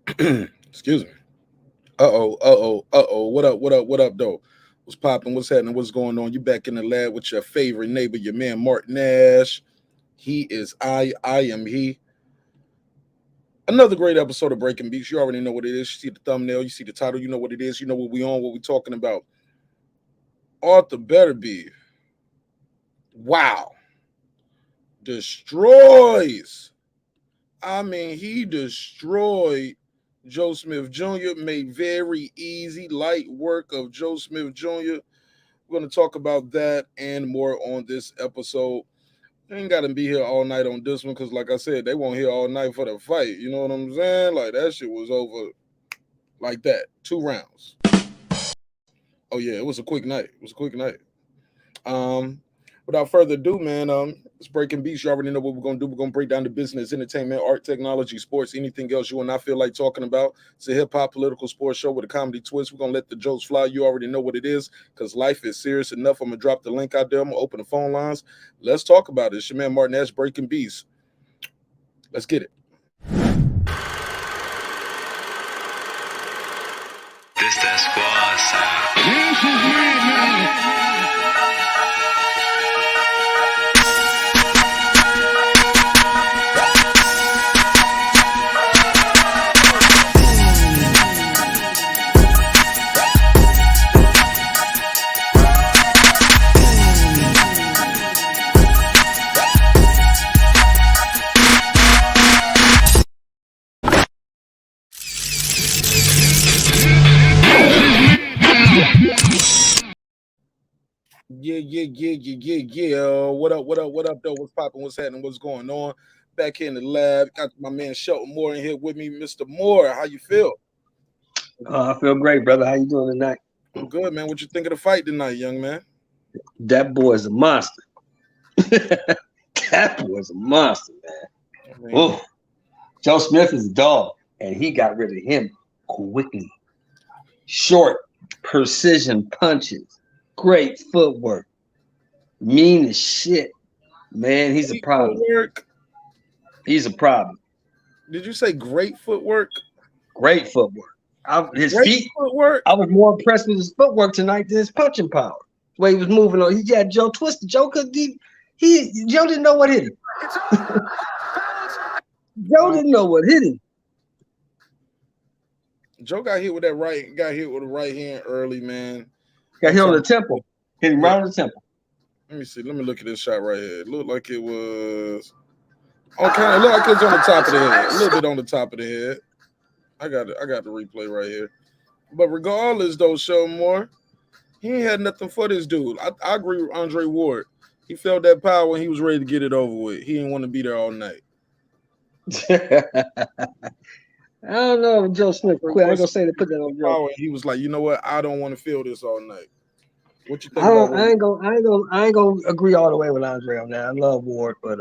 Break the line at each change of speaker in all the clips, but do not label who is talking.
Excuse me. Uh-oh. What up? What up, though? What's popping? What's happening? What's going on? You back in the lab with your favorite neighbor, your man Marq Nash. He is I am he. Another great episode of Breaking Beats. You already know what it is. You see the thumbnail, you see the title, you know what it is, you know what we on, what we talking about. Artur Beterbiev. Wow. Destroys. I mean, he destroyed Joe Smith Jr., made very easy, light work of Joe Smith Jr. We're going to talk about that and more on this episode. You ain't got to be here all night on this one because, like I said, they won't here all night for the fight. You know what I'm saying? Like, that shit was over like that. 2 rounds. Oh, yeah, it was a quick night. It was a quick night. Um, Without further ado, man, it's Breaking Beats. You already know what we're gonna do. We're gonna break down the business, entertainment, art, technology, sports, anything else you and I feel like talking about. It's a hip hop political sports show with a comedy twist. We're gonna let the jokes fly. You already know what it is, because life is serious enough. I'm gonna drop the link out there. I'm gonna open the phone lines. Let's talk about it. It's your man Marq Nash, Breaking Beats. Let's get it.
This that squad sound. This is madness.
Yeah. What up, though? What's popping? What's happening? What's going on? Back here in the lab. Got my man Shelton Moore in here with me. Mr. Moore, how you feel?
I feel great, brother. How you doing tonight?
I'm good, man. What you think of the fight tonight, young man?
That boy's a monster. That boy's a monster, man. Oh, Joe Smith is a dog, and he got rid of him quickly. Short, precision punches, great footwork, mean as shit. Man, he's a problem.
Footwork.
He's a problem.
Did you say great footwork?
Great footwork. His
Great
feet.
footwork.
I was more impressed with his footwork tonight than his punching power. The way he was moving on. He had Joe twisted. Joe could Joe didn't know what hit him. Joe didn't know what hit him.
Joe got hit with the right hand early, man.
Got hit on the temple. Hit him right on the temple.
Let me see. Let me look at this shot right here. It looked like it was okay. It looked like it was on the top of the head. A little bit on the top of the head. I got the replay right here. But regardless, though, Showmore, he ain't had nothing for this dude. I agree with Andre Ward. He felt that power and he was ready to get it over with. He didn't want to be there all night.
I don't know if Joe Smith quit. I ain't gonna say to put that on Joe.
He was like, you know what? I don't want to feel this all night. What you think?
I ain't gonna agree all the way with Andre on that. I love Ward, but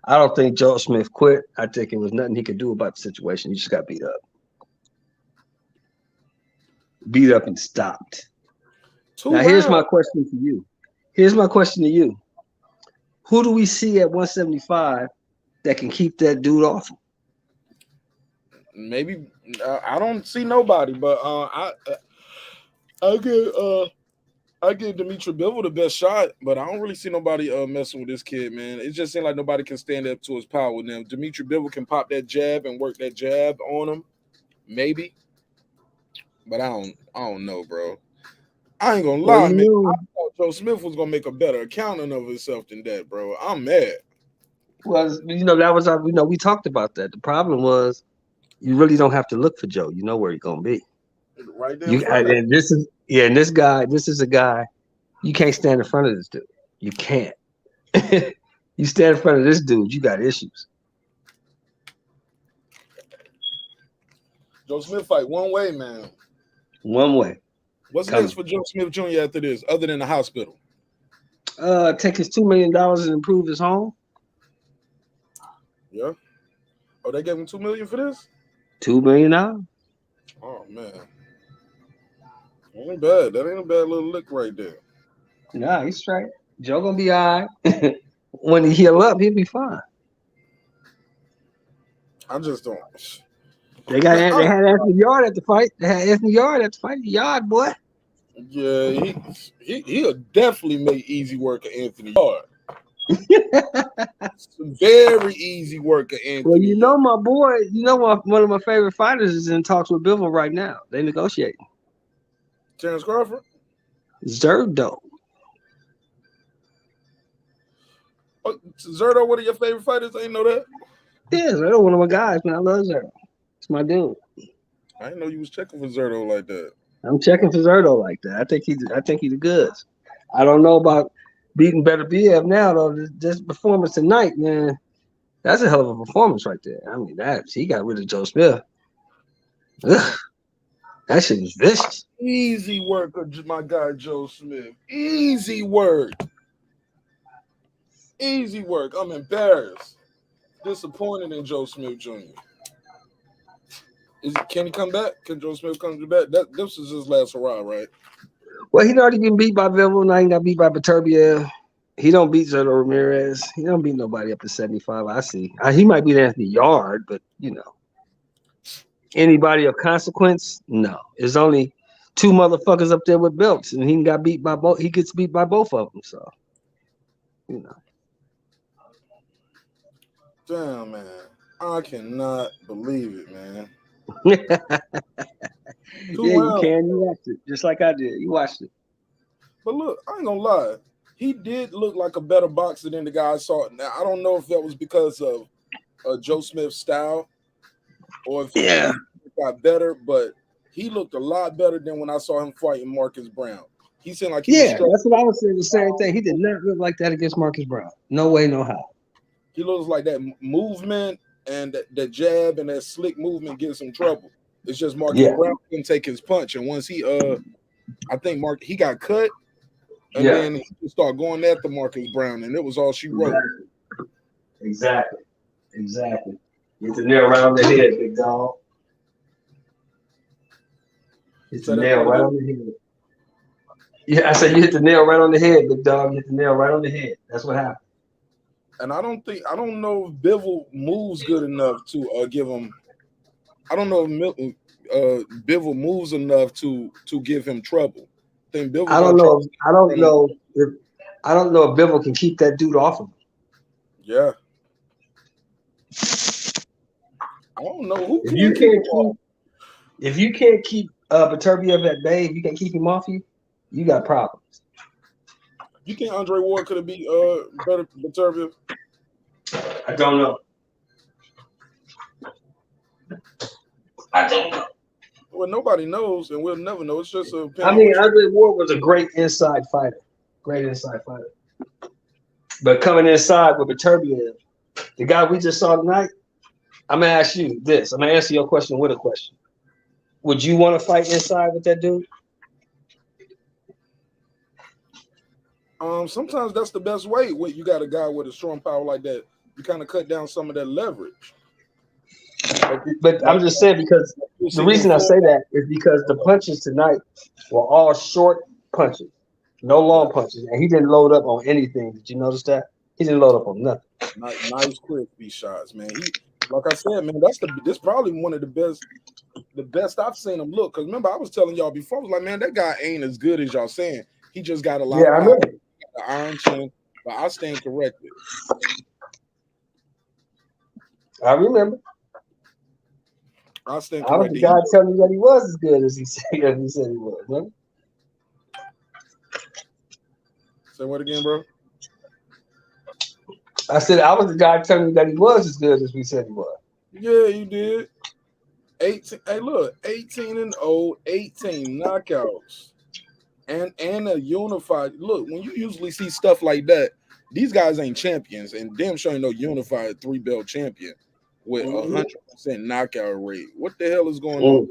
I don't think Joe Smith quit. I think it was nothing he could do about the situation. He just got beat up. Beat up and stopped. Now here's my question to you. Who do we see at 175 that can keep that dude off him?
Maybe I don't see nobody, but I give Dimitri Bivol the best shot, but I don't really see nobody messing with this kid, man. It just seems like nobody can stand up to his power. Now Dimitri Bivol can pop that jab and work that jab on him, maybe, but I don't know, bro. I ain't gonna lie, man. I thought Joe Smith was gonna make a better accounting of himself than that, bro. I'm mad.
Well, that was we talked about that. The problem was you really don't have to look for Joe. You know where he's gonna be.
Right there.
And this is a guy you can't stand in front of this dude. You can't. You stand in front of this dude, you got issues.
Joe Smith fight one way, man.
One way.
What's next for Joe Smith Jr. after this, other than the hospital?
Take his $2 million and improve his home.
Yeah. Oh, they gave him $2 million for this?
$2 million.
Oh man. Ain't bad. That ain't a bad little lick right there.
Nah, he's straight. Joe gonna be all right. When he heal up, he'll be fine.
I just don't.
They had Anthony Yard at the fight. They had Anthony Yard at the fight. Yard boy.
Yeah, he'll definitely make easy work of Anthony Yard. Some very easy work of Anthony.
Well, you know, my boy, one of my favorite fighters is in talks with Bivol right now. They negotiating.
Terrence Crawford?
Zerdo.
Oh, Zerdo, one of your favorite fighters? I didn't know that.
Yeah, Zerdo, one of my guys, man. I love Zerdo. It's my dude.
I didn't know you was checking for Zerdo like that.
I'm checking for Zerdo like that. I think he's the goods. I don't know about beating Beterbiev now though. This performance tonight, man, that's a hell of a performance right there. I mean, he got rid of Joe Smith. Ugh, that shit was vicious.
Easy work of my guy Joe Smith. Easy work. Easy work. I'm embarrassed. Disappointed in Joe Smith Jr. Can he come back? Can Joe Smith come back? This is his last hurrah, right?
Well, he'd already been beat by Bivol. Now he got beat by Beterbiev. He don't beat Zerdo Ramirez. He don't beat nobody up to 75. I see. He might beat Anthony Yard, but anybody of consequence? No. There's only two motherfuckers up there with belts, and he got beat by both. He gets beat by both of them. So,
Damn, man. I cannot believe it, man.
Yeah, you can. You watched it just like I did. You watched it.
But look, I ain't gonna lie. He did look like a better boxer than the guy I saw. Now, I don't know if that was because of Joe Smith's style or if he got better, but he looked a lot better than when I saw him fighting Marcus Brown. He seemed like he was
that's what I was saying. The same thing. He did not look like that against Marcus Brown. No way, no how.
He looks like that movement and that jab and that slick movement gives him trouble. It's just Marcus Brown couldn't take his punch, and once he I think he got cut, and then he just started going after Marcus Brown, and it was all she wrote.
Exactly. Get the nail right on the head, big dog. Hit the nail right on the head. Yeah, I said you hit the nail right on the head, big dog. You hit the nail right on the head. That's what happened.
And I don't know if Bivol moves good enough to give him. I don't know if Bivol moves enough to give him trouble. I think Bivol. I don't know if
Bivol can keep that dude off of him.
Yeah. I don't know who.
If you can't keep Beterbiev at bay, if you can't keep him off you got problems.
You think Andre Ward could have beat Beterbiev?
I don't know.
Well, nobody knows, and we'll never know. It's just a.
Andre Ward was a great inside fighter. But coming inside with Beterbiev, the guy we just saw tonight, I'm gonna ask you this. I'm gonna answer your question with a question. Would you want to fight inside with that dude?
Sometimes that's the best way. When you got a guy with a strong power like that, you kind of cut down some of that leverage.
But I'm just saying, because the reason I say that is because the punches tonight were all short punches, no long punches, and he didn't load up on anything. Did you notice that? He didn't load up on nothing.
Nice crispy shots, man. Like I said, man, this probably one of the best I've seen him look. Because remember, I was telling y'all before, I was like, man, that guy ain't as good as y'all saying. He just got a lot of power. The iron chin, but I stand corrected.
I remember.
I stand corrected.
I was the guy telling you that he was as good as he said he was. Remember?
Say what again, bro?
I said I was the guy telling you that he was as good as we said he was.
Yeah, you did. 18. Hey, look, 18-0, 18 knockouts. And a unified look. When you usually see stuff like that, these guys ain't champions, and damn sure ain't no unified 3-belt champion with 100% knockout rate. What the hell is going on?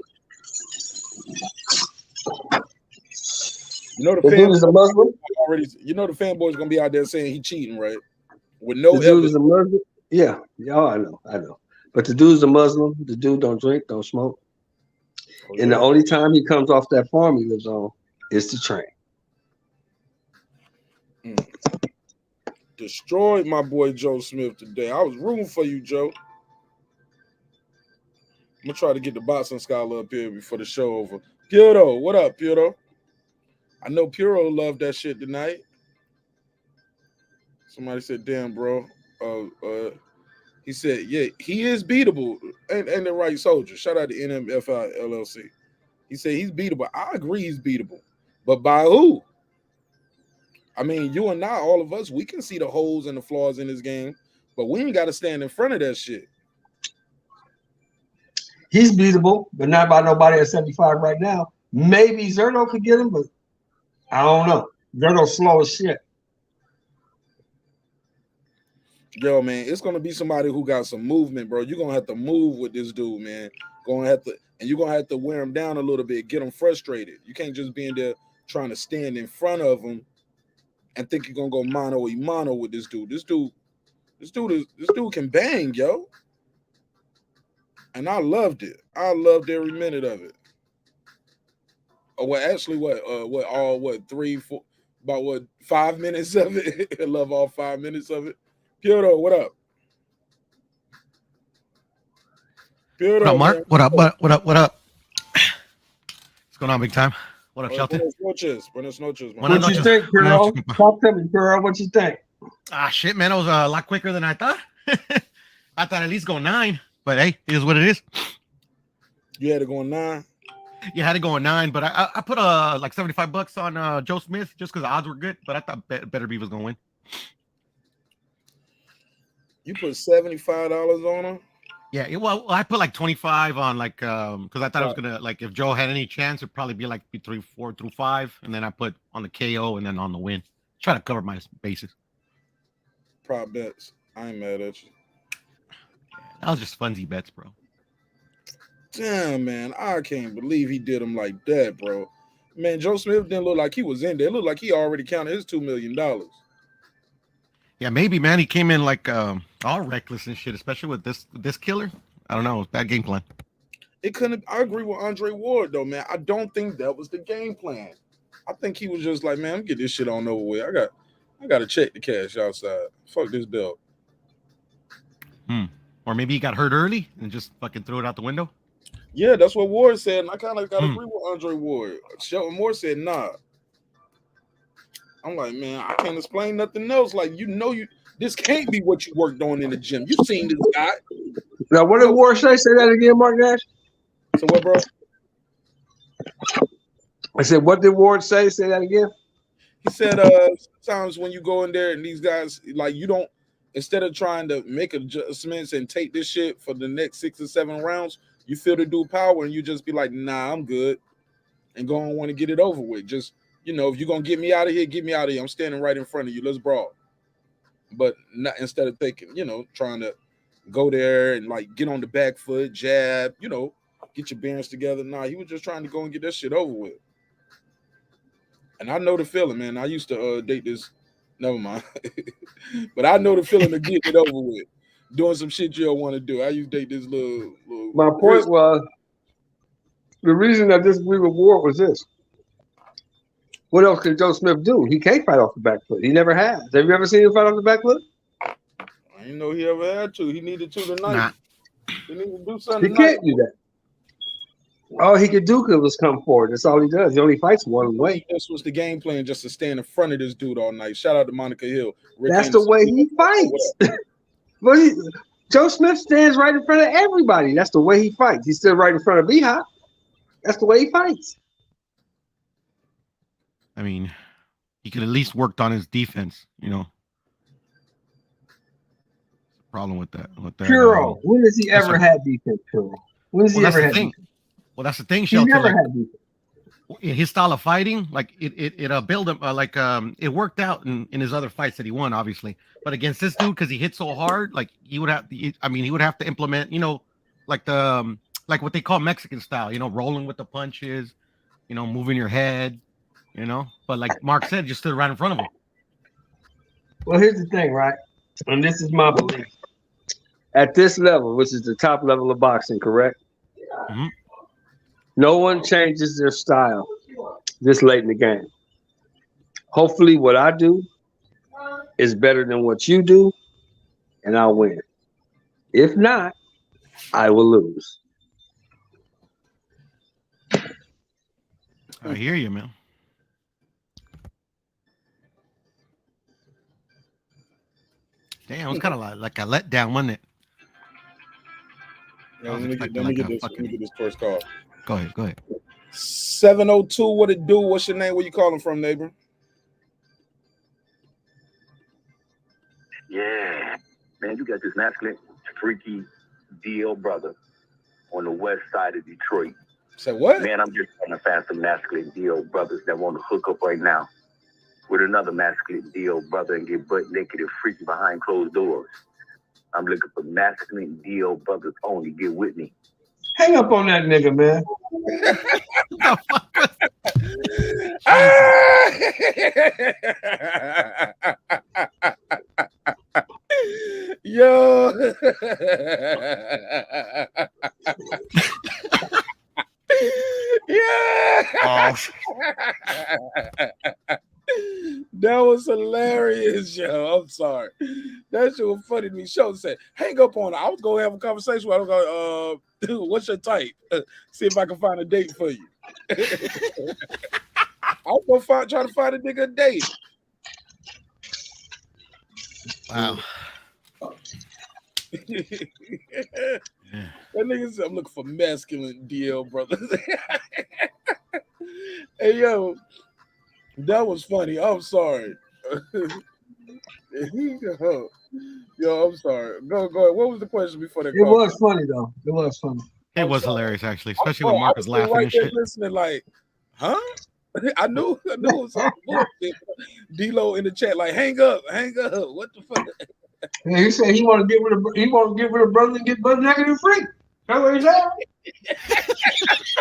You know the
dude is a Muslim.
You know the fanboys gonna be out there saying he cheating, right? With no
evidence. Dude is a Muslim. Yeah, I know. But the dude's a Muslim. The dude don't drink, don't smoke, and the only time he comes off that farm he lives on is to train.
Destroyed my boy Joe Smith today. I was rooting for you, Joe. I'm gonna try to get the boxing scholar up here before the show over. Puro, what up, Puro? I know Puro loved that shit tonight. Somebody said, "Damn, bro." He said, "Yeah, he is beatable." And the right soldier. Shout out to NMFI LLC. He said he's beatable. I agree, he's beatable, but by who? I mean, you and I, all of us, we can see the holes and the flaws in this game, but we ain't got to stand in front of that shit.
He's beatable, but not by nobody at 75 right now. Maybe Zerto could get him, but I don't know. Zerto's slow as shit.
Yo, man, it's gonna be somebody who got some movement, bro. You're gonna have to move with this dude, man. And you're gonna have to wear him down a little bit, get him frustrated. You can't just be in there trying to stand in front of him and think you're gonna go mano a mano with this dude. This dude can bang, yo. And I loved it. I loved every minute of it. Oh, well, actually, about 5 minutes of it. I love all 5 minutes of it. Puro, what up? Puro,
what up, Mark?
man.
What up? What up? What's going on, big time? What up, Shelton?
Buenas noches, man.
What you think, Puro? Talk to me, Puro. What you think?
Shit, man. It was a lot quicker than I thought. I thought at least go 9, but hey, it is what it is.
You had to go 9?
You had to go 9, but I put like $75 on Joe Smith just because the odds were good, but I thought Beterbiev was going to win.
You put $75 on him?
Yeah, well, I put like 25 on like because I thought it was gonna like if Joe had any chance, it'd probably be like between 4 through 5, and then I put on the KO and then on the win. Try to cover my bases.
Prop bets. I ain't mad at you.
That was just funsy bets, bro.
Damn, man, I can't believe he did him like that, bro. Man, Joe Smith didn't look like he was in there. It looked like he already counted his $2 million.
Yeah, maybe, man. He came in like all reckless and shit, especially with this killer. I don't know. It's bad game plan.
It couldn't. I agree with Andre Ward though, man. I don't think that was the game plan. I think he was just like, man, I'm get this shit on over with. I got to check the cash outside. Fuck this bill.
Or maybe he got hurt early and just fucking threw it out the window.
Yeah, that's what Ward said, and I kind of got to agree with Andre Ward. Shelton Moore said, nah. I'm like, man, I can't explain nothing else. Like, this can't be what you worked on in the gym. You seen this guy.
Now, what did Ward say? Say that again, Marq Nash.
So what, bro?
I said, what did Ward say? Say that again.
He said, sometimes when you go in there and these guys, like, you don't, instead of trying to make adjustments and take this shit for the next 6 or 7 rounds, you feel the dude power and you just be like, nah, I'm good. And go and want to get it over with. Just, if you're going to get me out of here, get me out of here. I'm standing right in front of you. Let's brawl. But not instead of thinking, trying to go there and like get on the back foot, jab, get your bearings together. Nah, he was just trying to go and get that shit over with. And I know the feeling, man. I used to date this. Never mind. But I know the feeling of getting it over with. Doing some shit you don't want to do. I used to date this little
My point was, the reason I disagree with Ward was this. What else can Joe Smith do? He can't fight off the back foot. He never has. Have you ever seen him fight off the back foot?
I didn't know he ever had to. He needed to tonight.
Nah.
He needed to do something.
He can't do that. All he could do was come forward. That's all he does. He only fights one way.
This was the game plan, just to stand in front of this dude all night. Shout out to Monica Hill.
That's the way he fights. But Joe Smith stands right in front of everybody. That's the way he fights. He's still right in front of B-Hop. That's the way he fights.
I mean, he could at least worked on his defense, Problem with that.
Puro. When has he ever had defense, Puro? When has he ever had defense?
Well, that's the thing,
He
Shelton.
never had defense.
His style of fighting, like it built him, it worked out in his other fights that he won, obviously. But against this dude, because he hit so hard, like he would have to implement, like like what they call Mexican style, rolling with the punches, moving your head, But like Mark said, just stood right in front of him.
Well, here's the thing, right? And this is my belief. At this level, which is the top level of boxing, correct?
Mm-hmm.
No one changes their style this late in the game. Hopefully what I do is better than what you do, and I'll win. If not, I will lose.
I hear you, man. Damn, it was kind of like a letdown, wasn't it?
Let me get this first call.
Go ahead.
702, what it do? What's your name? Where you calling from, neighbor?
Yeah, man, you got this masculine, freaky DL brother on the west side of Detroit.
Say what?
Man, I'm just trying to find some masculine DL brothers that want to hook up right now with another masculine DL brother and get butt naked and freaky behind closed doors. I'm looking for masculine DL brothers only. Get with me.
Hang up on that nigga, man.
Yo. Yeah. That was hilarious, yo. I'm sorry. That shit was funny to me. Show said, hang up on her. I was going to have a conversation with her. I was going, dude, what's your type? See if I can find a date for you. I was going to try to find a nigga a date.
Wow.
That nigga said, I'm looking for masculine DL brothers. Hey, yo, that was funny. I'm sorry. Yo, I'm sorry. Go ahead. What was the question before that?
It was funny, though. It was funny.
It was hilarious, actually, especially when Mark was laughing
right
and shit.
Listening like, huh? I knew it was some bullshit. D-Lo in the chat, like, hang up. What the fuck?
Yeah, he said he want to get rid of brother and get butt naked and free. That's what he said.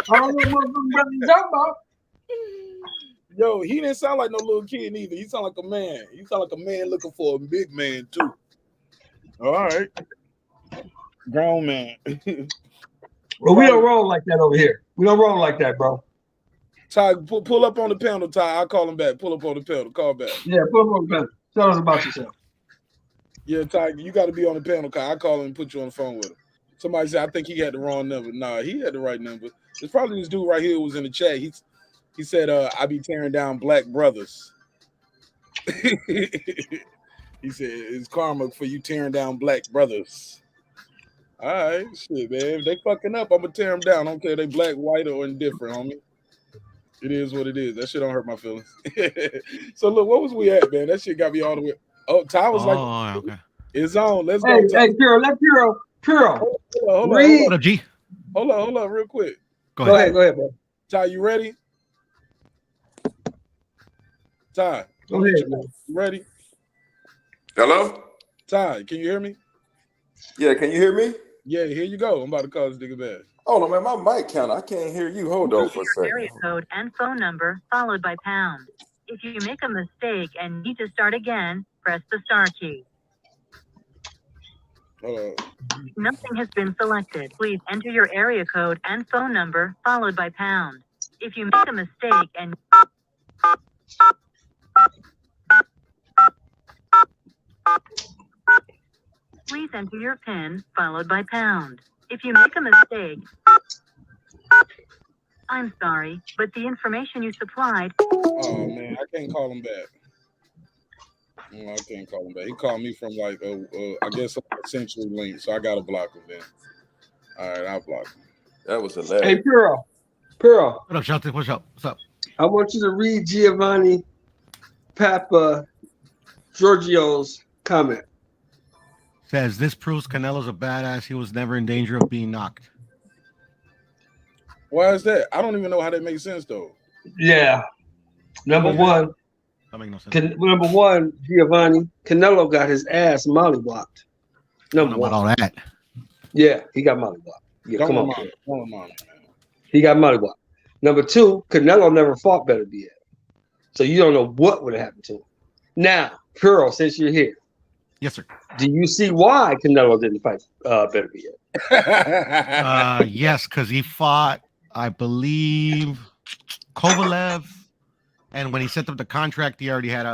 I don't know what brother he's talking about.
Yo, he didn't sound like no little kid either. He sound like a man. He sound like a man looking for a big man too. All right, grown man.
Well, we don't roll like that over here. We don't roll like that, bro.
Ty, pull up on the panel, Ty. I'll call him back. Pull up on the panel. Call back.
Yeah, pull up on the panel. Tell us about yourself.
Yeah, Ty, you got to be on the panel. I'll call him and put you on the phone with him. Somebody said, I think he had the wrong number. Nah, he had the right number. It's probably this dude right here who was in the chat. He said, I be tearing down black brothers. He said, it's karma for you tearing down black brothers. All right, shit, man. If they fucking up, I'm going to tear them down. I don't care if they black, white, or indifferent, homie. It is what it is. That shit don't hurt my feelings. So, look, what was we at, man? That shit got me all the way. Oh, Ty was
okay.
It's on. Let's
go.
Hey,
Puro, let Puro.
Hold
on, G.
Hold on, real quick.
Go ahead, bro.
Ty, you ready? Ty,
go ahead, man.
You ready?
Hello?
Ty, can you hear me?
Yeah, can you hear me?
Yeah, here you go. I'm about to call this nigga back.
Hold on, man. My mic counter. I can't hear you. Hold on for a second.
Area code and phone number followed by pound. If you make a mistake and need to start again, press the star key. Nothing has been selected. Please enter your area code and phone number followed by pound. If you make a mistake and please enter your PIN followed by pound. If you make a mistake, I'm sorry, but the information you supplied.
Oh man, I can't call him back. No, I can't call him back. He called me from like I guess a Century Link, so I gotta block him then. All right, I'll block him.
That was hilarious.
Hey, Puro.
What up, Shelton? What's up?
I want you to read Giovanni Papa Giorgio's comment.
Says this proves Canelo's a badass. He was never in danger of being knocked.
Why is that? I don't even know how that makes sense though.
Yeah. Number one.
That makes no sense.
Number one, Giovanni Canelo got his ass mollywhopped. Number one.
All that.
Yeah, he got mollywhopped. Yeah, come on. He got mollywhopped. Number two, Canelo never fought Beterbiev. So you don't know what would have happened to him. Now, Pearl, since you're here.
Yes, sir.
Do you see why Canelo didn't fight Beterbiev?
Yes, because he fought, I believe, Kovalev. And when he set up the contract, he already had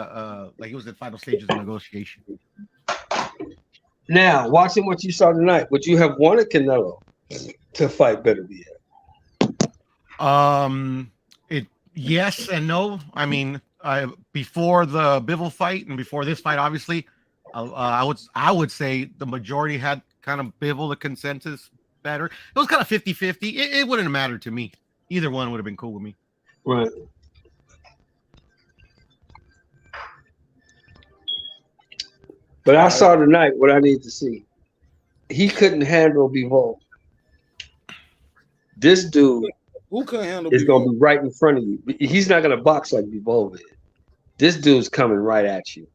he was at final stages of negotiation.
Now, watching what you saw tonight, would you have wanted Canelo to fight Beterbiev?
Yes and no. I mean, before the Bivol fight and before this fight, obviously, I would say the majority had kind of Bivol the consensus better. It was kind of 50-50. It wouldn't have mattered to me. Either one would have been cool with me.
Right. But I saw tonight what I need to see. He couldn't handle Bivol. This dude
Who couldn't handle
is going to
Bivol?
be right in front of you. He's not going to box like Bivol is. This dude's coming right at you.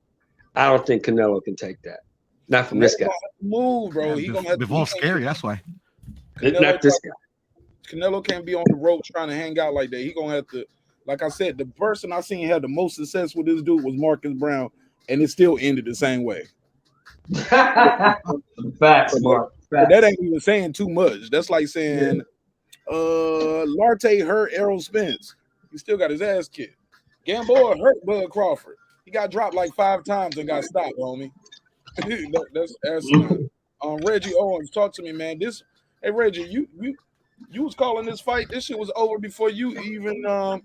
I don't think Canelo can take that. Not from this guy.
Move, bro. He gonna have to.
Bivol's scary. That's why.
Not this guy.
Canelo can't be on the road trying to hang out like that. He gonna have to. Like I said, the person I seen had the most success with this dude was Marcus Brown, and it still ended the same way.
Facts, Mark.
But that ain't even saying too much. That's like saying, Larte hurt Errol Spence. He still got his ass kicked. Gamboa hurt Bud Crawford. He got dropped like 5 times and got stopped, homie. that's Reggie Owens, talk to me, man. Hey Reggie, you was calling this fight. This shit was over before you even warmed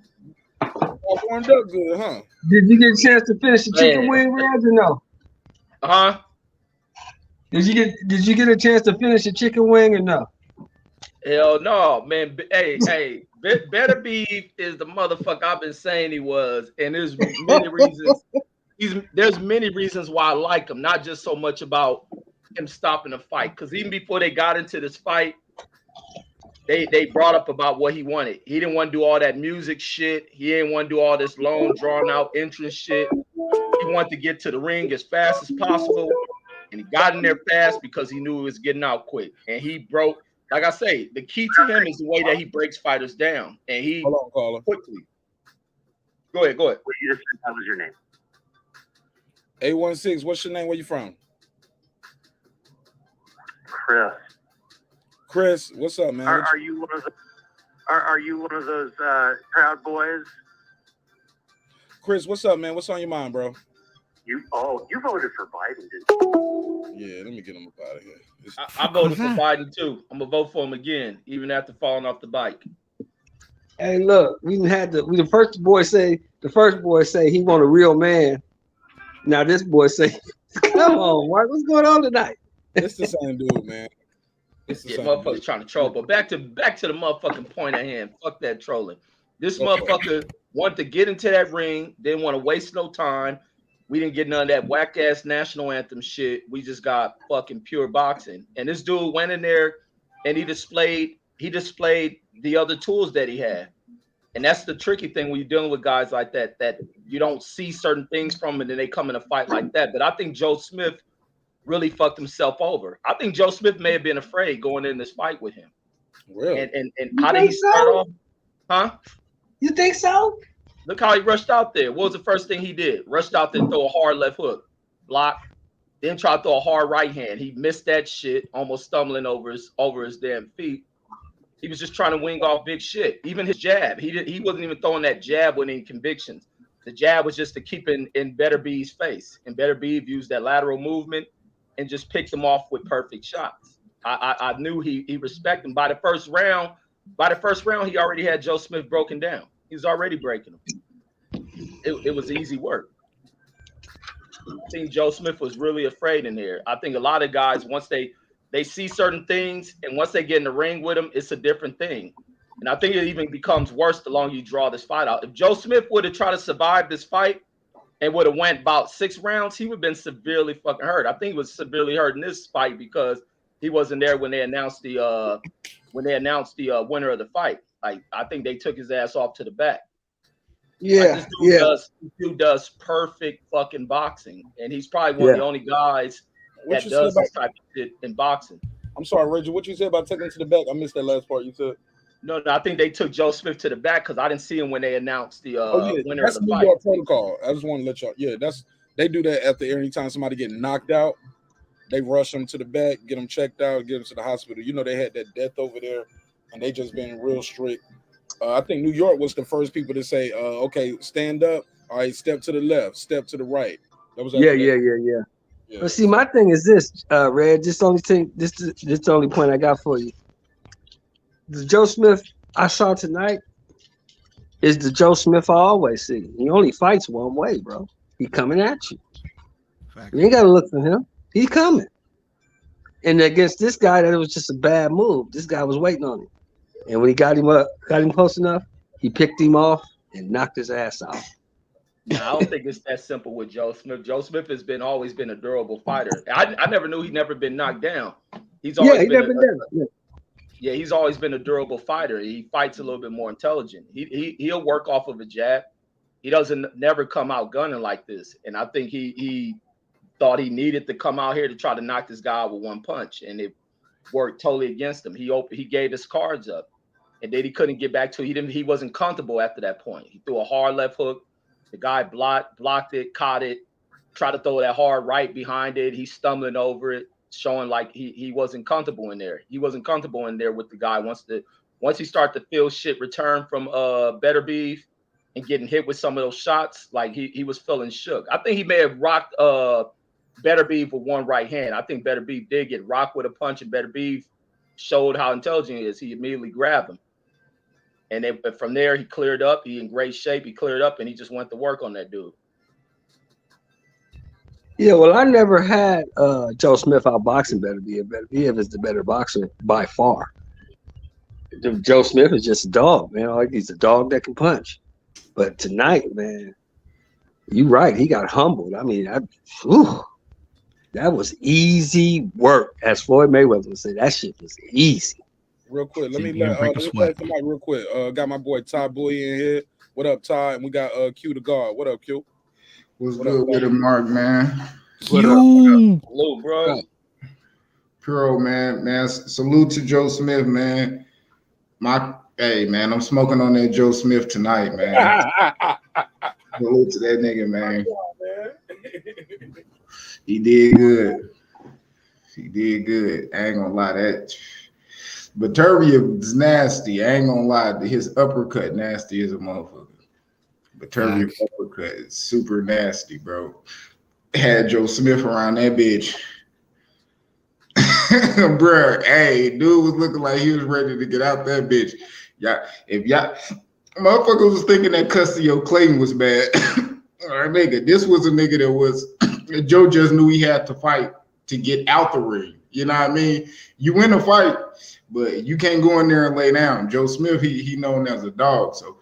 up good, huh?
Did you get a chance to finish the chicken wing, Reg, or no? Did you get a chance to finish the chicken wing or no?
Hell no, man. Hey, Beterbiev is the motherfucker I've been saying he was, and there's many reasons. There's many reasons why I like him, not just so much about him stopping the fight. Because even before they got into this fight, they brought up about what he wanted. He didn't want to do all that music shit. He didn't want to do all this long, drawn out entrance shit. He wanted to get to the ring as fast as possible, and he got in there fast because he knew he was getting out quick. And he broke. Like I say, the key to him is the way that he breaks fighters down, and he quickly. Go ahead.
What you just said, that was your name.
816. What's your name? Where you from? Chris, what's up, man?
Are you one of the? Are you one of those Proud Boys?
Chris, what's up, man? What's on your mind, bro?
You voted for Biden, didn't you?
Yeah, let me get him up out of here.
I voted for Biden too. I'm gonna vote for him again, even after falling off the bike.
Hey, look, the first boy say he want a real man. Now this boy say, come on, Mark, what's going on tonight?
It's the same dude, man.
Motherfuckers trying to troll, but back to the motherfucking point at hand. Fuck that trolling. This motherfucker wanted to get into that ring, didn't want to waste no time. We didn't get none of that whack ass national anthem shit. We just got fucking pure boxing. And this dude went in there and he displayed the other tools that he had. And that's the tricky thing when you're dealing with guys like that you don't see certain things from, and then they come in a fight like that. But I think Joe Smith really fucked himself over. I think Joe Smith may have been afraid going in this fight with him.
Really?
And how did he start off? Huh?
You think so?
Look how he rushed out there. What was the first thing he did? Rushed out there and throw a hard left hook. Block. Then try to throw a hard right hand. He missed that shit, almost stumbling over his damn feet. He was just trying to wing off big shit. Even his jab. He wasn't even throwing that jab with any convictions. The jab was just to keep in Beterbiev's face. And Beterbiev used that lateral movement and just picked him off with perfect shots. I knew he respected him. By the first round, he already had Joe Smith broken down. He was already breaking him. It was easy work. I think Joe Smith was really afraid in there. I think a lot of guys, once they see certain things and once they get in the ring with him, it's a different thing. And I think it even becomes worse the longer you draw this fight out. If Joe Smith would have tried to survive this fight and would have went about 6 rounds, he would have been severely fucking hurt. I think he was severely hurt in this fight because he wasn't there when they announced the winner of the fight. Like, I think they took his ass off to the back.
Yeah,
this dude does perfect fucking boxing, and he's probably one of the only guys that does this type of shit in boxing.
I'm sorry, Reggie. What you said about taking him to the back? I missed that last part you said.
No, I think they took Joe Smith to the back because I didn't see him when they announced the winner of the fight.
That's New York protocol. I just want to let y'all. Yeah, they do that after any time somebody get knocked out. They rush them to the back, get them checked out, get them to the hospital. You know, they had that death over there, and they just been real strict. I think New York was the first people to say, okay, stand up. All right, step to the left, step to the right. That was
Yeah. But see, my thing is this, Red. This the only point I got for you. The Joe Smith I saw tonight, is the Joe Smith I always see. He only fights one way, bro. He coming at you.
Facts.
You ain't gotta look for him. He's coming. And against this guy, that it was just a bad move. This guy was waiting on him. And when he got him up, got him close enough, he picked him off and knocked his ass out.
Nah, I don't think it's that simple with Joe Smith. Joe Smith has always been a durable fighter. I never knew he'd never been knocked down. He's always
he's never been down.
Yeah, he's always been a durable fighter. He fights a little bit more intelligent. He'll work off of a jab. He doesn't never come out gunning like this. And I think he thought he needed to come out here to try to knock this guy out with one punch, and it worked totally against him. He gave his cards up, and then he couldn't get back to it. He wasn't comfortable after that point. He threw a hard left hook. The guy blocked it, caught it, tried to throw that hard right behind it. He's stumbling over it, showing like he wasn't comfortable in there. He wasn't comfortable in there with the guy. Once he started to feel shit return from Beterbiev and getting hit with some of those shots, like he was feeling shook. I think he may have rocked Beterbiev with one right hand. I think Beterbiev did get rocked with a punch, and Beterbiev showed how intelligent he is. He immediately grabbed him. And then from there, he cleared up. He in great shape. He cleared up, and he just went to work on that dude.
Yeah, well, I never had Joe Smith outboxing Beterbiev. Beterbiev is the better boxer by far. Joe Smith is just a dog, man. Like, he's a dog that can punch. But tonight, man, you're right. He got humbled. I mean, that was easy work, as Floyd Mayweather would say. That shit was easy.
Real quick, let me let somebody real quick. Got my boy Ty Boy in here. What up, Ty? And we got Q the guard. What up, Q?
What's good with it, Mark, man?
What up?
Hello, bro.
Puro, man. Salute to Joe Smith, man. Hey, man, I'm smoking on that Joe Smith tonight, man. Salute to that nigga, man. He did good. I ain't gonna lie, that Beterbiev is nasty. I ain't gonna lie, his uppercut nasty as a motherfucker. Beterbiev uppercut is super nasty, bro. Had Joe Smith around that bitch. Bruh, hey, dude was looking like he was ready to get out that bitch. If y'all motherfuckers was thinking that Custio Clayton was bad. All right, nigga, this was a nigga that was Joe just knew he had to fight to get out the ring. You know what I mean? You win a fight, but you can't go in there and lay down. Joe Smith, he known as a dog. So,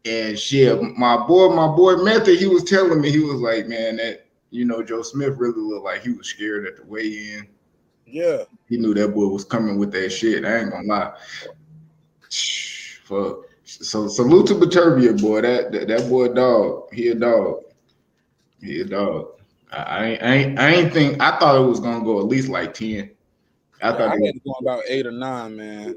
and shit, my boy Method, he was telling me, he was like, man, that Joe Smith really looked like he was scared at the weigh-in.
Yeah,
he knew that boy was coming with that shit. I ain't gonna lie. Fuck. So salute to Beterbiev, boy. That boy dog. He a dog. I thought it was gonna go at least like 10. I thought it was
going about 8 or 9, man.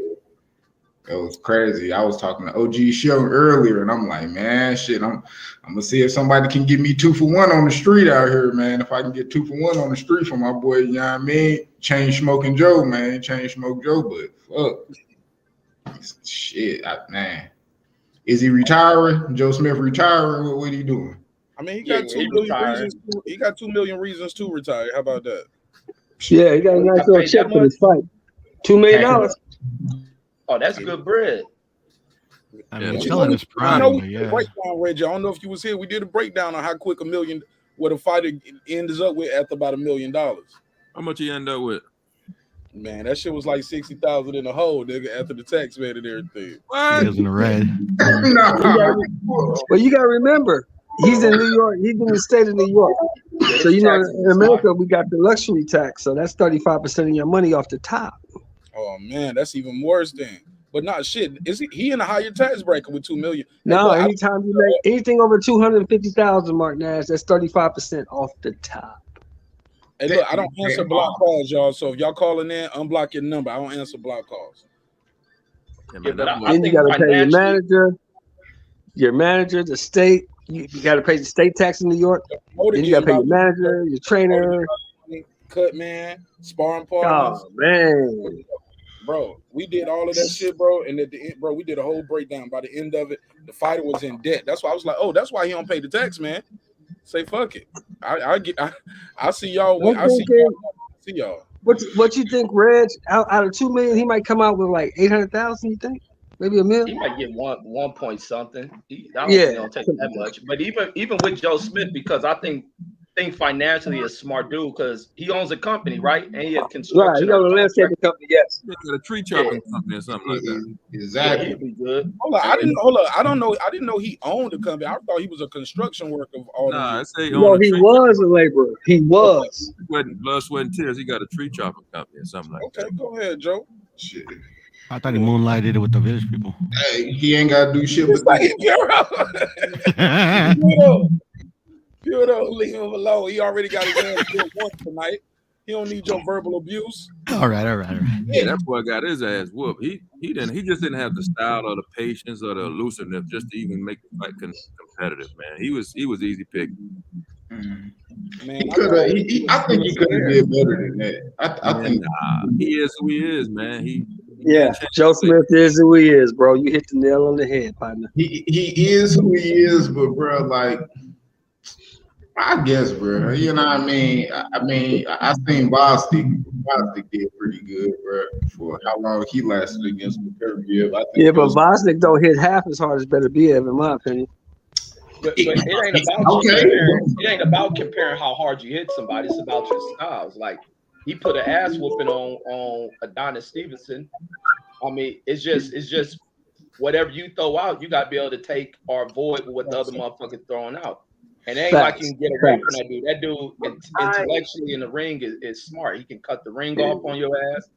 It was crazy. I was talking to OG Show earlier, and I'm like, man, shit, I'm gonna see if somebody can give me 2 for 1 on the street out here, man. If I can get 2 for 1 on the street for my boy, you know what I mean? Chain smoking Joe, man. Chain smoke Joe, but fuck. Shit, man. Is he retiring? Joe Smith retiring? What he doing?
I mean, he got 2 million reasons. He got 2 million reasons to retire. How about that?
Yeah, he got a nice little check for this fight. $2 million.
Oh, that's good bread.
I mean, telling his prime.
Breakdown, Reggie. I don't know if you was here. We did a breakdown on how quick $1 million, what a fighter ends up with after about $1 million.
How much he end up with?
Man, that shit was like 60,000 in the hole, nigga, after the tax man and everything.
He was in the red.
Well, you gotta remember, he's in New York. He's in the state of New York. So in America, we got the luxury tax. So that's 35% of your money off the top.
Oh man, that's even worse then. But not shit. Is he in a higher tax bracket with $2 million?
No, anytime you make anything over 250,000, Marq Nash, that's 35% off the top.
Hey, look, I don't answer block calls, y'all. So if y'all calling in, unblock your number. I don't answer block calls.
Then you got to pay your manager, the state. You got to pay the state tax in New York. Then you got to pay your manager, your trainer,
cut man, sparring partners.
Oh man,
bro, we did all of that shit, bro. And at the end, bro, we did a whole breakdown. By the end of it, the fighter was in debt. That's why I was like, oh, that's why he don't pay the tax, man. Say fuck it. I see y'all. I see y'all.
What you think, Reg? Out of $2 million, he might come out with like 800,000. You think? maybe $1 million.
He might get one point something. I don't think he'll take that much. But even with Joe Smith, because I think financially a smart dude because he owns a company, right? And he has construction.
Right, he owns a landscaping company. Yes,
he got a tree chopping company or something like that.
Exactly.
Yeah, he'd be good.
Hold on, I didn't know he owned a company. I thought he was a construction worker of all
Nah, I
these.
say
he was a laborer. He was.
Blood, sweat, and tears. He got a tree chopping company or something like that.
Okay, go ahead, Joe.
Shit.
I thought he moonlighted it with the village people.
Hey, he ain't got to do shit but
Pure, leave him alone. He already got his hands full once tonight. He don't need your verbal abuse.
All right.
Yeah, that boy got his ass whooped. He just didn't have the style or the patience or the elusiveness just to even make the fight competitive, man. He was easy pick.
Man,
I think he could have did better than that. I think
he is who he is, man.
Joe Smith is who he is, bro. You hit the nail on the head, partner.
He is who he is, but bro, like I guess, bro. You know what I mean? I seen Bostic. Bostic did pretty good, bro, for how long he lasted against Beterbiev.
Yeah, but Bostic don't hit half as hard as Beterbiev, in my opinion.
But it ain't about comparing how hard you hit somebody. It's about your styles. Like he put an ass whooping on Adonis Stevenson. I mean, it's just whatever you throw out, you got to be able to take or avoid what the other motherfucker throwing out. And it ain't like you can get away from that dude. That dude intellectually in the ring is smart. He can cut the ring off on your ass,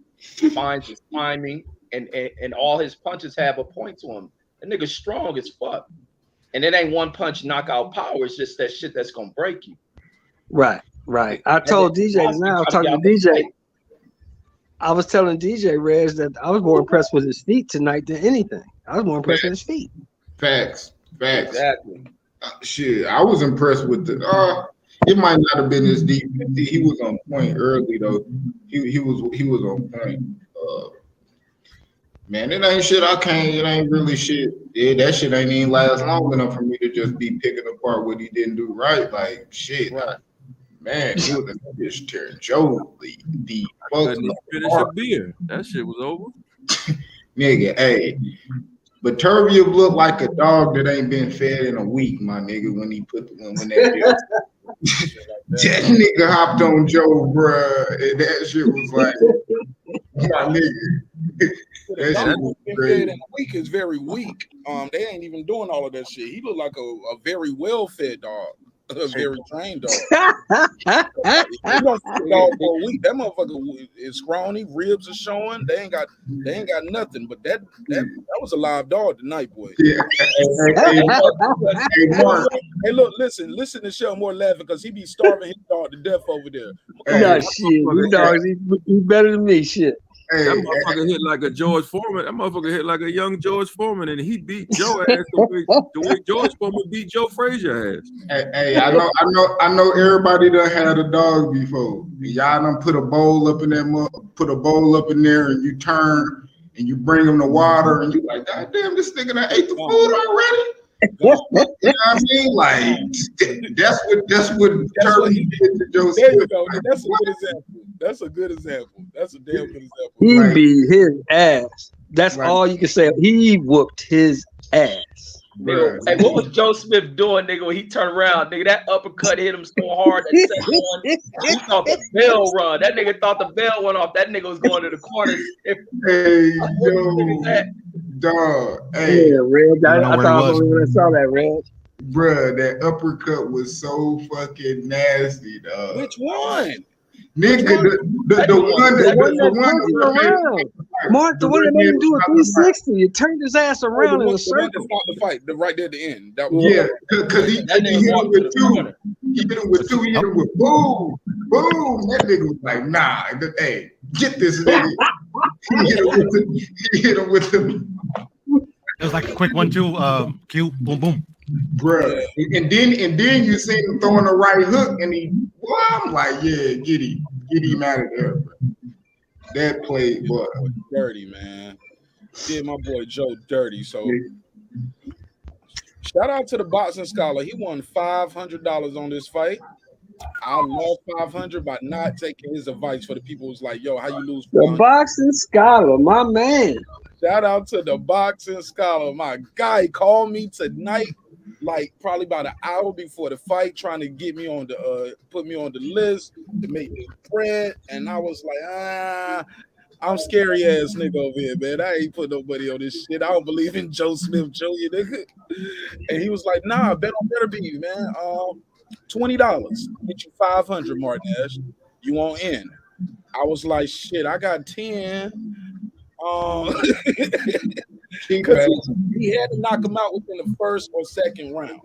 finds his timing, and all his punches have a point to him. That nigga's strong as fuck. And it ain't one punch knockout power. It's just that shit that's gonna break you.
Right. I told DJ now. I was talking to DJ. I was telling DJ Rez that I was more impressed with his feet tonight than anything. I was more impressed with his feet.
Facts.
Exactly.
Shit, I was impressed with the. It might not have been as deep. He was on point early though. He was on point. Man, it ain't shit. It ain't really shit. Yeah, that shit ain't even last long enough for me to just be picking apart what he didn't do right. Like shit,
right.
Man, he was a bitch tearing Joe the fuck
finish a beer. That shit was over.
Nigga, hey. But Beterbiev looked like a dog that ain't been fed in a week, my nigga. When that nigga hopped on Joe, bruh, and that shit was like, my nigga. That shit was crazy.
In a week is very weak. They ain't even doing all of that shit. He looked like a very well fed dog. A very trained dog. You don't see a dog for a week. That motherfucker is scrawny, ribs are showing. They ain't got nothing. But that was a live dog tonight, boy.
Yeah.
Hey, look, listen to Shelmore laughing because he be starving his dog to death over there.
Nah, shit, you dogs, he better than me, shit.
That motherfucker hit like a George Foreman. That motherfucker hit like a young George Foreman, and he beat Joe ass the way George Foreman beat Joe Frazier ass.
Hey, I know everybody done had a dog before. Y'all done put a bowl up in there, and you turn and you bring him the water, and you like, God damn, this nigga done ate the food already. You know what I mean? Like that's what Turkey did to Joe Smith.
That's a good example. That's a damn good example.
He beat his ass. That's all you can say. He whooped his ass.
Nigga, hey, what was Joe Smith doing, nigga, when he turned around? Nigga, that uppercut hit him so hard that second one, he thought the bell run. That nigga thought the bell went off. That nigga was going to the corner.
Hey, yo, dog. Hey,
yeah, Red. I thought I was when I saw that, Red.
Bruh, that uppercut was so fucking nasty, dog.
Which one?
Nigga, the one that
Mark, the one that made him do a 360. You turned his ass around in a circle.
The fight, right there at the end. That
was because he hit him with two. He hit him with two. He hit him with boom, boom. That nigga was like, nah, hey, get this nigga. He hit him with the.
It was like a quick 1-2, Q, boom, boom.
Bruh. And then you see him throwing the right hook, and I'm like, yeah, get him out of there, bro. That play, boy,
dirty, man. Did my boy Joe dirty. So, shout out to the boxing scholar. He won $500 on this fight. I lost $500 by not taking his advice for the people who's like, yo, how you lose $500?
The boxing scholar, my man.
Shout out to the boxing scholar. My guy called me tonight, like probably about an hour before the fight, trying to get me on the put me on the list to make me bread. And I was like, I'm scary ass nigga over here, man. I ain't put nobody on this shit. I don't believe in Joe Smith Jr. nigga. And he was like, nah, bet on Beterbiev, man. $20. Get you 500, Marq Nash. You won't in. I was like, shit, I got 10. Because he had to knock him out within the first or second round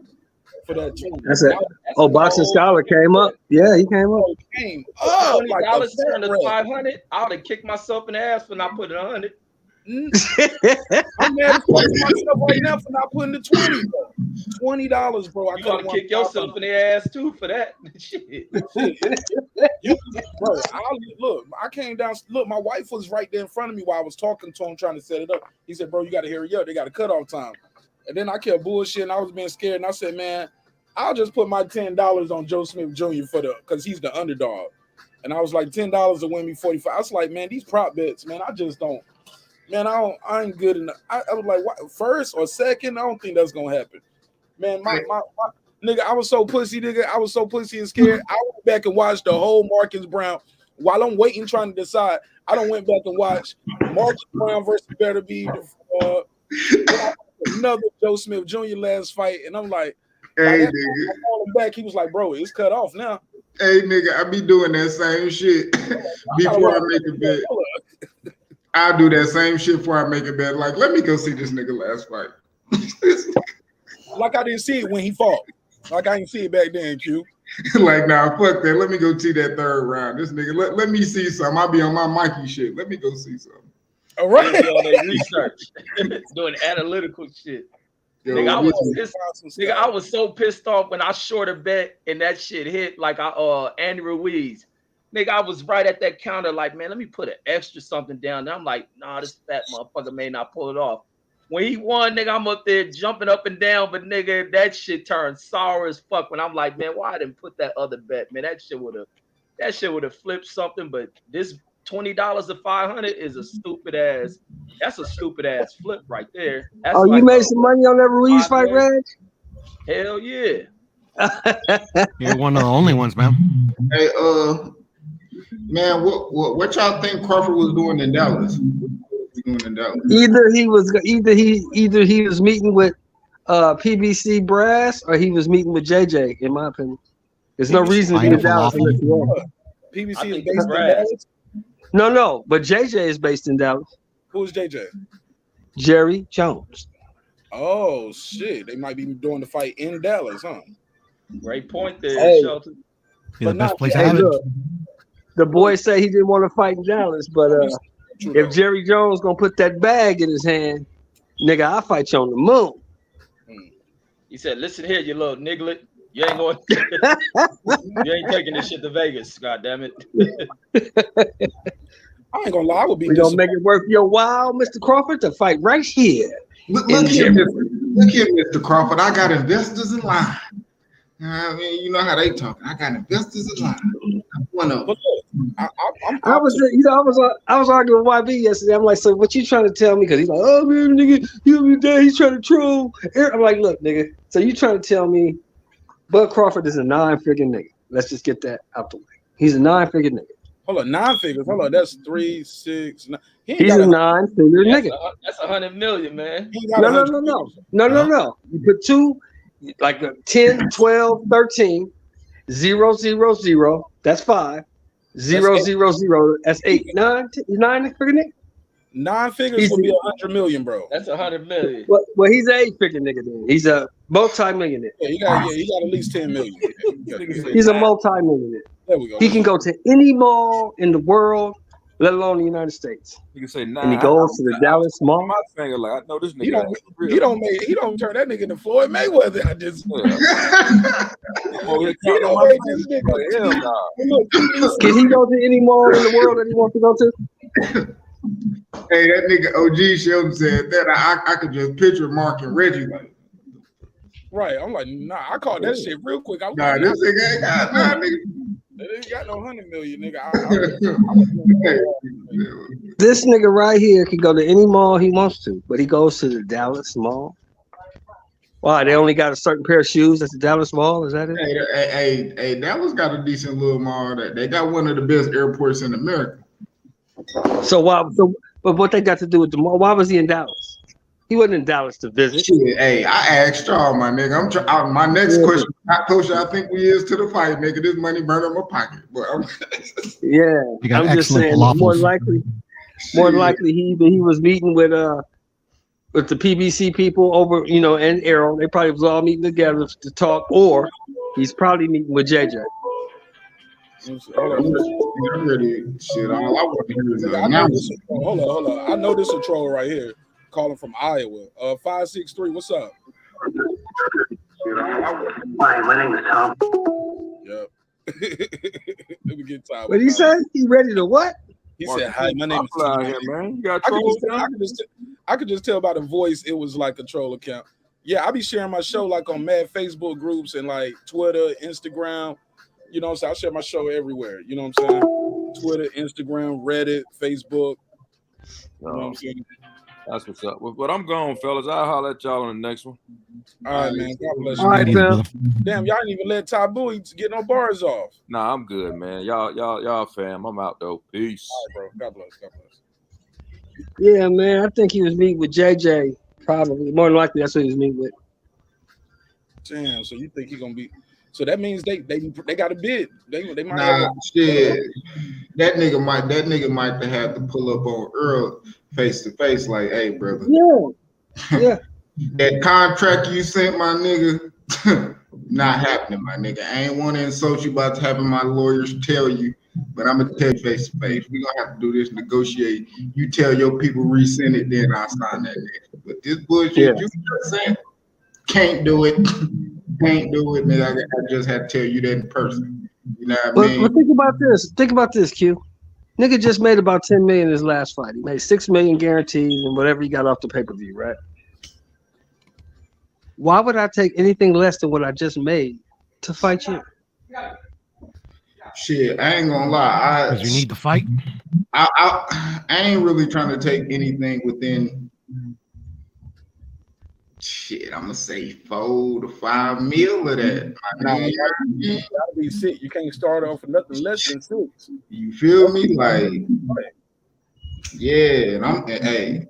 for that 20.
That's it. Oh, Boxing Scholar came up. Yeah, he came up.
Came up
$20
like
turned to 500. I would have kicked myself in the ass for not putting 100.
I'm mad at myself right now for not putting the 20. Bro. $20, bro.
You gotta kick yourself in the ass too for that. Shit.
Bro, I came down. Look, my wife was right there in front of me while I was talking to him, trying to set it up. He said, bro, you got to hurry up. They got a cutoff time. And then I kept bullshitting. I was being scared. And I said, man, I'll just put my $10 on Joe Smith Jr. because he's the underdog. And I was like, $10 to win me 45. I was like, man, these prop bets, man, I just don't. Man, I ain't good enough. I was like, what, first or second? I don't think that's gonna happen. Man, my nigga, I was so pussy, nigga. I was so pussy and scared. I went back and watched the whole Marcus Brown while I'm waiting, trying to decide. I don't went back and watched Marcus Brown versus Beterbiev, another Joe Smith Jr. last fight, and I'm like,
hey, nigga.
I called him back. He was like, bro, it's cut off now.
Hey, nigga, I be doing that same shit before I make a bet. I'll do that same shit before I make a bet. Like, let me go see this nigga last fight.
Like I didn't see it when he fought. Like I didn't see it back then, Q.
Like, nah, fuck that. Let me go see that third round. This nigga, let me see something. I'll be on my Mikey shit. Let me go see something.
All right.
All that research, doing analytical shit. Yo, nigga, I was so pissed off when I short a bet and that shit hit like Andy Ruiz. Nigga, I was right at that counter like, man, let me put an extra something down there. I'm like, nah, this fat motherfucker may not pull it off. When he won, nigga, I'm up there jumping up and down, but nigga, that shit turned sour as fuck when I'm like, man, why I didn't put that other bet, man? That shit would have flipped something, but this $20 to 500 is a stupid ass. That's a stupid ass flip right there. That's
like, you made some money on that Ruiz fight, Reg?
Hell yeah.
You're one of the only ones, man.
Hey, man, what y'all think Crawford was doing in Dallas?
Either he was meeting with PBC Brass or he was meeting with JJ. In my opinion, there's no reason to be in Dallas.
PBC is based in Dallas.
No, but JJ is based in Dallas.
Who's JJ?
Jerry Jones.
Oh shit! They might be doing the fight in Dallas, huh?
Great point there, Shelton.
The best place to have it.
The boy say he didn't want to fight in Dallas, but if Jerry Jones gonna put that bag in his hand, nigga, I'll fight you on the moon.
He said, "Listen here, you little niglet. You ain't going. You ain't taking this shit to Vegas. God damn it."
I ain't gonna lie. I would be.
We gonna make it worth your while, Mr. Crawford, to fight right here.
Look here, Mr. Crawford. I got investors in line. I mean, you know how they talk. I got investors in line. I'm one of them.
I was arguing with YB yesterday. I'm like, so what you trying to tell me? Because he's like, oh man, nigga, he's trying to troll. I'm like, look, nigga. So you trying to tell me Bud Crawford is a 9-figure nigga? Let's just get that out the way. He's a 9-figure nigga.
Hold on, 9 figures. Hold on, that's 3, 6, 9.
He's a 9-figure nigga.
That's 100 million, man.
No. You put two, like 10, 12, 13, 0, 0, 0. That's 5. 0, 0, 0. That's 8. 9 figure nigga.
9 figures would be 100 million, bro.
That's 100 million.
Well, he's an 8-figure nigga then. He's a multi-millionaire.
Yeah, he got at least 10 million.
He's a multi-millionaire.
There we go.
He can go to any mall in the world, let alone the United States.
You can say
and he goes to the Dallas Mall.
My finger, like I know this nigga.
He don't turn that nigga into Floyd Mayweather. I just.
Can he go to any mall in the world that he wants to go to?
Hey, that nigga OG Sheldon said that I could just picture Mark and Reggie like.
Right, I'm like, nah. I caught that shit real quick.
This nigga ain't got nigga.
They ain't got no 100 million, nigga.
This nigga right here can go to any mall he wants to, but he goes to the Dallas Mall. Why? They only got a certain pair of shoes at the Dallas Mall? Is that it?
Hey, Dallas got a decent little mall. They got one of the best airports in America.
So why? So, but what they got to do with the mall? Why was he in Dallas? He wasn't in Dallas to visit.
Shit, hey, I asked y'all, my nigga. My next question: how close I think we is to the fight, nigga? This money burn in my pocket, but
yeah, I'm just saying. More likely, he was meeting with the PBC people over, and Arrow. They probably was all meeting together to talk, or he's probably meeting with JJ.
I'm ready. Shit, all I want to hear is
hold on. I know this a troll right here, calling from Iowa. 563. What's up?
Hi, my name is Tom.
Yep. Let me get Tom.
What he say? He ready to what?
He said, "Hi, my name is Tom."
Here, man. You got trolls
I could just tell by the voice it was like a troll account. Yeah, I be sharing my show like on mad Facebook groups and like Twitter, Instagram. You know what I'm saying? I share my show everywhere. You know what I'm saying? Twitter, Instagram, Reddit, Facebook. You know what I'm saying?
That's what's up. But I'm gone, fellas. I'll holler at y'all on the next one.
All right, man. God bless you.
All right, man.
Damn, y'all didn't even let Taboo get no bars off.
Nah, I'm good, man. Y'all fam. I'm out though. Peace.
All right, bro. God bless. God bless.
Yeah, man. I think he was meeting with JJ. Probably. More than likely, that's what he was meeting with.
Damn. So you think he gonna be? So that means they got a bid. They might.
Nah, shit. That nigga might have to pull up on Earl face to face, like, hey, brother.
Yeah.
That contract you sent my nigga, not happening, my nigga. I ain't want to insult you about having my lawyers tell you, but I'm gonna tell you face to face. We gonna have to do this, negotiate. You tell your people resend it, then I'll sign that nigga. But this bullshit, you just saying, can't do it. Can't do it, man. I just had to tell you that in person. You know what I mean?
But think about this. Think about this, Q. Nigga just made about 10 million in his last fight. He made 6 million guaranteed and whatever he got off the pay-per-view, right? Why would I take anything less than what I just made to fight you?
Shit, I ain't gonna lie.
Because you need to fight.
I ain't really trying to take anything within. Shit, I'm gonna say 4 to 5 mil of that.
You gotta be sick. You can't start off with nothing less than 6.
You feel me? Like, yeah. And hey,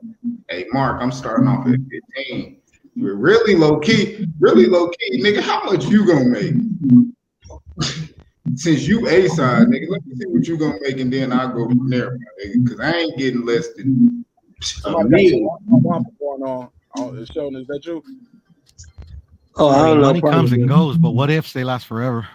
Mark, I'm starting off at 15. We're really low key, nigga. How much you gonna make? Since you A side, nigga, let me see what you gonna make, and then I'll go from there, nigga. Because I ain't getting less than a million.
Going on. It's showing. Is that you?
Oh, I don't know.
Money comes and goes, but what ifs they last forever?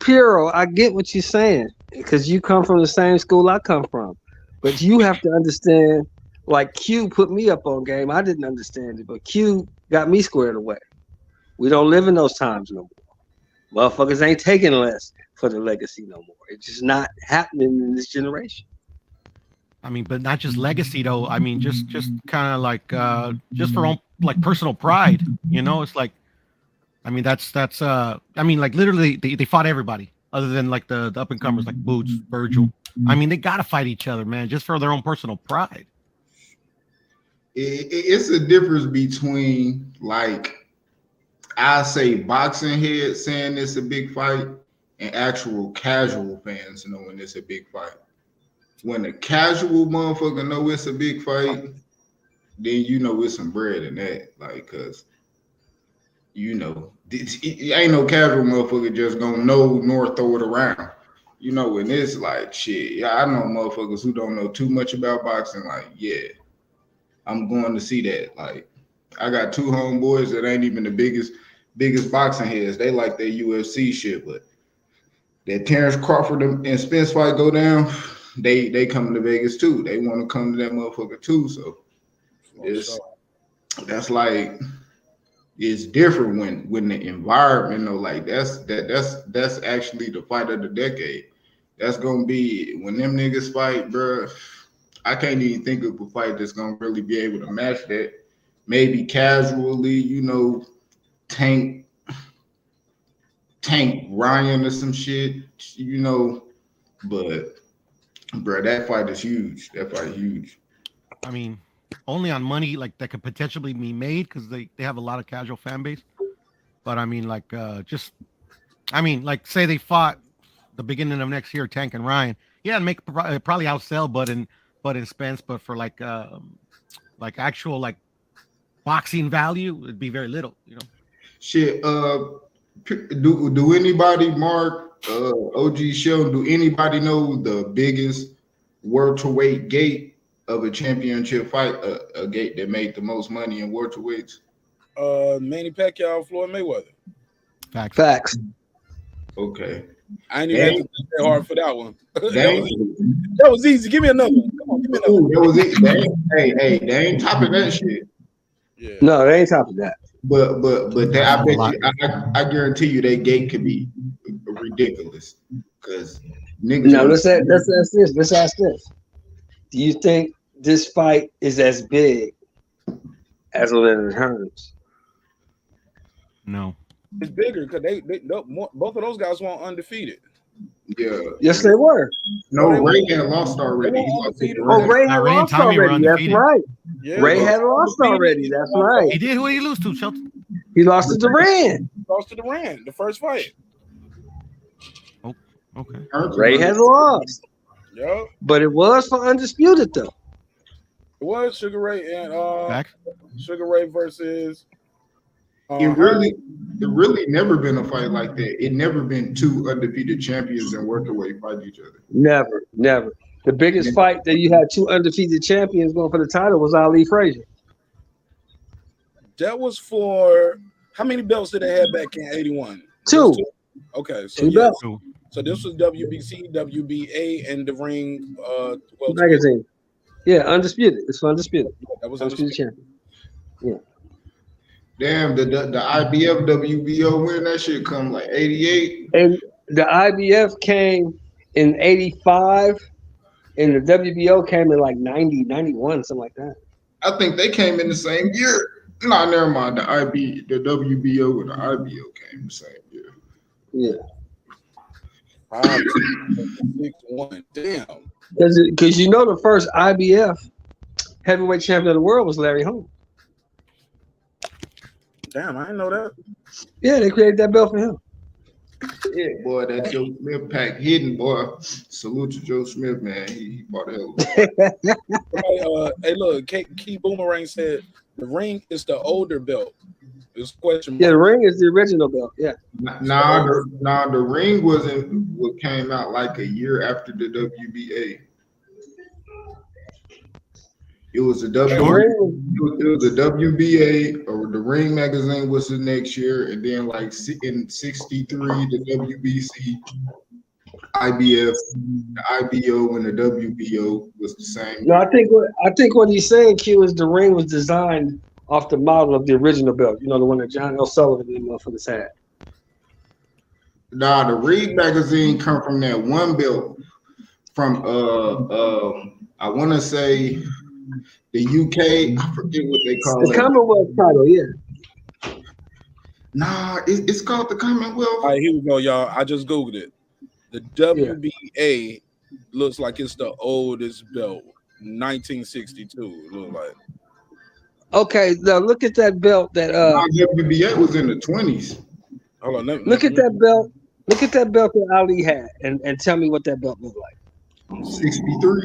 Piero, I get what you're saying because you come from the same school I come from, but you have to understand. Like Q put me up on game. I didn't understand it, but Q got me squared away. We don't live in those times no more. Motherfuckers ain't taking less for the legacy no more. It's just not happening in this generation.
I mean, but not just legacy though. I mean, just kind of like just for own like personal pride. You know, it's like, I mean, that's I mean, like literally they fought everybody other than like the up and comers like Boots, Virgil. I mean, they gotta fight each other, man, just for their own personal pride.
It's a difference between, like, I say boxing heads saying it's a big fight and actual casual fans knowing it's a big fight. When a casual motherfucker know it's a big fight, then you know it's some bread in that. Like, cause you know, ain't no casual motherfucker just gonna know nor throw it around. You know, when it's like shit. Yeah, I know motherfuckers who don't know too much about boxing. Like, yeah, I'm going to see that. Like, I got 2 homeboys that ain't even the biggest boxing heads. They like their UFC shit, but that Terrence Crawford and Spence fight go down, they come to Vegas too. They want to come to that motherfucker too. So that's like, it's different when the environment, though, like that's actually the fight of the decade. That's gonna be when them niggas fight, bro. I can't even think of a fight that's gonna really be able to match that. Maybe casually, you know, Tank Ryan or some shit, you know, But bro, that fight is huge. That fight is huge.
I mean, only on money like that could potentially be made because they have a lot of casual fan base. But I mean, like, like, say they fought the beginning of next year, Tank and Ryan. Yeah, and make probably outsell Bud and Spence, but for like actual like boxing value, it'd be very little, you know.
Shit. Do anybody, Mark, OG Sheldon, do anybody know the biggest welterweight gate of a championship fight? A gate that made the most money in welterweights?
Manny Pacquiao, Floyd Mayweather.
Facts.
Okay.
I ain't even have to think that hard for that one. That was easy. Give me another one. Come on, give me another one.
That was it. They ain't topping that shit.
Yeah.
No, they ain't topping that.
But I bet you, I guarantee you that gate could be ridiculous. Because niggas.
Now let's ask this. Let's ask this. Do you think this fight is as big as Leonard Hearns?
No.
It's bigger because both of those guys weren't undefeated.
Yeah.
Yes, they were.
No, Ray had lost already.
Ray had lost already. That's right.
Yeah,
Ray had lost already. That's right.
He did. Who did he lose to, Shelton?
He lost to Duran.
Lost to Duran, the first fight.
Oh, okay.
Ray has lost.
Yeah.
But it was for undisputed though.
It was Sugar Ray and Sugar Ray versus.
It really never been a fight like that. It never been two undefeated champions and welterweight fight each other.
Never. The biggest fight that you had two undefeated champions going for the title was Ali Frazier.
That was for how many belts did they have back in '81?
Two.
Okay, so
two belts.
So this was WBC, WBA, and the Ring
magazine. Yeah, undisputed. It's for undisputed.
That was
undisputed champion. Yeah.
Damn, the IBF WBO win, that shit come like 88.
And the IBF came in 85, and the WBO came in like 90, 91, something like that.
I think they came in the same year. No, never mind. The WBO and the IBO came the same year.
Yeah.
5, 6, 1. Damn.
Because you know the first IBF heavyweight champion of the world was Larry Holmes.
Damn, I didn't know that.
Yeah, they created that belt for him.
Yeah, boy, that Joe Smith pack hidden, boy. Salute to Joe Smith, man. He bought a hell of
Hey, look, Key Boomerang said the Ring is the older belt. It's question.
Yeah, the Ring is the original belt. Yeah.
Nah, the Ring wasn't what came out like a year after the WBA. It was a WBA, or the Ring magazine was the next year, and then like in '63, the WBC, IBF, the IBO, and the WBO was the same.
No, I think what he's saying, Q, is the Ring was designed off the model of the original belt. You know, the one that John L. Sullivan and motherfuckers had.
Nah, the Ring magazine come from that one belt from I want to say the UK. I forget what they call it.
The Commonwealth title, yeah.
Nah, it's called the Commonwealth.
All right, here we go, y'all. I just Googled it. The WBA looks like it's the oldest belt, 1962. It look like.
Okay, now look at that belt that
WBA was in the 20s.
Hold on,
look at that belt. Look at that belt that Ali had, and tell me what that belt looked like.
63.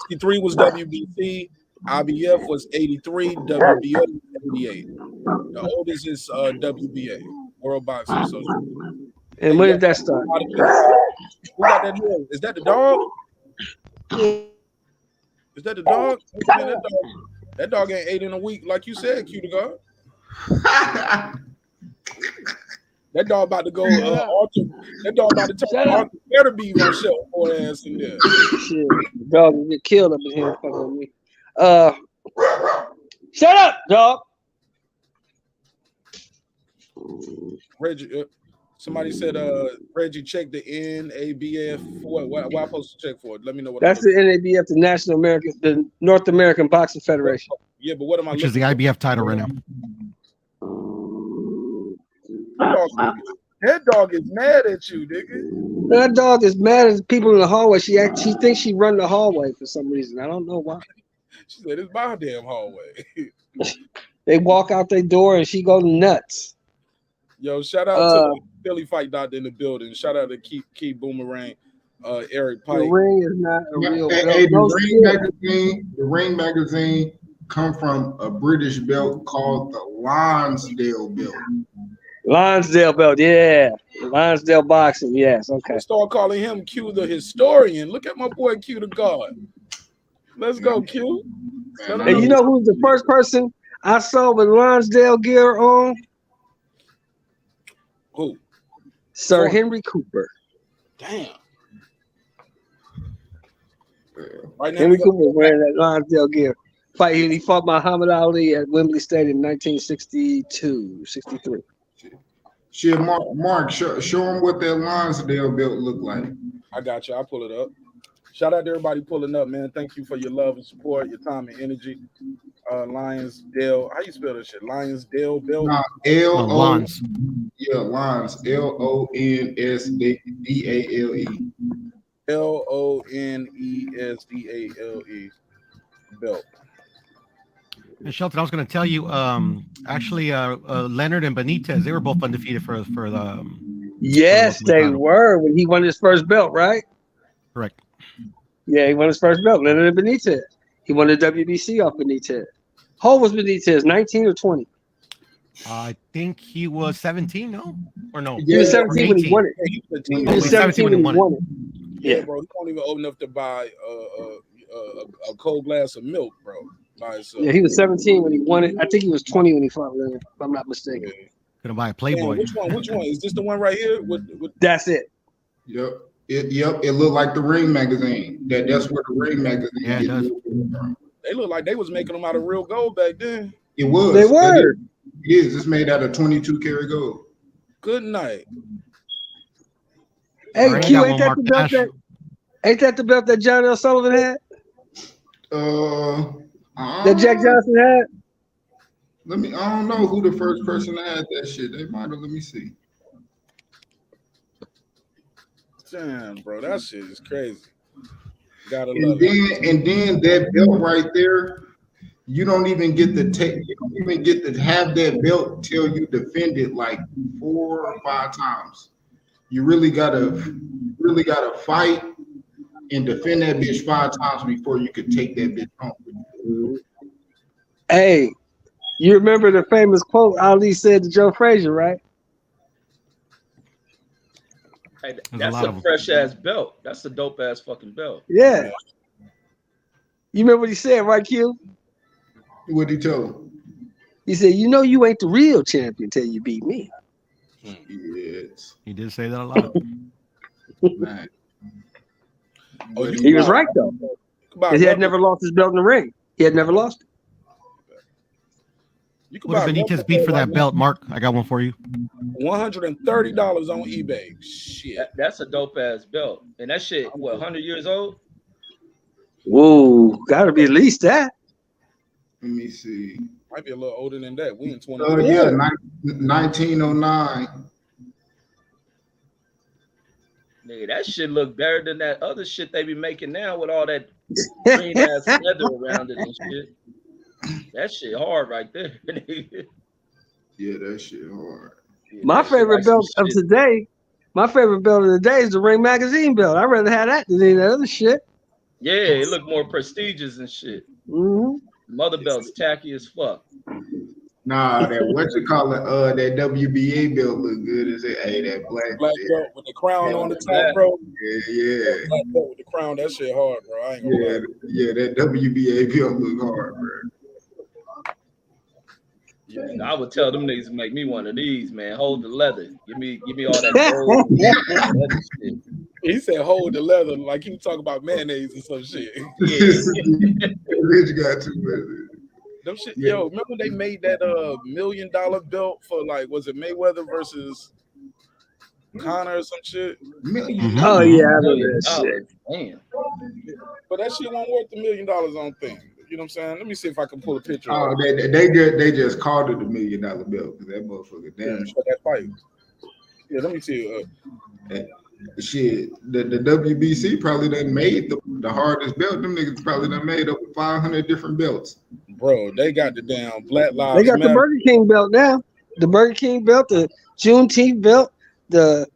63 was WBC. IBF was 83. WBO was 88. The oldest is WBA, World Boxing Association.
And when did that start?
Who got that deal? Is that the dog? Is that the dog? That dog ain't 8 in a week, like you said, Q to God. That dog about to go. That dog about to turn Artur Beterbiev on shelf for ass in there.
Shit, the dog will get killed up in here fucking with me. Shut up, dog.
Reggie, somebody said, Reggie, check the NABF. What am I supposed to check for? Let me know what.
That's the NABF, the North American Boxing Federation.
Yeah, but what am I?
Which is the IBF title right now.
That dog is mad at you, nigga.
That dog is mad at people in the hallway. She thinks she run the hallway for some reason. I don't know why.
She said it's my damn hallway.
They walk out their door and she go nuts.
Yo, shout out to the Philly fight doctor in the building. Shout out to Key Boomerang, Eric Pike.
The ring is not a real belt.
The Ring magazine come from a British belt called the Lonsdale belt.
Lonsdale belt, yeah. Lonsdale boxing, yes. Okay.
Start calling him Q the historian. Look at my boy Q the God. Let's go, Q.
And you know who's the first person I saw with Lonsdale gear on?
Who?
Sir Henry Cooper.
Damn. Right now,
Henry Cooper was wearing that Lonsdale gear. He fought Muhammad Ali at Wembley Stadium in 1962, 63.
Shit, Mark, show him what that Lonsdale belt look like.
I got you. I'll pull it up. Shout out to everybody pulling up, man. Thank you for your love and support, your time and energy. Lionsdale. How you spell this shit? Lionsdale belt?
Nah,
Lons.
Yeah, Lons. Lonsdale.
Lonsdale belt.
And Shelton, I was going to tell you, actually, Leonard and Benitez, they were both undefeated for the.
Yes, they were when he won his first belt, right?
Correct.
Yeah, he won his first belt. Leonard and Benitez. He won the WBC off Benitez. How old was Benitez? 19 or 20?
I think he was 17, no? Or no?
He was 17 when he won it.
He
was 17 when he won it.
Yeah, bro. He don't even old enough to buy a cold glass of milk, bro.
Yeah, he was 17 when he won it. I think he was 20 when he fought Leonard, if I'm not mistaken.
Gonna buy a Playboy.
Man, which one? Is this the one right here?
That's it.
Yep. It looked like the Ring magazine. That's where the Ring magazine.
Yeah, it does.
They look like they was making them out of real gold back then.
It was.
They were.
It is. It's made out of 22 karat gold.
Good night.
Hey, Q, ain't that the belt that John L. Sullivan had? That Jack Johnson had?
I don't know who the first person that had that shit. They might have. Let me see.
Damn, bro, that shit is crazy. Gotta
and
love
then
it.
And then that belt right there, you don't even get to have that belt till you defend it like 4 or 5 times. You really gotta fight and defend that bitch 5 times before you could take that bitch home.
Hey, you remember the famous quote Ali said to Joe Frazier, right?
Hey, that's a fresh ass belt. That's a dope ass fucking belt.
Yeah. You remember what he said, right, Q?
What'd he tell him?
He said, "You know you ain't the real champion till you beat me."
Yes.
He did say that a lot.
Man.
He was right though. He had never lost his belt in the ring. He had never lost it.
What did Benitez beat for that belt, Mark? I got one for you.
$130 on eBay. Shit.
That's a dope ass belt. And that shit, what, 100 years old?
Whoa, gotta be at least that.
Let me see.
Might be a little older than that. We in 20.
Oh yeah, 1909.
Nigga, that shit look better than that other shit they be making now with all that green ass leather around it and shit. That shit hard right there.
Yeah, that shit hard.
Yeah,
my favorite belt of today is the Ring magazine belt. I'd rather have that than any of that other shit.
Yeah, it look more prestigious and shit.
Mm-hmm.
Mother belt's tacky as fuck.
Nah, that that WBA belt look good as it. Hey, that black
belt with the crown on the top, bro.
Yeah.
Black belt with the crown, that shit hard, bro. I ain't gonna lie.
Yeah, that WBA belt look hard, bro.
Yeah, I would tell them niggas to make me one of these, man. Hold the leather. Give me all that gold. Shit.
He said hold the leather like he was talking about mayonnaise and some shit.
Yeah.
Rich got too much.
Them shit, yo, remember they made that $1 million belt for like, was it Mayweather versus Conor or some shit?
Mm-hmm.
Oh yeah, I know that shit.
Damn.
But that shit won't worth $1 million on thing. You know what I'm saying? Let me see if I can pull a picture.
Oh, they just called it $1 million belt because that motherfucker damn.
That fight. Yeah, let me see.
Shit, the WBC probably done made the hardest belt. Them niggas probably done made over 500 different belts.
Bro, they got the damn Black
They
Lives
got the
Matter.
Burger King belt now. The Burger King belt, the Juneteenth belt, the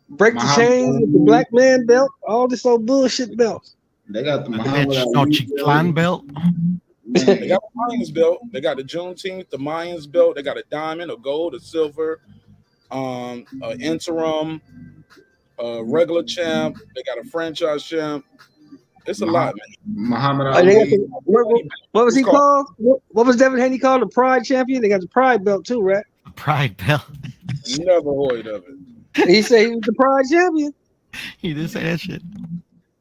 break the
Muhammad
chains with the
Ali.
black man belt, all this old bullshit belts.
They got the
The
Muhammad
bitch,
Ali
Chiclan belt.
They got the Mayans belt. They got the Juneteenth, the Mayans belt. They got a diamond, a gold, a silver, interim, regular champ. They got a franchise champ. It's a lot, man.
Muhammad
Oh, they got
Ali.
the, what was
It's
he called? What was Devin Haney called? The Pride champion? They got the Pride belt too, right?
Pride belt.
Never heard of it.
He said he was the Pride champion.
He did say that shit.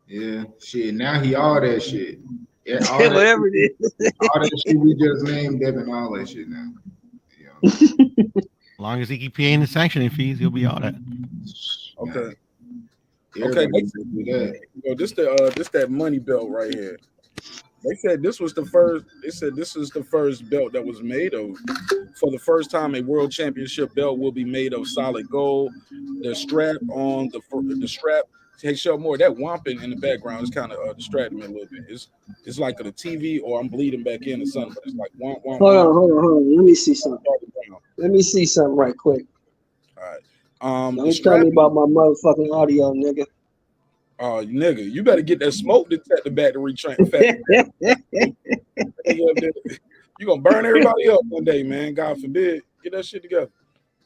Yeah, shit. Now he all that shit. Yeah, all that,
Whatever it is.
all that shit we just named Devin, all that shit now.
As long as he keep paying the sanctioning fees, he'll be all that.
Okay.
Everybody
Okay.
do that.
Yo, this that money belt right here. They said this was the first. They said this is the first belt that was made of. For the first time, a world championship belt will be made of solid gold. The strap on the strap. Hey, show more. That whomping in the background is kind of distracting me a little bit. It's like the TV or I'm bleeding back in or something. But it's like whomp whomp.
Hold on. Let me see something. Let me see something right quick.
All right.
Don't tell me about my motherfucking audio, nigga.
Oh, nigga, you better get that smoke detector back to retrain. You gonna burn everybody up one day, man. God forbid. Get that shit together.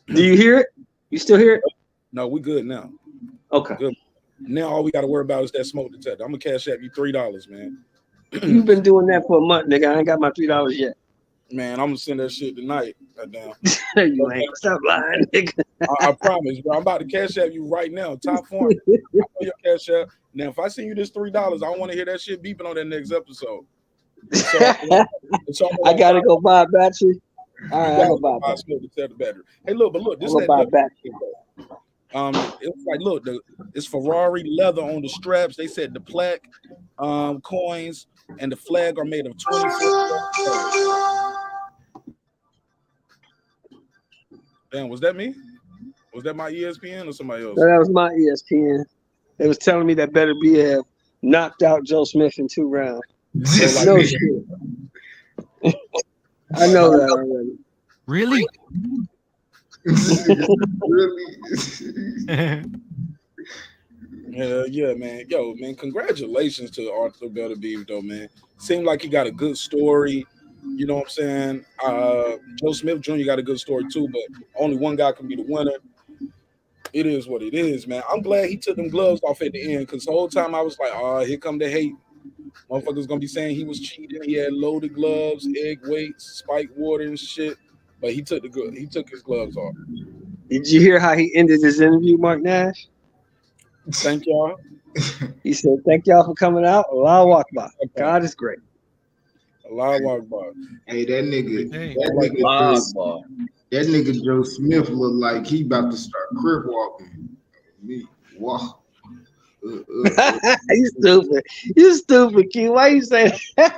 Do you hear it? You still hear it?
No, we good now.
Okay.
Good. Now all we got to worry about is that smoke detector. I'm gonna cash out you $3, man.
You've been doing that for a month, nigga. I ain't got my $3 yet.
Man, I'm gonna send that shit tonight. Goddamn.
You ain't. Stop lying, nigga.
I promise, bro. I'm about to cash out you right now. Top form. I know your cash out. Now, if I send you this $3, I don't want to hear that shit beeping on that next episode. So
I gotta go buy a battery. All right, I'll go buy a
smoke detector battery. Hey, look, this
I'll go buy a battery.
It's like, look, it's Ferrari leather on the straps. They said the plaque, coins, and the flag are made of 24. Damn, was that me? Was that my ESPN or somebody else?
No, that was my ESPN. They was telling me that Beterbiev knocked out Joe Smith in 2 rounds. No shit. I know that already.
Really?
Yeah, man. Yo, man, congratulations to Artur Beterbiev, though, man. Seemed like he got a good story. You know what I'm saying? Joe Smith Jr. got a good story, too, but only one guy can be the winner. It is what it is, man. I'm glad he took them gloves off at the end because the whole time I was like, oh, here come the hate. Motherfuckers gonna be saying he was cheating. He had loaded gloves, egg weights, spiked water and shit. But he took his gloves off.
Did you hear how he ended his interview, Marq Nash?
Thank y'all.
He said, "Thank y'all for coming out. Allahu Akbar. God is great."
Allahu Akbar.
Hey, that nigga, that
Hey.
nigga Joe Smith look like he about to start crib walking. Me, wow.
You stupid. You stupid, Q. Why you say that?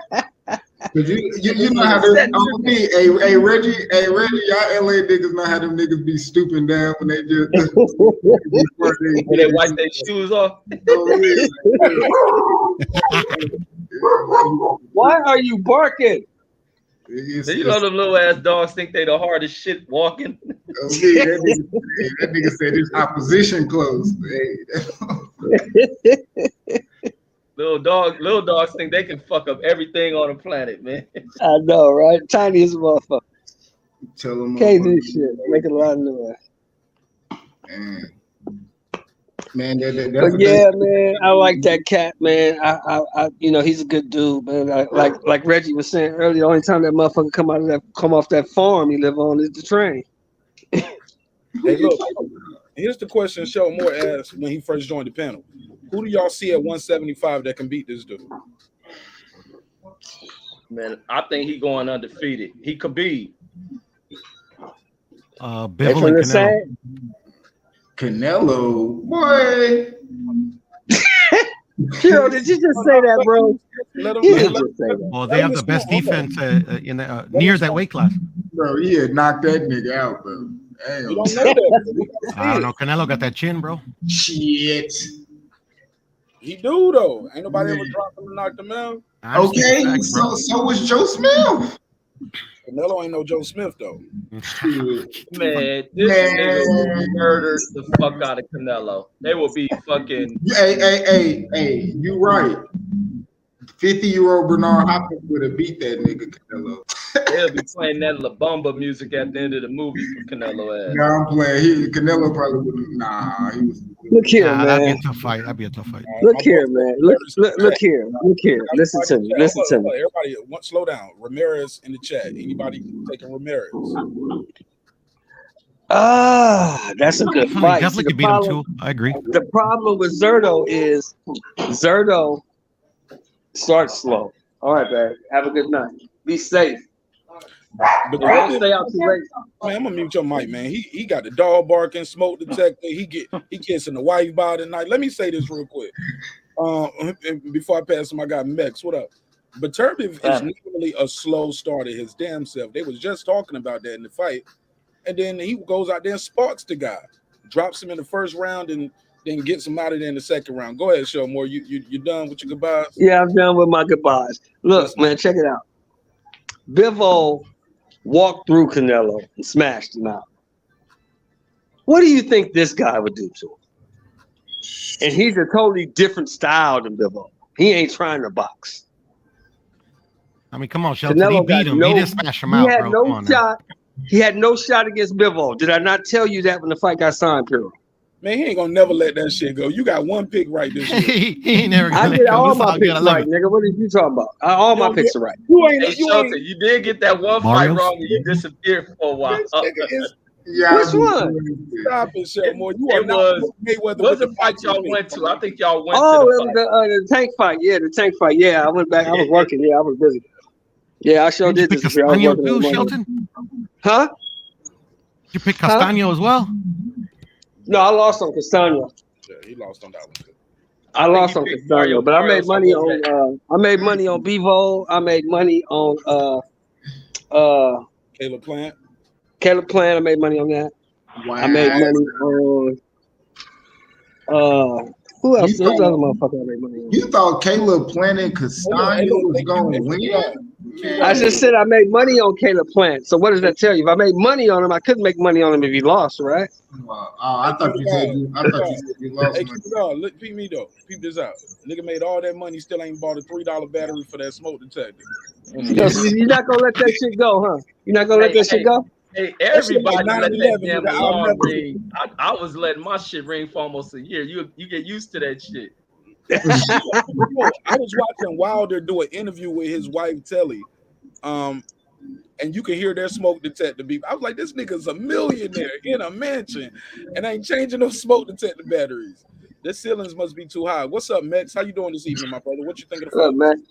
You know how to hey Reggie, y'all LA niggas know how them niggas be stooping down when they just
when they wipe their shoes off.
Why are you barking?
You know them little ass dogs think they the hardest shit walking.
That nigga said his opposition close.
Little dogs think they can fuck up everything on the planet, man.
I know, right? Tiny as a motherfucker.
Tell them
can't do shit. Making a lot of noise.
Man,
but yeah, man, I like that cat, man. I you know, he's a good dude, man. Like Reggie was saying earlier, the only time that motherfucker come off that farm he live on is the train.
Hey, look, here's the question Show Moore asked when he first joined the panel. Who do y'all see at 175 that can beat this dude?
Man, I think he going undefeated. He could be.
Bivol and Canelo.
Canelo, boy.
Yo, did you just say that, bro?
Well, they have the best defense near that weight class.
Bro, he had knocked that nigga out, bro. Damn.
We don't know that. We gotta see
I don't
it.
know. Canelo got that chin, bro.
Shit.
He do though. Ain't nobody ever
Man.
dropped him and knocked him out.
I'm just
Okay,
stating facts, bro.
so was Joe Smith.
Canelo ain't no Joe Smith though.
Shit.
Man, this nigga will murder the fuck out of Canelo. They will be fucking.
Hey, you right. 50-year-old Bernard Hopkins would have beat that nigga Canelo.
They'll be playing that La Bamba music at the end of the movie for Canelo ass.
Nah, I'm playing. Canelo probably wouldn't. Nah, he was.
Look here,
Nah, that'd be
man.
a tough fight. That'd be a tough fight.
Look here, man. Look here. Look here. Listen to me. Listen to me.
Everybody, slow down. Ramirez in the chat. Anybody taking Ramirez?
That's a good
Definitely,
fight.
definitely could beat him too. I agree.
The problem with Zerto is Zerto starts slow. All right, man. Have a good night. Be safe.
But
Don't stay out too late.
Man, I'm gonna mute your mic, man. He got the dog barking, smoke detector. He kissing the wife by tonight. Let me say this real quick. Before I pass to my guy Mex, what up? Beterbiev is literally a slow starter his damn self. They was just talking about that in the fight, and then he goes out there and sparks the guy, drops him in the first round, and then gets him out of there in the second round. Go ahead, Showmore. You done with your goodbyes?
Yeah, I'm done with my goodbyes. Look, man, check it out. Bivol walked through Canelo and smashed him out. What do you think this guy would do to him? And he's a totally different style than Bivol. He ain't trying to box.
I mean, come on, Shelton.
Canelo
He beat him. He didn't smash him out,
He had
bro.
no
Come on now.
shot. He had no shot against Bivol. Did I not tell you that when the fight got signed, Piro?
Man, he ain't gonna never let that shit go. You got one pick right this year.
he ain't never
I
gonna
did
let go.
all
It's
my
all good.
picks
I love
right,
it.
nigga. What are you talking about? All my picks are right.
Hey, Shelton, you did get that one fight
Barrios?
wrong and you disappeared for a while.
Yeah,
Which one?
Stop it, Showmore. You are
It
not
was
Mayweather
what's
with
the
the
fight
boxing
y'all
pick.
went to? I think y'all went
Oh,
to
it
the
was
fight.
the tank fight. Yeah, the tank fight. Yeah, I went back. I was working. Yeah, I was busy. Yeah, I sure
Did you
did
pick
disappear. I was
Castaño
working
too,
on Monday.
Shelton?
Huh?
You pick Castaño as well?
No, I lost on Castano.
Yeah, he lost on that one too.
I
think
lost
he
on
picked
Castano, but I made
Barrios
money
on both
on. I made money on Bevo. I made money on
Caleb Plant.
Caleb Plant. I made money on that.
Wow.
I made money on. Who else? Who's the other motherfucker I made money on?
You thought Caleb planning
Hey,
Castano
look,
was
hey,
going to
hey,
win? Man.
I just said I made money on Caleb Plant. So what does that tell you? If I made money on him, I couldn't make money on him if he lost, right?
I thought you said you lost
Hey,
money.
keep it on. Look, peep me though. Peep this out. Nigga made all that money, still ain't bought a $3 battery for that smoke detector.
So you're not gonna let that shit go, huh? You're not gonna let that shit go?
Hey,
That shit like
everybody let that
9/11,
damn
nigga. I'll
alarm
never
ring. I was letting my shit ring for almost a year. You get used to that shit.
I was watching Wilder do an interview with his wife Telly, and you can hear their smoke detector beep. I was like, this nigga's a millionaire in a mansion and ain't changing those smoke detector batteries. The ceilings must be too high. What's up, Mex? How you doing this evening, my brother? What you think of the fight?
Man.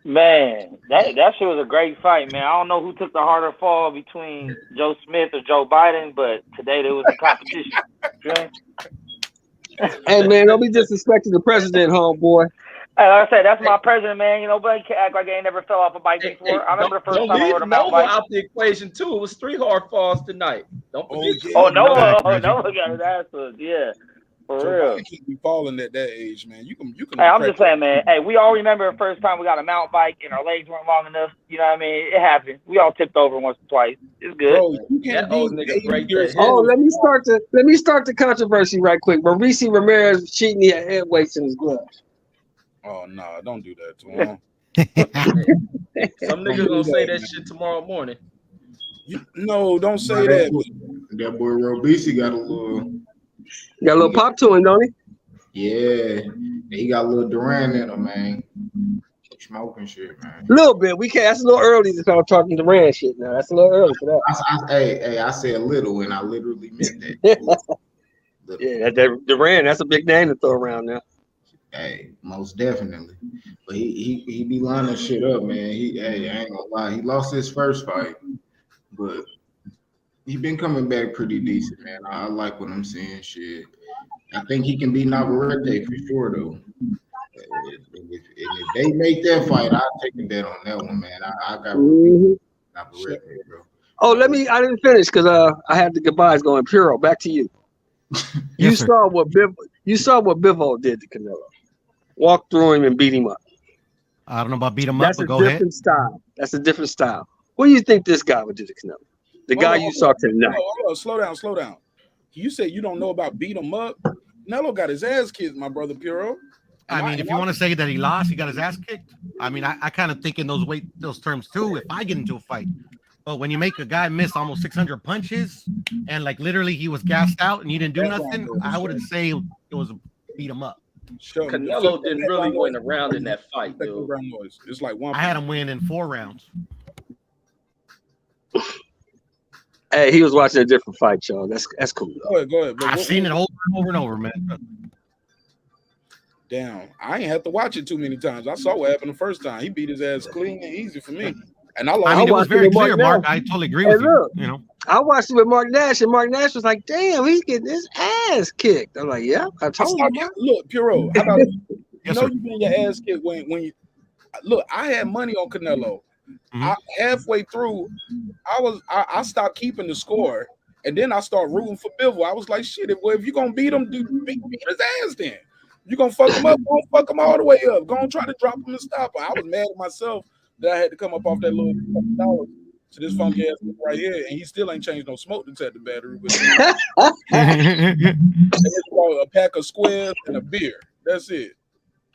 Man, that shit was a great fight, man. I don't know who took the harder fall between Joe Smith or Joe Biden, but today there was a competition.
Hey man, don't be disrespecting the president, homeboy.
Hey, like I said, that's my president, man. You know, nobody can act like they ain't never fell off a bike before. I remember the first
Don't
time I
leave
rode a mountain
Nova
bike.
out the equation too. It was 3 hard falls tonight. Don't forget.
Oh, Nova
Reggie.
got his ass hooked. Yeah, for
Joe
real.
Biden can't be falling at that age, man. You can.
Hey, I'm just saying, man. Hey, we all remember the first time we got a mountain bike and our legs weren't long enough. You know what I mean? It happened. We all tipped over once or twice. It's good.
Bro, you can't
That old
be
nigga
80
break
years
that
Oh,
old.
let me start the controversy right quick. Mauricio Ramirez was cheating. He had head weights in his gloves.
Oh no, don't do that to him.
Some niggas gonna say that shit tomorrow morning.
No, don't say that.
That boy Robisi got a little
pop to him, don't he?
Yeah, he got a little Duran in him, man. Smoking shit, man.
A little bit. We can't. That's a little early to start talking Duran shit now. That's a little early for that.
I said little, and I literally meant that.
Yeah, that Duran. That's a big name to throw around now.
Hey, most definitely. But he be lining shit up, man. I ain't gonna lie. He lost his first fight, but he been coming back pretty decent, man. I like what I'm seeing. Shit, I think he can beat Navarrete for sure, though. If they make that fight, I'll take a bet on that one, man. I got Navarrete, bro.
Oh, I didn't finish because I had the goodbyes going. Puro, back to you.
Yes, sir.
You saw what Bivol did to Canelo. Walked through him and beat him up.
I don't know about beat him up,
That's
but
a
go ahead.
different style. That's a different style. What do you think this guy would do to Canelo? The guy you saw tonight.
Hold on, slow down. You said you don't know about beat him up. Canelo got his ass kicked, my brother Puro.
I mean, if you want to say that he lost, he got his ass kicked. I mean, I kind of think in those terms too. If I get into a fight, but when you make a guy miss almost 600 punches and like literally he was gassed out and you didn't do nothing, I wouldn't say it was a beat him up.
Canelo didn't really win a round in that fight, dude.
It's like one.
I had him win in 4 rounds.
Hey, he was watching a different fight, y'all. That's cool.
Go ahead.
I've seen it over and over, man.
Damn, I ain't have to watch it too many times. I saw what happened the first time. He beat his ass clean and easy for me. And I
mean, it was very clear, Mark. I totally agree with you. You know,
I watched it with Marq Nash, and Marq Nash was like, "Damn, he's getting his ass kicked." I'm like, "Yeah, I told you."
Look, Puro, how about you getting your ass kicked when you look? I had money on Canelo. Halfway through, I stopped keeping the score, and then I started rooting for Bivol. I was like, "Shit, if you're gonna beat him, beat his ass then. You're gonna fuck him up, go fuck him all the way up. Go and try to drop him and stop him." I was mad at myself that I had to come up off that little $1 to this funky ass right here, and he still ain't changed no smoke detector battery. But a pack of squares and a beer. That's it.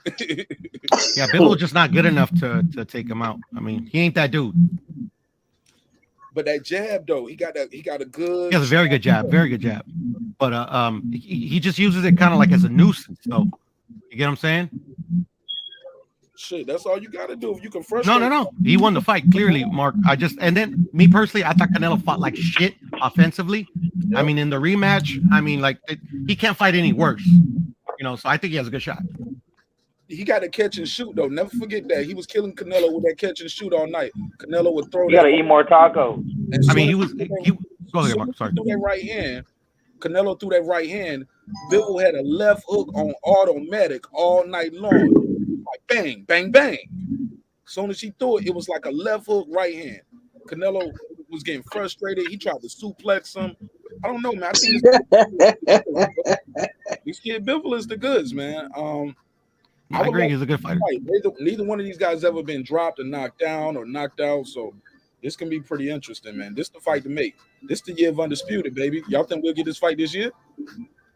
Yeah, Bivol just not good enough to take him out. I mean, he ain't that dude.
But that jab though, he got a good.
He has a very good jab, But he just uses it kind of like as a nuisance. So you get what I'm saying?
Shit, that's all you got to do. If you can frustrate.
No. He won the fight clearly, Mark. And then me personally, I thought Canelo fought like shit offensively. I mean, in the rematch, I mean, like he can't fight any worse. You know, so I think he has a good shot.
He got to catch and shoot though. Never forget that he was killing Canelo with that catch and shoot all night. Canelo would throw.
You got to eat more tacos.
I mean, he was. Go ahead, Mark. Sorry.
Threw that right hand. Canelo threw that right hand. Bivol had a left hook on automatic all night long. Like bang, bang, bang. As soon as he threw it, it was like a left hook right hand. Canelo was getting frustrated. He tried to suplex him. I don't know, man. I think this kid Bivol is the goods, man.
I agree. He's a good fighter.
Neither one of these guys ever been dropped and knocked down or knocked out, so this can be pretty interesting, man. This the fight to make. This the year of undisputed, baby. Y'all think we'll get this fight this year?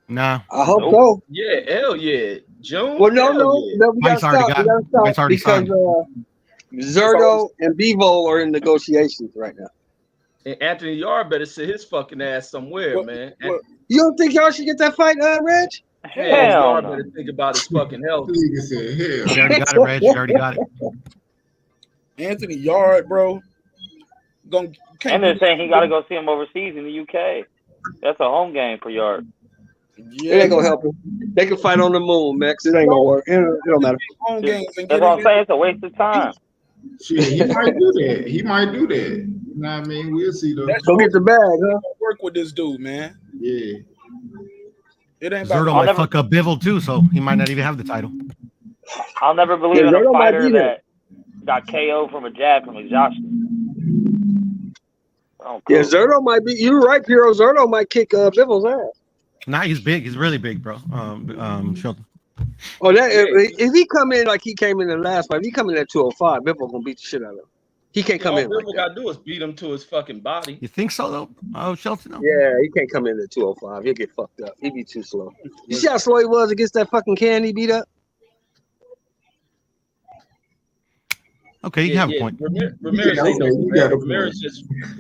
Nah.
I hope so.
Yeah, hell yeah. June?
Well, no, we gotta stop. Because Zerto and Bivol are in negotiations right now.
And Anthony Yard better sit his fucking ass somewhere, man.
You don't think y'all should get that fight, Reg?
Hell, Yard better think about his fucking health.
You already got it, Reg. You already got it.
Anthony Yard, bro.
And they're saying he got to go see him overseas in the UK. That's a home game for Yard.
Yeah. It ain't gonna help him. They can fight on the moon, Max. It ain't gonna work. It don't matter.
That's what I'm saying. It's a waste of time.
Shit, he might do that. You know what I mean? We'll see though.
Go get the bag, huh?
Work with this dude, man.
Yeah.
It ain't about
Zerto might fuck up Bivol too, so he might not even have the title.
I'll never believe in a fighter that got KO from a jab from exhaustion.
Yeah, Zerto might be. You're right, Puro. Zerto might kick Bivol's ass.
Nah, he's big. He's really big, bro. Shelton.
Oh, if he come in like he came in the last fight, if he come in at 205, Bivol gonna beat the shit out of him. He can't come in.
All Bivol gotta do is beat him to his fucking body.
You think so though? Oh, Shelton. No?
Yeah, he can't come in at 205. He'll get fucked up. He'd be too slow. You see how slow he was against that fucking can he beat up?
Okay, you have a point.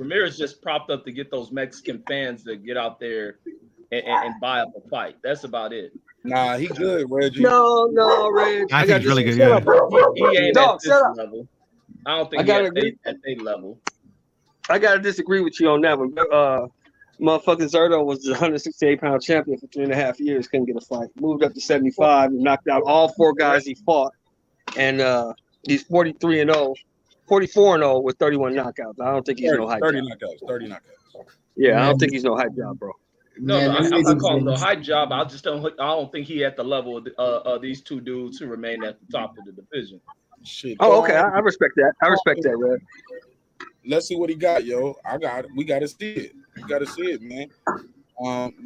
Ramirez just propped up to get those Mexican fans to get out there and buy up a fight. That's about it.
Nah, he good, Reggie.
No, Reggie.
I think he's really good. Yeah.
He ain't at this level. I don't think he's at their level.
I gotta disagree with you on that one. Motherfucking Zerto was the 168-pound champion for 3.5 years. Couldn't get a fight. Moved up to 75 and knocked out all 4 guys he fought. And he's 43-0, 44-0 with 31 knockouts. I don't think he's no hype
30
job.
knockouts. 30 knockouts.
Yeah, I don't think he's no hype job, bro.
No, I'm not calling him no hype job. I don't think he at the level of these two dudes who remain at the top of the division.
Shit.
Oh, okay. I respect that. I respect that, Red.
Let's see what he got, yo. We got to see it. We got to see it, man.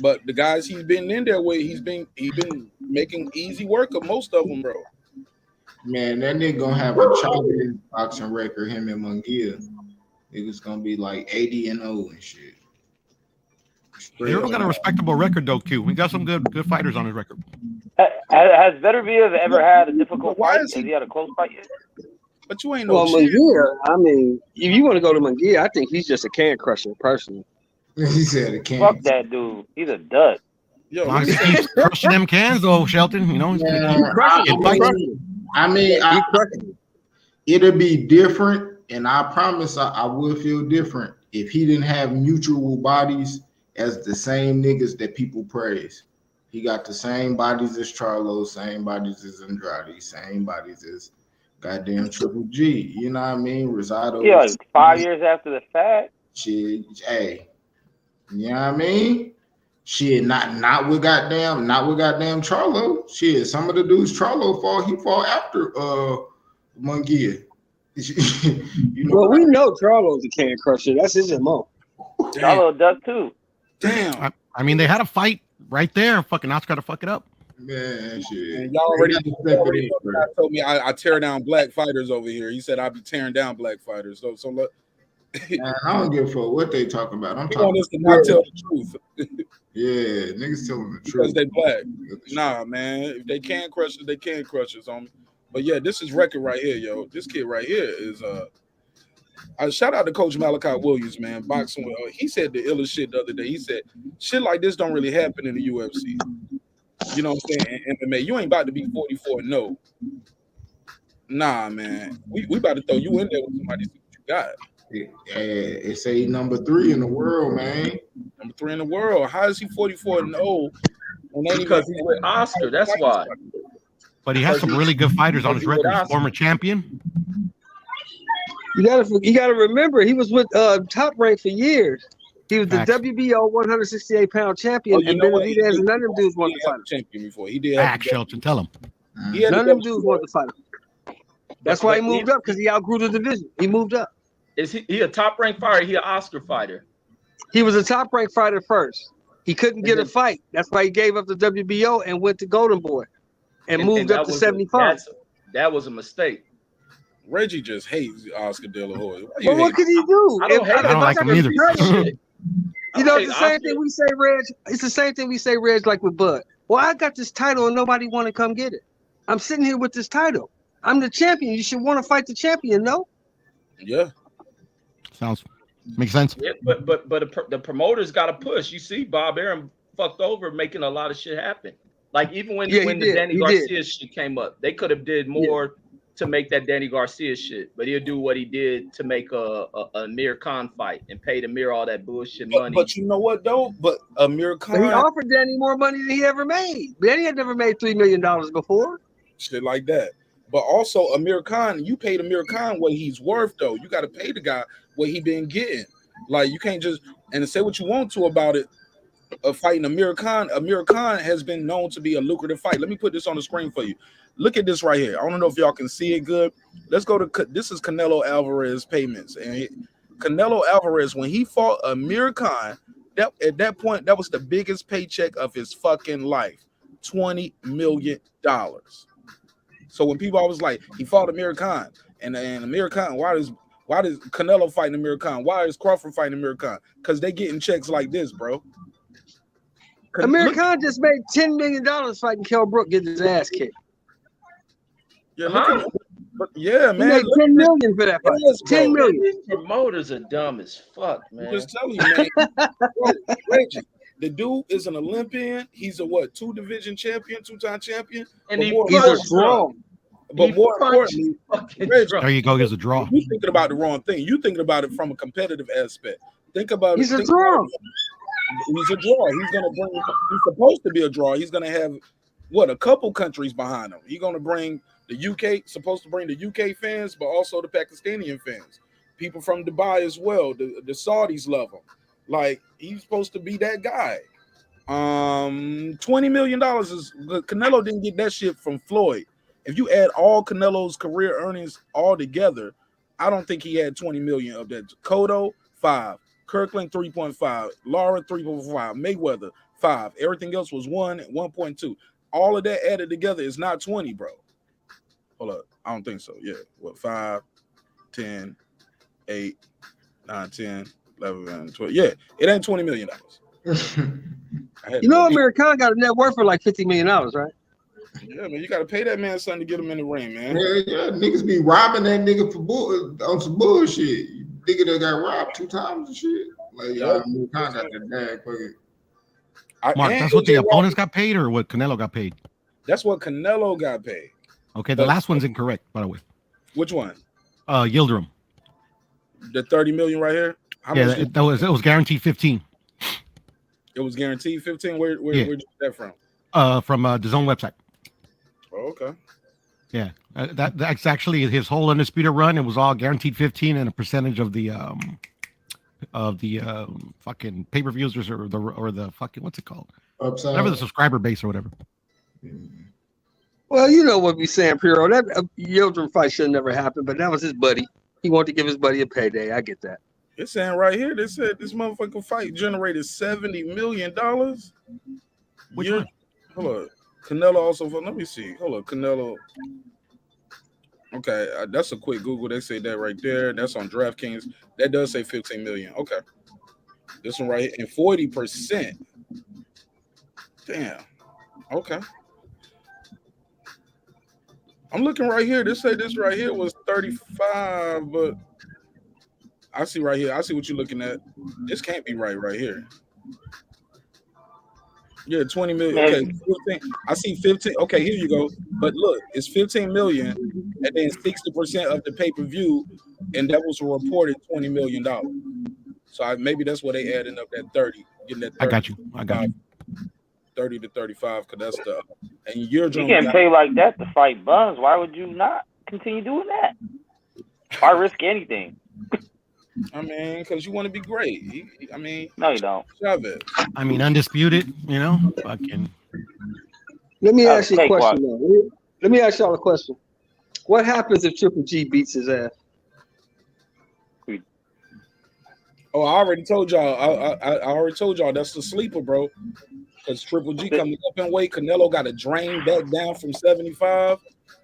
But the guys he's been in there with, he's been making easy work of most of them, bro.
Man, that nigga gonna have a childhood boxing record. Him and Munguia, niggas gonna be like 80-0 and shit.
Hero's got a respectable record though, Q. We got some good fighters on his record.
Has Beterbiev ever had a difficult fight? Has he had a close fight yet?
But you ain't no
Well,
shit.
Munguia, I mean, if you want to go to Munguia, I think he's just a can crusher, personally.
He said a can.
Fuck that dude. He's a dud.
Yo,
As long as he keeps crushing them cans though, Shelton, you know, he's
Yeah,
I mean,
it'll be different, and I promise I would feel different if he didn't have mutual bodies as the same niggas that people praise. He got the same bodies as Charlo, same bodies as Andrade, same bodies as goddamn Triple G. You know what I mean? Rosado.
Yeah, like 5 years after the fact.
Shit, hey, you know what I mean? Shit, not with goddamn Charlo. Shit, some of the dudes Charlo fought after Munguia. You know,
well, we know Charlo's a can crusher. That's his MO.
Charlo does too.
Damn.
I mean, they had a fight right there. Fucking Oscar to fuck it up.
Man, shit.
And y'all already told me I tear down black fighters over here. He said I'd be tearing down black fighters. So look.
Man, I don't give a fuck what they talking about. I'm
He
talking
want us to not tell the truth.
Yeah, niggas telling the
Because
truth.
they black. Nah, man. If they can crush us, they can crush us, homie. But yeah, this is record right here, yo. This kid right here is shout out to Coach Malachi Williams, man. Boxing. He said the illest shit the other day. He said shit like this don't really happen in the UFC. You know what I'm saying? In MMA, you ain't about to be 44-0. Nah, man. We about to throw you in there with somebody see what you got.
It's a number 3 in the world, man.
Number 3 in the world. How is he 44-0?
Because he's with Oscar. That's why.
But he has some really good fighters on his record. He's former champion.
You gotta remember, he was with Top Rank for years. He was the WBO 168-pound champion, and Benavidez and none of them dudes wanted to fight him.
Champion before he did.
Shelton, tell him.
None of them dudes wanted to fight him. That's why he moved up, because he outgrew the division. He moved up.
Is he a top ranked fighter? He an Oscar fighter.
He was a top ranked fighter first. He couldn't get a fight. That's why he gave up the WBO and went to Golden Boy, and moved up to 75.
That was a mistake.
Reggie just hates Oscar De La Hoya.
Well, what could he do?
I don't like him either.
You know, it's the same thing we say, Reg. It's the same thing we say, Reg, like with Bud. Well, I got this title and nobody want to come get it. I'm sitting here with this title. I'm the champion. You should want to fight the champion, no?
Yeah.
Makes sense.
Yeah, but the promoters got to push. You see, Bob Arum fucked over making a lot of shit happen. Like even when the Danny Garcia shit came up, they could have did more to make that Danny Garcia shit, but he'll do what he did to make a Amir Khan fight and pay Amir all that bullshit money.
But you know what though? But Amir Khan,
he offered Danny more money than he ever made. Danny had never made $3 million before.
Shit like that. But also Amir Khan, you paid Amir Khan what he's worth though. You got to pay the guy what he been getting. Like you can't just and say what you want to about it. Fighting Amir Khan. Amir Khan has been known to be a lucrative fight. Let me put this on the screen for you. Look at this right here. I don't know if y'all can see it good. Let's go to this is Canelo Alvarez payments. And Canelo Alvarez, when he fought Amir Khan, at that point, that was the biggest paycheck of his fucking life. $20 million. So when people always like, he fought Amir Khan, and Amir Khan, why does Canelo fighting Amir Khan? Why is Crawford fighting Amir Khan? Because they getting checks like this, bro.
Amir Khan just made $10 million fighting Kell Brook, getting his ass kicked.
Yeah, yeah, man.
He made $10 million for that fight. $10 million.
These promoters are dumb as fuck, man.
I'm just telling you, man. Reggie, the dude is an Olympian. He's a 2-division champion, 2-time champion.
And he's
a draw.
But more importantly, Reggie,
there you go. He's a draw.
You're thinking about the wrong thing. You're thinking about it from a competitive aspect. Think about
he's
it.
He's a draw.
He's a draw. He's supposed to be a draw. He's gonna have a couple countries behind him. He's gonna bring the UK, supposed to bring the UK fans, but also the Pakistani fans, people from Dubai as well. The Saudis love him. Like he's supposed to be that guy. $20 million is Canelo didn't get that shit from Floyd. If you add all Canelo's career earnings all together, I don't think he had 20 million of that. Cotto 5, Kirkland 3.5, Lauren 3.5, Mayweather 5. Everything else was 1 and 1.2. All of that added together is not 20, bro. Hold up, I don't think so. Yeah, what 5, 10, 8, 9, 10, 11, 12. Yeah, it ain't $20 million.
You know, American got a net worth for like $50 million, right?
Yeah, man, you got to pay that man something to get him in the ring, man.
Yeah, niggas be robbing that nigga for on some bullshit. Nigga that got robbed 2 times and shit. Like, y'all, American got the bag fucking.
Mark, that's what the opponents got paid, or what Canelo got paid?
That's what Canelo got paid.
Okay, the last one's incorrect, by the way.
Which one?
Yildirim.
The 30 million right here.
How much it was guaranteed 15.
It was guaranteed 15. Where'd you get that from?
From the Zone website.
Oh, okay.
Yeah, that's actually his whole undisputed run. It was all guaranteed 15 and a percentage of the fucking pay-per-views or the fucking, what's it called?
Upside.
Whatever, the subscriber base or whatever.
Well, you know what we saying, Piro. That Yildirim fight should have never happened, but that was his buddy. He wanted to give his buddy a payday. I get that.
It's saying right here, they said this motherfucking fight generated $70 million.
Which one?
Hold on. Canelo also, let me see. Hold on, Canelo. Okay, that's a quick Google. They say that right there. That's on DraftKings. That does say 15 million. Okay. This one right here. And 40%. Damn. Okay. I'm looking right here. They say this right here was 35, but I see right here. I see what you're looking at. This can't be right here. Yeah, 20 million. Okay, 15. I see 15. Okay, here you go. But look, it's 15 million, and then 60% of the pay-per-view, and that was a reported $20 million. So maybe that's where they adding up that 30, getting that 30.
I got you.
30 to 35, because that's the and you're
you can't pay like that to fight Buns. Why would you not continue doing that? Why risk anything?
I mean, because you want to be great.
No, you don't.
I mean, undisputed, you know. Fucking.
Let me ask you a question, though. Let me ask y'all a question. What happens if Triple G beats his ass?
Oh, I already told y'all. I already told y'all that's the sleeper, bro. Because Triple G coming up in weight. Canelo got to drain back down from 75.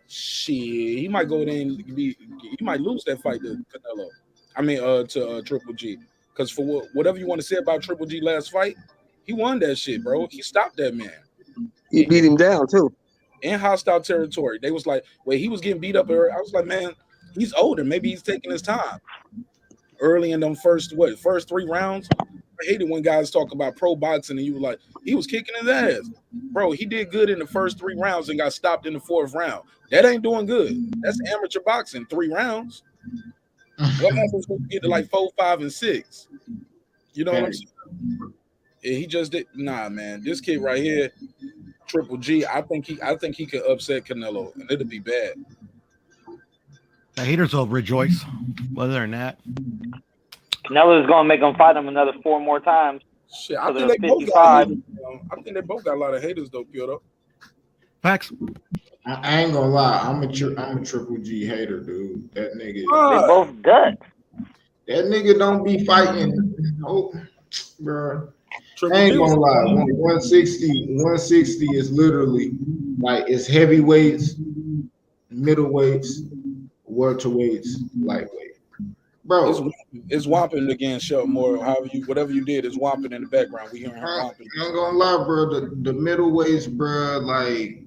Shit, he might go there and he might lose that fight to Canelo. To Triple G. Because for whatever you want to say about Triple G last fight, he won that shit, bro. He stopped that man.
He beat him down too.
In hostile territory. They was like, wait, he was getting beat up. I was like, man, he's older. Maybe he's taking his time. Early in them first 3 rounds. I hate it when guys talk about pro boxing and you were like, he was kicking his ass. Bro, he did good in the first 3 rounds and got stopped in the 4th round. That ain't doing good. That's amateur boxing, 3 rounds. What happens when you get to like 4, 5, and 6? You know what I'm saying? Yeah, he just did. Nah, man. This kid right here, Triple G, I think he could upset Canelo, and it'll be bad.
The haters will rejoice. Other than that,
Canelo's gonna make him fight him another 4 more times.
Shit, I think they both got haters. I think they both got a lot of haters though, Piotr.
Facts.
I ain't gonna lie, I'm a Triple G hater, dude. That nigga.
They both guts.
That nigga don't be fighting. Oh, bro. I ain't gonna lie. 160 is literally like it's heavyweights, middleweights, welterweights, lightweight. Bro,
it's whopping again, show more. Whatever you did is whopping in the background. We hearing her whopping.
I ain't gonna lie, bro. The middleweights, bro, like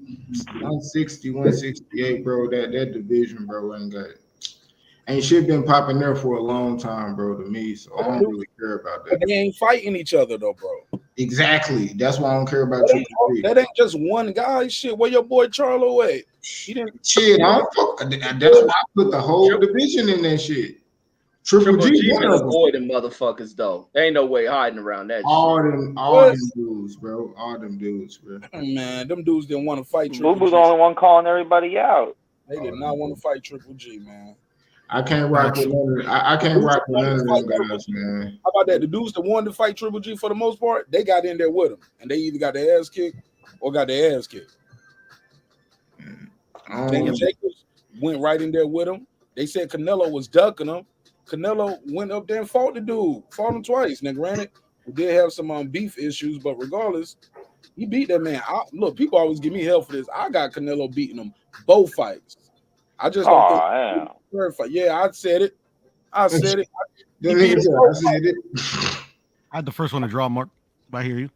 160, 168, bro. That division, bro, ain't shit been popping there for a long time, bro. To me, so I don't really care about that.
But they ain't fighting each other though, bro.
Exactly. That's why I don't care about Triple G.
That ain't just one guy. Shit, where your boy Charlo at? He didn't.
Shit, I don't fuck. That's why I put the whole division in that shit. Triple G
been avoiding motherfuckers though. There ain't no way hiding around that.
All them dudes, bro. All them dudes, bro.
Man, them dudes didn't want to fight
Triple G. Boo Boo's the only one calling everybody out.
They did not want to fight Triple G, man.
I can't rock with none. I can't rock with none of them guys, man.
How about that? The dudes that wanted to fight Triple G for the most part, they got in there with him, and they either got their ass kicked or got their ass kicked. Daniel Jacobs went right in there with him. They said Canelo was ducking him. Canelo went up there and fought the dude, fought him twice. Now, granted, we did have some beef issues, but regardless, he beat that man. Look, people always give me hell for this. I got Canelo beating him both fights. I just don't think third fight. Yeah, I said it. I said it. He beat him both fights.
I had the first one to draw, Mark. I hear you.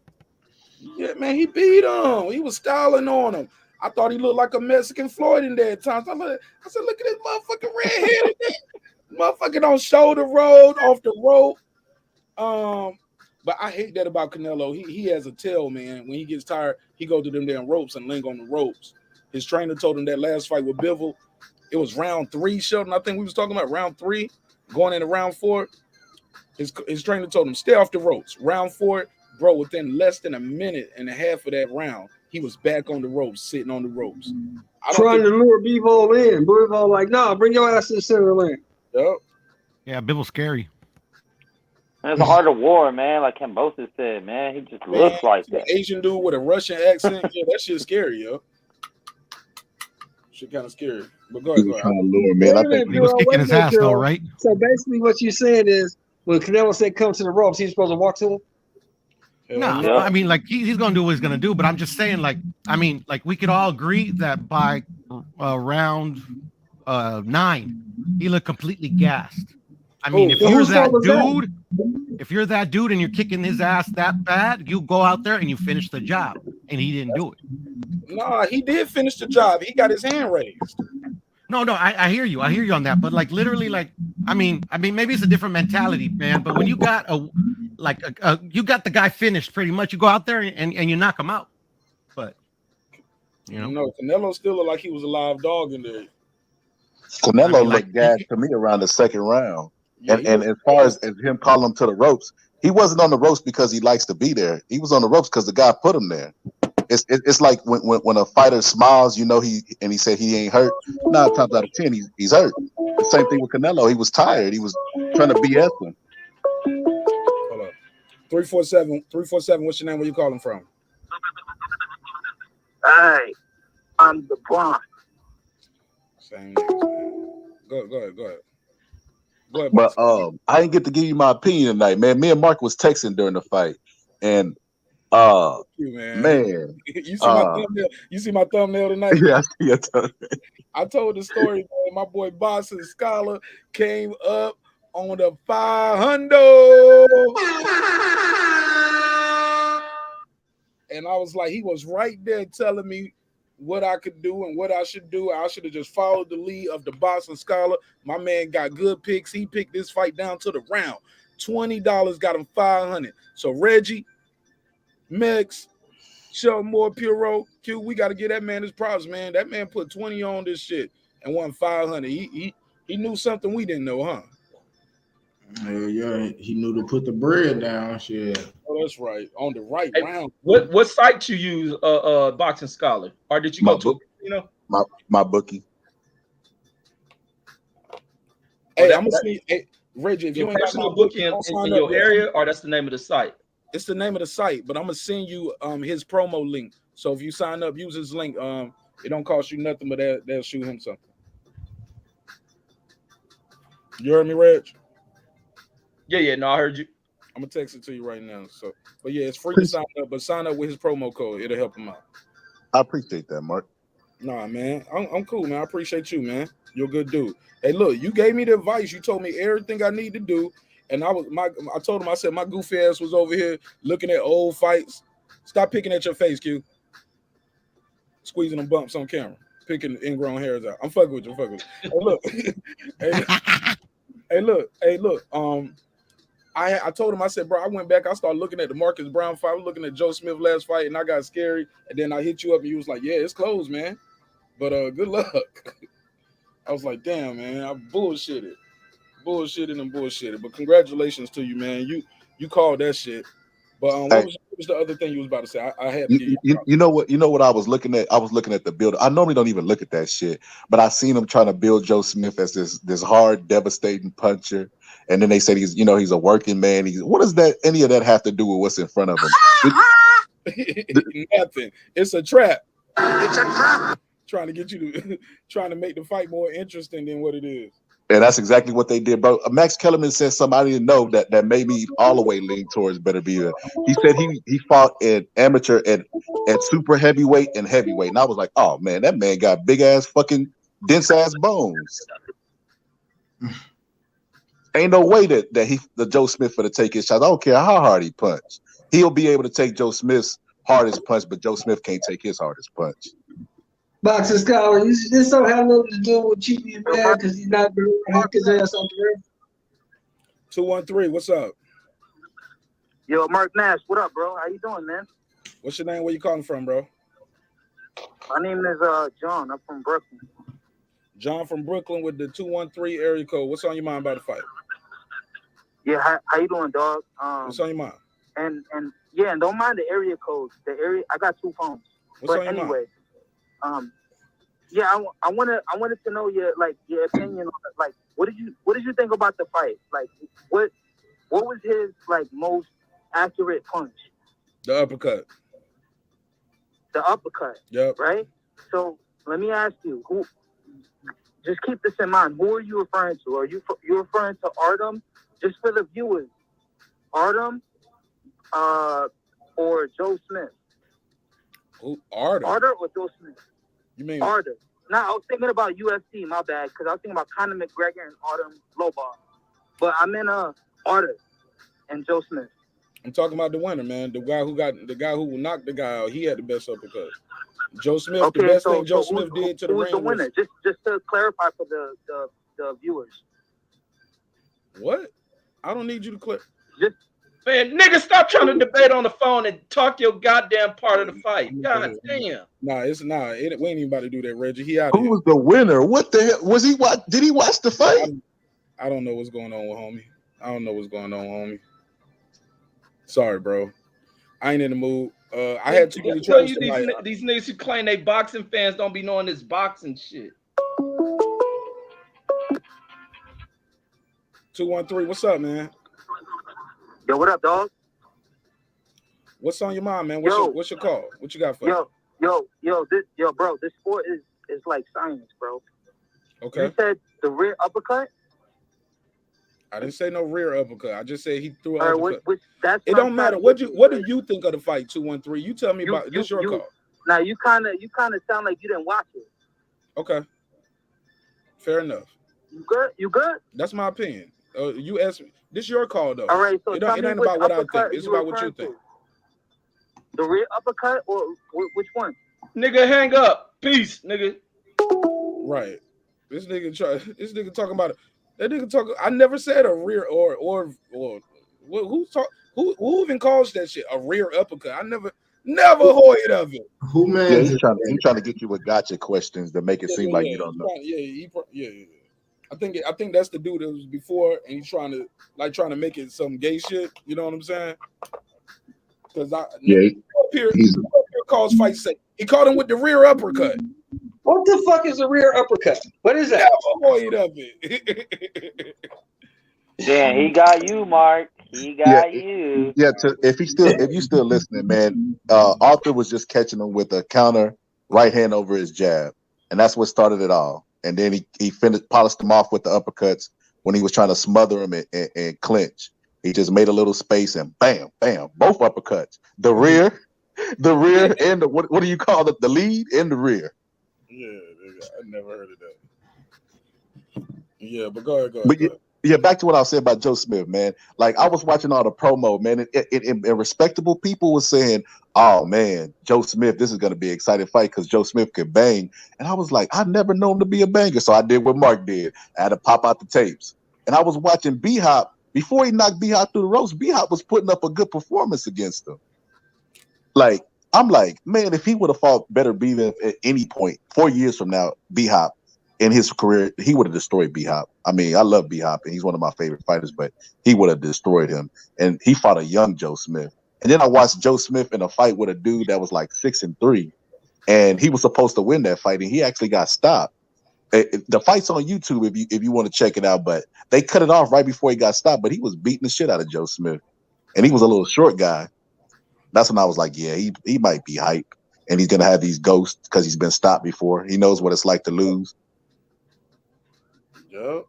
Yeah, man, he beat him. He was styling on him. I thought he looked like a Mexican Floyd in there at times. I said, look at this motherfucking redhead. Motherfucker on shoulder road, off the rope. But I hate that about Canelo. He has a tail, man. When he gets tired, he go to them damn ropes and ling on the ropes. His trainer told him that last fight with Bivol, it was round 3, Sheldon. I think we was talking about round 3, going into round 4. His trainer told him, stay off the ropes. Round 4, bro, within less than a minute and a half of that round, he was back on the ropes, sitting on the ropes.
Trying to lure Bivol in. Bivol like, nah, bring your ass to the center of the ring.
Yep.
Yeah, Bivol's scary.
It's a heart of war, man. Like Cambosa said, man. He just looks like that.
Asian dude with a Russian accent. Yeah, that shit's scary, yo. Shit kind of scary. But go ahead.
Man, I think
he was kicking his ass, though, right?
So basically, what you're saying is, when Canelo said come to the ropes, he's supposed to walk to him?
No, I mean, like he's gonna do what he's gonna do, but I'm just saying, like, I mean, like we could all agree that by round 9, he looked completely gassed. I mean, if you're that dude and you're kicking his ass that bad, you go out there and you finish the job, and he didn't do it.
No, he did finish the job. He got his hand raised.
No, I hear you. I hear you on that. But like literally, like I mean, maybe it's a different mentality, man. But when you got you got the guy finished pretty much, you go out there and you knock him out. But
no, Canelo still looked like he was a live dog in there.
Canelo looked gassed to me around the second round. Yeah, and as far as him calling him to the ropes, he wasn't on the ropes because he likes to be there. He was on the ropes because the guy put him there. It's like when a fighter smiles, he said he ain't hurt. 9 times out of 10, he's hurt. The same thing with Canelo. He was tired. He was trying to BS him.
Hold up. 347. What's your name? Where you calling from?
Hey, I'm the Bronx.
Same name. Go ahead.
But I didn't get to give you my opinion tonight, man. Me and Mark was texting during the fight, and man.
You see my thumbnail? You see my thumbnail tonight?
Yeah, I see your thumbnail.
I told the story, man. My boy Boston Scholar came up on the 500, and I was like, he was right there telling me what I could do and what I should do. I should have just followed the lead of the Boston Scholar. My man got good picks. He picked this fight down to the round. $20 got him 500. So Reggie, Mex, Sheldon Moore, Puro, Q, we got to give that man his props, man. That man put 20 on this shit and won 500. He knew something we didn't know, huh?
Yeah, he knew to put the bread down. Shit.
Oh, that's right. On the right round.
What site you use, Boxing Scholar, or did you go to?
My bookie.
Hey, I'm gonna see. Hey, Reggie, if
your
you ain't
personal bookie in your area, or that's the name of the site.
It's the name of the site, but I'm gonna send you his promo link. So if you sign up, use his link. It don't cost you nothing, but they'll shoot him something. You heard me, Reg?
Yeah, no, I heard you.
I'm gonna text it to you right now. So, but yeah, it's free to sign up, but sign up with his promo code. It'll help him out.
I appreciate that, Mark.
Nah, man, I'm cool, man. I appreciate you, man. You're a good dude. Hey, look, you gave me the advice. You told me everything I need to do. And I told him, I said, my goofy ass was over here looking at old fights. Stop picking at your face, Q. Squeezing them bumps on camera. Picking ingrown hairs out. I'm fucking with you. Hey, look. Hey, look. I told him, I said, bro, I went back. I started looking at the Marcus Brown fight. I was looking at Joe Smith last fight, and I got scary. And then I hit you up, and you was like, yeah, it's closed, man. But good luck. I was like, damn, man, I bullshitted. But congratulations to you, man. You called that shit. But what was the other thing you was about to say? I had to
you know what I was looking at? I was looking at the build. I normally don't even look at that shit, but I seen him trying to build Joe Smith as this hard, devastating puncher. And then they said he's a working man. What does that any of that have to do with what's in front of him?
Nothing. It's a trap. It's a trap. Trying to get you to trying to make the fight more interesting than what it is.
And that's exactly what they did, bro. Max Kellerman said something I didn't know that made me all the way lean towards Beterbiev. He said he fought in amateur at super heavyweight and heavyweight. And I was like, oh man, that man got big ass fucking dense ass bones. Ain't no way that the Joe Smith for to take his shots. I don't care how hard he punched. He'll be able to take Joe Smith's hardest punch, but Joe Smith can't take his hardest punch.
Boxing scholar, this don't have nothing to do with cheating, man, because he's not going to hack his ass off the ring.
213, what's up?
Yo, Marq Nash, what up, bro? How you doing, man?
What's your name? Where you calling from, bro?
My name is John. I'm from Brooklyn.
John from Brooklyn with the 213 area code. What's on your mind about the fight?
Yeah, how you doing, dog?
What's on your mind?
And yeah, and don't mind the area code. The area, I got 2 phones.
What's
but
on your
anyway, yeah, I wanted to know your opinion on it. Like, what did you think about the fight? Like, what was his most accurate punch?
The uppercut.
The uppercut.
Yep.
Right. So let me ask you, who? Just keep this in mind. Who are you referring to? Are you referring to Artem? Just for the viewers, Artem, or Joe Smith?
Who? Artem?
Arter or Joe Smith?
You mean
Arter? No, I was thinking about UFC. My bad, because I was thinking about Conor McGregor and Artem Lobov. But I meant Arter and Joe Smith.
I'm talking about the winner, man. The guy who knocked the guy out. He had the best uppercut. Joe Smith. Okay, the best thing Joe Smith did to the ring.
Who's the winner? Just to clarify for the viewers.
What? I don't need you to clear.
Man, nigga, stop trying to debate on the phone and talk your goddamn part of the fight. God damn.
Nah, we ain't even about to do that, Reggie. He out
Who
here.
was the winner? What the hell was he? Did he watch the fight?
I don't know what's going on with homie. I don't know what's going on, homie. Sorry, bro. I ain't in the mood. I had too many troubles tonight.
These niggas who claim they boxing fans don't be knowing this boxing shit.
213, what's up, man?
Yo, what up, dog?
What's on your mind, man? What's your call? What you got for me?
Bro, this sport is like science, bro.
Okay.
You said the rear uppercut?
I didn't say no rear uppercut. I just said he threw an uppercut.
It
don't matter. What do you think of the fight? 213. You tell me about this. Your call.
Now you kind of sound like you didn't watch it.
Okay. Fair enough.
You good? You good?
That's my opinion. You asked me. This is your call, though.
All right. So
it ain't about what I think. It's about what you think.
The rear uppercut or which one?
Nigga, hang up. Peace, nigga.
Right. This nigga talking about it. That nigga talking. I never said a rear or who even calls that shit a rear uppercut? I never heard of it.
Who man?
Yeah, he's trying to get you with gotcha questions to make it seem like you don't know.
Yeah. I think that's the dude that was before, and he's trying to make it some gay shit. You know what I'm saying? Because he calls fights. He caught him with the rear uppercut.
What the fuck is a rear uppercut? What is that?
Never heard of it.
Yeah, he got you, Mark. He got you.
Yeah, if you still listening, man, Arthur was just catching him with a counter right hand over his jab, and that's what started it all. And then he polished him off with the uppercuts when he was trying to smother him and clinch. He just made a little space and bam, bam, both uppercuts. The rear, and what do you call it? The lead and the rear.
Yeah, I never heard of that. Yeah, but go ahead.
Yeah, back to what I was saying about Joe Smith, man. Like, I was watching all the promo, man, and respectable people were saying, oh, man, Joe Smith, this is going to be an exciting fight because Joe Smith can bang. And I was like, I've never known him to be a banger, so I did what Mark did. I had to pop out the tapes. And I was watching B-Hop. Before he knocked B-Hop through the ropes, B-Hop was putting up a good performance against him. Like, I'm like, man, if he would have fought Beterbiev at any point, 4 years from now, B-Hop, in his career, he would have destroyed B-Hop. I mean, I love B-Hop, and he's one of my favorite fighters, but he would have destroyed him. And he fought a young Joe Smith. And then I watched Joe Smith in a fight with a dude that was like 6-3, and he was supposed to win that fight, and he actually got stopped. The fight's on YouTube if you want to check it out, but they cut it off right before he got stopped, but he was beating the shit out of Joe Smith. And he was a little short guy. That's when I was like, yeah, he might be hype, and he's going to have these ghosts because he's been stopped before. He knows what it's like to lose.
Yep.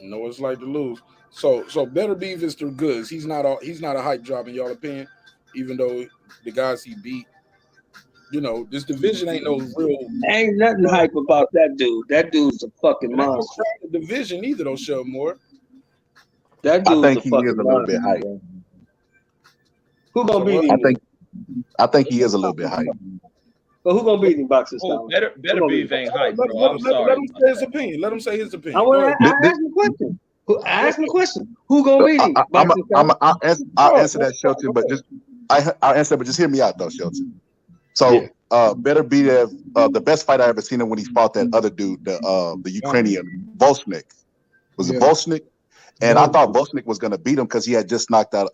You know what it's like to lose. So Beterbiev is through goods. He's not a hype job in y'all opinion, even though the guys he beat. You know, this division ain't no real.
Ain't nothing hype about that dude. That dude's a fucking
It ain't no
monster.
crowded division either, though, Shell Moore.
That
I
dude's
think
a
he
fucking
is a little
monster.
bit hype.
Bro. Who gonna beat
I
him?
think he is a little bit hype.
But who gonna beat him, boxing style?
Beterbiev ain't hype, bro. I'm
Let
sorry.
him say his opinion. Let him say his opinion.
I
Go
want
ahead.
to ask him a question. Ask me a question. Who gonna beat him? Boxing style?
I'll answer that, Shelton, but I'll answer, but just hear me out though, Shelton. So Beterbiev, the best fight I ever seen him when he fought that other dude, the Ukrainian Volchnik. Was it Volchnik? And I thought Volchnik was gonna beat him because he had just knocked out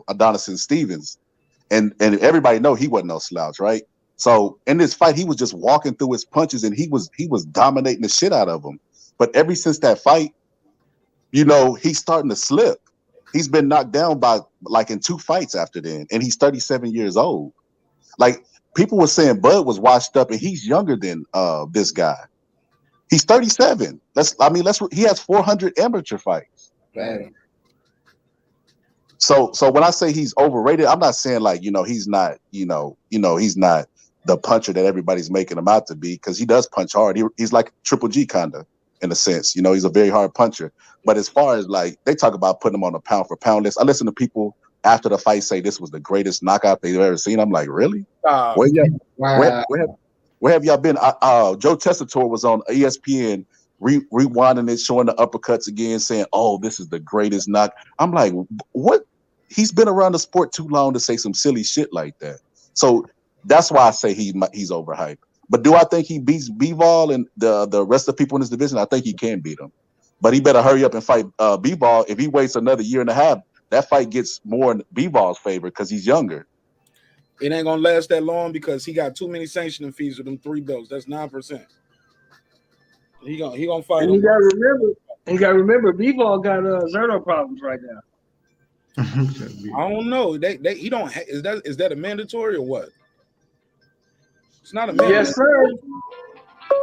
Adonis Stevens. And everybody know he wasn't no slouch, right? So in this fight, he was just walking through his punches and he was dominating the shit out of him. But ever since that fight, you know, he's starting to slip. He's been knocked down by like in 2 fights after then, and he's 37 years old. Like people were saying Bud was washed up, and he's younger than this guy. He's 37. He has 400 amateur fights.
Damn.
So when I say he's overrated, I'm not saying like, you know, he's not, he's not the puncher that everybody's making him out to be, because he does punch hard. He's like Triple G kind of in a sense, you know, he's a very hard puncher. But as far as like, they talk about putting him on a pound for pound list. I listen to people after the fight say this was the greatest knockout they've ever seen. I'm like, really? Where have y'all been? Joe Tessitore was on ESPN rewinding it, showing the uppercuts again, saying, oh, this is the greatest knock. I'm like, what? He's been around the sport too long to say some silly shit like that. So that's why I say he's overhyped. But do I think he beats Bivol and the rest of the people in this division? I think he can beat him. But he better hurry up and fight Bivol. If he waits another year and a half, that fight gets more in Bivol's favor because he's younger.
It ain't gonna last that long because he got too many sanctioning fees with them 3 belts. That's 9%. He gonna fight
and
him.
you gotta remember, Bivol got Zerto problems right now.
I don't know. He don't. Is that a mandatory or what? It's not a mandatory.
Yes, sir.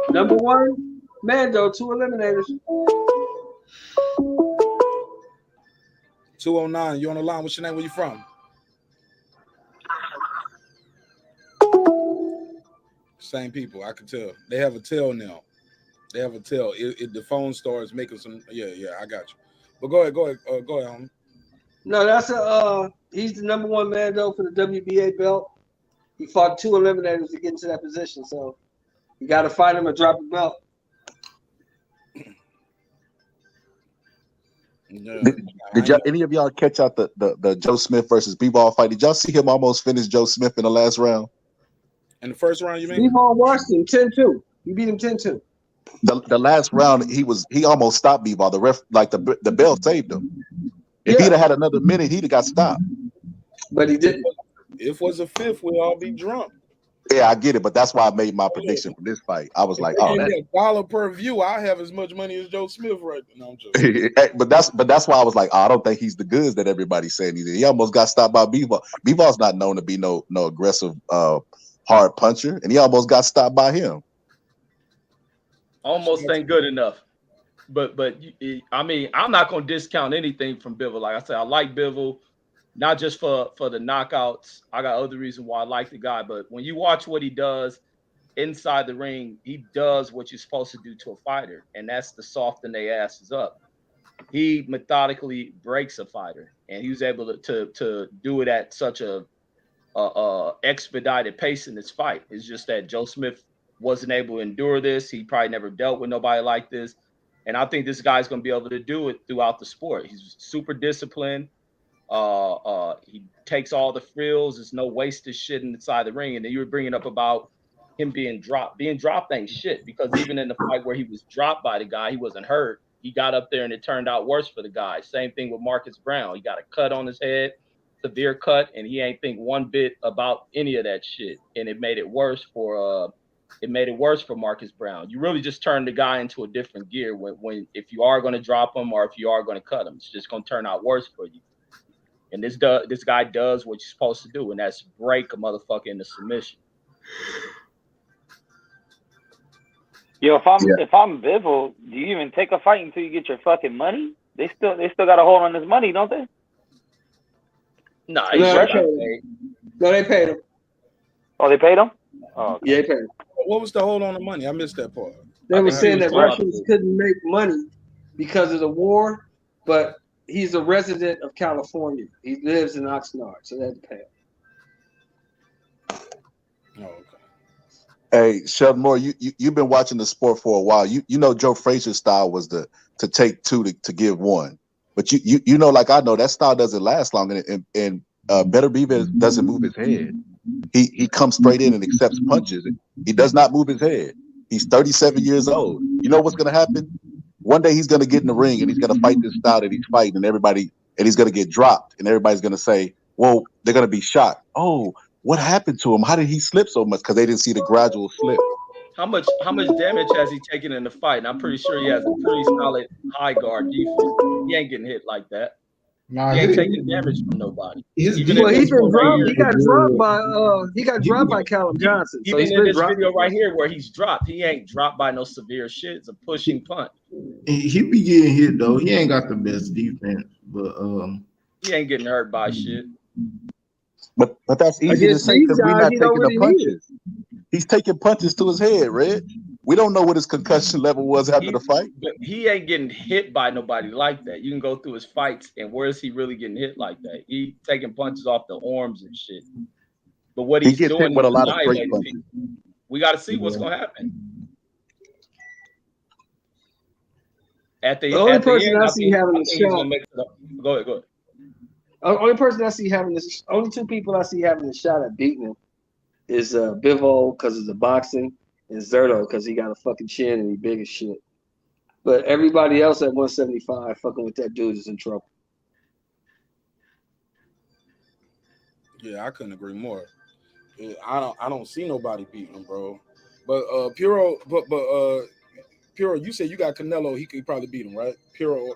Number 1, Mando, 2 eliminators.
209. You on the line? What's your name? Where you from? Same people. I can tell. They have a tail now. They have a tail. The phone starts making some. Yeah. I got you. But go ahead, homie.
No, that's he's the number 1 Mando for the WBA belt. He fought 2 eliminators to get into that position, so you got to fight him or drop the belt.
Yeah.
Did y'all, any of y'all catch out the Joe Smith versus Bivol fight? Did y'all see him almost finish Joe Smith in the last round?
In the first round, you mean?
Bivol watched him 10-2. He beat him 10-2.
The last round, he almost stopped Bivol. The ref, like the bell saved him. If he'd have had another minute, he'd have got stopped.
But he didn't.
If it was a fifth, we'd all be drunk.
Yeah, I get it, but that's why I made my prediction for this fight. I was like, oh,
that's $1 per view. I have as much money as Joe Smith right now. No, I'm joking.
but that's why I was like, oh, I don't think he's the goods that everybody's saying he's. He almost got stopped by Bivol. Bivol's not known to be no aggressive hard puncher, and he almost got stopped by him.
Almost ain't good enough. But I mean, I'm not gonna discount anything from Bivol. Like I said, I like Bivol, not just for the knockouts. I got other reasons why I like the guy. But when you watch what he does inside the ring, he does what you're supposed to do to a fighter, and that's to soften their asses up. He methodically breaks a fighter, and he was able to do it at such a expedited pace in this fight. It's just that Joe Smith wasn't able to endure this. He probably never dealt with nobody like this. And I think this guy's going to be able to do it throughout the sport. He's super disciplined. He takes all the frills. There's no wasted shit inside the ring. And then you were bringing up about him being dropped. Being dropped ain't shit, because even in the fight where he was dropped by the guy, he wasn't hurt. He got up there and it turned out worse for the guy. Same thing with Marcus Brown. He got a cut on his head, severe cut, and he ain't think one bit about any of that shit. And it made it worse for Marcus Brown. You really just turn the guy into a different gear when if you are going to drop him or if you are going to cut him. It's just going to turn out worse for you. And this guy does what you're supposed to do, and that's break a motherfucker into submission.
Yo, if I'm Bivol, do you even take a fight until you get your fucking money? They still got a hold on his money, don't they?
Nah,
No, they paid him. No, they paid him.
Oh, they paid him? Oh, okay.
Yeah, they paid him.
What was the hold on the money? I missed that part.
They were saying that
talking about
Russians couldn't make money because of the war, but he's a resident of California. He lives in Oxnard, so they had to pay him.
Oh, okay.
Hey, Sheldon Moore, you've been watching the sport for a while. You know Joe Frazier's style was to take two to give one, but you know, like I know, that style doesn't last long, and Beterbiev doesn't move his head. He comes straight in and accepts punches. He does not move his head. He's 37 years old. You know what's going to happen? One day he's going to get in the ring and he's going to fight this style that he's fighting, and he's going to get dropped, and everybody's going to say, "Well, they're going to be shocked. Oh, what happened to him? How did he slip so much?" Because they didn't see the gradual slip.
How much damage has he taken in the fight? And I'm pretty sure he has a pretty solid high guard defense. He ain't getting hit like that.
Nah,
he ain't taking damage from nobody.
Well, he got dropped by Callum Johnson. So
Even in this video right here where he's dropped, he ain't dropped by no severe shit. It's a pushing punch.
He be getting hit though. He ain't got the best defense, but
he ain't getting hurt by shit.
But that's easy to say because we're not taking the punches. He's taking punches to his head, Red. We don't know what his concussion level was after the fight.
But he ain't getting hit by nobody like that. You can go through his fights, and where is he really getting hit like that? He taking punches off the arms and shit. But what he's
gets
doing
hit with a
is
lot of straight
annihilating
punches.
people. We got to see what's going to happen. At the
only
at the
person
end,
I see having
I
a
think he's
shot.
gonna make it up. Go ahead.
Only person I see having this. Only two people I see having a shot at beating him is Bivol because of the boxing, and Zerto because he got a fucking chin and he big as shit. But everybody else at 175 fucking with that dude is in trouble.
Yeah, I couldn't agree more. I don't see nobody beating him, bro. But Puro, Puro, you said you got Canelo. He could probably beat him, right? Puro,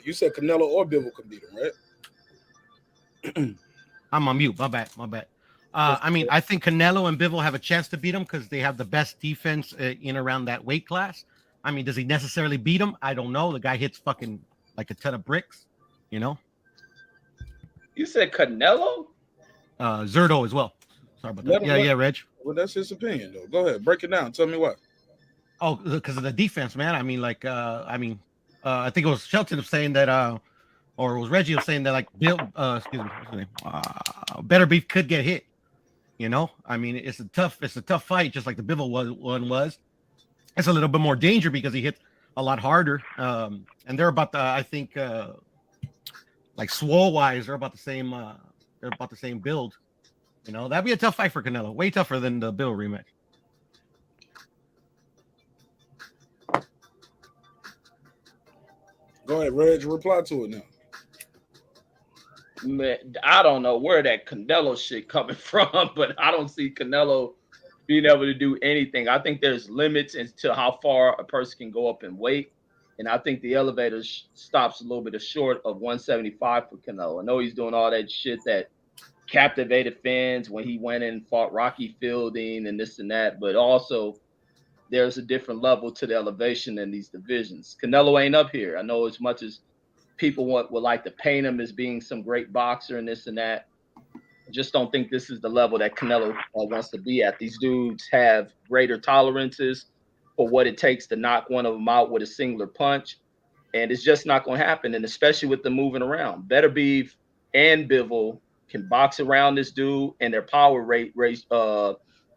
you said Canelo or Bivol could beat him, right?
I'm on mute. My bad. I mean, I think Canelo and Bivol have a chance to beat him because they have the best defense in around that weight class. I mean, does he necessarily beat him? I don't know. The guy hits fucking like a ton of bricks, you know?
You said Canelo?
Zerto as well. Sorry about that. Yeah, Reg.
Well, that's his opinion, though. Go ahead. Break it down. Tell me why.
Oh, because of the defense, man. I mean, like, I think it was Shelton saying that, or it was Reggie saying that, like, what's his name? Beterbiev could get hit. You know, I mean, it's a tough fight, just like the Bivol one was. It's a little bit more danger because he hit a lot harder. And they're about I think, like swole wise, they're about the same. They're about the same build. You know, that'd be a tough fight for Canelo. Way tougher than the Bill rematch.
Go ahead, Reg. Reply to it now.
Man, I don't know where that Canelo shit coming from, but I don't see Canelo being able to do anything. I think there's limits as to how far a person can go up in weight, and I think the elevator stops a little bit short of 175 for Canelo. I know he's doing all that shit that captivated fans when he went in and fought Rocky Fielding and this and that, but also there's a different level to the elevation in these divisions. Canelo ain't up here. I know as much as people would like to paint him as being some great boxer and this and that. I just don't think this is the level that Canelo wants to be at. These dudes have greater tolerances for what it takes to knock one of them out with a singular punch, and it's just not going to happen, and especially with the moving around. Beterbiev and Bivol can box around this dude, and their power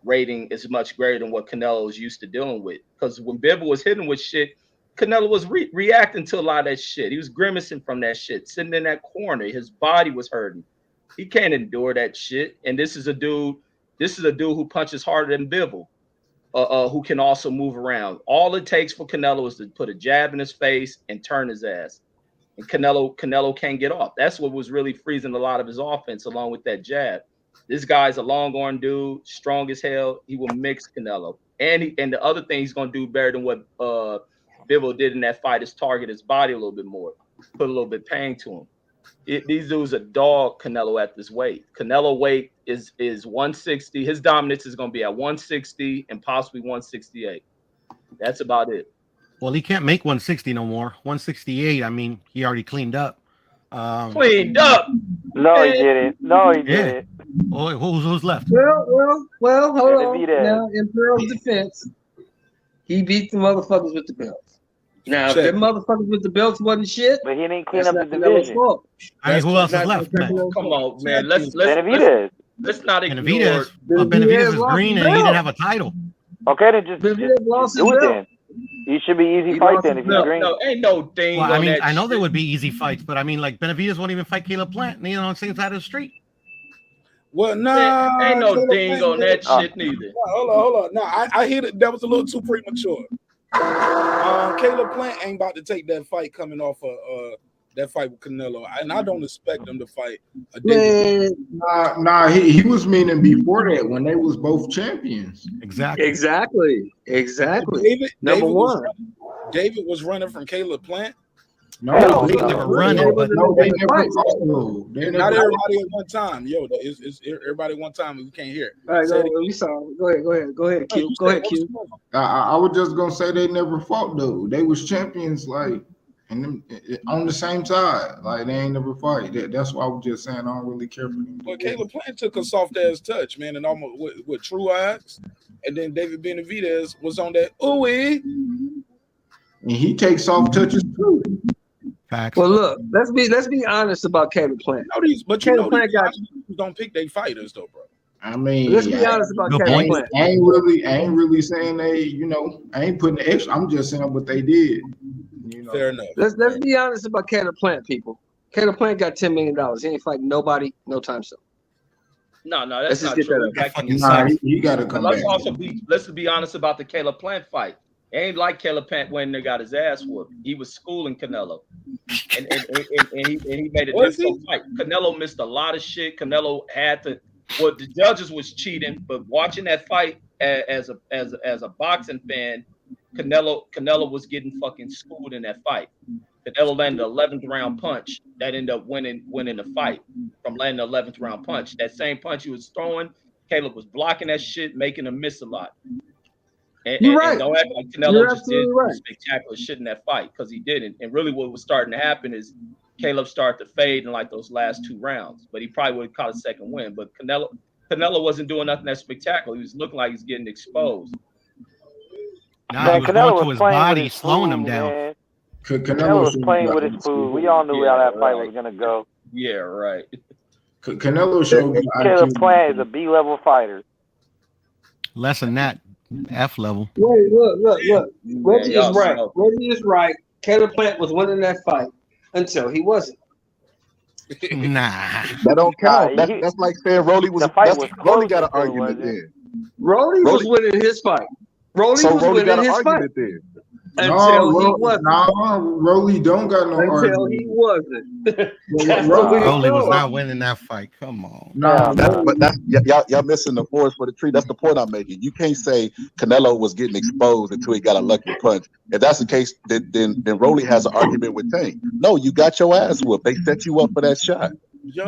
rating is much greater than what Canelo is used to dealing with. Because when Bivol was hitting with shit, Canelo was reacting to a lot of that shit. He was grimacing from that shit, sitting in that corner. His body was hurting. He can't endure that shit. And this is a dude who punches harder than Bivol, who can also move around. All it takes for Canelo is to put a jab in his face and turn his ass. And Canelo can't get off. That's what was really freezing a lot of his offense, along with that jab. This guy's a long arm dude, strong as hell. He will mix Canelo. And the other thing he's gonna do better than what Bivol did in that fight is target his body a little bit more, put a little bit of pain to him. These dudes are dog Canelo at this weight. Canelo weight is 160. His dominance is going to be at 160 and possibly 168. That's about it.
Well, he can't make 160 no more. 168. I mean, he already cleaned up.
Cleaned up.
No, he didn't. No, he
Yeah.
didn't.
Oh, who's left?
Well, hold on.
Beterbiev.
Now, in Pearl's defense, he beat the motherfuckers with the belts. Now,
Check.
if them motherfuckers with the belts wasn't shit,
But he didn't clean
that's
up the
not Canelo's
division.
fault.
I mean, who else is left?
Come on, man. Let's
Beterbiev.
not ignore.
Benavidez.
Benavidez
Benavidez is
lost
green
his
and he
belt.
didn't have a title.
Okay, then just
Benavidez lost his
do it
belt.
then. He should be easy
He
fight
lost
then
his
if he's
belt.
green.
No, ain't no thing
Well,
on
I mean,
that
I know
shit.
there would be easy fights, but I mean, like Benavidez won't even fight Caleb Plant, you know, on the same side of the street.
Well, nah,
Ain't no
Caleb
thing
Plant,
on that shit neither.
Hold on. No, I hit it. That was a little too premature. Caleb Plant ain't about to take that fight coming off of that fight with Canelo, and I don't expect him to fight a David.
Nah, he was meaning before that when they was both champions.
Exactly.
Number one.
David was running from Caleb Plant.
No,
they were running, but
they never fought.
Not everybody at one time. Yo, it's everybody at one time. We can't hear.
All right, go ahead, Q. Go ahead, Q.
I was just gonna say they never fought though. They was champions like, and them, on the same side. Like they ain't never fight. That's why I was just saying I don't really care for them.
But Caleb Plant took a soft ass touch, man, and almost with true eyes, and then David Benavidez was on that ooey.
And he takes soft touches too.
Facts.
Well, look, let's be honest about Caleb Plant.
Caleb Plant don't pick their fighters though, bro.
I mean,
let's be honest about Caleb Plant.
I ain't really saying they, I ain't putting the extra. I'm just saying what they did.
Fair enough.
Let's be honest about Caleb Plant, people. Caleb Plant got $10 million. He ain't fighting nobody, no time soon.
No, that's
Let's
not
just get
true.
that up.
He got to come back.
Let's be honest about the Caleb Plant fight. It ain't like Caleb Plant when they got his ass whooped. He was schooling Canelo, and he made a difficult fight. Canelo missed a lot of shit. Canelo had to. Well, the judges was cheating, but watching that fight as a boxing fan, Canelo was getting fucking schooled in that fight. Canelo landed the 11th round punch that ended up winning the fight from landing the 11th round punch. That same punch he was throwing, Caleb was blocking that shit, making him miss a lot.
You're right.
And don't act like Canelo just did spectacular shit in that fight, because he didn't. And really what was starting to happen is Caleb started to fade in like those last 2 rounds, but he probably would have caught a second win. But Canelo wasn't doing nothing that spectacular. He was looking like he's getting exposed.
Now he was going to his body, slowing him down.
Man. Canelo was playing with his food. We all knew how that fight was gonna go.
Yeah, right.
Canelo showed
Caleb Plant is a B-level fighter.
Less than that, F level.
Wait, look. Reggie is right. Reggie is right. Caleb Plant was winning that fight until he wasn't.
Nah,
that don't count. That's like saying Rolly was. Rolly got an argument there.
Rolly was winning his fight. Rolly was winning his fight.
There.
Until he wasn't.
No, Rolly don't got no argument.
Until he wasn't.
Rolly was not winning that fight. Come on.
No,
y'all missing the forest for the tree. That's the point I'm making. You can't say Canelo was getting exposed until he got a lucky punch. If that's the case, then Rolly has an argument with Tank. No, you got your ass whooped. They set you up for that shot.
Because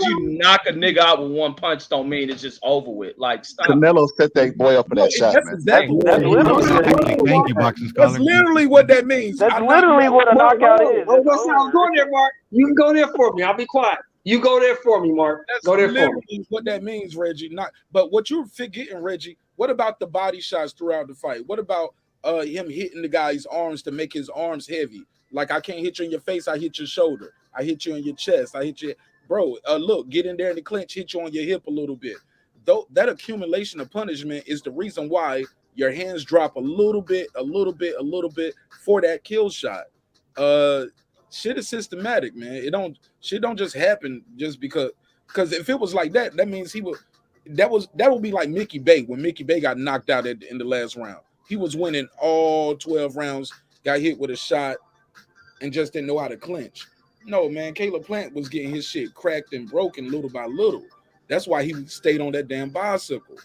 you knock a nigga out with one punch don't mean it's just over with. Like, stop.
Canelo set that boy up for that shot, man.
Thank
you, Boxing Scholar.
That's literally what that means.
That's literally what a knockout is.
I was going there, Mark. You can go there for me. I'll be quiet. You go there for me, Mark. Go there for me.
What that means, Reggie. But what you're forgetting, Reggie, what about the body shots throughout the fight? What about him hitting the guy's arms to make his arms heavy? Like, I can't hit you in your face, I hit your shoulder. I hit you in your chest. I hit you, bro. Look, get in there in the clinch, hit you on your hip a little bit. Though that accumulation of punishment is the reason why your hands drop a little bit for that kill shot. Shit is systematic, man. Shit don't just happen just because if it was like that, that means that would be like Mickey Bay when Mickey Bay got knocked out in the last round. He was winning all 12 rounds, got hit with a shot, and just didn't know how to clinch. No, man, Caleb Plant was getting his shit cracked and broken little by little. That's why he stayed on that damn bicycle.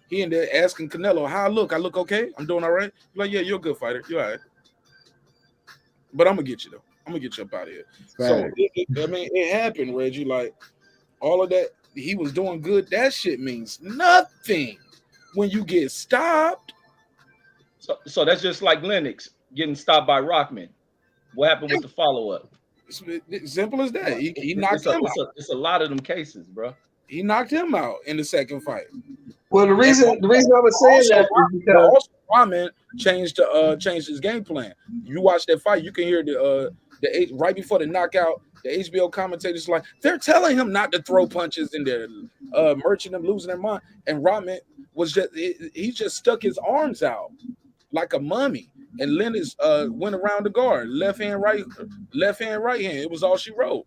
He in there asking Canelo, how I look? I look okay? I'm doing all right? He's like, yeah, you're a good fighter. You're all right. But I'm going to get you, though. I'm going to get you up out of here. Right. So, it happened, Reggie. Like, all of that, he was doing good. That shit means nothing when you get stopped.
So that's just like Lennox getting stopped by Rockman. What happened with the follow-up?
It's simple as that. He knocked him out.
It's a lot of them cases, bro.
He knocked him out in the second fight.
Well, the reason I was saying that is because
also Rahman changed his game plan. You watch that fight, you can hear the right before the knockout, the HBO commentators like they're telling him not to throw punches in there, merching them, losing their mind. And Rahman was he just stuck his arms out like a mummy. And Lennox went around the guard, left hand, right hand. It was all she wrote.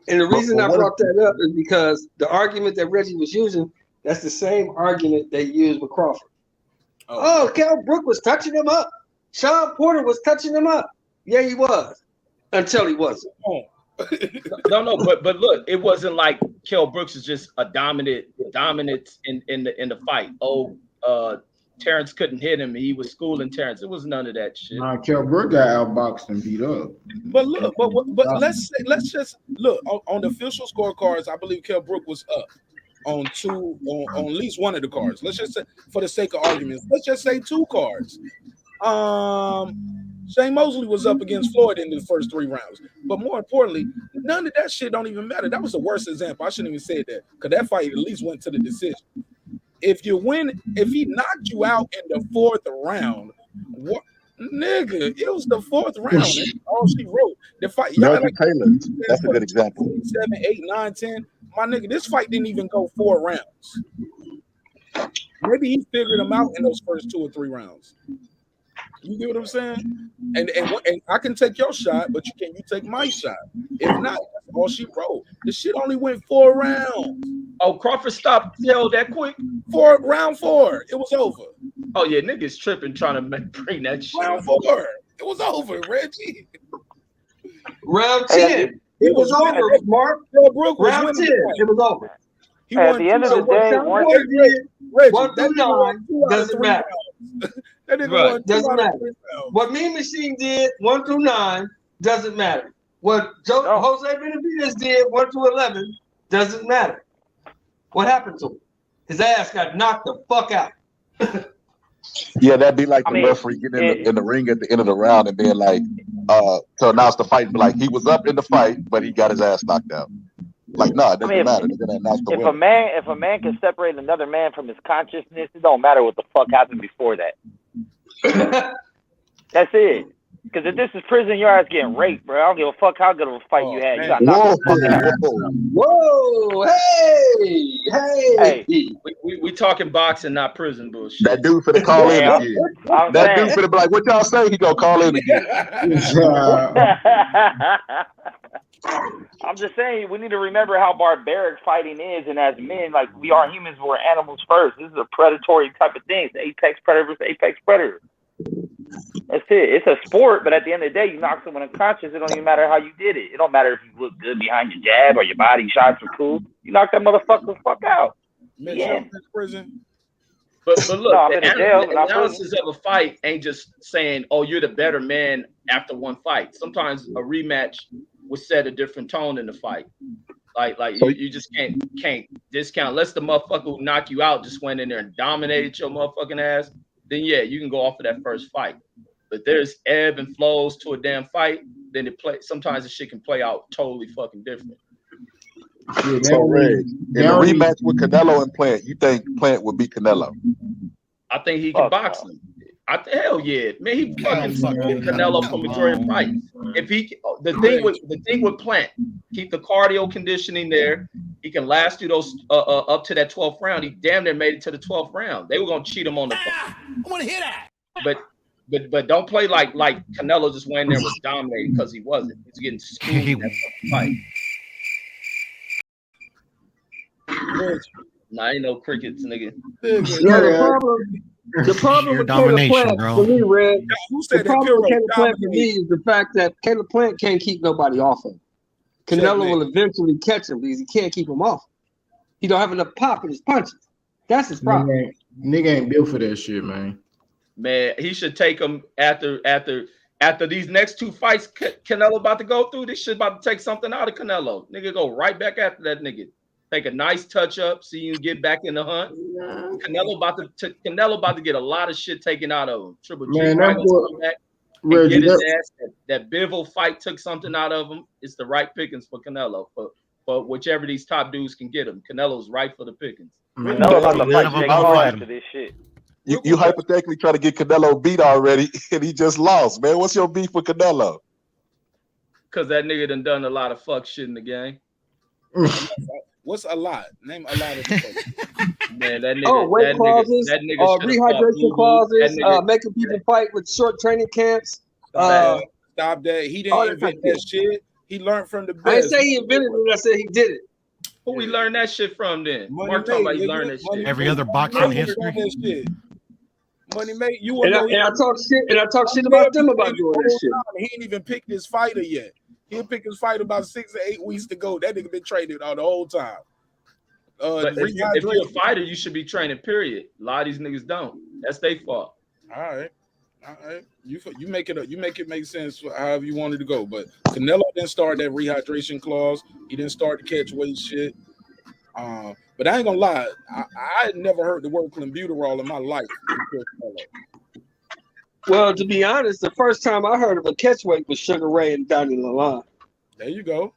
And the reason I brought that up is because the argument that Reggie was using, that's the same argument they used with Crawford. Oh, Kell Brook was touching him up. Sean Porter was touching him up. Yeah, he was. Until he wasn't.
No, but look, it wasn't like Kell Brooks is just a dominant in the fight. Terrence couldn't hit him. He was schooling Terrence. It was none of that shit.
Nah, Kell Brook got outboxed and beat up.
But look, let's just look on the official scorecards. I believe Kell Brook was up on at least one of the cards. Let's just say, for the sake of arguments, let's just say 2 cards. Shane Mosley was up against Floyd in the first 3 rounds. But more importantly, none of that shit don't even matter. That was the worst example. I shouldn't even say that because that fight at least went to the decision. If he knocked you out in the 4th round, what nigga? It was the 4th round. That's all she wrote. The fight,
Taylor. That's a good example.
7, 8, 9, 10. My nigga, this fight didn't even go 4 rounds. Maybe he figured them out in those first 2 or 3 rounds. You get what I'm saying? And I can take your shot, but you take my shot. If not, that's all she wrote. The shit only went 4 rounds.
Oh, Crawford stopped that quick?
Round 4. It was over.
Oh yeah, niggas tripping trying to bring that shit.
Round 4. It was over, Reggie.
Round 10. It was over, Mark. Round 10. It was over.
At the end of the day,
1 through 9 doesn't matter.
Right.
Doesn't matter. What Mean Machine did 1 through 9 doesn't matter. What Jose Benavidez did 1 through 11 doesn't matter. What happened to him? His ass got knocked the fuck out.
Yeah, that'd be like the referee getting in the ring at the end of the round and being like, to announce the fight, like he was up in the fight, but he got his ass knocked out. Like, no, it doesn't matter. They're gonna announce the winner.
If a man can separate another man from his consciousness, it don't matter what the fuck happened before that. That's it. Because if this is prison, your ass getting raped, bro. I don't give a fuck how good of a fight you had. You got knocked the fuck out.
Whoa, hey.
We talking boxing, not prison bullshit.
That dude finna call in again. That dude finna be like, what y'all say? He gonna call in again.
I'm just saying, we need to remember how barbaric fighting is, and as men, like, we are humans, we're animals first. This is a predatory type of thing. It's apex predator versus apex predator. That's it. It's a sport, but at the end of the day, you knock someone unconscious, it don't even matter how you did it. It don't matter if you look good behind your jab or your body shots were cool. You knock that motherfucker the fuck out. Yeah.
Prison.
But look,
No, I'm in jail,
the analysis of a fight ain't just saying, oh, you're the better man after one fight. Sometimes a rematch would set a different tone in the fight. Like you just can't discount. Unless the motherfucker who knocked you out just went in there and dominated your motherfucking ass, then yeah, you can go off of that first fight. But there's ebb and flows to a damn fight, then sometimes the shit can play out totally fucking different.
Yeah, so Red, in the rematch with Canelo and Plant, you think Plant would beat Canelo?
I think he can box him. Hell yeah, man, he fucking Canelo for majority of fights. If he, the thing with Plant, keep the cardio conditioning there. He can last through those up to that 12th round. He damn near made it to the 12th round. They were gonna cheat him on the. I want to hear that. But don't play like Canelo just went in there and was dominating because he wasn't. He's getting schooled in that fight. Nah, ain't no crickets, nigga.
The problem with Caleb Plant for me, Red, the problem with Caleb Plant for me is the fact that Caleb Plant can't keep nobody off him. Canelo will eventually catch him because he can't keep him off. He don't have enough pop in his punches. That's his problem.
Nigga ain't built for that shit, man.
Man, he should take him after these next 2 fights Canelo about to go through. This shit about to take something out of Canelo. Nigga go right back after that nigga. take a nice touch up, so you can get back in the hunt. Canelo about to get a lot of shit taken out of him. Triple G
Man,
might
that boy,
come back and
Reggie,
get his ass. That Bivol fight took something out of him. It's the right pickings for Canelo. But whichever these top dudes can get him, Canelo's right for the pickings.
Canelo about to fight Jake Paul
Alright.
after this shit.
You hypothetically try to get Canelo beat already, and he just lost, man. What's your beef with Canelo?
Because that nigga done a lot of fuck shit in the game.
What's a lot? Name a lot of the
Man, that nigga.
Weight clauses,
that nigga should've fought
rehydration
Boo-Boo.
clauses,
That nigga-
making people fight with short training camps.
Stop that. He
all
didn't
that
invent
type of
that shit. He learned from the best.
I didn't say he invented it. I said he did it.
Who we learned that shit from then?
Money
Mark talking about
made,
he
nigga.
learned that
Money
shit.
Every other boxer in history.
Money made. You
And I talk shit. And I talk shit about them about doing that shit.
He ain't even picked his fighter yet. He'll pick his fight about 6 or 8 weeks to go. That nigga been training all the whole time.
But if you're a fighter, you should be training. Period. A lot of these niggas don't. That's their fault.
All right. You make it make sense for however you wanted to go. But Canelo didn't start that rehydration clause. He didn't start the catch weight shit. But I ain't gonna lie, I had never heard the word clenbuterol in my life.
Well, to be honest, the first time I heard of a catch weight was Sugar Ray and Donnie Lalonde.
There you go.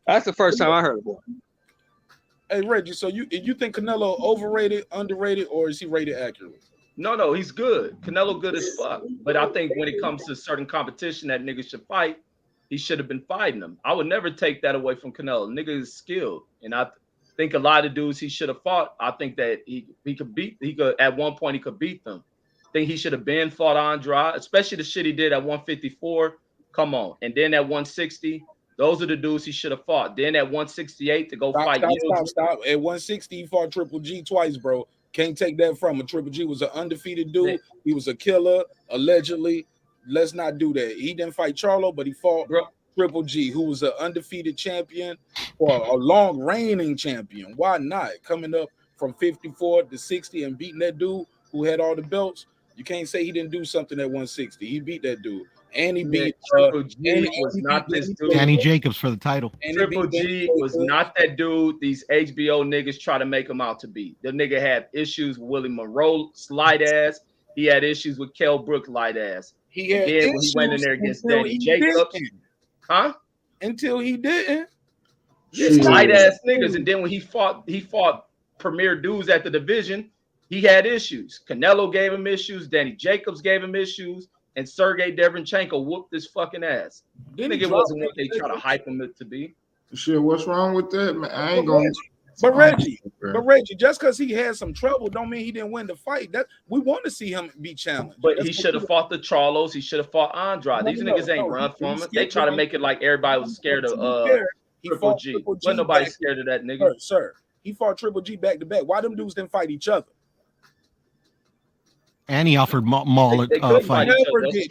That's the first time I heard of one.
Hey Reggie, so you think Canelo overrated, underrated, or is he rated accurately?
No, he's good. Canelo good as fuck. But I think when it comes to certain competition that niggas should fight, he should have been fighting them. I would never take that away from Canelo. Nigga is skilled. And I think a lot of dudes he should have fought. I think that he could at one point he could beat them. I think he should have been fought Andrade, especially the shit he did at 154. Come on. And then at 160, those are the dudes he should have fought. Then at 168 to go fight.
Stop. At 160, he fought Triple G twice, bro. Can't take that from him. Triple G was an undefeated dude. He was a killer, allegedly. Let's not do that. He didn't fight Charlo, but he fought Triple G, who was an undefeated champion or a long reigning champion. Why not? Coming up from 54 to 60 and beating that dude who had all the belts. You can't say he didn't do something at 160. He beat that dude. And he beat
Triple G was not this dude.
Danny Jacobs for the title.
Triple G was not that dude these HBO niggas try to make him out to be. The nigga had issues with Willie Monroe, light ass. He had issues with Kell Brook, light ass.
He had
when he went in there against Danny Jacobs.
Until he didn't.
Just light ass niggas. And then when he fought premier dudes at the division, he had issues. Canelo gave him issues. Danny Jacobs gave him issues. And Sergey Derevyanchenko whooped his fucking ass. Nigga wasn't what they try to hype him to be.
Shit, what's wrong with that, man? I ain't going.
But Reggie, just because he had some trouble, don't mean he didn't win the fight. That we want to see him be challenged.
But he should have fought the Charlos. He should have fought Andrade. These niggas ain't run from him. They try to make it like everybody was scared of Triple G. Wasn't nobody scared of that nigga.
Sir, he fought Triple G back to back. Why them dudes didn't fight each other?
And he offered Maul a fight.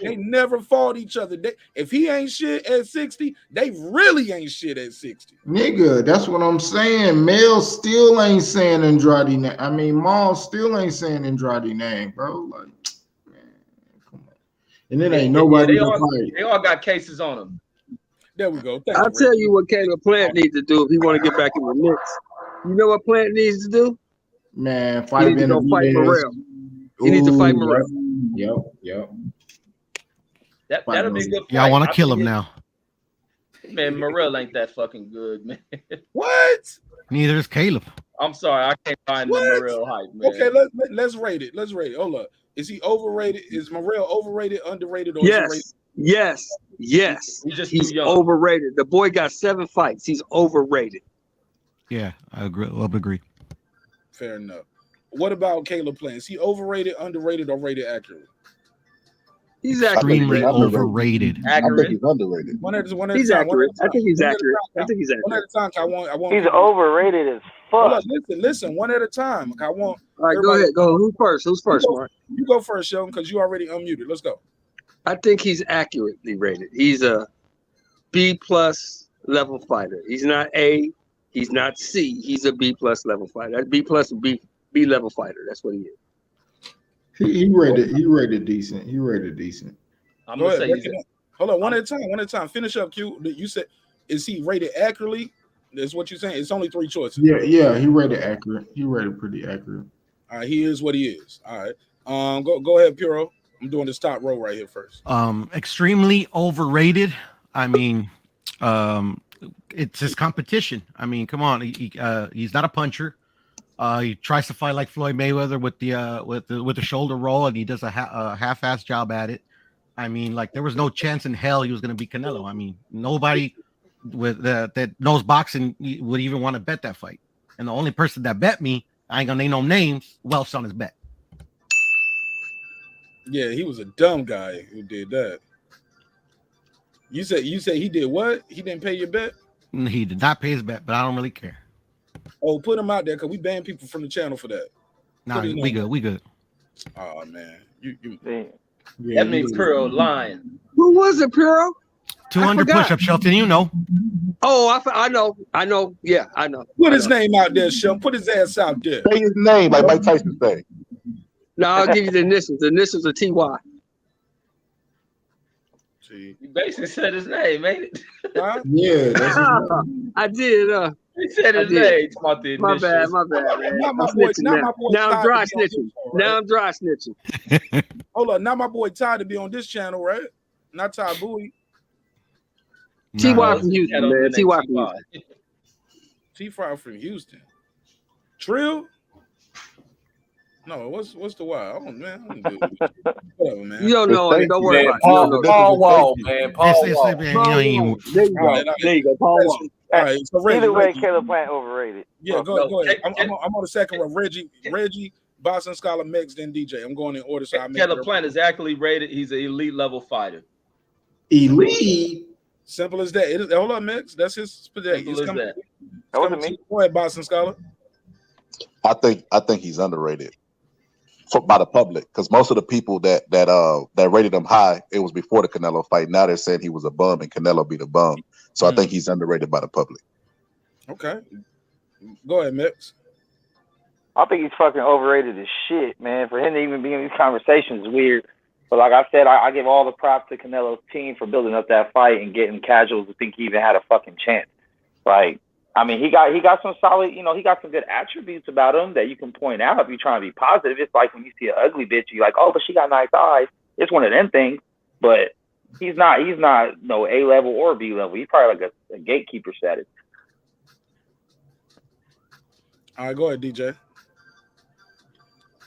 They never fought each other. If he ain't shit at 60, they really ain't shit at 60.
Nigga, that's what I'm saying. Mel still ain't saying Andrade name. I mean, Maul still ain't saying Andrade name, bro. Like, man, come on. And it ain't nobody to fight.
They all got cases on them.
There we go.
I'll tell you what Caleb Plant needs to do if he want to get back in the mix. You know what Plant needs to do?
Man, fight
he needs to go fight Morrell. He needs to fight Morrell.
Yep.
That'll be a good fight.
Y'all want to kill him now.
Man, Morrell ain't that fucking good, man.
What?
Neither is Caleb.
I'm sorry, I can't find the Morrell hype, man.
Okay, let's rate it. Hold up. Is he overrated? Is Morrell overrated, underrated, or
Yes. He's overrated. The boy got 7 fights. He's overrated.
Yeah, I agree.
Fair enough. What about Caleb Plant? Is he overrated, underrated, or rated accurately?
He's
extremely overrated.
I think he's underrated.
One at a time.
I think he's accurate.
One at a time. I want.
He's overrated as fuck.
Listen. One at a time. I want.
All right, go ahead. Go. Who's first, Mark?
You go first, Sheldon, because you already unmuted. Let's go.
I think he's accurately rated. He's a B+ level fighter. He's not A. He's not C. He's a B+ level fighter. B+ B level fighter. That's what he is.
He rated decent.
I'm gonna say
hold on, one at a time. Finish up, Q. You said, is he rated accurately, That's what you're saying. It's only 3 choices.
Yeah, he read it accurate. He read it pretty accurate.
All right, he is what he is. All right. Go ahead, Puro. I'm doing this top row right here first.
Extremely overrated. I mean, it's his competition. I mean, come on, he's not a puncher. He tries to fight like Floyd Mayweather with the shoulder roll, and he does a half-ass job at it. I mean, like there was no chance in hell he was going to beat Canelo. I mean, nobody that knows boxing would even want to bet that fight. And the only person that bet me, I ain't gonna name no names, welched on his bet.
Yeah, he was a dumb guy who did that. You say he did what? He didn't pay your bet?
He did not pay his bet, but I don't really care.
Oh, put him out there because we ban people from the channel for that.
Nah, we good.
Oh man,
that means Puro lying.
Who was it, Puro?
200 push-ups, Shelton. You know.
Oh, I know. Yeah, I know.
Put his name out there, Shelton. Put his ass out there.
Say his name like Mike Tyson say.
No, I'll give you the initials. The initials are TY.
You basically said his name, ain't it?
Huh?
Yeah, that's
I did.
He said his name. About the
my bad, man.
Not my boy.
Now I'm dry snitching. Now I'm dry snitching.
Hold on. Now my boy Ty to be on this channel, right? Not Ty Bowie.
TY from Houston, man. TY from Houston.
T-Fry from Houston. Trill? No, what's the why? Oh man, whatever, man.
You don't know it. Don't worry about it.
Paul Wall, man. Paul Wall.
There you go. Paul Wall.
All right, so Reggie,
Either way, Caleb Plant overrated.
Yeah, go ahead. I'm on the second row. Reggie, Boston Scholar, Mex, then DJ. I'm going in order. So I make
Caleb Plant is accurately rated. He's an elite level fighter.
Elite.
Simple as that. Hold on, Mex. That's his spaghetti.
Simple as that.
That wasn't me.
Go ahead, Boston Scholar.
I think he's underrated by the public because most of the people that rated him high, it was before the Canelo fight. Now they're saying he was a bum and Canelo beat a bum. So I think he's underrated by the public.
Okay. Go ahead, Mix.
I think he's fucking overrated as shit, man. For him to even be in these conversations is weird. But like I said, I give all the props to Canelo's team for building up that fight and getting casuals to think he even had a fucking chance. Like, I mean, he got some solid, he got some good attributes about him that you can point out if you're trying to be positive. It's like when you see an ugly bitch, you're like, oh, but she got nice eyes. It's one of them things. But he's not no A level or B level. He's probably like a gatekeeper status.
All right, go ahead, DJ.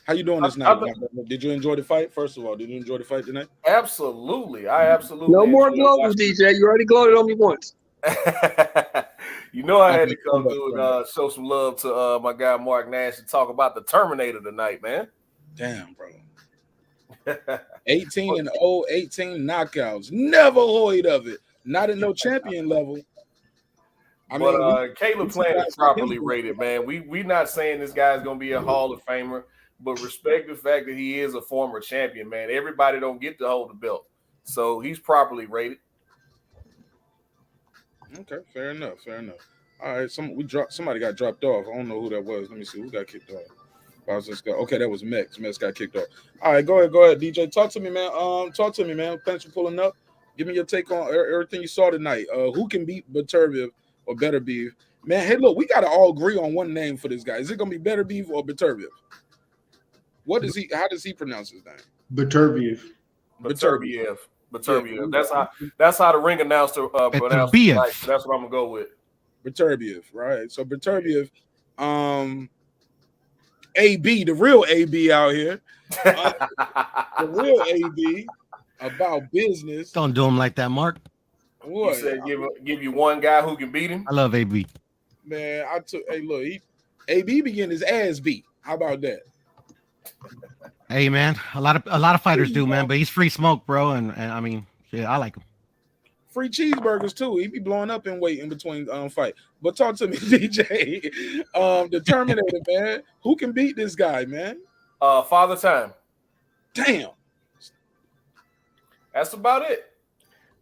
How you doing this night? Did you enjoy the fight? First of all, did you enjoy the fight tonight?
Absolutely. I absolutely
no more global, DJ. You already gloated on me once.
You know I had to come through and show some love to my guy Marq Nash and talk about the Terminator tonight, man.
Damn, bro. 18-0, 18 knockouts. Never heard of it. Not at no champion level.
But Caleb Plant is properly rated, man. We not saying this guy's gonna be a Hall of Famer, but respect the fact that he is a former champion, man. Everybody don't get to hold the belt, so he's properly rated.
Okay, fair enough. All right, somebody got dropped off. I don't know who that was. Let me see who got kicked off. Okay, that was Mex. Mex got kicked off. All right, go ahead, DJ. Talk to me, man. Thanks for pulling up. Give me your take on everything you saw tonight. Who can beat Beterbiev or Beterbiev? Man, hey, look, we gotta all agree on one name for this guy. Is it gonna be Beterbiev or Beterbiev? How does he pronounce his name?
Beterbiev.
Beterbiev. That's how the ring announcer pronounced it. Like, that's what I'm gonna go with.
Beterbiev, right? So Beterbiev, AB, the real AB out here, the real AB about business.
Don't do him like that, Mark.
What? You said give you one guy who can beat him.
I love AB.
Man, AB be getting his ass beat. How about that?
Hey man, a lot of fighters do, man, but he's free smoke, bro, and I mean, yeah, I like him.
Free cheeseburgers too. He be blowing up in weight in between fight. But talk to me, DJ. The Terminator, man. Who can beat this guy, man?
Father Time.
Damn.
That's about it.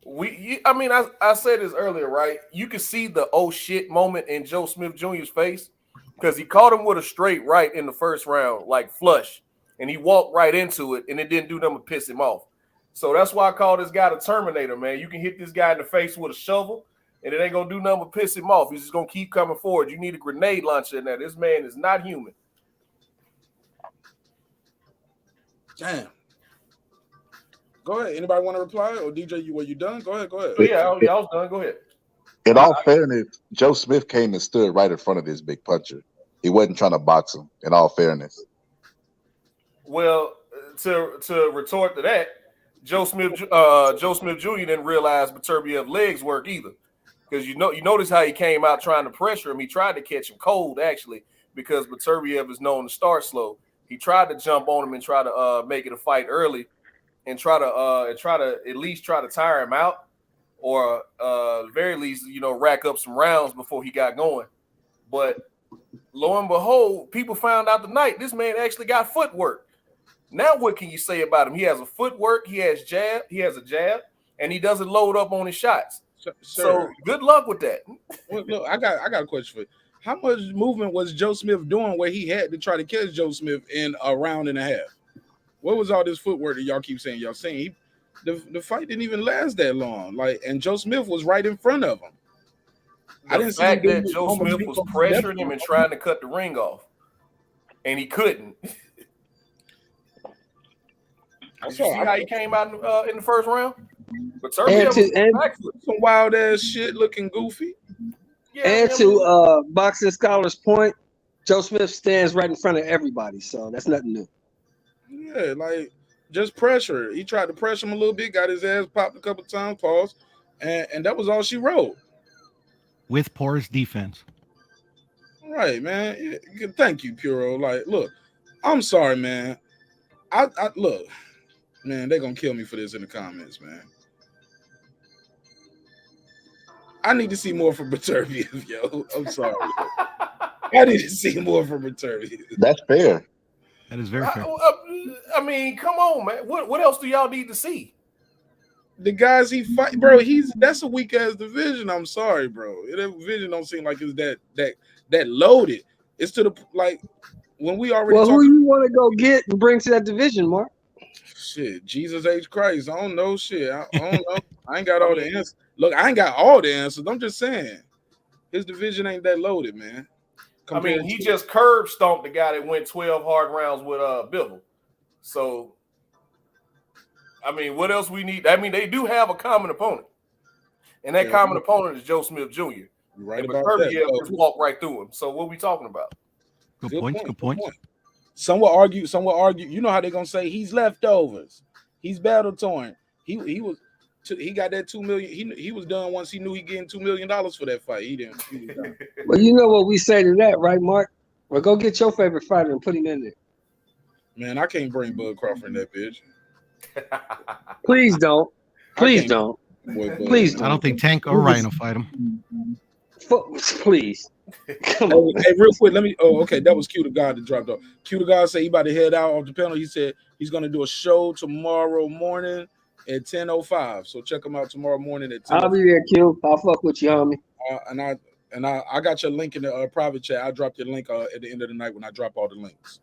I said this earlier, right? You can see the oh shit moment in Joe Smith Jr.'s face because he caught him with a straight right in the first round, like flush, and he walked right into it, and it didn't do nothing but piss him off. So that's why I call this guy the Terminator, man. You can hit this guy in the face with a shovel, and it ain't gonna do nothing but piss him off. He's just gonna keep coming forward. You need a grenade launcher in there. This man is not human.
Damn. Go ahead. Anybody want to reply? Or DJ, were you done? Go ahead.
Oh, yeah, I was done. Go ahead.
In all fairness, Joe Smith came and stood right in front of this big puncher. He wasn't trying to box him. In all fairness.
Well, to retort to that, Joe Smith Jr. didn't realize Beterbiev's legs work either, because you notice how he came out trying to pressure him. He tried to catch him cold actually, because Beterbiev is known to start slow. He tried to jump on him and try to make it a fight early, and try to at least try to tire him out, or at the very least, rack up some rounds before he got going. But lo and behold, people found out tonight this man actually got footwork. Now what can you say about him? He has a footwork, he has a jab, and he doesn't load up on his shots. So good luck with that.
Well, look, I got a question for you. How much movement was Joe Smith doing where he had to try to catch Joe Smith in a round and a half? What was all this footwork that y'all keep saying? Y'all saying the fight didn't even last that long. And Joe Smith was right in front of him.
The fact that Joe Smith was pressuring him and trying to cut the ring off, and he couldn't. Did you see how he came out in the first round? But
some wild ass shit looking goofy.
Yeah, and to Boxing Scholar's point, Joe Smith stands right in front of everybody, so that's nothing new.
Yeah, just pressure. He tried to pressure him a little bit, got his ass popped a couple times, paused, and that was all she wrote.
With porous defense.
Right, man. Yeah, thank you, Puro. Look, I'm sorry, man. I look, man, they're gonna kill me for this in the comments, man. I need to see more from Beterbiev, yo. I'm sorry. I need to see more from Beterbiev.
That's fair.
That is very fair.
I mean, come on, man. What else do y'all need to see?
The guys he fight, bro. That's a weak ass division. I'm sorry, bro. That division don't seem like it's that loaded. It's to the when we already.
Well, who you want to go get and bring to that division, Mark?
Shit, Jesus H. Christ. I don't know. Shit, I don't know. I ain't got all the answers. Look, I ain't got all the answers. I'm just saying, his division ain't that loaded, man.
I mean, he just curb stomped the guy that went 12 hard rounds with Bivol. So, I mean, what else we need? I mean, they do have a common opponent, and that common opponent is Joe Smith Jr.
You're right
and
about
Beterbiev just walked right through him. So, what are we talking about?
Good point.
Some will argue. You know how they're gonna say he's leftovers. He's battle torn. He got that $2 million. He was done once he knew he getting $2 million for that fight. He was done.
Well, you know what we say to that, right, Mark? Well, go get your favorite fighter and put him in there.
Man, I can't bring Bud Crawford in that bitch.
Please don't. Please don't. Please don't.
I don't think Tank or Ryan will fight him.
Please.
Hey, real quick, let me. Oh, okay, that was Q to God that dropped off. Q to God said he about to head out off the panel. He said he's gonna do a show tomorrow morning at 10:05. So check him out tomorrow morning at 10.
I'll be there, Q. I'll fuck with you, homie.
And I got your link in the private chat. I dropped your link at the end of the night when I drop all the links.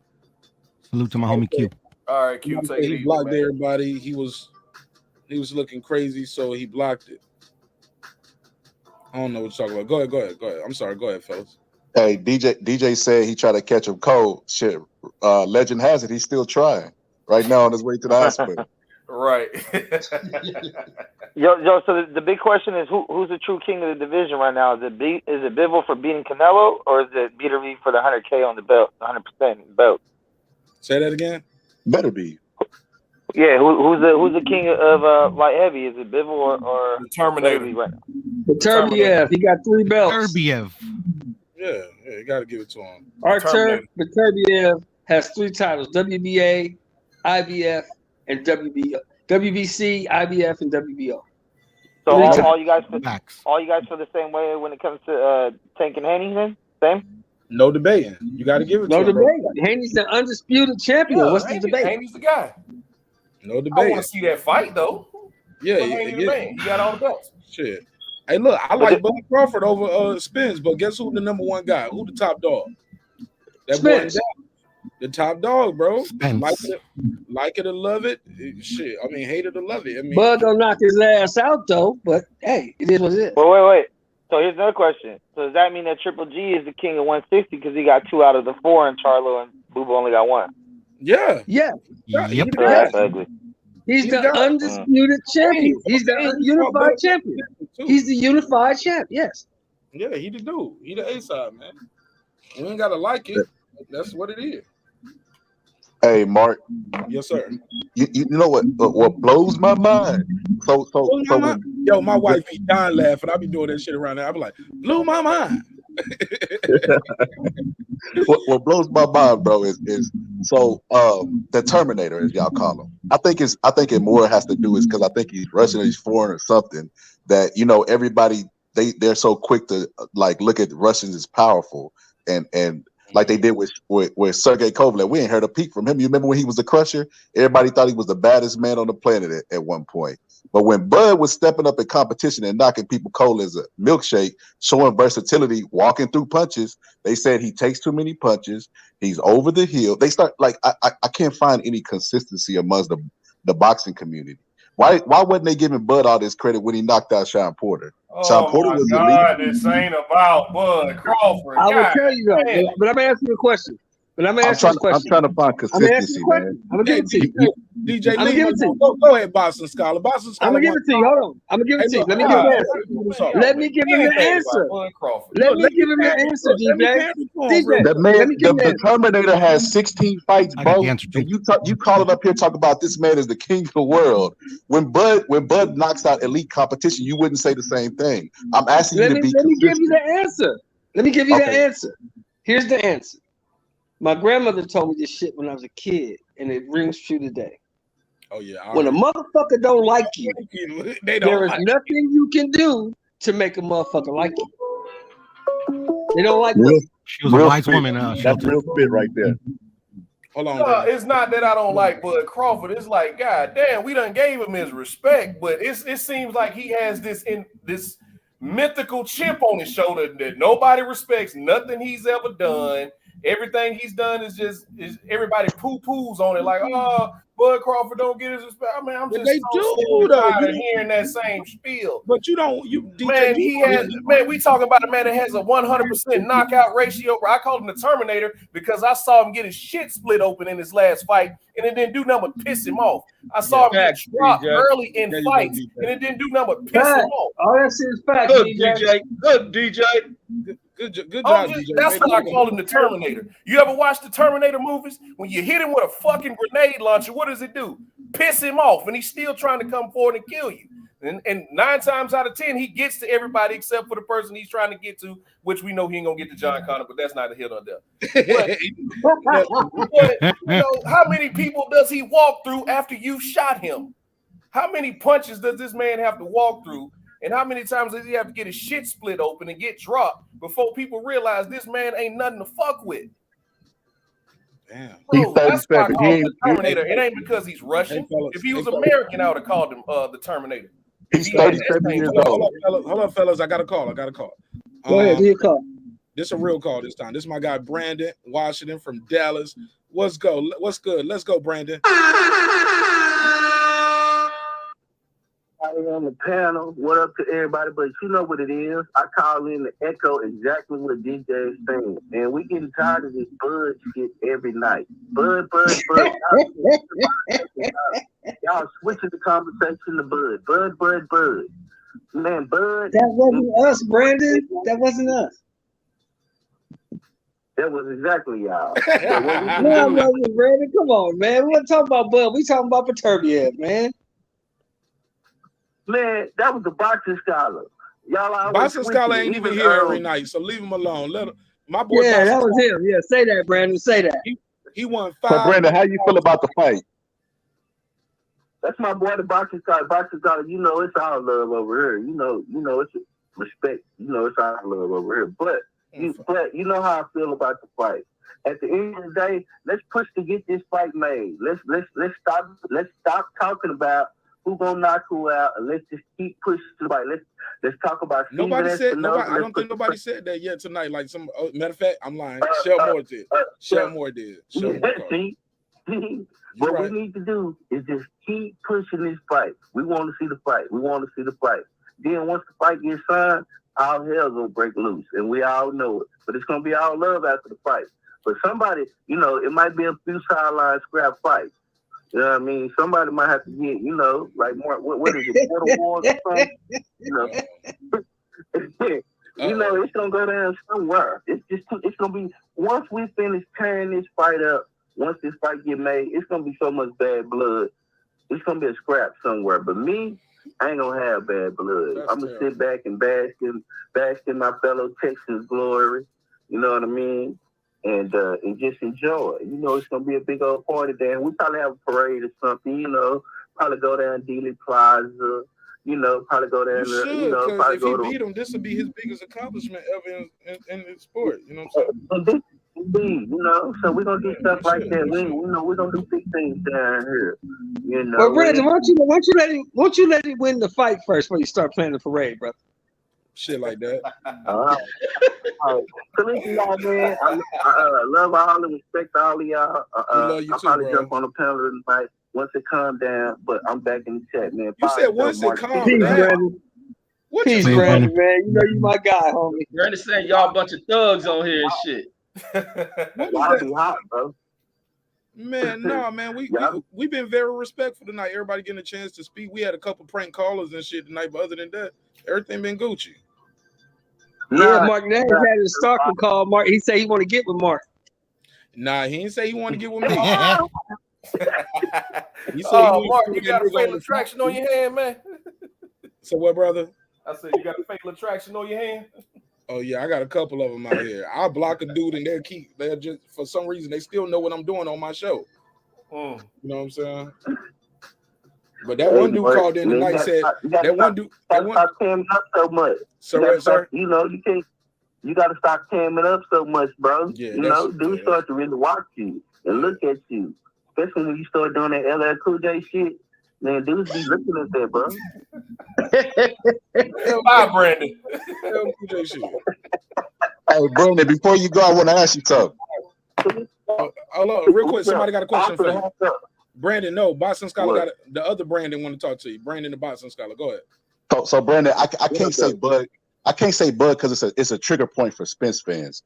Salute to my homie Q.
All right, Q. Take it
He
easy,
blocked
man.
everybody. He was looking crazy, so he blocked it. I don't know what you're talking about. Go ahead. I'm sorry. Go ahead, fellas.
Hey, DJ said he tried to catch him cold. Shit, legend has it he's still trying right now on his way to the hospital.
Right.
Yo. So the big question is who's the true king of the division right now? Is it Bivol for beating Canelo, or is it Beterbiev for the 100K on the belt, 100% belt?
Say that again.
Better be.
Yeah, who's the king of light heavy? Is it Bivol or
the Terminator
right now?
Beterbiev, he got 3 belts.
Beterbiev.
Yeah, you got to give it to him.
Artur Beterbiev has 3 titles: WBA, IBF, and WBC, IBF, and WBO.
So all you guys feel the same way when it comes to Tank and Haney, then? Same?
No debating. You got to give it to him.
No debate. Haney's the undisputed champion. What's the debate?
Haney's the guy.
No debate.
I want to see that fight though.
Yeah.
Man. He got all the belts.
Shit. Hey, look, I like Bud Crawford over Spence, but guess who the number 1 guy? Who the top dog? That
Spence.
boy, the top dog, bro.
Spence.
Like it or love it. Shit. I mean, hate it or love it. I mean,
Bud don't knock his ass out though, but hey, it is what it is.
Wait.
So here's another question. So does that mean that Triple G is the king of 160 because he got 2 out of the 4 and Charlo and Booba only got 1?
Yeah.
Yeah.
Yep.
So that's ugly.
He's
He
the
got-
undisputed champion. He's the unified champion. He's the unified champ. Yes.
Yeah, he the dude. He the A-side, man. You ain't gotta like it. That's what it is.
Hey, Mark.
Yes, sir.
You know what blows my mind? So
Yo, my wife be dying laughing. I be doing that shit around there. I be like, blew my mind.
what blows my mind, bro, is the Terminator, as y'all call him. I think it more has to do is because I think he's Russian or he's foreign or something that everybody they're so quick to like look at the Russians as powerful and like they did with Sergey Kovalev. We ain't heard a peep from him. You remember when he was the Crusher? Everybody thought he was the baddest man on the planet at one point. But when Bud was stepping up in competition and knocking people cold as a milkshake, showing versatility, walking through punches, they said he takes too many punches. He's over the hill. They start like I can't find any consistency amongst the boxing community. Why wasn't they giving Bud all this credit when he knocked out Sean Porter? Sean Porter was
God,
elite.
this ain't about Bud Crawford.
I will
God
tell you though,
damn.
but I'm gonna ask you a question.
I'm trying to find consistency, man.
I'm gonna give it to you.
DJ
I'm gonna
Lee,
give it to you.
go ahead, Boston Scholar. Boston Scholar.
I'm gonna give it to you. Hold on. I'm gonna give it to you. Let me give the answer. Let me give him the answer. Let me give him the answer, DJ. DJ,
That man,
let me give him the
the
answer.
Terminator has 16 fights,
I got
bro.
the answer, too.
And you call it up here talk about this man is the king of the world. When Bud knocks out elite competition, you wouldn't say the same thing. I'm asking you to be
Let me give
consistent.
you the answer. Let me give you the
Okay.
answer. Here's the answer. My grandmother told me this shit when I was a kid, and it rings true today.
Oh yeah.
When a motherfucker don't like you,
They
there
don't
is
like
nothing you can do to make a motherfucker like you. They don't like
Real-
you.
She was a
real
wise
spit.
woman.
That's
Shelton.
real spit right there.
Hold on.
No, it's not that I don't like Bud Crawford. It's like, God damn, we done gave him his respect, but it seems like he has this mythical chip on his shoulder that nobody respects. Nothing he's ever done. Everything he's done is everybody poo-poos on it. Like, oh, Bud Crawford don't get his respect. I mean, I'm
But
just
they
so
do,
sick and
though.
tired
You
of
don't-
hearing that same spiel.
But you don't. You DJ,
Man, we talking about a man that has a 100% knockout ratio. Bro. I called him the Terminator because I saw him get his shit split open in his last fight, and it didn't do nothing but piss him off. I saw him get
Facts,
dropped
DJ.
early in
There you go,
fights,
DJ.
and it didn't do nothing but piss him
Fact.
off.
All that shit is fact,
Good
DJ.
DJ. Good DJ.
Good job, DJ.
That's
Maybe-
why I call him the Terminator. You ever watch the Terminator movies? When you hit him with a fucking grenade launcher, what does it do? Piss him off, and he's still trying to come forward and kill you. And 9 times out of 10, he gets to everybody except for the person he's trying to get to, which we know he ain't gonna get to John Connor, but that's not a hit on there. But how many people does he walk through after you shot him? How many punches does this man have to walk through? And how many times does he have to get his shit split open and get dropped before people realize this man ain't nothing to fuck with?
Damn.
Bro, that's why I call him the
He ain't-
Terminator. It ain't because he's Russian.
Hey, fellas,
If he was
hey, fellas.
American, I would have called him the Terminator.
He's
He had that
37
same
years
voice.
old.
Hold on, fellas. I got a call.
Go ahead, do your call.
This is a real call this time. This is my guy Brandon Washington from Dallas. What's good? Let's go, Brandon.
On the panel, what up to everybody? But you know what it is. I call in to echo exactly what DJ is saying. And we getting tired of this Bud shit every night. Bud. Y'all switching the conversation to Bud. Man, Bud.
That wasn't us, Brandon. That wasn't us.
That was exactly y'all.
No, it wasn't, Brandon. Come on, man. We weren't talking about Bud. We talking about Beterbiev, man.
Man, that was the boxing scholar. Y'all always
Boxing Scholar
switching it,
ain't even
even
here every night, so leave him alone. Let him. My boy.
Yeah,
Boxing
that was
Scholar,
him. Yeah, say that, Brandon. Say that.
He won
So
5.
Brandon, how you feel about the fight?
That's my boy, the boxing scholar. Boxing scholar, you know, it's all love over here. You know, it's respect. You know, it's all love over here. But you know how I feel about the fight. At the end of the day, let's push to get this fight made. Let's stop talking about who gonna knock who out, and let's just keep pushing the fight. Let's talk about
Nobody said.
Espinosa.
I don't think nobody said that yet tonight. Like matter of fact, I'm lying. Shell Moore did. Shell Moore did.
See? What we need to do is just keep pushing this fight. We want to see the fight. Then once the fight gets signed,
all hell gonna break loose, and we all know it. But it's gonna be all love after the fight. But somebody, you know, it might be a few sideline scrap fights. You know what I mean? Somebody might have to get, you know, like more. What is it? Portal Wars or something? You know, you know, it's gonna go down somewhere. It's gonna be once we finish tearing this fight up. Once this fight get made, it's gonna be so much bad blood. It's gonna be a scrap somewhere. But me, I ain't gonna have bad blood. I'm gonna sit back and bask in my fellow Texans glory. You know what I mean? And just enjoy. You know, it's gonna be a big old party there. We probably have a parade or something. You know, probably go down Dealey Plaza. You know, probably go down.
You should, because if he beat him, this would be his biggest accomplishment ever in the sport. You know what I'm saying?
Indeed, you know, so we're gonna do stuff like that. We're gonna do big things down here. You know.
Well, Brandon, why don't you let him win the fight first before you start planning the parade, brother?
Shit like that.
Salute to y'all, man. I love all and respect all of y'all.
Love you
I'll
too,
probably
bro.
jump on the panel tonight once it calm down, but I'm back in the chat, man.
You said once it calm
Peace,
down.
Brandon.
What
Peace,
you
Brandon, man. You know you my guy, homie.
Brandon saying y'all a bunch of thugs on here and shit.
Y'all be hot, bro.
Man, no, man. We've been very respectful tonight. Everybody getting a chance to speak. We had a couple prank callers and shit tonight, but other than that, everything been Gucci.
Yeah, Marq Nash had his stalking call. Mark, he said he want to get with Mark.
Nah, he didn't say he wanted to get with me. He said
Mark, you got a fatal attraction on your hand, man.
So what, brother?
I said you got a fatal attraction on your hand.
Oh yeah, I got a couple of them out here. I'll block a dude and they'll just for some reason they still know what I'm doing on my show. You know what I'm saying? But that one dude called in tonight said that one dude
stop camming up so much.
Sir.
You know, you can't. You got to stop camming up so much, bro.
Yeah,
you know, dudes start to really watch you and look at you, especially when you start doing that LL Cool J shit. Man, dudes be looking at that, bro.
Bye, Brandon.
LL Cool J shit.
Hey, Brandon, before you go, I want to ask you something.
Hold on, real quick. Somebody got a question for you. Brandon, no, Boston Scholar got the other Brandon want to talk to you. Brandon, the Boston Scholar. Go ahead.
So Brandon, I can't say Bud. I can't say Bud because it's a trigger point for Spence fans.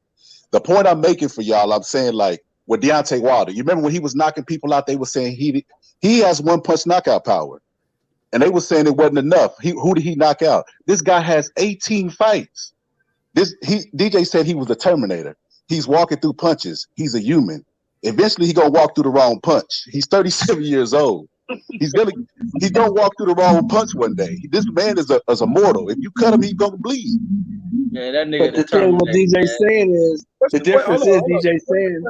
The point I'm making for y'all, I'm saying like with Deontay Wilder. You remember when he was knocking people out? They were saying he has one punch knockout power, and they were saying it wasn't enough. Who did he knock out? This guy has 18 fights. DJ said he was a Terminator. He's walking through punches. He's a human. Eventually, he's gonna walk through the wrong punch. He's 37 years old. He's gonna walk through the wrong punch one day. This man is a mortal. If you cut him, he's gonna bleed.
Yeah, that nigga.
But the thing what DJ saying is the difference is DJ saying.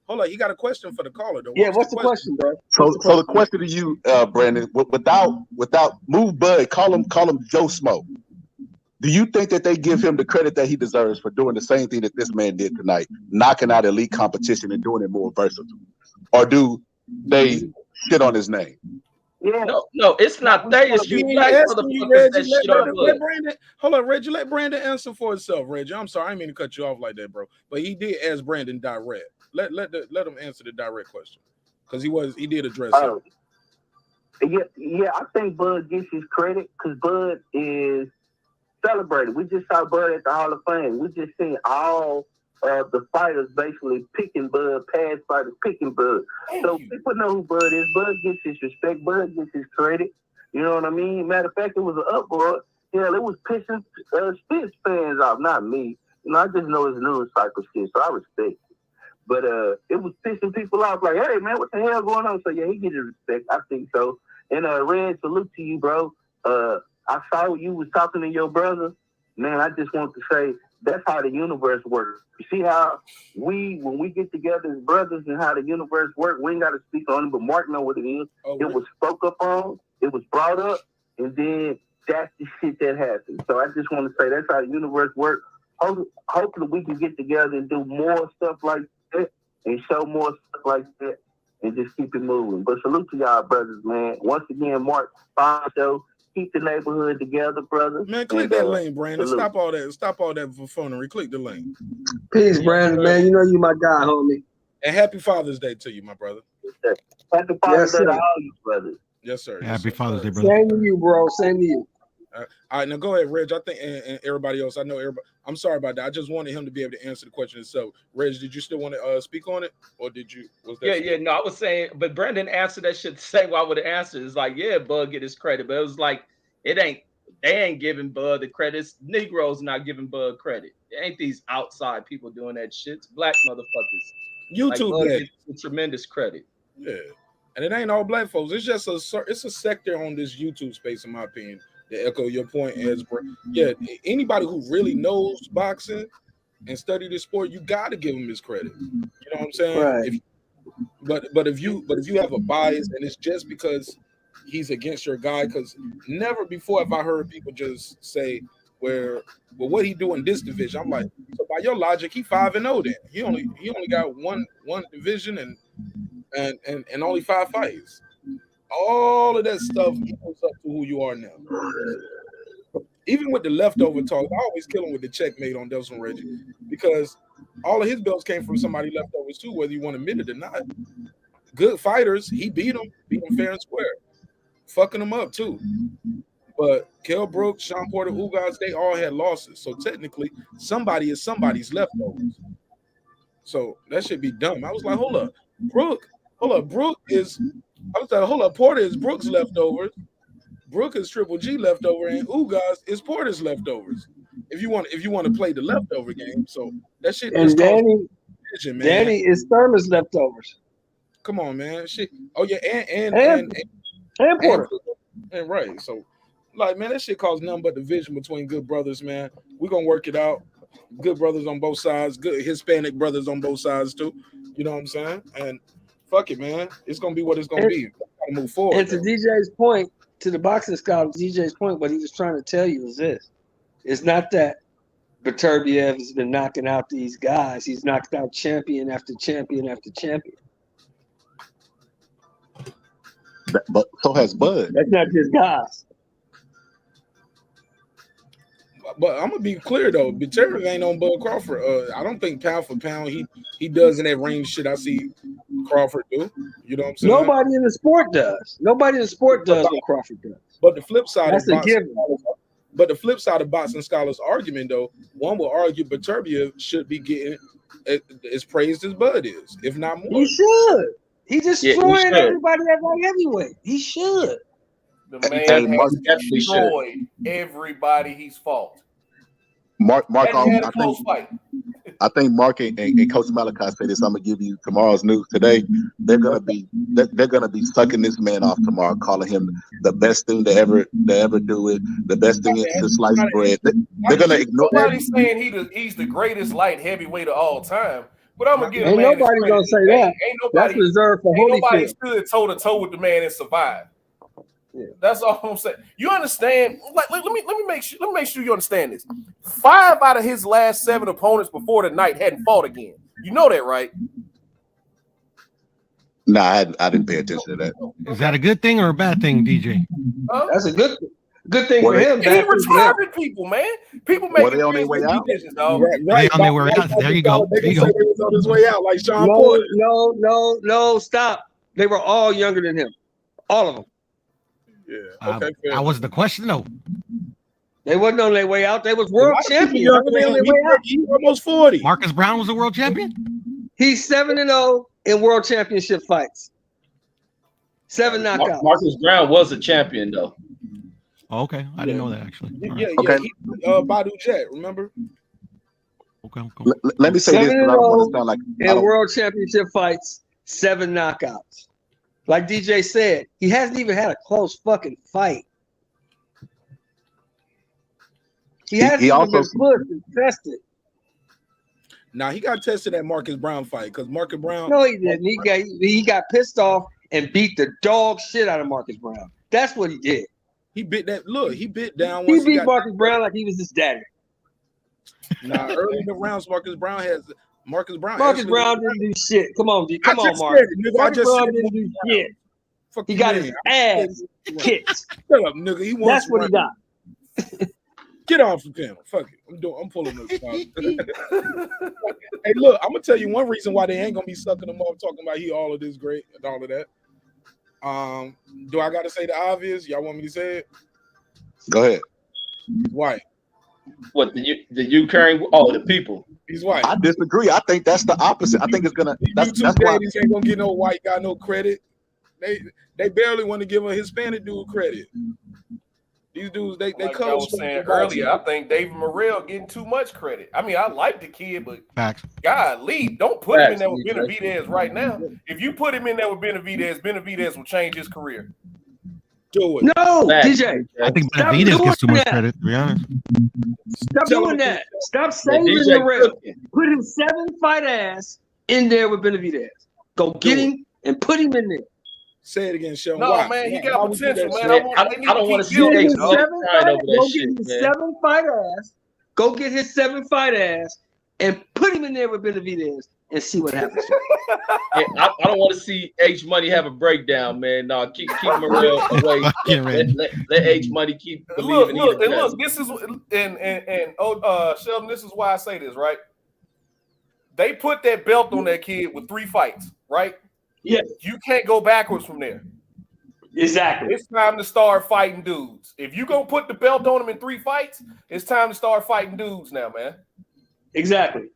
Hold on, he got a question for the caller though.
Yeah, what's the question, bro?
So the question to you, Brandon, without move Bud, call him Joe Smoke. Do you think that they give him the credit that he deserves for doing the same thing that this man did tonight, knocking out elite competition and doing it more versatile? Or do they shit on his name?
Yeah.
No, it's not they. It's you black motherfuckers that shit on Bud.
Hold on, Reggie. Let Brandon answer for himself, Reggie. I'm sorry, I didn't mean to cut you off like that, bro. But he did ask Brandon direct. Let him answer the direct question because he did address it.
Yeah, I think Bud gets his credit because Bud is celebrated. We just saw Bud at the Hall of Fame. We just seen all the fighters basically picking Bud, past fighters picking Bud. So people know who Bud is. Bud gets his respect. Bud gets his credit. You know what I mean? Matter of fact, it was an uproar. Hell, it was pissing Spence fans off, not me. You know, I just know it's news cycle shit, so I respect it. But it was pissing people off like, hey, man, what the hell going on? So, yeah, he gets his respect. I think so. And, Red, salute to you, bro. I saw you was talking to your brother. Man, I just want to say that's how the universe works. You see how when we get together as brothers and how the universe works, we ain't got to speak on it, but Mark know what it is. It was spoke up on, it was brought up, and then that's the shit that happened. So I just want to say that's how the universe works. Hopefully we can get together and do more stuff like that and show more stuff like that and just keep it moving. But salute to y'all brothers, man. Once again, Mark, fine show. Keep the neighborhood together, brother.
Man, click that link, Brandon. Stop all that buffoonery. Click the link.
Peace, Brandon, man. You know you my guy, homie.
And happy Father's Day to you, my brother.
Happy Father's Day to all you brothers.
Yes, sir.
Happy Father's Day, brother.
Same to you, bro. Same to you.
All right, now go ahead, Reg. I think and everybody else. I know everybody. I'm sorry about that. I just wanted him to be able to answer the question himself. Reg, did you still want to speak on it, or did you? Was that
Yeah. No, I was saying, but Brandon answered that shit the same way I would have answered. It's like, yeah, Bud get his credit, but it was like, they ain't giving Bud the credits. Negroes not giving Bud credit. It ain't these outside people doing that shit. It's black motherfuckers.
YouTube
Bud
gets
tremendous credit.
Yeah, and it ain't all black folks. It's just it's a sector on this YouTube space, in my opinion. To echo your point, as yeah, anybody who really knows boxing and study the sport, you got to give him his credit. You know what I'm saying?
Right.
But if you have a bias and it's just because he's against your guy, because never before have I heard people just say, well, what he do in this division? I'm like, so by your logic, he 5-0 then. He only got one division and only 5 fights. All of that stuff equals up to who you are now. Even with the leftover talk, I always kill him with the checkmate on Delson Reggie, because all of his belts came from somebody leftovers too, whether you want to admit it or not. Good fighters, he beat them fair and square, fucking them up too. But Kell Brooks, Sean Porter, Ugas, they all had losses. So technically, somebody is somebody's leftovers. So that should be dumb. I was like, hold up, Porter is Brooks' leftovers. Brooke is Triple G leftover, and Ugas is Porter's leftovers. If you want to play the leftover game, so that shit.
And Danny is Thurman's leftovers.
Come on, man. Shit. Oh yeah,
and Porter.
And right. So, like, man, that shit caused nothing but division between good brothers, man. We're gonna work it out. Good brothers on both sides. Good Hispanic brothers on both sides too. You know what I'm saying? And fuck it, man. It's gonna be what it's gonna be. We gotta move forward.
And to DJ's point, to the boxing scholar, DJ's point, what he was trying to tell you is this. It's not that Beterbiev has been knocking out these guys. He's knocked out champion after champion after champion.
But so has Bud.
That's not just guys.
But I'm gonna be clear though, Beterbiev ain't on Bud Crawford. I don't think pound for pound he does in that range shit I see Crawford do. You know what I'm saying?
Nobody in the sport does. Nobody in the sport does what Crawford does.
But the flip side
That's a given.
But the flip side of boxing scholars' argument, though, one will argue Beterbiev should be getting as praised as Bud is, if not more.
He should. He destroyed everybody at light heavyweight. He should.
The man has destroyed everybody he's fought.
Mark,
I
think Mark and Coach Malachi said this. I'm gonna give you tomorrow's news today. They're gonna be sucking this man off tomorrow, calling him the best thing to ever do it, the best thing to slice bread. They're gonna ignore.
Nobody's saying he's the greatest light heavyweight of all time. But I'm gonna give
ain't
man
nobody gonna say that. That's reserved for Holyfield.
Nobody stood toe to toe with the man and survived. Yeah. That's all I'm saying. You understand? Let me make sure you understand this. 5 out of his last 7 opponents before the night hadn't fought again. You know that, right?
Nah, I didn't pay attention to that.
Is that a good thing or a bad thing, DJ?
That's a good thing for him.
He retarded people, man. People make
they on their way out.
They on their way out. There you go. There you go.
He was on his way out, like Sean Porter.
No, stop. They were all younger than him. All of them.
Yeah. Okay.
That was the question, though.
They wasn't on their way out. They was world champions.
He almost 40.
Marcus Brown was a world champion.
He's 7-0 in world championship fights. 7 knockouts.
Marcus Brown was a champion, though.
Oh, okay, I didn't know that actually.
Yeah.
Okay.
Badu Jet, remember?
Okay.
Let me say this because I don't want to sound like
in world championship fights, 7 knockouts. Like DJ said, he hasn't even had a close fucking fight. He hasn't even been pushed and tested.
Now he got tested at Marcus Brown fight because Marcus Brown.
No, he didn't. He got pissed off and beat the dog shit out of Marcus Brown. That's what he did.
He bit that. Look, he bit down.
He beat Marcus Brown like he was his daddy.
Nah, early in the rounds, Marcus Brown didn't
do shit. Come on, Mark. Marcus Brown didn't do shit. He got his ass kicked.
Shut up, nigga. He wants.
That's what he got.
Get off the panel. Fuck it. I'm pulling this. Hey, look, I'm gonna tell you one reason why they ain't gonna be sucking him off, talking about he all of this great and all of that. Do I gotta say the obvious? Y'all want me to say it?
Go ahead.
White.
What the Ukraine? Oh, the people.
He's white.
I disagree. I think that's the opposite. I think it's gonna. That's why.
Daddies ain't gonna get no white guy no credit. They barely want to give a Hispanic dude credit. These dudes, they
like I was saying earlier, I think David Morrell getting too much credit. I mean, I like the kid, but
Facts.
God, Lee, don't put him in there with Benavidez right now. If you put him in there with Benavidez will change his career.
Do it.
No, DJ.
I think Benavidez gets too much credit, to be honest.
Stop doing that. Stop saving Morrell. Put his 7-fight ass in there with Benavidez. Go get him and put him in there.
Say it again, Sean.
No, man, he got potential, man. I don't want to see
his
H.
Go get his 7-fight ass. Go get his 7-fight ass and put him in there with Benavidez and see what happens.
I don't want to see H Money have a breakdown, man. No, keep Morrell away. Let H Money keep believing.
Look, this is Sheldon, this is why I say this, right? They put that belt on that kid with 3 fights, right?
Yeah.
You can't go backwards from there.
Exactly.
It's time to start fighting dudes. If you gonna put the belt on him in 3 fights, it's time to start fighting dudes now, man.
Exactly.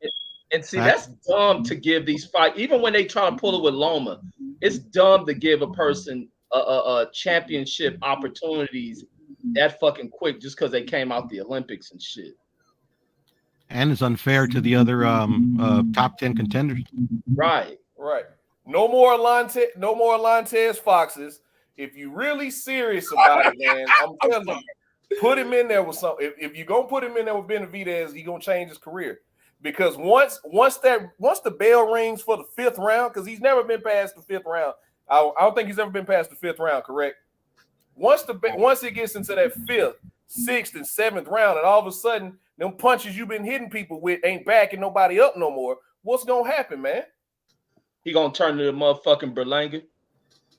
And see, that's dumb to give these fights. Even when they try to pull it with Loma, it's dumb to give a person a championship opportunities that fucking quick just because they came out the Olympics and shit.
And it's unfair to the other top 10 contenders.
Right.
No more Lantes Foxes. If you really serious about it, man, I'm telling you, put him in there with something. If you're gonna put him in there with Benavidez, he's gonna change his career. Because once the bell rings for the 5th round, because he's never been past the 5th round. I don't think he's ever been past the 5th round, correct? Once it gets into that 5th, 6th, and 7th round, and all of a sudden them punches you've been hitting people with ain't backing nobody up no more, what's gonna happen, man?
He gonna turn to the motherfucking Berlanga.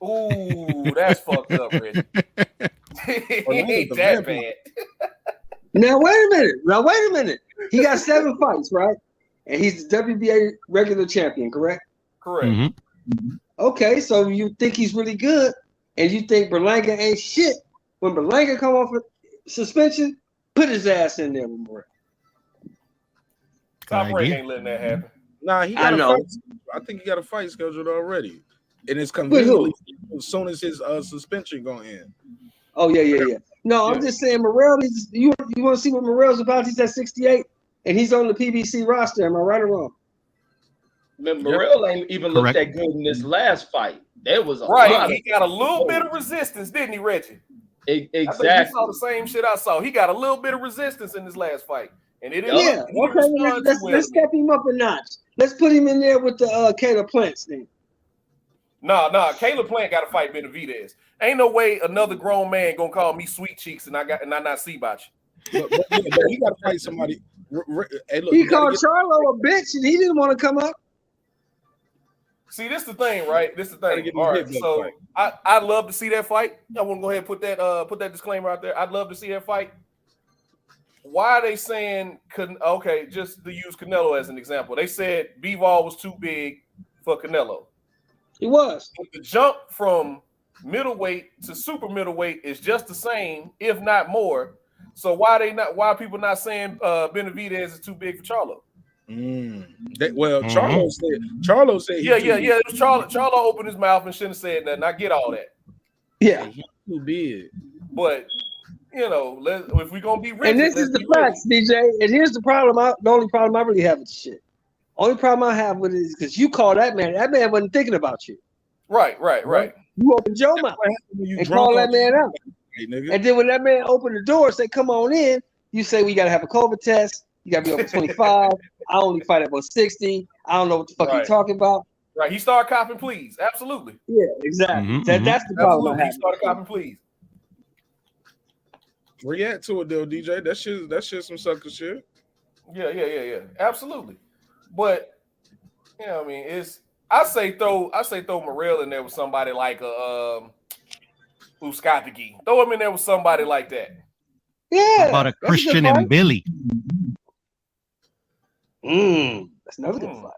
Ooh, that's fucked up, Reggie. He ain't that bad.
Now wait a minute. He got 7 fights, right? And he's the WBA regular champion, correct?
Correct.
Mm-hmm.
Okay, so you think he's really good, and you think Berlanga ain't shit. When Berlanga come off of suspension, put his ass in there with Morrell.
Top Rank ain't letting that happen.
Nah, he got a fight. I think he got a fight scheduled already, and it's conveniently as soon as his suspension going in.
Oh yeah. No, I'm just saying Morrell. You want to see what Morrell's about? He's at 68, and he's on the PBC roster. Am I right or wrong?
Morrell ain't even looked that good in this last fight. There was a
lot. He got a little bit of resistance, didn't he, Reggie?
Exactly.
I think you saw the same shit I saw. He got a little bit of resistance in this last fight, and it is.
Yeah. Okay. Let's step him up a notch. Let's put him in there with the Caleb Plants then.
Nah. Caleb Plant got to fight Benavidez. Ain't no way another grown man gonna call me sweet cheeks and I not see about you.
But he got to fight somebody. Hey, look,
he called Charlo a bitch and he didn't want to come up.
See, this the thing, right? This the thing. All right, so I'd love to see that fight. I want to go ahead and put that disclaimer out there. I'd love to see that fight. Why are they saying okay? Just to use Canelo as an example, they said Bivol was too big for Canelo.
He was.
But the jump from middleweight to super middleweight is just the same, if not more. So why are people not saying Benavidez is too big for Charlo?
Charlo said
yeah. It was Charlo opened his mouth and shouldn't have said nothing. I get all that.
Yeah,
he's too big.
But if we're gonna be rich,
and this is the facts, DJ. And here's the problem. The only problem I really have with shit. Only problem I have with it is because you call that man. That man wasn't thinking about you.
Right.
You opened your mouth and call that man out. And then when that man opened the door and say, "Come on in," you say, "We gotta have a COVID test. You gotta be over 25. I only fight at 160. I don't know what the fuck you're talking about."
Right. He started copping pleas. Absolutely.
Yeah, exactly. That's the problem.
He started copping pleas.
React to it though, DJ. That shit some sucker shit.
Yeah. Absolutely. But I mean, I say throw Morrell in there with somebody like Uskatagi. Throw him in there with somebody like that.
Yeah.
How about a Christian and Billy?
That's another good fight.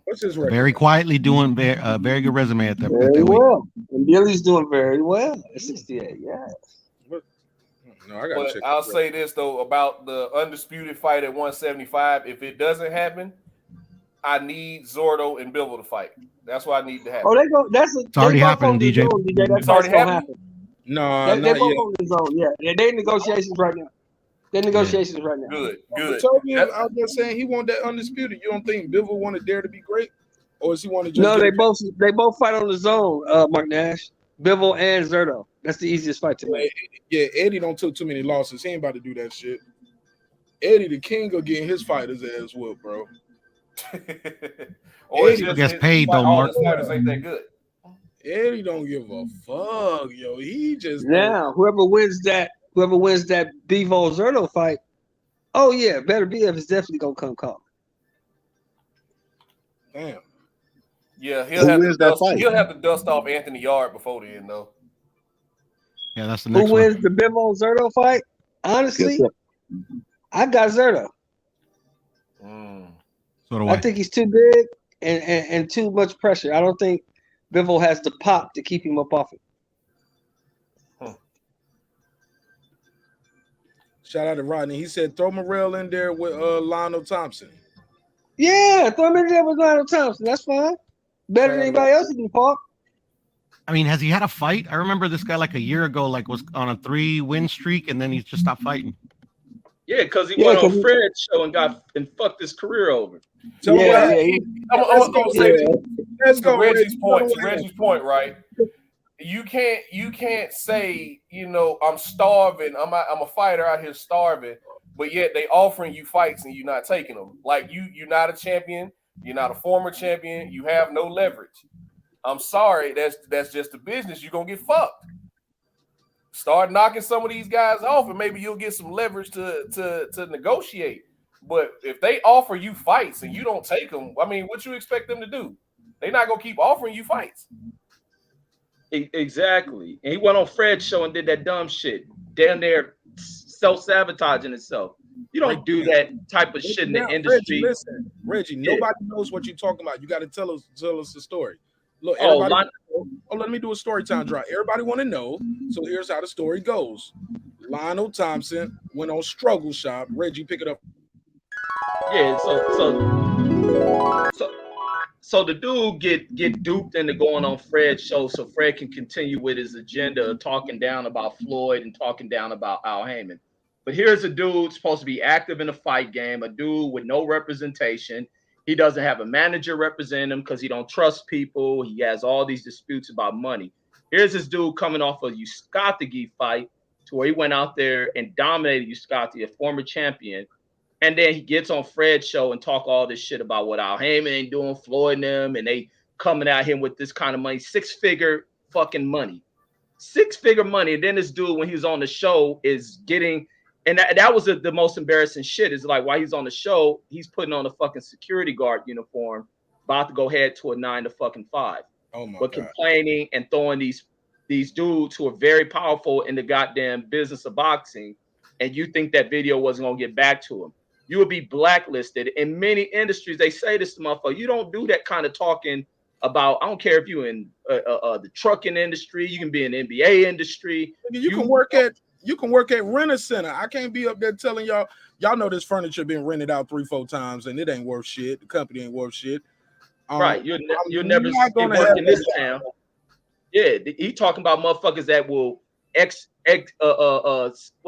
What's his record?
Very quietly doing very good resume at that.
Very well. And Billy's doing very well at 68. Yeah.
No, I gotta
But
check.
I'll say this though about the undisputed fight at 175. If it doesn't happen, I need Zordo and Bivol to fight. That's what I need to happen.
Oh, they go.
It's already happening, DJ.
That
It's already
gonna
happening.
happen.
No,
They
not
both
yet.
on the zone. Yeah, they in negotiations right now. They're in negotiations right now.
Good.
Beterbiev out there saying he want that undisputed. You don't think Bivol wanted Dare to be great, or is he want to just?
No,
get
they both fight on the zone. Marq Nash, Bivol, and Zerto. That's the easiest fight to make.
Yeah, Eddie don't took too many losses. He ain't about to do that shit. Eddie, the king, of getting his fighters ass whooped, bro.
Or
Eddie
gets paid though,
all
Mark.
his fighters ain't that good.
Eddie don't give a fuck, yo. He just
Now whoever wins that Bivol Zerto fight, oh yeah, Beterbiev is definitely gonna come call.
Damn.
Yeah,
Who wins that fight?
He'll have to dust off Anthony Yard before the end, though.
Yeah, that's the next
Who wins the Bivol Zerto fight? Honestly, I got Zerto.
So do
I think he's too big and too much pressure. I don't think Bivol has the pop to keep him up off it.
Shout out to Rodney. He said throw Morrell in there with Lionel Thompson.
Yeah, throw him in there with Lionel Thompson. That's fine. Better than anybody else in the park.
I mean, has he had a fight? I remember this guy like a year ago, like was on a 3-win streak, and then he just stopped fighting.
Yeah, because he went on Fred's show and fucked his career over.
I'm gonna say to Reggie's point, right? You can't say, I'm starving. I'm a fighter out here starving, but yet they offering you fights and you're not taking them. Like you're not a champion. You're not a former champion. You have no leverage. I'm sorry. That's just the business. You're gonna get fucked. Start knocking some of these guys off, and maybe you'll get some leverage to negotiate. But if they offer you fights and you don't take them, I mean, what you expect them to do? They're not gonna keep offering you fights.
Exactly. And he went on Fred's show and did that dumb shit down there, self-sabotaging himself. You don't do that type of shit in the industry.
Reggie, nobody knows what you're talking about. You got to tell us the story. Look, everybody. Let me do a story time drop. Everybody want to know. So here's how the story goes. Lionel Thompson went on Struggle Shop. Reggie, pick it up.
Yeah. So the dude get duped into going on Fred's show, so Fred can continue with his agenda of talking down about Floyd and talking down about Al Heyman. But here's a dude supposed to be active in the fight game, a dude with no representation. He doesn't have a manager representing him because he don't trust people. He has all these disputes about money. Here's this dude coming off a Euskotegi fight to where he went out there and dominated Euskotegi, a former champion. And then he gets on Fred's show and talk all this shit about what Al Heyman ain't doing, Floyd and them, and they coming at him with this kind of money, 6-figure fucking money. 6-figure money. And then this dude, when he was on the show, is getting... And that was the most embarrassing shit. Is like while he's on the show, he's putting on a fucking security guard uniform, about to go head to a 9 to 5.
Oh my
but
God.
Complaining and throwing these dudes who are very powerful in the goddamn business of boxing, and you think that video wasn't gonna get back to him. You would be blacklisted. In many industries, they say this to motherfucker, you don't do that kind of talking about, I don't care if you're in the trucking industry, you can be in the NBA industry.
You can work at Rent-A-Center. I can't be up there telling y'all know this furniture been rented out 3-4 times and it ain't worth shit. The company ain't worth shit.
Right. You'll never get work in this town. Yeah, he talking about motherfuckers that will what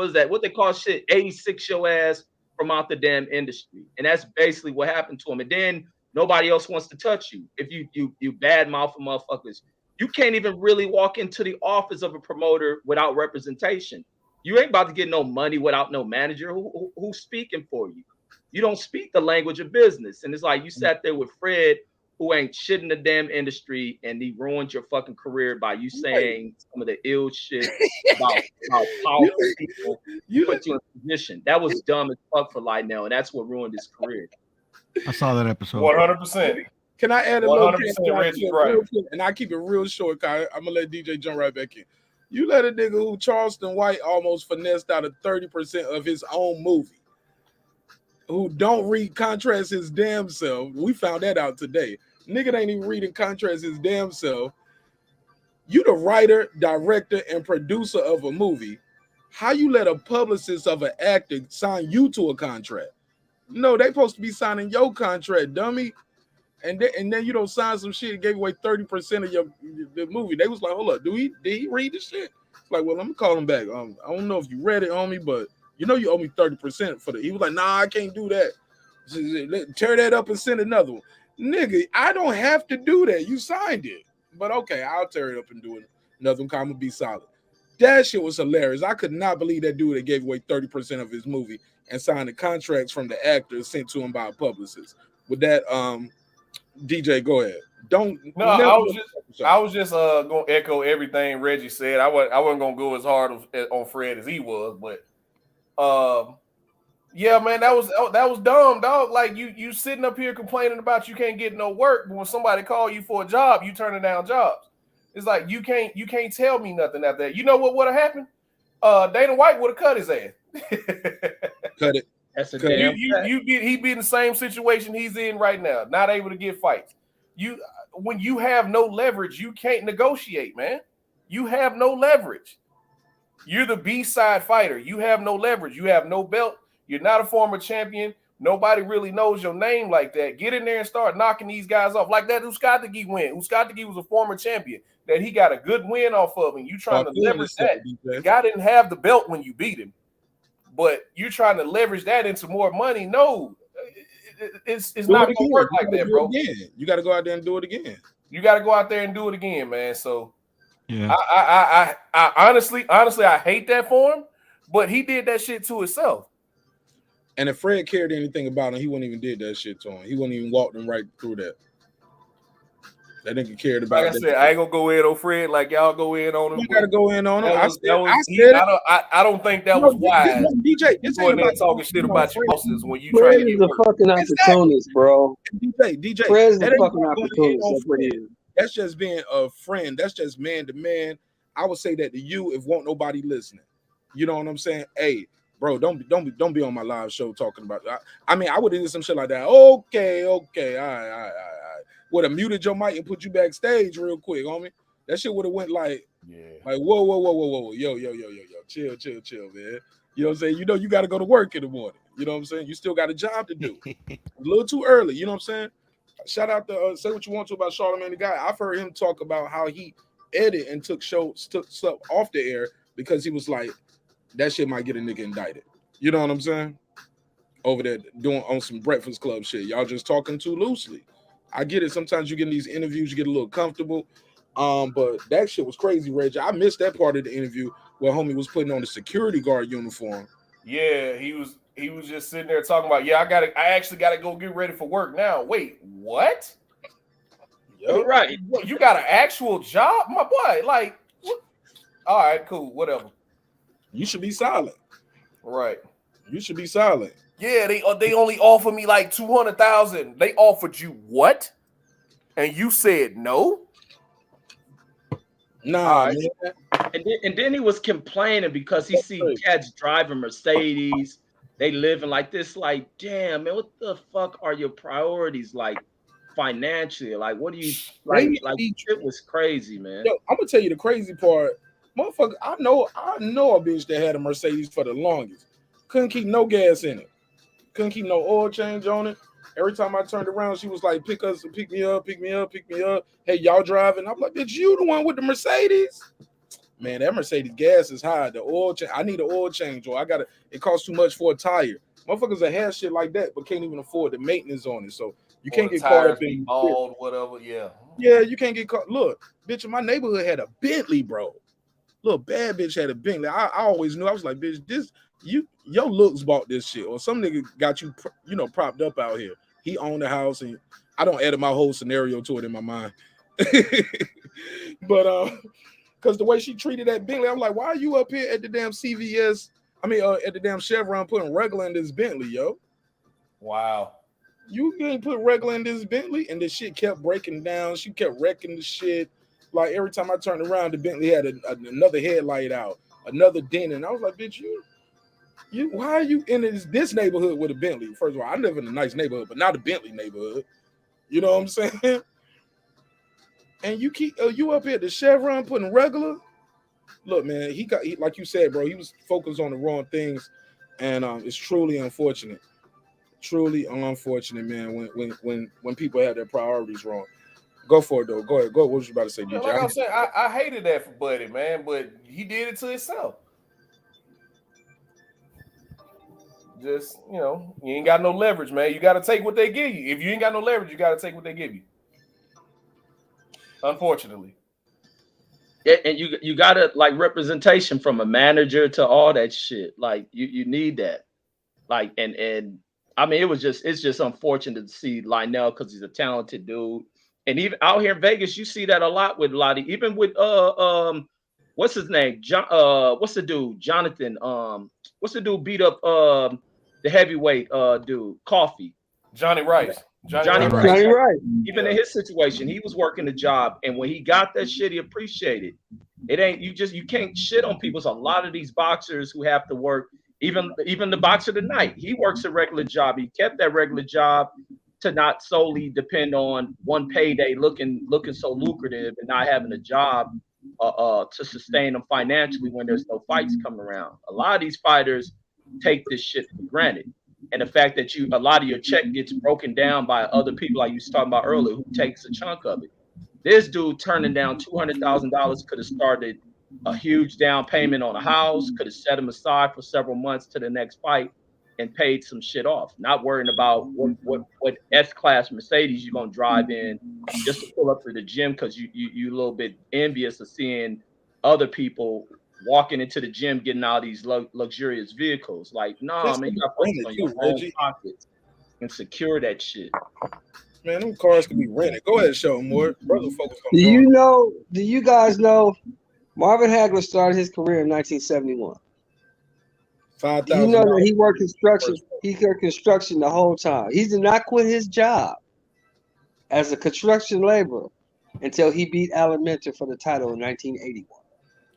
is that? What they call shit? 86 your ass from out the damn industry. And that's basically what happened to him. And then nobody else wants to touch you. If you bad mouth motherfuckers, you can't even really walk into the office of a promoter without representation. You ain't about to get no money without no manager who's speaking for you. You don't speak the language of business. And it's like you sat there with Fred, who ain't shit in the damn industry, and he ruined your fucking career by you saying some of the ill shit about powerful people. You put you in a position. That was dumb as fuck for Lionel, and that's what ruined his career.
I saw that episode.
100%.
Can I add a little
100% Reggie, right?
And I keep it real short, Kyle. I'm gonna let DJ jump right back in. You let a nigga who Charleston White almost finessed out of 30% of his own movie, who don't read contracts his damn self. We found that out today. Nigga ain't even reading contracts his damn self. You the writer, director, and producer of a movie. How you let a publicist of an actor sign you to a contract? No, they supposed to be signing your contract, dummy. And then you don't sign some shit and gave away 30% of the movie. They was like, hold up, did he read the shit? It's like, well, let me call him back. I don't know if you read it, homie, but you know you owe me 30% for the. He was like, nah, I can't do that. Tear that up and send another one. Nigga, I don't have to do that. You signed it. But okay, I'll tear it up and do it. Another one, I'm gonna be solid. That shit was hilarious. I could not believe that dude that gave away 30% of his movie and signed the contracts from the actors sent to him by a publicist. With that, DJ, go ahead.
No, I was just gonna echo everything Reggie said. I wasn't gonna go as hard on Fred as he was, but yeah, man, that was dumb, dog. Like you sitting up here complaining about you can't get no work, but when somebody call you for a job, you turning down jobs. It's like you can't tell me nothing after that. You know what would have happened? Dana White would have cut his ass.
Cut it.
That's a damn.
He be in the same situation he's in right now, not able to get fights. When you have no leverage, you can't negotiate, man. You have no leverage. You're the B-side fighter. You have no leverage. You have no belt. You're not a former champion. Nobody really knows your name like that. Get in there and start knocking these guys off. Like that Uskategi win. Uskategi was a former champion that he got a good win off of, and you trying to leverage that. The guy didn't have the belt when you beat him, but you're trying to leverage that into more money. No, it's not going to work like that, bro.
You got to go out there and do it again.
You got to go out there and do it again, man. So
yeah,
I honestly, I hate that for him, but he did that shit to himself.
And if Fred cared anything about him, he wouldn't even did that shit to him. He wouldn't even walk him right through that. That nigga cared about.
Like I said, I ain't gonna go in on Fred like y'all go in on him.
You gotta go in on him.
I don't think that was wise.
DJ,
you going there talking shit about your bosses when you
Fred
trying to
is
get
a fucking opportunist, bro.
DJ,
Fred's a fucking opportunist. That's what he is.
That's just being a friend. That's just man to man. I would say that to you if won't nobody listening. You know what I'm saying? Hey, bro, don't be on my live show talking about that. I mean, I would have did some shit like that. Okay, all right. Would have muted your mic and put you backstage real quick, homie. That shit would have went like whoa, yo, chill, man. You know what I'm saying? You know you got to go to work in the morning. You know what I'm saying? You still got a job to do. A little too early. You know what I'm saying? Shout out to say what you want to about Charlamagne the Guy. I've heard him talk about how he edited and took stuff off the air because he was like, that shit might get a nigga indicted. You know what I'm saying? Over there doing on some Breakfast Club shit. Y'all just talking too loosely. I get it. Sometimes you get in these interviews, you get a little comfortable. But that shit was crazy, Reggie. I missed that part of the interview where homie was putting on the security guard uniform.
Yeah, he was just sitting there talking about, I actually gotta go get ready for work now. Wait, what?
Yep.
Right. You got an actual job? My boy, like what? All right, cool, whatever.
You should be silent.
Right.
You should be silent.
Yeah, they only offered me like 200,000. They offered you what? And you said no?
Nah,
man. And then he was complaining because he see cats driving Mercedes. They living like this. Like, damn, man, what the fuck are your priorities like financially? Like, what do you like? It was crazy, man.
Yo, I'm gonna tell you the crazy part. Motherfucker, I know a bitch that had a Mercedes for the longest. Couldn't keep no gas in it. Couldn't keep no oil change on it. Every time I turned around, she was like, pick me up. Hey, y'all driving? I'm like, bitch, you the one with the Mercedes? Man, that Mercedes gas is high. The oil change, I need an oil change, or it costs too much for a tire. Motherfuckers that have shit like that, but can't even afford the maintenance on it. So you can't get caught up in
bald, whatever. Yeah.
Yeah, you can't get caught. Look, bitch, in my neighborhood had a Bentley, bro. Little bad bitch had a Bentley. I always knew. I was like, bitch, your looks bought this shit, or some nigga got you, propped up out here. He owned the house, and I don't edit my whole scenario to it in my mind. But because the way she treated that Bentley, I'm like, why are you up here at the damn CVS? I mean, at the damn Chevron putting regular in this Bentley, yo.
Wow.
You ain't put regular in this Bentley, and this shit kept breaking down. She kept wrecking the shit. Like every time I turned around, the Bentley had another headlight out, another dent, and I was like, bitch, you, why are you in this neighborhood with a Bentley? First of all, I live in a nice neighborhood, but not a Bentley neighborhood. You know what I'm saying? And you keep you up here at the Chevron putting regular. look, man, like you said, bro, he was focused on the wrong things, and it's truly unfortunate. Truly unfortunate, man, when people have their priorities wrong. Go for it though. Go ahead. Go. What was you about to say, DJ?
Like I'm saying, I hated that for Buddy, man, but he did it to himself. Just, you ain't got no leverage, man. You got to take what they give you. If you ain't got no leverage, you got to take what they give you. Unfortunately.
Yeah, and you got to like representation from a manager to all that shit. Like you need that. Like and I mean it's just unfortunate to see Lionel because he's a talented dude. And even out here in Vegas, you see that a lot with Lottie. Even with what's his name? What's the dude? Jonathan. What's the dude beat up the heavyweight dude? Coffee.
Johnny Rice.
Johnny Rice.
Johnny Rice.
Even in his situation, he was working the job, and when he got that shit, he appreciated it. Ain't you can't shit on people. So a lot of these boxers who have to work, even the boxer tonight, he works a regular job. He kept that regular job to not solely depend on one payday, looking so lucrative and not having a job to sustain them financially when there's no fights coming around. A lot of these fighters take this shit for granted. And the fact that a lot of your check gets broken down by other people, like you was talking about earlier, who takes a chunk of it. This dude turning down $200,000 could have started a huge down payment on a house, could have set him aside for several months to the next fight and paid some shit off, not worrying about what S-Class Mercedes you're going to drive in just to pull up to the gym because you a little bit envious of seeing other people walking into the gym getting out of these luxurious vehicles. Like, nah, man, you got to focus on your own pockets and secure that shit.
Man, them cars can be rented. Go ahead, show them more. Brother, focus on
do you guys know Marvin Hagler started his career in 1971?
5,000.
You know that he worked construction. He worked construction the whole time. He did not quit his job as a construction laborer until he beat Alan Minter for the title in 1981.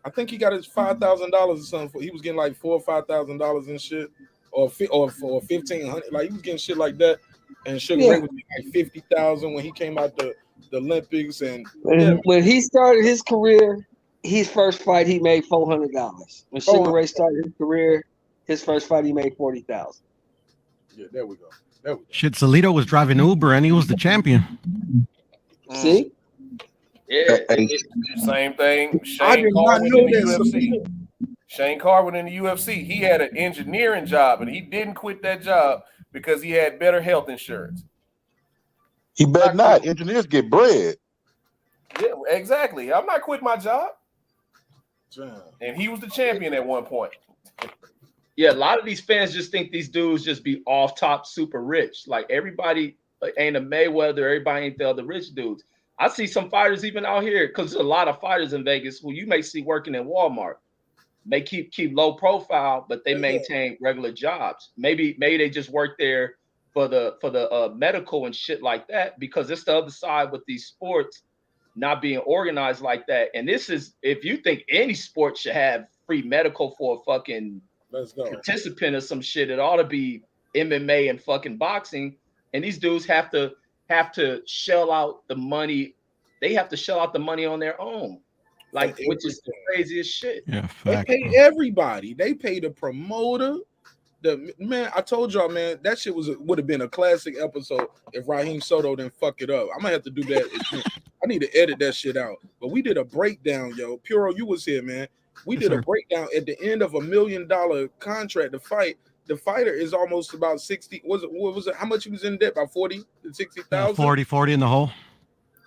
I think he got his $5,000 or something. He was getting like $4,000 or $5,000 and shit, or for $1,500. Like he was getting shit like that. And Sugar Ray was like $50,000 when he came out the Olympics. And
when he started his career, his first fight he made $400. When Sugar Ray started his career, his first fight he made $40,000.
Yeah, there we go.
Shit, Salito was driving Uber and he was the champion.
See?
Yeah.
Same thing.
I did not know that.
UFC. Shane Carwin in the UFC. He had an engineering job and he didn't quit that job because he had better health insurance.
He better not. Engineers get bread.
Yeah, exactly. I'm not quitting my job. And he was the champion at one point.
Yeah, a lot of these fans just think these dudes just be off top super rich. Like everybody ain't a Mayweather, everybody ain't the other rich dudes. I see some fighters even out here because there's a lot of fighters in Vegas who you may see working in Walmart. They keep low profile, but they maintain regular jobs. Maybe they just work there for the medical and shit like that because it's the other side with these sports not being organized like that. And this is if you think any sport should have free medical for a fucking participant or some shit, it ought to be MMA and fucking boxing. And these dudes have to shell out the money. They have to shell out the money on their own. Like, which is the craziest shit.
Yeah,
they pay everybody. They pay the promoter. Man, I told y'all, man, that shit would have been a classic episode if Raheem Soto didn't fuck it up. I'm gonna have to do that. I need to edit that shit out. But we did a breakdown, yo. Puro, you was here, man. We did a breakdown at the end of $1 million contract to fight. The fighter is almost about 60. What was it? How much he was in debt? About 40 to 60,000?
40 in the hole.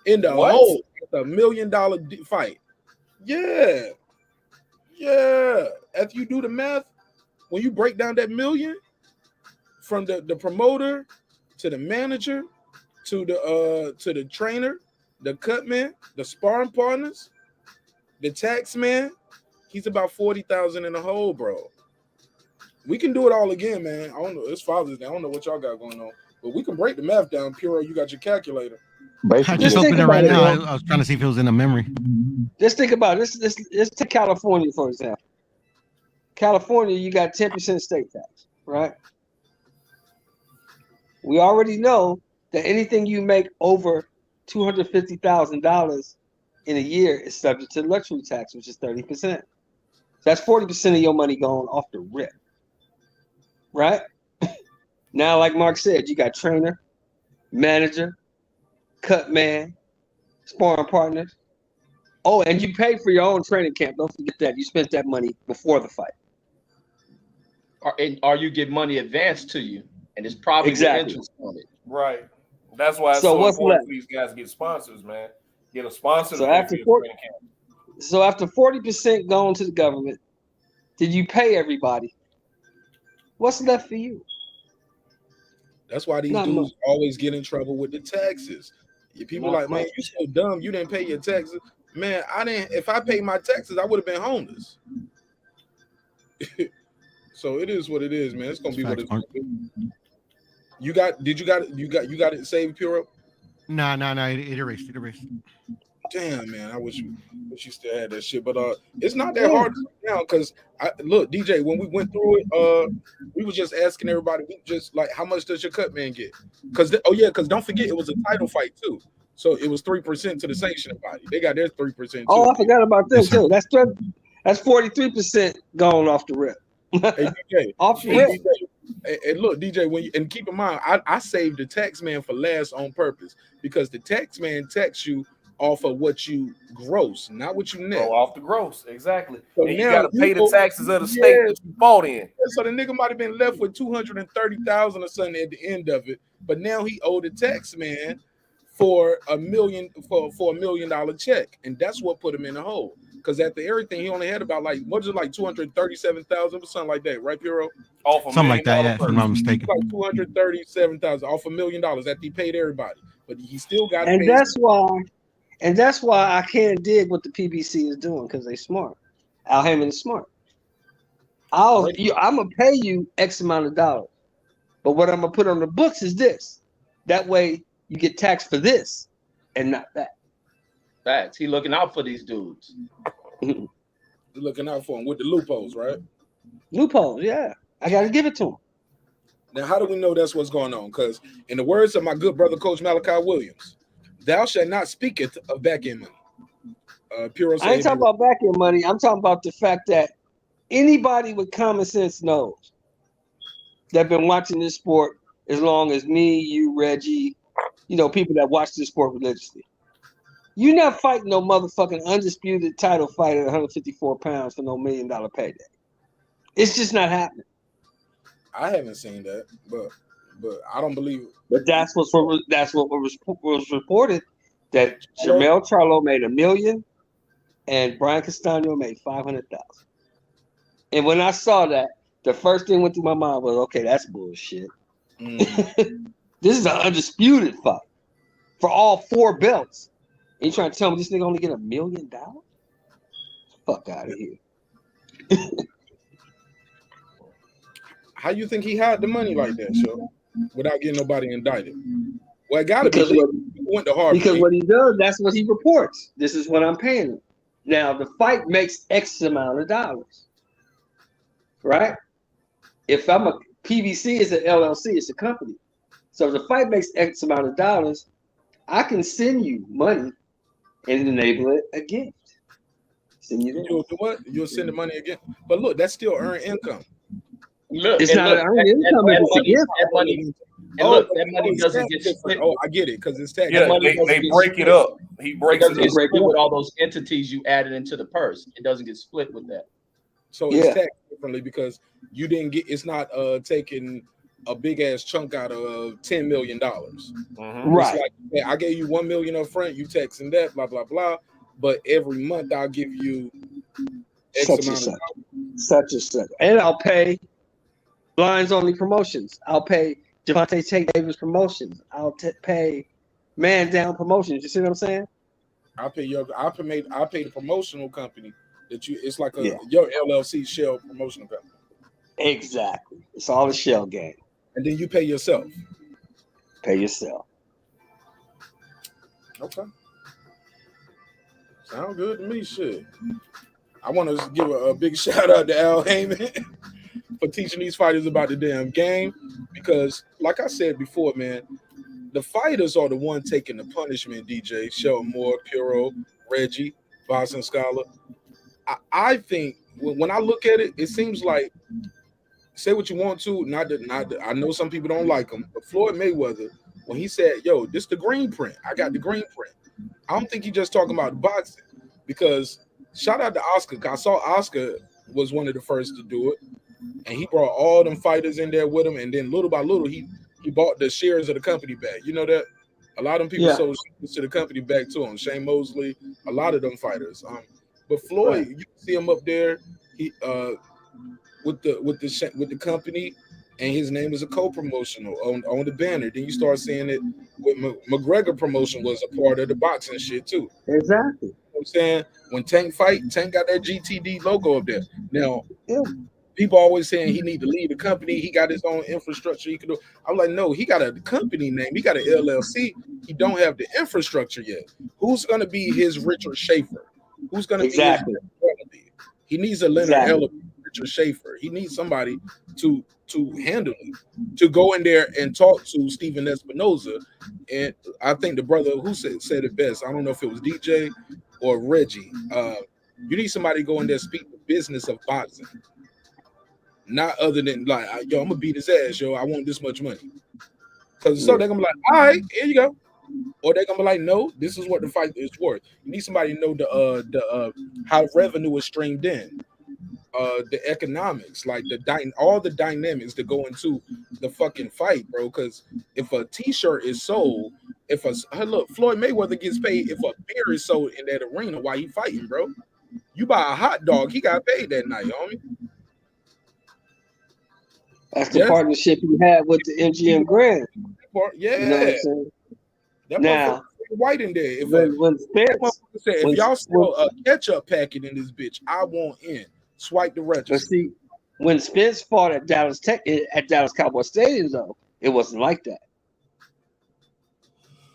In the hole. It's $1 million fight. Yeah. If you do the math, when you break down that million from the promoter to the manager to the trainer, the cut man, the sparring partners, the tax man, he's about 40,000 in the hole, bro. We can do it all again, man. I don't know. It's Father's Day. I don't know what y'all got going on, but we can break the math down. Puro, you got your calculator.
I just opened it right now. I was trying to see if it was in the memory.
Just think about it. Let's take California, for example. California, you got 10% state tax, right? We already know that anything you make over $250,000 in a year is subject to luxury tax, which is 30%. That's 40% of your money going off the rip. Right? Now, like Mark said, you got trainer, manager, cut man, sparring partners. Oh, and you pay for your own training camp. Don't forget that. You spent that money before the fight.
Or you get money advanced to you, and it's probably
Exactly.
the interest on it.
Right. That's why it's
So
so
what's
important
left?
for these guys to get sponsors, man. Get a sponsor
So
to pay
after
for your
40,
training camp.
so after 40% going to the government, did you pay everybody? What's left for you?
That's why these
Not
dudes
much.
always get in trouble with the taxes. People
Not
like, man,
much.
you so dumb. You didn't pay your taxes. Man, I didn't. If I paid my taxes, I would have been homeless. So it is what it is, man. It's gonna be what it's gonna be. You got it saved, Puro?
No, it erased.
Damn, man, I wish you still had that shit. But it's not that hard now because look, DJ, when we went through it, we was just asking everybody, we just like, how much does your cut man get? Because don't forget, it was a title fight too. So it was 3% to the sanctioning body. They got their 3% too.
Oh, I forgot about this too. That's 43% going off the rip.
Hey, DJ,
Off the rip.
And look, DJ, and keep in mind, I saved the tax man for last on purpose because the tax man tax you off of what you gross, not what you net.
Oh, off the gross, exactly.
So
and you
now
got to pay the taxes of the state that you bought in.
So the nigga might have been left with 230,000 or something at the end of it, but now he owed the tax man for $1 million for $1 million check, and that's what put him in the hole. Because after everything, he only had about like 237,000 or something like that, right, Puro?
Off
something like that, yeah, if I'm not mistaken.
Like 237,000 off $1 million after he paid everybody, but he still got.
And that's why I can't dig what the PBC is doing because they smart. Al Heyman is smart. I'm gonna pay you X amount of dollars, but what I'm gonna put on the books is this. That way you get taxed for this and not that.
Facts. He looking out for these dudes.
Looking out for him with the loopholes, right?
Loopholes, yeah. I gotta give it to him.
Now, how do we know that's what's going on? Because in the words of my good brother, Coach Malachi Williams, thou shalt not speak it of back-end money. Puro
I ain't talking about back-end money. I'm talking about the fact that anybody with common sense knows that been watching this sport as long as me, you, Reggie, people that watch this sport religiously. You're not fighting no motherfucking undisputed title fight at 154 pounds for no $1 million payday. It's just not happening.
I haven't seen that, but I don't believe it.
But that's what was reported, that Jermell Charlo made $1 million and Brian Castano made $500,000. And when I saw that, the first thing went through my mind was, okay, that's bullshit. This is an undisputed fight for all 4 belts. And you trying to tell me this nigga only get $1 million? Fuck out of here.
How you think he had the money like that, Show, without getting nobody indicted? Well, it gotta be.
Because what he does, that's what he reports. This is what I'm paying him. Now the fight makes X amount of dollars, right? If I'm a PBC, is an LLC, it's a company. So if the fight makes X amount of dollars, I can send you money and enable it a gift. Send you
You'll do what? You'll send the money again. But look, that's still earned income.
Look,
it's not earned income, it's a gift.
That money doesn't get split.
Oh, I get it, because it's tax.
Yeah, they break it up. He breaks it up.
It's split with all those entities you added into the purse. It doesn't get split with that.
So it's taxed differently because you didn't get. It's not taking a big ass chunk out of $10 million.
Right.
Like, I gave you $1 million up front. You taxing that, blah blah blah. But every month I'll give you X amount of dollars.
Such and such, and I'll pay Lines Only Promotions. I'll pay Javante Tate Davis Promotions. I'll pay Man Down Promotions. You see what I'm saying?
I pay the promotional company that you. It's like your LLC shell promotional company.
Exactly. It's all a shell game.
And then you pay yourself.
Pay yourself.
Okay. Sound good to me, shit. I want to give a big shout out to Al Heyman for teaching these fighters about the damn game. Because, like I said before, man, the fighters are the one taking the punishment, DJ, Shelton Moore, Puro, Reggie, Boston Scholar. I think when I look at it, it seems like, say what you want to, I know some people don't like him, but Floyd Mayweather, when he said, "Yo, this the green print. I got the green print." I don't think he just talking about the boxing, because shout out to Oscar. 'Cause I saw Oscar was one of the first to do it, and he brought all them fighters in there with him, and then little by little he bought the shares of the company back. You know that a lot of them people sold shares to the company back to him. Shane Mosley, a lot of them fighters. But Floyd, you see him up there, he with the company, and his name is a co-promotional on the banner. Then you start seeing it with McGregor Promotion was a part of the boxing shit too.
Exactly.
You know what I'm saying, when Tank fight, Tank got that GTD logo up there. Now, people always saying he need to lead the company. He got his own infrastructure. He could do. I'm like, no, he got a company name. He got an LLC. He don't have the infrastructure yet. Who's gonna be his Richard Schaefer? Who's gonna be his Ellaby? He needs a Leonard Ellaby, Richard Schaefer. He needs somebody to handle it, to go in there and talk to Steven Espinoza. And I think the brother who said it best. I don't know if it was DJ or Reggie. You need somebody to go in there, speak the business of boxing. Not other than like, yo, I'm gonna beat his ass, yo. I want this much money. Because so they're gonna be like, all right, here you go. Or they're gonna be like, no, this is what the fight is worth. You need somebody to know the how revenue is streamed in, the economics, like all the dynamics that go into the fucking fight, bro. Because if a T-shirt is sold, look, Floyd Mayweather gets paid if a beer is sold in that arena while he fighting, bro. You buy a hot dog, he got paid that night, homie.
That's the partnership he had with the MGM Grand.
Yeah.
You know what I'm saying?
That
now,
white in there. If, if y'all sell a ketchup packet in this bitch, I want in. Swipe the register.
But see, when Spence fought at Dallas Cowboy Stadium, though, it wasn't like that.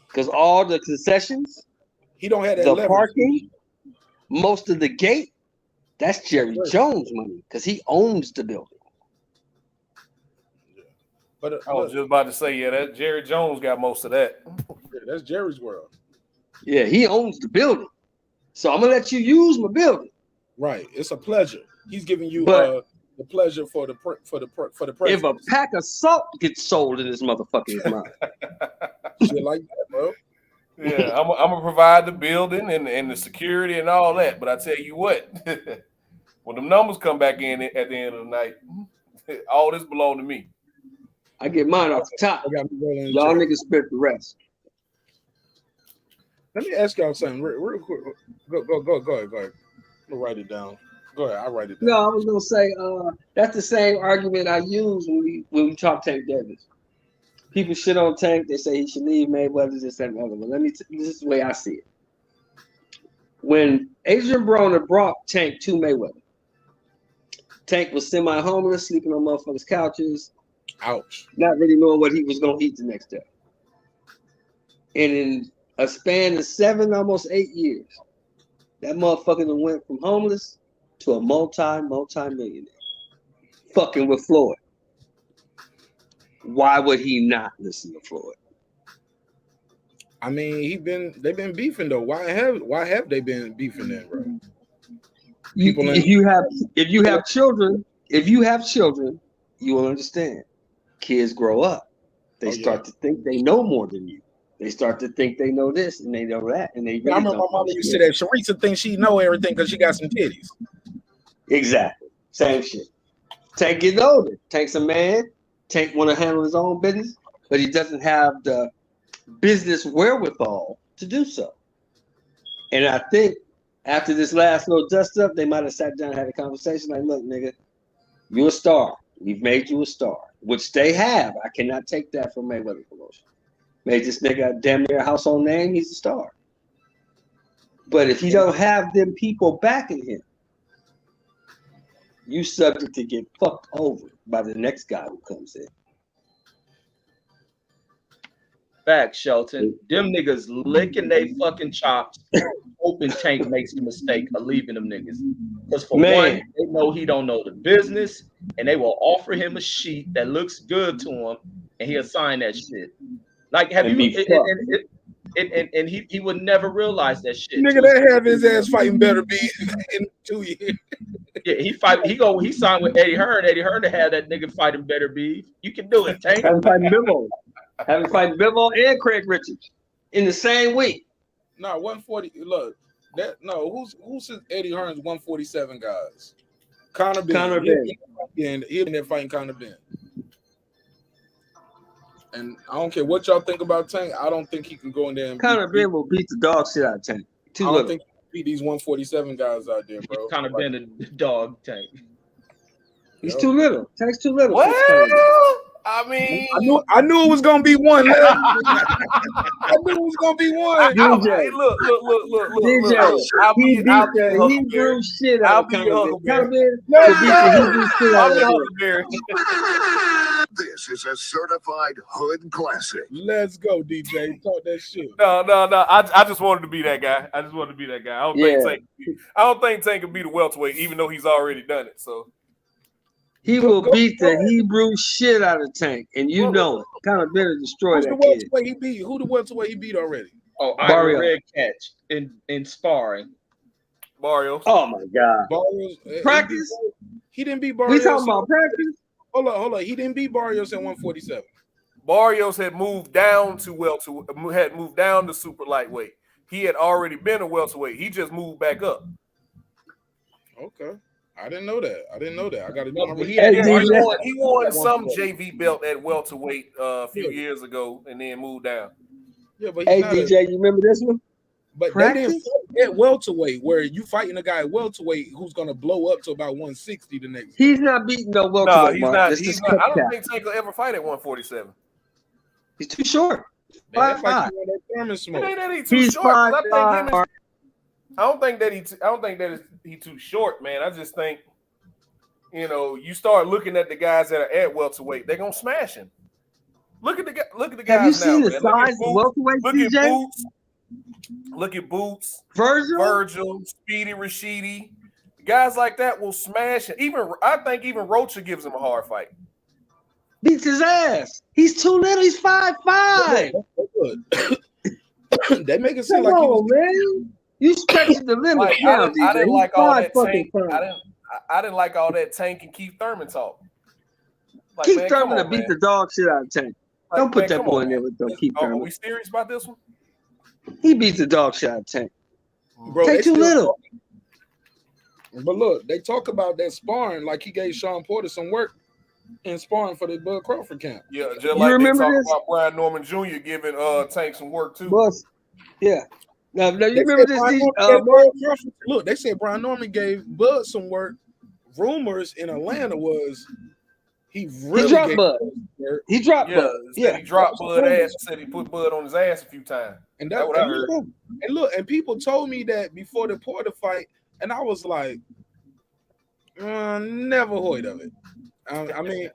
Because all the concessions,
he don't have that
the
leverage.
Parking, most of the gate, that's Jerry Jones' money because he owns the building.
But
I was just about to say, that Jerry Jones got most of that.
Yeah, that's Jerry's world.
Yeah, he owns the building, so I'm gonna let you use my building.
Right, it's a pleasure. He's giving you the pleasure for the presence.
If a pack of salt gets sold in this motherfucker's mind,
shit like that, bro.
Yeah, I'm gonna provide the building and the security and all that. But I tell you what, when the numbers come back in at the end of the night, all this belong to me.
I get mine off the top. Y'all niggas split the rest.
Let me ask y'all something real quick. Go ahead. I'm gonna write it down. Go ahead, I'll write it down.
No, I was gonna say that's the same argument I use when we talk Tank Davis. People shit on Tank. They say he should leave Mayweather, this, that, and the other. But this is the way I see it. When Adrian Broner brought Tank to Mayweather, Tank was semi-homeless, sleeping on motherfuckers' couches.
Ouch.
Not really knowing what he was going to eat the next day. And in a span of 7, almost 8 years, that motherfucker went from homeless to a multi-millionaire. Fucking with Floyd. Why would he not listen to Floyd?
I mean, they've been beefing though. Why have they been beefing then, bro?
If you have children, you will understand. Kids grow up. They start to think they know more than you. They start to think they know this and they know that. And they really
I remember my mama used to say that Sharitza thinks she know everything because she got some titties.
Exactly. Same shit. Tank getting older. Tank's a man. Tank want to handle his own business, but he doesn't have the business wherewithal to do so. And I think after this last little dust up, they might have sat down and had a conversation like, look, nigga, you're a star. We've made you a star, which they have. I cannot take that from Mayweather Promotion. Made this nigga damn near a household name. He's a star. But if you don't have them people backing him, you subject to get fucked over by the next guy who comes in.
Facts, Shelton. Them niggas licking they fucking chops, hoping Tank makes the mistake of leaving them niggas. Because for one, they know he don't know the business, and they will offer him a sheet that looks good to him, and he'll sign that shit. Like, have you? and he would never realize that shit.
Nigga, that have his ass fighting better be in 2 years.
Yeah, he signed with Eddie Hearn. Eddie Hearn to have that nigga fighting better beef. You can do it, Tank.
Having fighting Bivol. Having fighting Bivol and Craig Richards in the same week.
No, 140. Look, who's Eddie Hearn's 147 guys? Conor Ben. He in there fighting Conor Ben. And I don't care what y'all think about Tank. I don't think he can go in there and
Conor Ben will beat the dog shit out of Tank.
I don't think he can beat these 147 guys out there, bro.
Conor Ben the dog, Tank.
He's too little. Tank's too little.
Well, I mean,
I knew it was gonna be one. I knew it was gonna be one.
DJ,
look.
DJ, he beat the Hebrew shit out of Conor Ben. He beat the Hebrew shit out of
Huckleberry.
This is a certified hood classic.
Let's go, DJ. Talk that shit.
No. I just wanted to be that guy. I don't think Tank can beat a welterweight, even though he's already done it. So
he will beat the Hebrew shit out of Tank, and you know it. Conor Ben destroyed that kid.
Who the welterweight he beat already?
Oh, Iron Red Catch in sparring.
Barrios.
Oh my God.
Barrios.
Practice?
He didn't beat Barrios.
We talking about practice?
Hold on. He didn't beat Barrios at 147.
Barrios had moved down to super lightweight. He had already been a welterweight. He just moved back up.
Okay. I didn't know that. I got to do my
He won some JV belt at welterweight a few years ago and then moved down.
Yeah, but
hey, DJ, you remember this one?
But they didn't fight at welterweight, where you fighting a guy at welterweight who's gonna blow up to about 160 the next.
He's not beating no welterweight.
No, he's not. I don't think Tank will ever fight at 147.
He's too short.
Man,
5'5".
He's short. I don't think that he's too short, man. I just think, you start looking at the guys that are at welterweight, they're gonna smash him. Look at the guys now.
Have you seen the
man.
size of welterweight, DJ?
Look at Boots,
Virgil,
Speedy Rashidi. Guys like that will smash him. I think even Rocha gives him a hard fight.
Beats his ass. He's too little. He's 5'5".
They make it seem
Come
like
on, man. You stretching the limit
Like,
now,
I
DJ.
didn't like all that Tank.
Five.
I didn't like all that Tank and Keith Thurman talk. Like,
Keith
man,
Thurman
come
to
on,
beat the dog shit out of Tank.
Like,
Don't put
man,
that
come
boy
on,
in there
man.
with them Keith
Are
Thurman.
we serious about this one?
He beats the dog shit out of Tank.
Bro,
Tank too little.
But look, they talk about that sparring like he gave Sean Porter some work in sparring for the Bud Crawford camp.
Yeah, just like they talk about Brian Norman Jr. giving Tank some work too.
Boss. Yeah. Now you remember this?
Look, they said Brian Norman gave Bud some work. Rumors in Atlanta was he
dropped Bud. He dropped Bud. Yeah,
he dropped Bud ass. Said he put Bud on his ass a few times.
And that's what I heard. And look, and people told me that before the Porter fight, and I was like, never heard of it. I mean,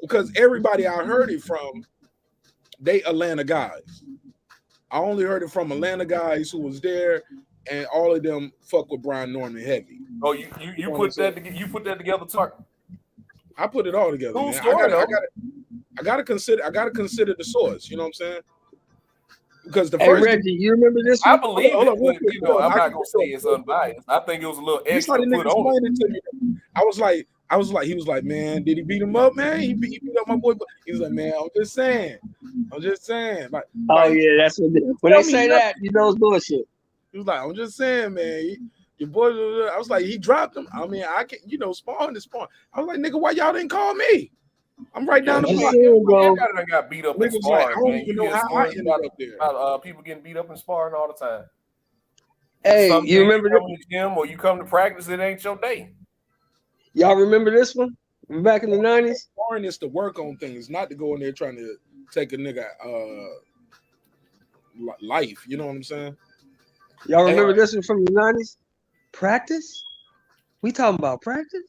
because everybody I heard it from, they Atlanta guys. I only heard it from Atlanta guys who was there, and all of them fuck with Brian Norman heavy.
Oh, you put that together too.
I put it all together.
Cool
Man.
story,
I gotta consider the source. You know what I'm saying? Because the
hey,
first
Reggie, you remember this one?
I believe it. I'm not gonna say it's unbiased. I think it was a little extra put on it.
To me. I was like, he was like, man, did he beat him up, man? He beat up my boy. He was like, man, I'm just saying. Like,
yeah, that's when they say that, you know it's bullshit.
He was like, I'm just saying, man. Your boy, I was like, he dropped him. I mean, I can, spawn is spawn. I was like, nigga, why y'all didn't call me? I'm right down the block.
Everybody got beat up in sparring.
I don't even know how I ended up there.
People getting beat up in sparring all the time.
Hey, you remember
this? Gym or you come to practice, it ain't your day.
Y'all remember this one? From back in the 90s?
Sparring is to work on things, not to go in there trying to take a nigga life. You know what I'm saying?
Y'all remember this one from the 90s? Practice? We talking about practice?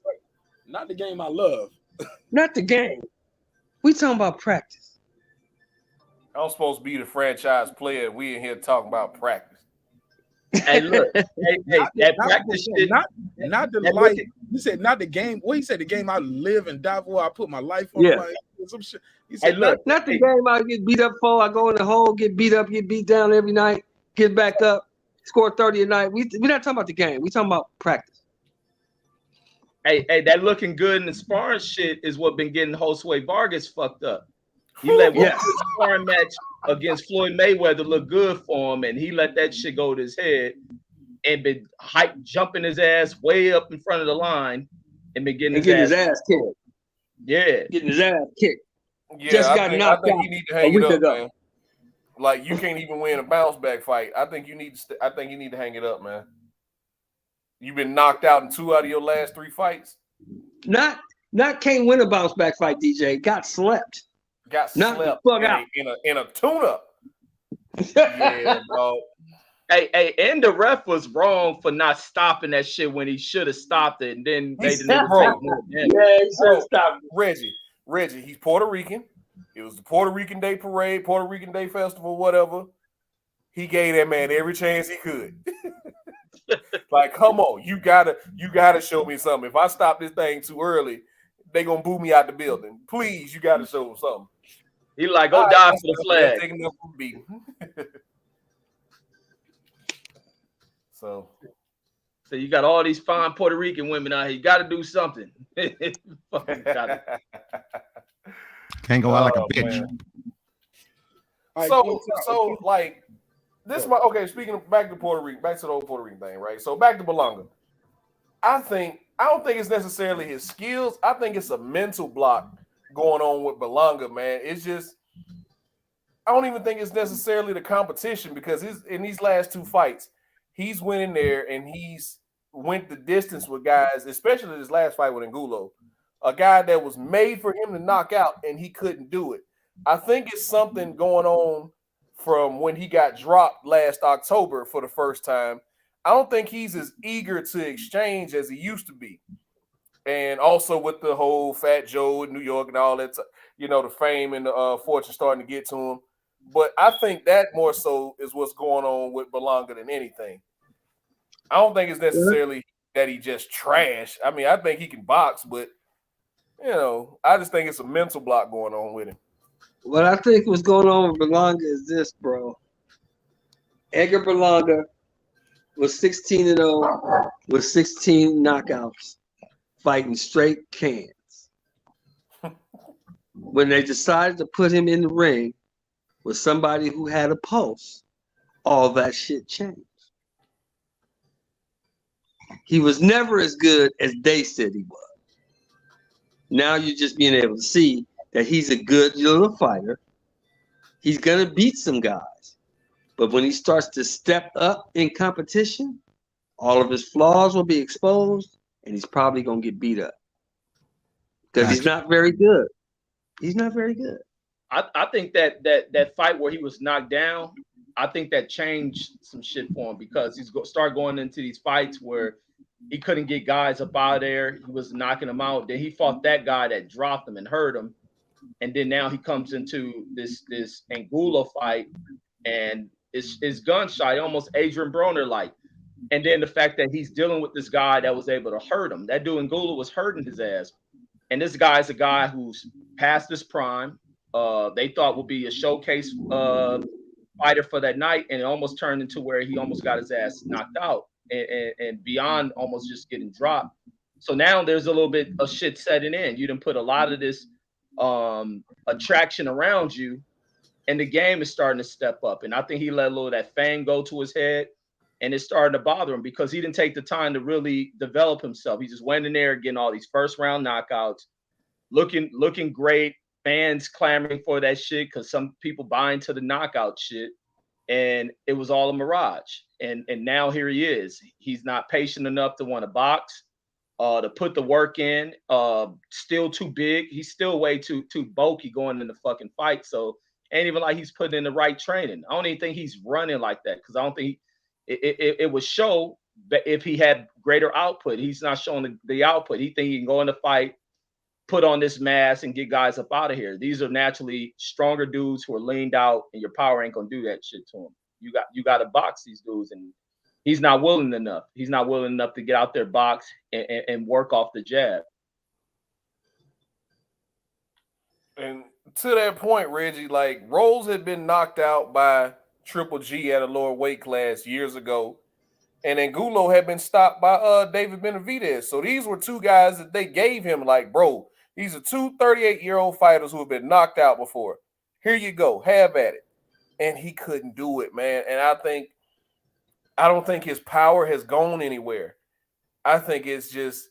Not the game I love.
Not the game. We talking about practice.
I'm supposed to be the franchise player. We in here talking about practice.
Hey, look, that practice shit.
Not the life. You said not the game. What he said, the game I live and die for. I put my life on
Yeah.
my some shit. He said,
not the game I get beat up for. I go in the hole, get beat up, get beat down every night, get back up, score 30 a night. We're not talking about the game. We're talking about practice.
Hey, that looking good in the sparring shit is what been getting Josue Vargas fucked up. He let one sparring match against Floyd Mayweather look good for him, and he let that shit go to his head and been jumping his ass way up in front of the line and been getting his ass
kicked.
Yeah.
Getting his ass kicked.
Yeah,
Just
I
got
think
knocked
he
out
need to
a
hang it
week
up,
ago.
man. Like you can't even win a bounce back fight. I think you need to hang it up, man. You've been knocked out in 2 out of your last 3 fights.
Not can't win a bounce back fight, DJ. Got slept.
Got
Knocked the
slept
fuck out.
in a tune-up. Yeah, dog.
Hey, and the ref was wrong for not stopping that shit when he should have stopped it, and then made the nigga take more damage.
Yeah, he should have stopped
it. Reggie, he's Puerto Rican. It was the Puerto Rican Day Parade, Puerto Rican Day Festival, whatever. He gave that man every chance he could. Like, come on, you gotta show me something. If I stop this thing too early, they gonna boo me out the building. Please, you gotta show them something.
He like, go die for the flag.
Take enough for beating. So
you got all these fine Puerto Rican women out here. You got to do something.
Can't go out like a bitch.
So like this. Speaking of back to Puerto Rico, back to the old Puerto Rican thing, right? So back to Berlanga. I don't think it's necessarily his skills. I think it's a mental block going on with Berlanga, man. It's just I don't even think it's necessarily the competition because in these last 2 fights, he's winning there and he's went the distance with guys, especially this last fight with Angulo, a guy that was made for him to knock out and he couldn't do it. I think it's something going on from when he got dropped last October for the first time. I don't think he's as eager to exchange as he used to be. And also with the whole Fat Joe in New York and all that, the fame and the fortune starting to get to him. But I think that more so is what's going on with Berlanga than anything. I don't think it's necessarily that he just trash. I mean, I think he can box, but, I just think it's a mental block going on with him.
What I think what's going on with Berlanga is this, bro. Edgar Berlanga was 16-0 with 16 knockouts, fighting straight cans. When they decided to put him in the ring with somebody who had a pulse, all that shit changed. He was never as good as they said he was. Now you're just being able to see that he's a good little fighter. He's going to beat some guys. But when he starts to step up in competition, all of his flaws will be exposed, and he's probably going to get beat up. Because he's not very good. He's not very good.
I think that fight where he was knocked down, I think that changed some shit for him because he's start going into these fights where he couldn't get guys up out of there. He was knocking them out. Then he fought that guy that dropped him and hurt him. And then now he comes into this Angulo fight and it's gunshot, almost Adrian Broner like. And then the fact that he's dealing with this guy that was able to hurt him. That dude Angulo was hurting his ass. And this guy's a guy who's past his prime. They thought would be a showcase fighter for that night, and it almost turned into where he almost got his ass knocked out and beyond almost just getting dropped. So now there's a little bit of shit setting in. You didn't put a lot of this attraction around you, and the game is starting to step up. And I think he let a little of that fame go to his head, and it's starting to bother him because he didn't take the time to really develop himself. He just went in there getting all these first round knockouts, looking great. Fans clamoring for that shit because some people buy into the knockout shit, and it was all a mirage. And now here he is. He's not patient enough to want to box, to put the work in. Still too big. He's still way too bulky going in the fucking fight. So ain't even like he's putting in the right training. I don't even think he's running like that because I don't think it would show that if he had greater output. He's not showing the output. He think he can go in the fight, put on this mask and get guys up out of here. These are naturally stronger dudes who are leaned out, and your power ain't gonna do that shit to them. You got to box these dudes, and He's not willing enough. He's not willing enough to get out there, box, and work off the jab.
And to that point, Reggie, like Rose had been knocked out by Triple G at a lower weight class years ago. And Angulo had been stopped by David Benavidez. So these were two guys that they gave him like, bro, these are two 38-year-old fighters who have been knocked out before. Here you go. Have at it. And he couldn't do it, man. And I don't think his power has gone anywhere. I think it's just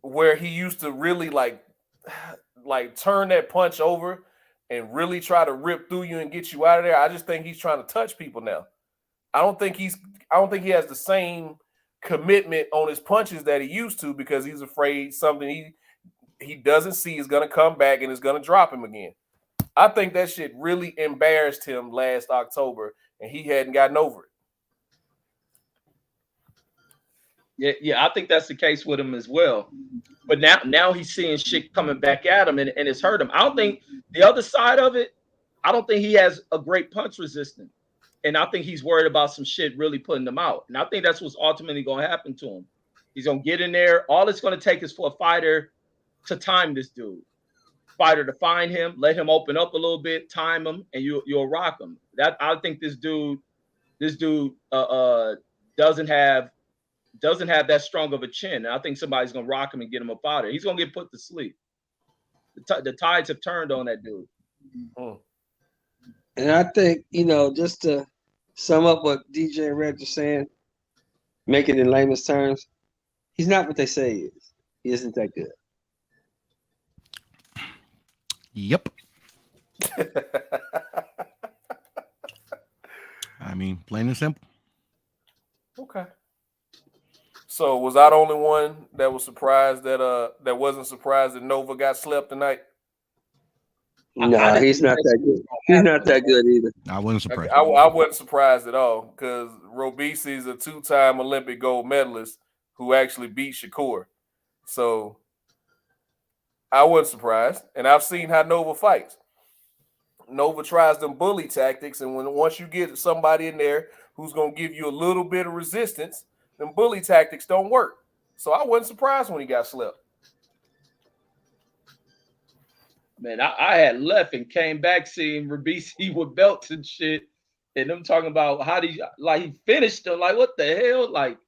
where he used to really like turn that punch over and really try to rip through you and get you out of there. I just think he's trying to touch people now. I don't think he has the same commitment on his punches that he used to because he's afraid something he doesn't see is going to come back and is going to drop him again. I think that shit really embarrassed him last October, and he hadn't gotten over
it. Yeah, I think that's the case with him as well. But now he's seeing shit coming back at him, and it's hurt him. I don't think the other side of it, I don't think he has a great punch resistance. And I think he's worried about some shit really putting him out. And I think that's what's ultimately going to happen to him. He's going to get in there. All it's going to take is for a fighter to time this dude. Fighter to find him, let him open up a little bit, time him, and you'll rock him. I think this dude doesn't have that strong of a chin. And I think somebody's going to rock him and get him up out of there. He's going to get put to sleep. The tides have turned on that dude.
Mm.
And I think, just to sum up what DJ and Reg are saying, make it in layman's terms, he's not what they say he is. He isn't that good.
Yep. I mean, plain and simple.
Okay. So was I the only one that was surprised that wasn't surprised that Nova got slept tonight?
No, he's not that good. He's not that good either.
I wasn't surprised.
I wasn't surprised at all because Robeisy is a two-time Olympic gold medalist who actually beat Shakur. So I wasn't surprised. And I've seen how Nova fights. Nova tries them bully tactics, and once you get somebody in there who's going to give you a little bit of resistance, them bully tactics don't work. So I wasn't surprised when he got slept.
Man, I had left and came back seeing Robeisy with belts and shit, and them talking about how he finished him. Like, what the hell? Like,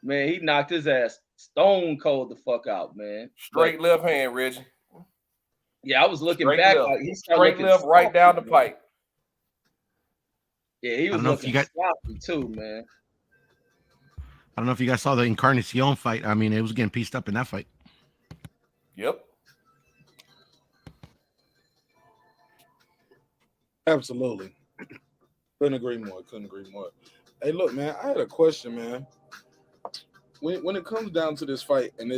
man, he knocked his ass stone cold the fuck out, man.
Straight left hand, Reggie.
Yeah, I was looking
Straight
back.
left.
Like, he
straight left, right down the pipe.
Yeah, he was looking sloppy too, man.
I don't know if you guys saw the Encarnacion fight. I mean, it was getting pieced up in that fight.
Yep.
Absolutely. Couldn't agree more. Hey, look, man, I had a question, man. When it comes down to this fight, and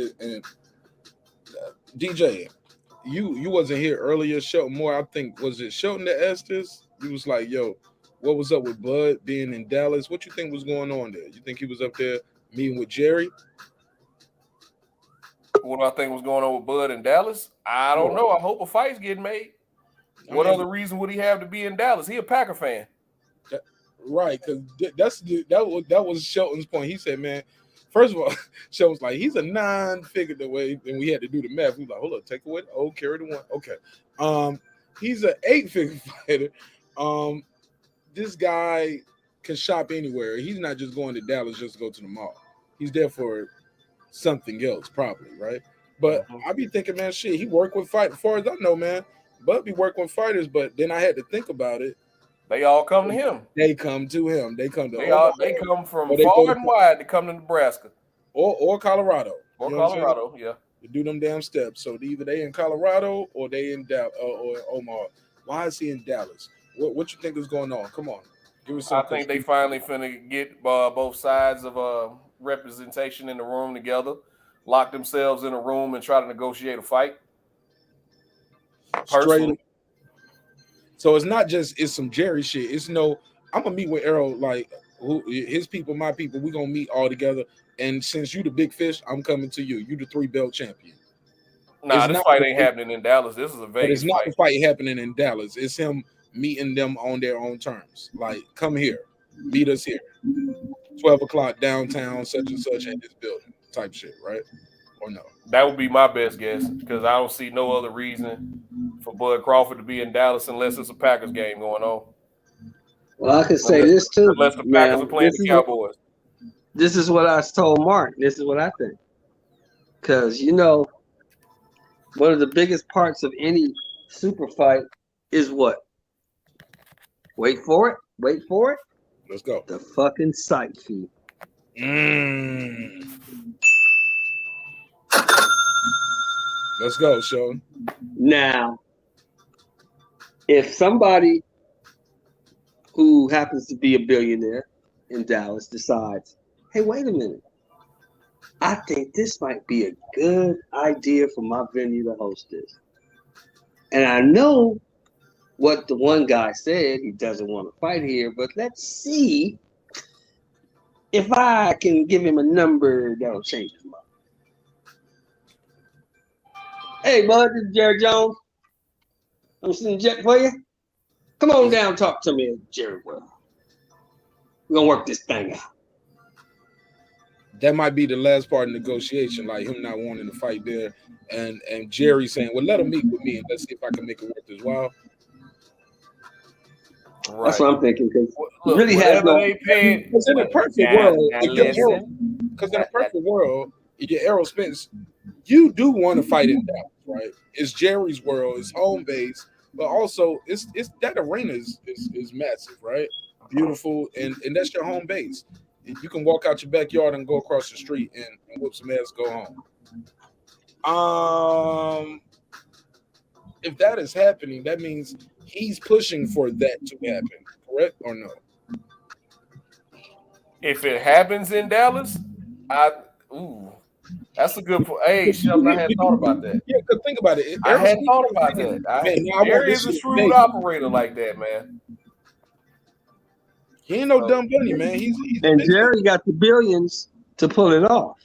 DJ, you wasn't here earlier. Shelton Moore, I think, was it Shelton that asked this? He was like, yo, what was up with Bud being in Dallas? What you think was going on there? You think he was up there meeting with Jerry?
What do I think was going on with Bud in Dallas? I don't know. I hope a fight's getting made. What other reason would he have to be in Dallas? He a Packer fan.
Right, because that was Shelton's point. He said, man, first of all, Shelton's like, he's a 9-figure the way, and we had to do the math. We was like, hold up, take away the O, carry the 1. Okay. He's an 8-figure fighter. This guy can shop anywhere. He's not just going to Dallas just to go to the mall. He's there for something else, probably, right? But I be thinking, man, shit, he worked with fighters. As far as I know, man, Bud be working with fighters, but then I had to think about it.
They all come to him.
They come to him. They come to
They come from far and wide to come to Nebraska.
Or Colorado.
Or Colorado, yeah.
To do them damn steps. So either they in Colorado or they in Dallas or Omaha. Why is he in Dallas? What you think is going on? Come on. Give us some.
I think they finally finna get both sides of representation in the room together, lock themselves in a room and try to negotiate a fight.
Straight. So it's not just some Jerry shit. It's I'm gonna meet with Errol, like his people, my people. We gonna meet all together. And since you the big fish, I'm coming to you. You the 3-belt champion.
Nah, this fight ain't happening in Dallas. This is a Vegas
it's not
fight.
the fight happening in Dallas. It's him meeting them on their own terms. Like, come here, meet us here. 12 o'clock downtown, such and such in this building type shit, right? Or no?
That would be my best guess because I don't see no other reason for Bud Crawford to be in Dallas unless it's a Packers game going on.
Well, I can say this too.
Unless the Packers are playing the Cowboys.
This is what I told Mark. This is what I think. Because, one of the biggest parts of any super fight is what? Wait for it. Wait for it.
Let's go.
The fucking site fee.
Let's go, Sean.
Now, if somebody who happens to be a billionaire in Dallas decides, hey, wait a minute, I think this might be a good idea for my venue to host this. And I know what the one guy said, he doesn't want to fight here, but let's see if I can give him a number that'll change his mind. Hey, bud, this is Jerry Jones. I'm sending a jet for you. Come on down, talk to me, Jerry. Well, we're going to work this thing out.
That might be the last part of negotiation, like him not wanting to fight there, and Jerry saying, "Well, let him meet with me and let's see if I can make it work as well."
Right.
That's what I'm thinking. Because
really has no. Because
in a perfect world, because in a perfect world, if you're Errol Spence, you do want to fight in Dallas, right? It's Jerry's world, it's home base, but also it's that arena is massive, right? Beautiful, and that's your home base. You can walk out your backyard and go across the street and whoop some ass, go home. If that is happening, that means he's pushing for that to happen, correct or no?
If it happens in Dallas, that's a good point. Hey, Sheldon, I hadn't thought about that.
Yeah, because think about it.
I hadn't thought about that. Jerry is a shrewd operator like that, man.
He ain't no dumb bunny, man. He's
and Jerry got the billions to pull it off.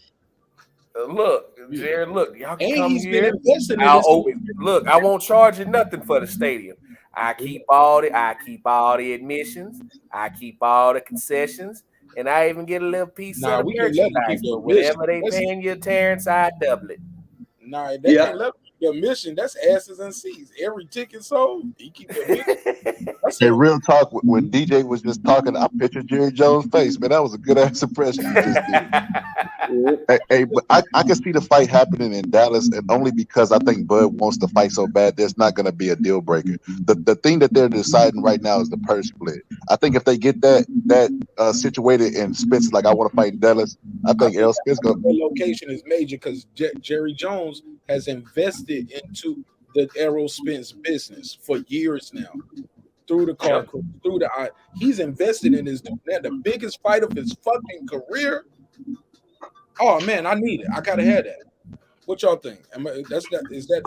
Look, Jerry, look, y'all can come here. Look, I won't charge you nothing for the stadium. I keep all the admissions, I keep all the concessions, and I even get a little piece of the merchandise. But whatever they paying you, Terrence, I double it.
Nah, they can't let the admission. That's asses and seats. Every ticket sold, he keep it.
Hey, real talk. When DJ was just talking, I pictured Jerry Jones' face. Man, that was a good ass impression you just did. Hey, but I can see the fight happening in Dallas, and only because I think Bud wants to fight so bad. There's not going to be a deal breaker. The thing that they're deciding right now is the purse split. I think if they get that situated and Spence like, I want to fight in Dallas, I think Errol Spence going.
The location is major because Jerry Jones has invested into the Errol Spence business for years now. Through the car, through the eye, he's invested in his dude. The biggest fight of his fucking career. Oh man, I need it. I gotta have that. What y'all think? That's
a fair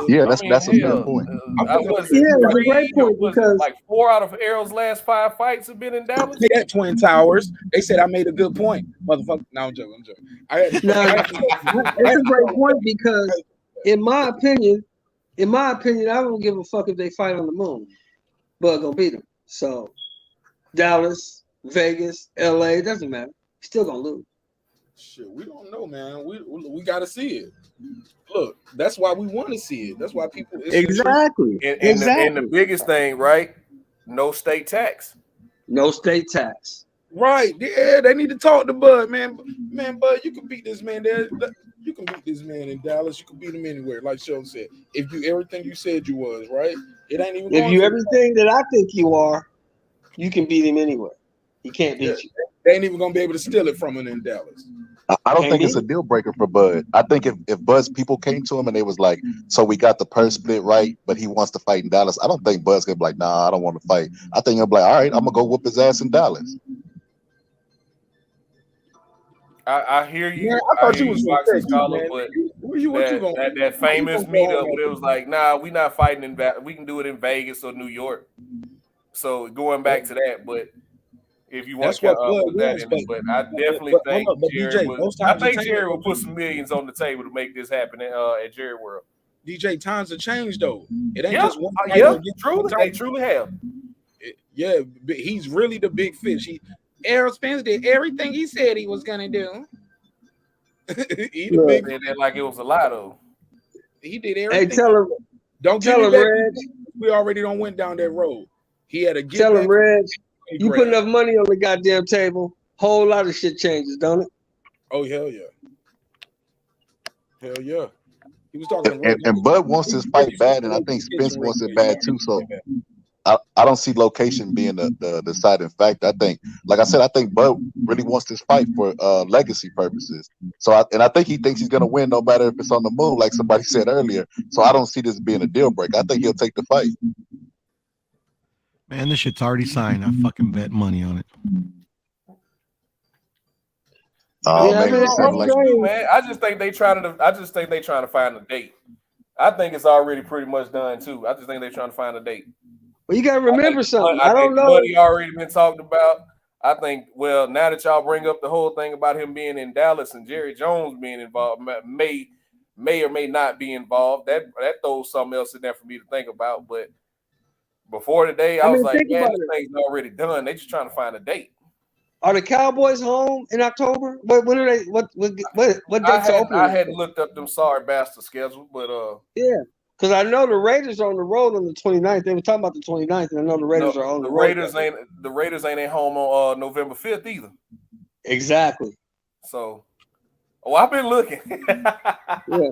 point.
It's a great point because
like 4 out of Errol's last 5 fights have been in Dallas.
They at Twin Towers. They said I made a good point, motherfucker. No, I'm joking.
It's a great point because, in my opinion, I don't give a fuck if they fight on the moon. Bud gonna beat him. So Dallas, Vegas, LA, doesn't matter. He's still gonna lose.
Shit, we don't know, man. We gotta see it. Look, that's why we want to see it. That's why people
exactly.
And the biggest thing, right? No state tax.
No state tax.
Right. Yeah, they need to talk to Bud, man. Man, Bud, you can beat this man there. You can beat this man in Dallas. You can beat him anywhere, like Sheldon said. If you everything you said you was, right? It ain't even.
If you everything that I think you are, you can beat him anywhere. He can't beat you.
They ain't even gonna be able to steal it from him in Dallas.
I don't think it's a deal breaker for Bud. I think if Bud's people came to him and they was like, so we got the purse split right, but he wants to fight in Dallas, I don't think Bud's gonna be like, nah, I don't want to fight. I think he'll be like, all right, I'm gonna go whoop his ass in Dallas.
I hear you.
Man, I thought you was
Foxy Scholar, but that famous meetup where it was like, nah, we not fighting in we can do it in Vegas or New York. So going back to that, but if you want to put that in, but I definitely think Jerry will put some millions on the table to make this happen at Jerry World.
DJ, times have changed though. It ain't just one.
Truly, they truly have.
Yeah, he's really the big fish. Errol Spence did everything he said he was gonna do. He the
Look.
big.
Said that like it was a lie though.
He did
Hey,
everything.
tell him,
Don't give
tell
me
him,
back.
Reg.
We already don't went down that road. He had a get
Tell him,
back.
Reg. You put
grab.
enough money on the goddamn table, whole lot of shit changes, don't it?
Oh hell yeah, hell yeah. He was talking to Ray.
And Bud wants this fight bad, and I think Spence wants it bad too. So I don't see location being the deciding factor. I think, like I said, I think Bud really wants this fight for legacy purposes. So I think he thinks he's gonna win no matter if it's on the moon, like somebody said earlier. So I don't see this being a deal breaker. I think he'll take the fight.
Man, this shit's already signed. I fucking bet money on it.
Oh
Yeah,
man,
man. I just think they trying to find a date. I think it's already pretty much done too. I just think they're trying to find a date.
Well, you gotta remember something.
I
I don't
think the
know.
money already been talked about. I think, well, now that y'all bring up the whole thing about him being in Dallas and Jerry Jones being involved, may or may not be involved. That throws something else in there for me to think about. But before today, I was like, man, this thing's already done. They just trying to find a date.
Are the Cowboys home in October? When are they? What dates are open?
I hadn't looked up them sorry bastard schedule, but
yeah, because I know the Raiders are on the road on the 29th. They were talking about the 29th, and I know the Raiders are on the road.
The Raiders ain't at home on November 5th either.
Exactly.
So, I've been looking.
Yeah.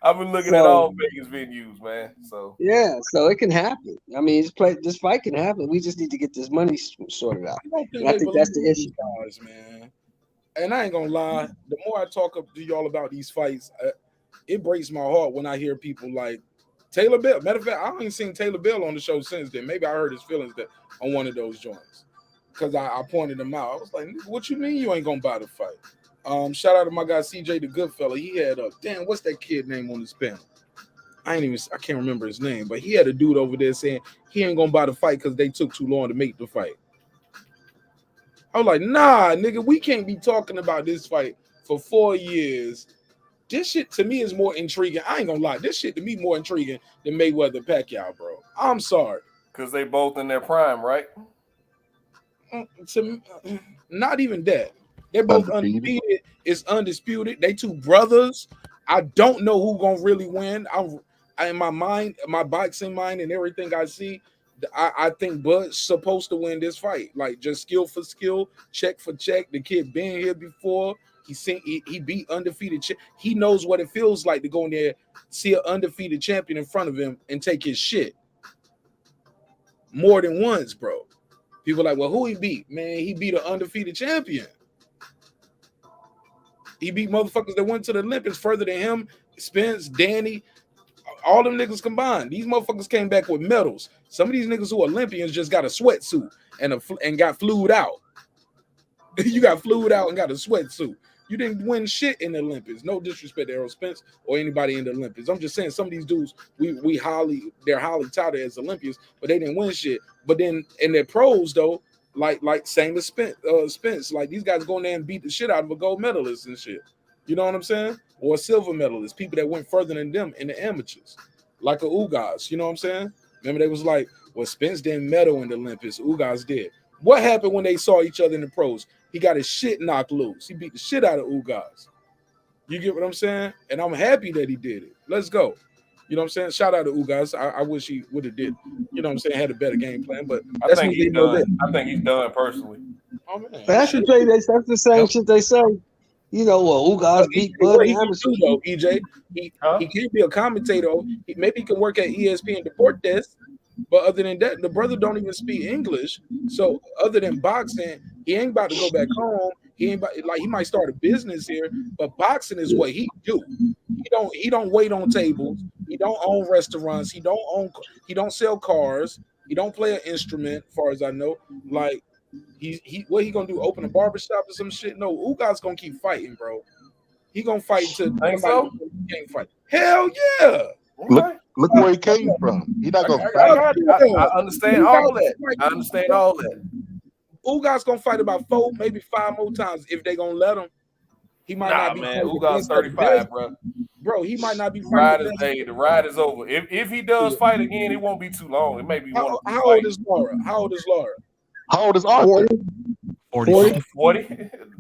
I've been looking at all Vegas venues, man. So
yeah, so it can happen. I mean, this fight can happen. We just need to get this money sorted out. I think that's the issue,
guys, man. And I ain't gonna lie. The more I talk to y'all about these fights, it breaks my heart when I hear people like Taylor Bell. Matter of fact, I ain't seen Taylor Bell on the show since then. Maybe I heard his feelings on one of those joints because I pointed him out. I was like, "What you mean you ain't gonna buy the fight?" Shout out to my guy CJ the Goodfella. He had damn, what's that kid name on his panel? I can't remember his name, but he had a dude over there saying he ain't gonna buy the fight because they took too long to make the fight. I was like, nah, nigga, we can't be talking about this fight for 4 years. This shit to me is more intriguing. I ain't gonna lie, this shit to me more intriguing than Mayweather Pacquiao, bro. I'm sorry.
Because they both in their prime, right?
Not even that. They're both undefeated. It's undisputed. They two brothers. I don't know who gonna really win. I in my mind, my boxing mind, and everything I see, I think Bud's supposed to win this fight. Like just skill for skill, check for check. The kid been here before. He beat undefeated. He knows what it feels like to go in there, see an undefeated champion in front of him, and take his shit. More than once, bro. People are like, well, who he beat? Man, he beat an undefeated champion. He beat motherfuckers that went to the Olympics further than him, Spence, Danny, all them niggas combined. These motherfuckers came back with medals. Some of these niggas who are Olympians just got a sweatsuit and got flued out. You got flued out and got a sweatsuit. You didn't win shit in the Olympics. No disrespect to Errol Spence or anybody in the Olympics. I'm just saying some of these dudes, they're highly touted as Olympians, but they didn't win shit. But then in their pros though, like same as Spence, like these guys go in there and beat the shit out of a gold medalist and shit. You know what I'm saying? Or a silver medalist, people that went further than them in the amateurs, like a Ugas. You know what I'm saying? Remember they was like, well, Spence didn't medal in the Olympics, Ugas did. What happened when they saw each other in the pros? He got his shit knocked loose. He beat the shit out of Ugas. You get what I'm saying? And I'm happy that he did it. Let's go. You know what I'm saying? Shout out to Ugas. I wish he would have did. You know what I'm saying? Had a better game plan, but
I think he's done. I think he's done personally.
Oh man,
that's the same shit they say. You know what? Ugas beat Bud.
He can do though, EJ. He can't be a commentator. Maybe he can work at ESPN Deportes. But other than that, the brother don't even speak English. So other than boxing, he ain't about to go back home. He ain't he might start a business here, but boxing is what he do. He don't wait on tables. He don't own restaurants. He don't sell cars. He don't play an instrument, as far as I know. Like what he gonna do? Open a barbershop or some shit? No, Ugas gonna keep fighting, bro. He gonna fight to
think so?
He can't fight. Hell yeah.
Look where he came from. He not gonna
fight. I understand all that. I understand all that.
Ugas gonna fight about 4, maybe 5 more times if they gonna let him. He might not be.
Man, Ugas 35, bro.
Bro, he might not be.
The ride is over. If he does fight again, it won't be too long. It may be one.
How old is Laura? How old is Laura?
How old is Arthur?
40.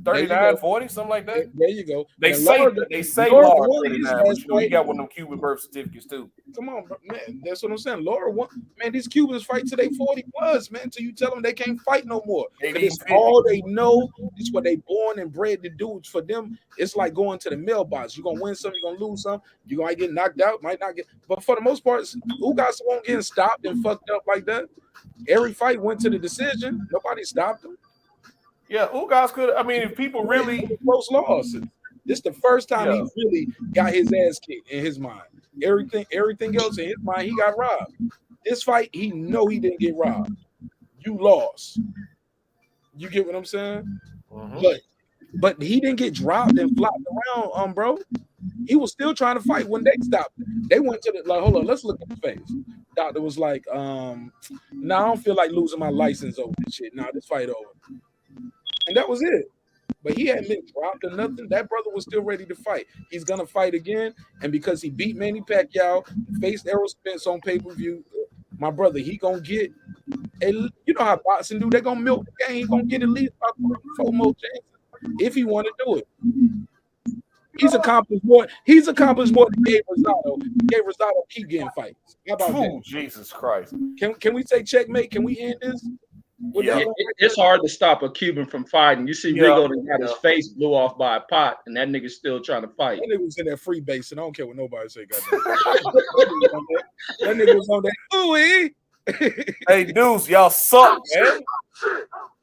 39, 40, something like that.
There you go.
They
And
say
Laura
Laura
won his
39, but
last
you know, he
fight.
got one of them Cuban birth certificates too.
Come on, bro. Man. That's what I'm saying. Laura won. Man, these Cubans fight till they 40 plus, man. Till you tell them they can't fight no more. Because it's all they know. It's what they born and bred to do. For them, it's like going to the mailbox. You're gonna win some, you're gonna lose some. You're gonna get knocked out, might not get. But for the most part, who guys won't get stopped and fucked up like that? Every fight went to the decision. Nobody stopped them.
Yeah, Ugas could. I mean, if people really
close losses. This is the first time he really got his ass kicked in his mind. Everything else in his mind, he got robbed. This fight, he know he didn't get robbed. You lost. You get what I'm saying? But he didn't get dropped and flopped around, bro. He was still trying to fight when they stopped. They went to the like, hold on, let's look at the face. Doctor was like, I don't feel like losing my license over this shit. This fight over. And that was it. But he hadn't been dropped or nothing. That brother was still ready to fight. He's gonna fight again. And because he beat Manny Pacquiao, faced Errol Spence on pay-per-view, my brother, he gonna get you know how boxing do, they're gonna milk the game. He's gonna get at least about 4 more chances if he want to do it. He's accomplished more than Gabe Rosado. Gabe Rosado keep getting fights. How about that?
Jesus Christ.
Can we say checkmate? Can we end this?
Yeah, it's hard to stop a Cuban from fighting. You see, Rigo got his face blew off by a pot, and that nigga's still trying to fight.
That nigga was in that free base, and I don't care what nobody say. Goddamn. That nigga was on that. Ooh,
hey, dudes, y'all suck, man.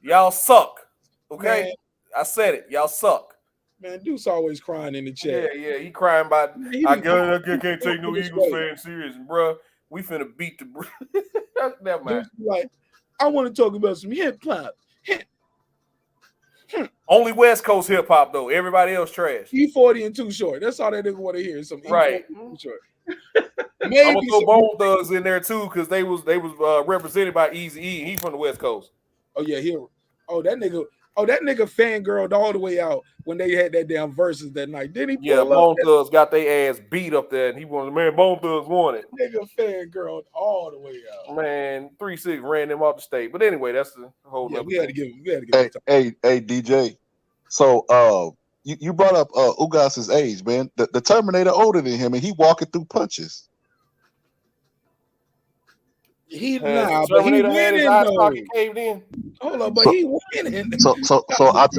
Y'all suck. Okay,
man.
I said it. Y'all suck.
Man, Deuce always crying in the chat.
Yeah, he crying about. I can't take no Eagles fan serious, bro. We finna beat the. Never mind.
Like, I want to talk about some hip hop.
Only West Coast hip hop though. Everybody else trash.
E40 and Too Short. That's all that nigga want to hear. Some
right.
Too Short.
I'm gonna throw Bone Thugs in there too because they was represented by Eazy-E. He from the West Coast.
Oh yeah, that nigga fangirled all the way out when they had that damn verses that night. Didn't he?
Yeah, Bone Thugs got their ass beat up there, and he wanted, man, Bone Thugs won it.
Nigga fangirled all the way out.
Man, 3-6 ran them off the stage. But anyway, that's the whole.
Yeah, we had to give him
hey, DJ. So you brought up Ugas's age, man. The Terminator older than him, and he walking through punches.
But he
winning though. Caved in.
Hold on, but he winning.
To add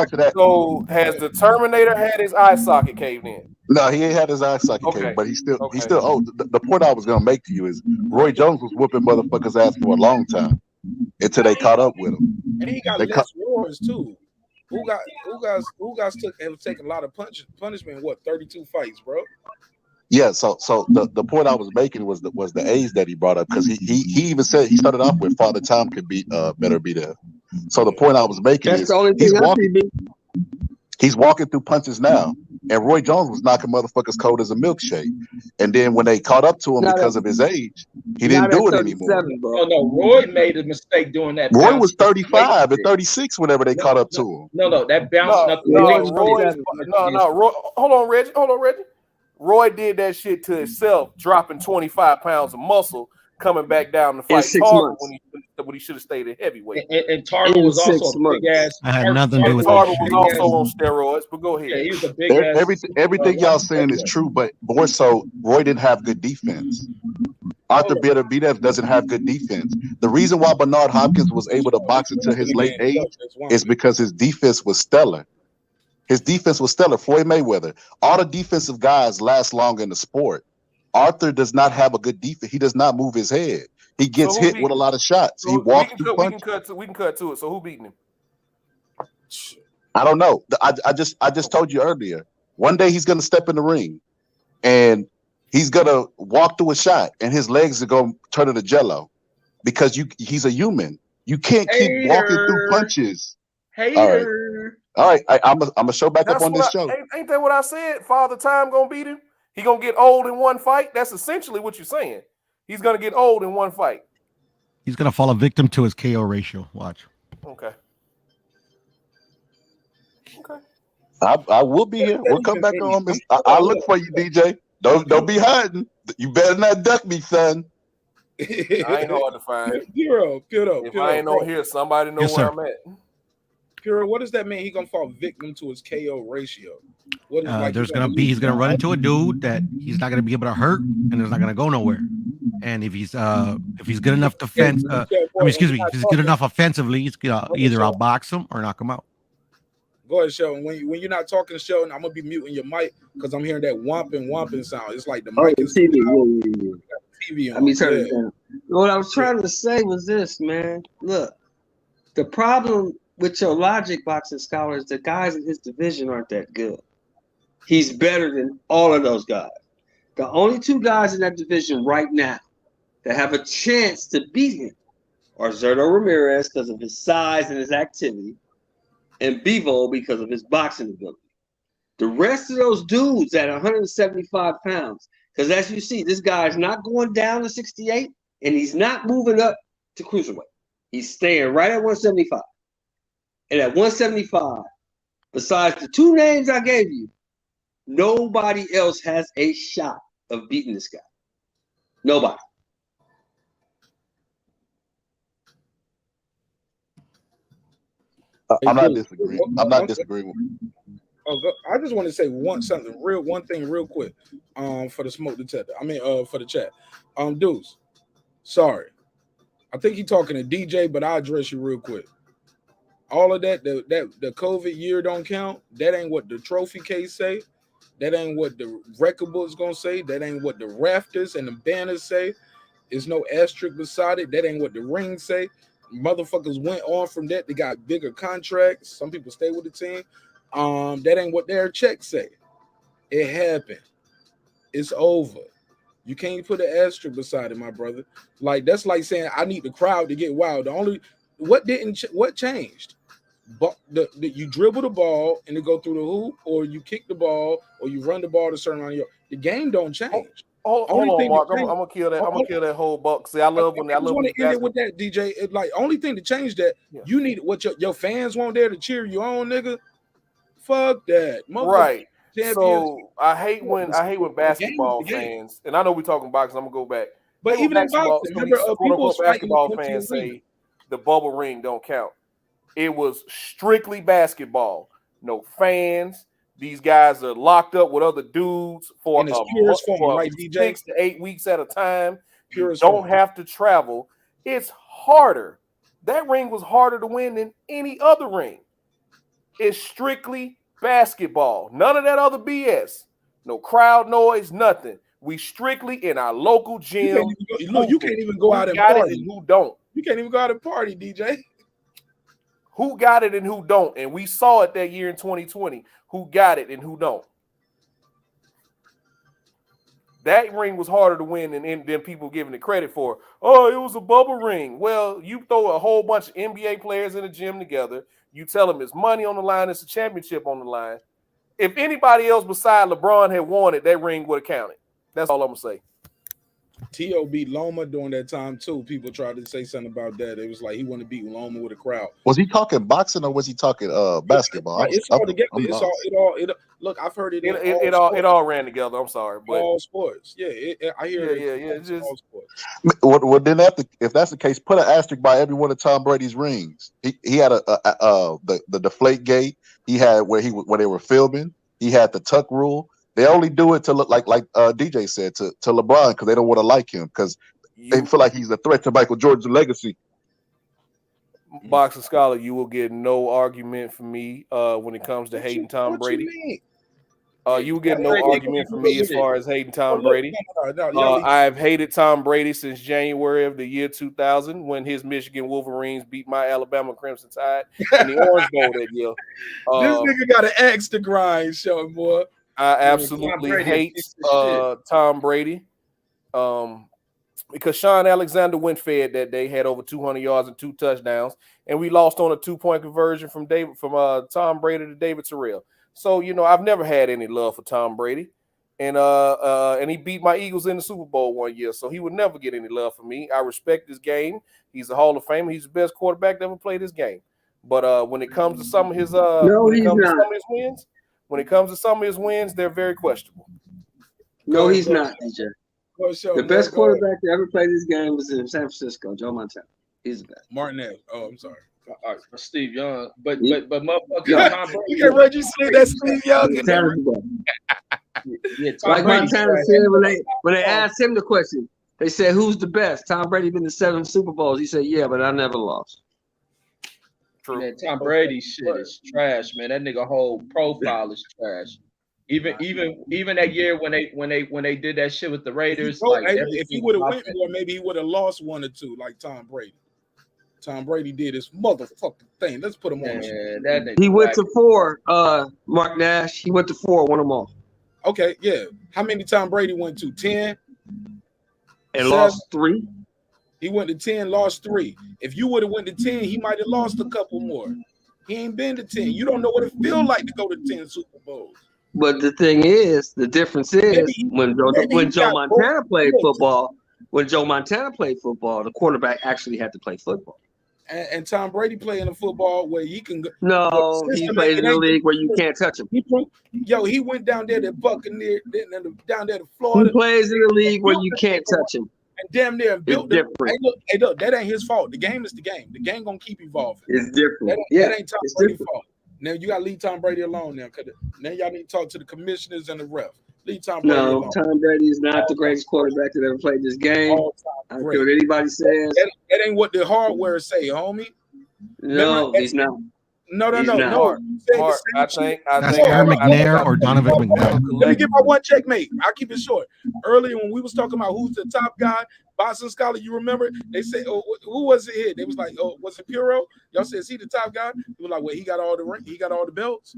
to that,
so has the Terminator had his eye socket caved in?
No, he ain't had his eye socket caved, but he's still old. The point I was gonna make to you is Roy Jones was whooping motherfuckers' ass for a long time until they caught up with him.
And he got less wars too. Who guys have taken a lot of punishment in 32 fights, bro?
Yeah, so the point I was making was the age that he brought up, because he even said he started off with Father Time could beat Beterbiev. So the point I was making is he's walking through punches now, and Roy Jones was knocking motherfuckers cold as a milkshake. And then when they caught up to him because of his age, he didn't do it anymore.
No, Roy made a mistake doing that.
Roy was 35 and 36 whenever they caught up to him.
No, that bounce.
Roy, hold on, Reggie. Roy did that shit to himself, dropping 25 pounds of muscle, coming back down to fight Tarver when he should have stayed at heavyweight.
And Tarver was also a big ass.
I had nothing to do with
Tarver
that.
was also on steroids, but go ahead.
Yeah, he was a big ass.
Everything y'all saying is true, but more so, Roy didn't have good defense. Artur Beterbiev doesn't have good defense. The reason why Bernard Hopkins was able to box until his late age is because his defense was stellar. His defense was stellar. Floyd Mayweather. All the defensive guys last long in the sport. Arthur does not have a good defense. He does not move his head. He gets hit with a lot of shots. He walks through punches.
We can cut to it. So who beating him?
I don't know. I just told you earlier. One day he's gonna step in the ring, and he's gonna walk through a shot, and his legs are gonna turn into jello, because he's a human. You can't keep walking through punches. All right, I'm gonna show back up on this show.
Ain't that what I said? Father Time gonna beat him. He gonna get old in one fight. That's essentially what you're saying. He's gonna get old in one fight.
He's gonna fall a victim to his KO ratio. Watch.
Okay.
I will be here. We'll come back on this. I'll look for you, DJ. Don't be hiding. You better not duck me, son.
I ain't hard to find.
Zero.
If I ain't on here, somebody know where I'm at.
Pure, what does that mean? He gonna fall victim to his KO ratio? What is like?
He's gonna run into a dude that he's not gonna be able to hurt, and it's not gonna go nowhere. And if he's good enough defense, excuse me, if he's good enough offensively, he's either I'll box him or knock him out.
Go ahead, Sheldon. When you're not talking to Sheldon, I'm gonna be muting your mic because I'm hearing that whomping sound. It's like the mic is
TV.
TV on.
Let me turn it down. What I was trying to say was this, man. Look, the problem with your logic boxing scholars, the guys in his division aren't that good. He's better than all of those guys. The only two guys in that division right now that have a chance to beat him are Zerto Ramirez because of his size and his activity, and Bivol because of his boxing ability. The rest of those dudes at 175 pounds, because as you see, this guy's not going down to 68, and he's not moving up to cruiserweight. He's staying right at 175. And at 175, besides the two names I gave you, nobody else has a shot of beating this guy. Nobody.
I'm not disagreeing. I'm not disagreeing with you.
I just want to say one thing real quick. For the smoke detector. I mean, for the chat. Dudes, sorry. I think you're talking to DJ, but I'll address you real quick. All of that, the COVID year don't count. That ain't what the trophy case say. That ain't what the record book's gonna say. That ain't what the rafters and the banners say. There's no asterisk beside it. That ain't what the rings say. Motherfuckers went on from that. They got bigger contracts. Some people stay with the team. That ain't what their checks say. It happened. It's over. You can't put an asterisk beside it, my brother. Like that's like saying I need the crowd to get wild. What changed? But you dribble the ball and it go through the hoop, or you kick the ball, or you run the ball to certain around the game don't change.
Hold on, Marq. I'm gonna kill that. I'm gonna kill that whole buck. See, I just want
to end it with that, DJ. It, like only thing to change that you need what your fans want there to cheer you on, nigga. Fuck that,
right? So I hate when basketball fans, and I know we're talking boxing. I'm gonna go back.
But even in boxing,
people basketball fans say the bubble ring don't count. It was strictly basketball. No fans. These guys are locked up with other dudes for 6 to 8 weeks at a time. You don't have to travel. It's harder. That ring was harder to win than any other ring. It's strictly basketball. None of that other BS. No crowd noise, nothing. We strictly in our local gym.
You can't even go out and party.
And who don't?
You can't even go out and party, DJ.
Who got it and who don't? And we saw it that year in 2020. Who got it and who don't? That ring was harder to win than people giving it credit for. Oh, it was a bubble ring. Well, you throw a whole bunch of NBA players in a gym together. You tell them it's money on the line. It's a championship on the line. If anybody else beside LeBron had won it, that ring would have counted. That's all I'm going to say.
T.O. beat Loma during that time, too. People tried to say something about that. It was like he wanted to beat Loma with a crowd.
Was he talking boxing or was he talking basketball?
It's all together. Look, I've heard it.
It all ran together. I'm sorry, but
all sports. Yeah, I hear it.
Yeah. It's just
all sports.
Well, then if that's the case, put an asterisk by every one of Tom Brady's rings. He had the deflate gate. He had where they were filming. He had the tuck rule. They only do it to look like DJ said to LeBron because they don't want to like him because they feel like he's a threat to Michael Jordan's legacy.
Boxing scholar, you will get no argument from me when it comes to hating Tom Brady. You will get no argument from me as far as hating Tom Brady. I've hated Tom Brady since January of the year 2000 when his Michigan Wolverines beat my Alabama Crimson Tide in the Orange Bowl that year.
This nigga got an axe to grind, show boy.
I absolutely hate Tom Brady because Sean Alexander went fed that day, had over 200 yards and 2 touchdowns, and we lost on a 2-point conversion from Tom Brady to David Terrell. So, I've never had any love for Tom Brady, and he beat my Eagles in the Super Bowl one year, so he would never get any love from me. I respect his game. He's a Hall of Famer. He's the best quarterback that ever played this game. But when it comes to some of his wins, when it comes to some of his wins, they're very questionable.
No, he's not, DJ. The best quarterback to ever play this game was in San Francisco, Joe Montana. He's the best.
Marq Nash. Oh, I'm sorry.
All right, Steve Young, but motherfucker, Tom Brady.
Look at Reggie said that Steve Young in there.
Yeah, Tom
Like
Brady.
Montana said when they asked him the question, they said, "Who's the best?" Tom Brady been to 7 Super Bowls. He said, "Yeah, but I never lost."
True. Man, Tom Brady shit is trash, man. That nigga whole profile is trash. Even that year when they did that shit with the Raiders,
If he would have went more, maybe he would have lost 1 or 2, like Tom Brady. Tom Brady did his motherfucking thing. Let's put him on.
He went to 4. Marq Nash. He went to 4. Won them all.
Okay, yeah. How many Tom Brady went to? 10.
And lost 3.
He went to 10, lost 3. If you would have went to 10, he might have lost a couple more. He ain't been to 10. You don't know what it feels like to go to 10 Super Bowls.
But the thing is, the difference is when Joe Montana played football, the quarterback actually had to play football.
And Tom Brady playing the football where he can go.
No, he plays in the league where you can't touch him.
He went down there to Buccaneers, down there to Florida.
He plays in the league where you can't touch him.
And damn near built
it.
Hey, look, that ain't his fault. The game is the game. The game gonna keep evolving.
It's different.
That ain't Tom Brady's fault. Now you gotta leave Tom Brady alone now, because now y'all need to talk to the commissioners and the ref. Leave Tom Brady alone.
Tom Brady is not the greatest quarterback that ever played this game. I don't care what anybody says.
That ain't what the hardware say, homie.
No, he's not.
No.
Mark, I think
That's Aaron McNair or Donovan McNair.
Let me get my one checkmate. I'll keep it short. Earlier when we was talking about who's the top guy, Boston Scholar, you remember? They say, "Oh, who was it here?" They was like, "Oh, was it Puro?" Y'all said, "Is he the top guy?" He was like, "Well, he got all the belts.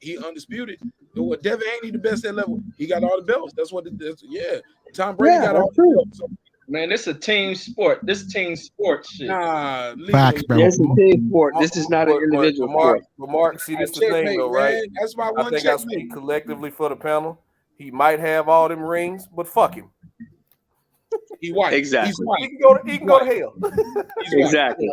He undisputed. Well, Devin ain't he the best at level? He got all the belts. That's what it is. Yeah, Tom Brady got all the belts." So,
man, this is a team sport. This team sport shit.
Nah,
facts, bro.
This is a team sport. This is not an individual sport.
But Mark, see, this the thing though, right?
That's my
I think I speak collectively for the panel. He might have all them rings, but fuck him.
He white.
Exactly.
He's white.
He can go to hell.
Exactly.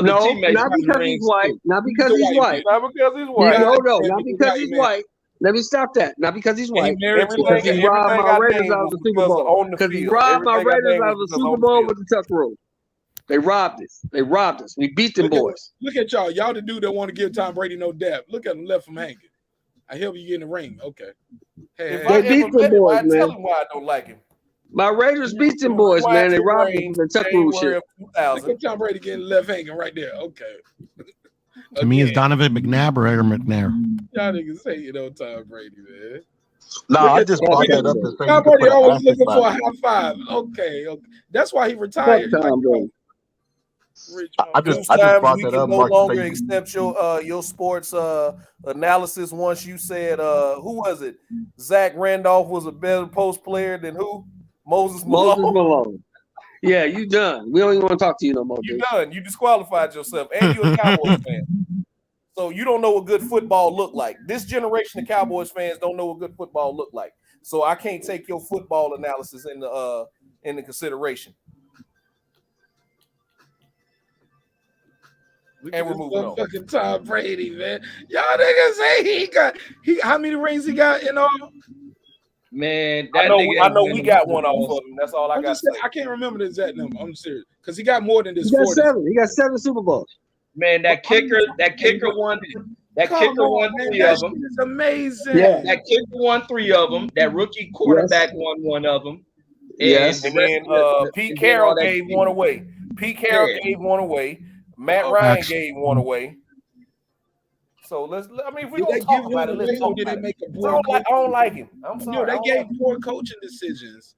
No, not because he's white. Not because he's white.
Not because he's white.
No, not because he's white. Let me stop that. Not because he's white. Because he robbed my Raiders out of the Super Bowl. Because he robbed my Raiders out of the Super Bowl with the tuck rule. They robbed us. We beat them boys.
Look at y'all. Y'all the dude that want to give Tom Brady no dab. Look at him, left him hanging. I help you get in the ring. Okay.
They beat them boys, man.
Tell him why I don't like him.
My Raiders beat them boys, man. They robbed them from the tuck rule shit.
Look at Tom Brady getting left hanging right there. Okay.
To me, it's Donovan McNabb or Aaron McNair.
Y'all niggas say you know Tom Brady, man.
No, I just brought that up to say
Tom Brady always looking for a high five. Okay. That's why he retired.
I just brought that up.
No longer accept your sports analysis. Once you said, who was it? Zach Randolph was a better post player than who? Moses Malone.
Yeah, you done. We don't even want to talk to you no more.
You done. You disqualified yourself, and you're a Cowboys fan. So you don't know what good football look like. This generation of Cowboys fans don't know what good football look like. So I can't take your football analysis into consideration. And we're moving on.
Fucking Tom Brady, man. Y'all niggas say he how many rings he got in all?
Man,
I know we got one off of him. That's all I got to say.
I can't remember the exact number. I'm serious. Because he got more than this.
He got 7. He got 7 Super Bowls.
Man, that kicker won 3 of them.
It's amazing.
Yeah.
That kicker won 3 of them. That rookie quarterback won 1 of them.
Yes.
And then Pete Carroll gave one away. Gave one away. Matt Ryan gave one away. So if we don't talk about it, let's talk about it. I don't like him. I'm sorry.
They gave poor coaching decisions,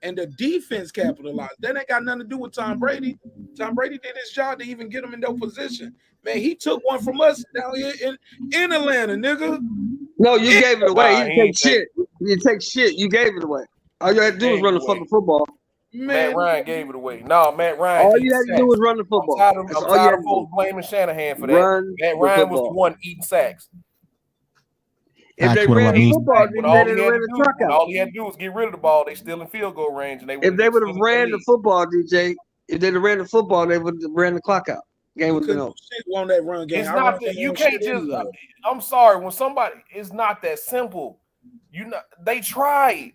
and the defense capitalized. That ain't got nothing to do with Tom Brady. Tom Brady did his job to even get him in their position. Man, he took one from us down here in Atlanta, nigga.
No, you gave it away. You didn't take shit. You didn't take shit. You gave it away. All you had to do was run the fucking football.
Matt Ryan gave it away. No, Matt Ryan.
All you had to do was run the football.
I'm tired of folks blaming Shanahan for that. Matt Ryan was the one eating sacks.
If they ran the football,
all he had to do was get rid of the ball. They still in field goal range, and
if they would have ran the football, DJ, if they'd have ran the football, they would have ran the clock out. Game would have been over.
On that run game,
it's not that you can't just. I'm sorry, when somebody it's not that simple. They tried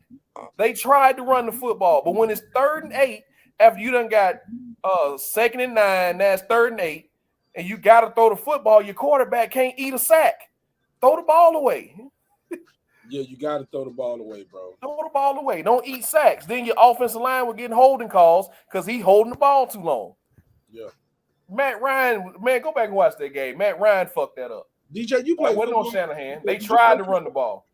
to run the football, but when it's 3rd and 8, after you done got 2nd and 9, that's 3rd and 8, and you got to throw the football, your quarterback can't eat a sack. Throw the ball away.
Yeah, you got to throw the ball away, bro.
Throw the ball away. Don't eat sacks. Then your offensive line will get holding calls because he holding the ball too long.
Yeah.
Matt Ryan, man, go back and watch that game. Matt Ryan fucked that up.
DJ, you played
wasn't
football?
on Shanahan. They tried to run the ball.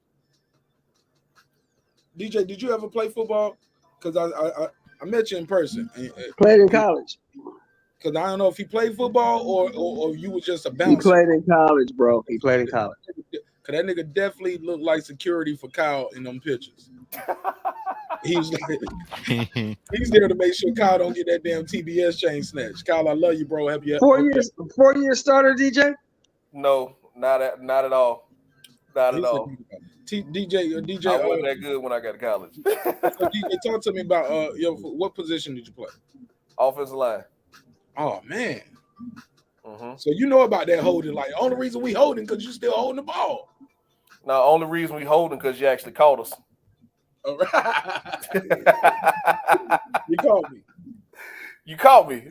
DJ, did you ever play football? Because I met you in person.
Played in college.
Because I don't know if he played football or you was just a bouncer.
He played in college, bro. He played in college.
Because that nigga definitely looked like security for Kyle in them pictures. He's there to make sure Kyle don't get that damn TBS chain snatched. Kyle, I love you, bro. Have you
4-year starter, DJ?
No, not at all. Not at all.
DJ,
I wasn't that good when I got to college.
DJ, talk to me about what position did you play?
Offensive line.
Oh man.
Mm-hmm.
So you know about that holding? Like, only reason we holding because you still holding the ball.
No, only reason we holding because you actually caught us.
All right. You caught me.
You caught me.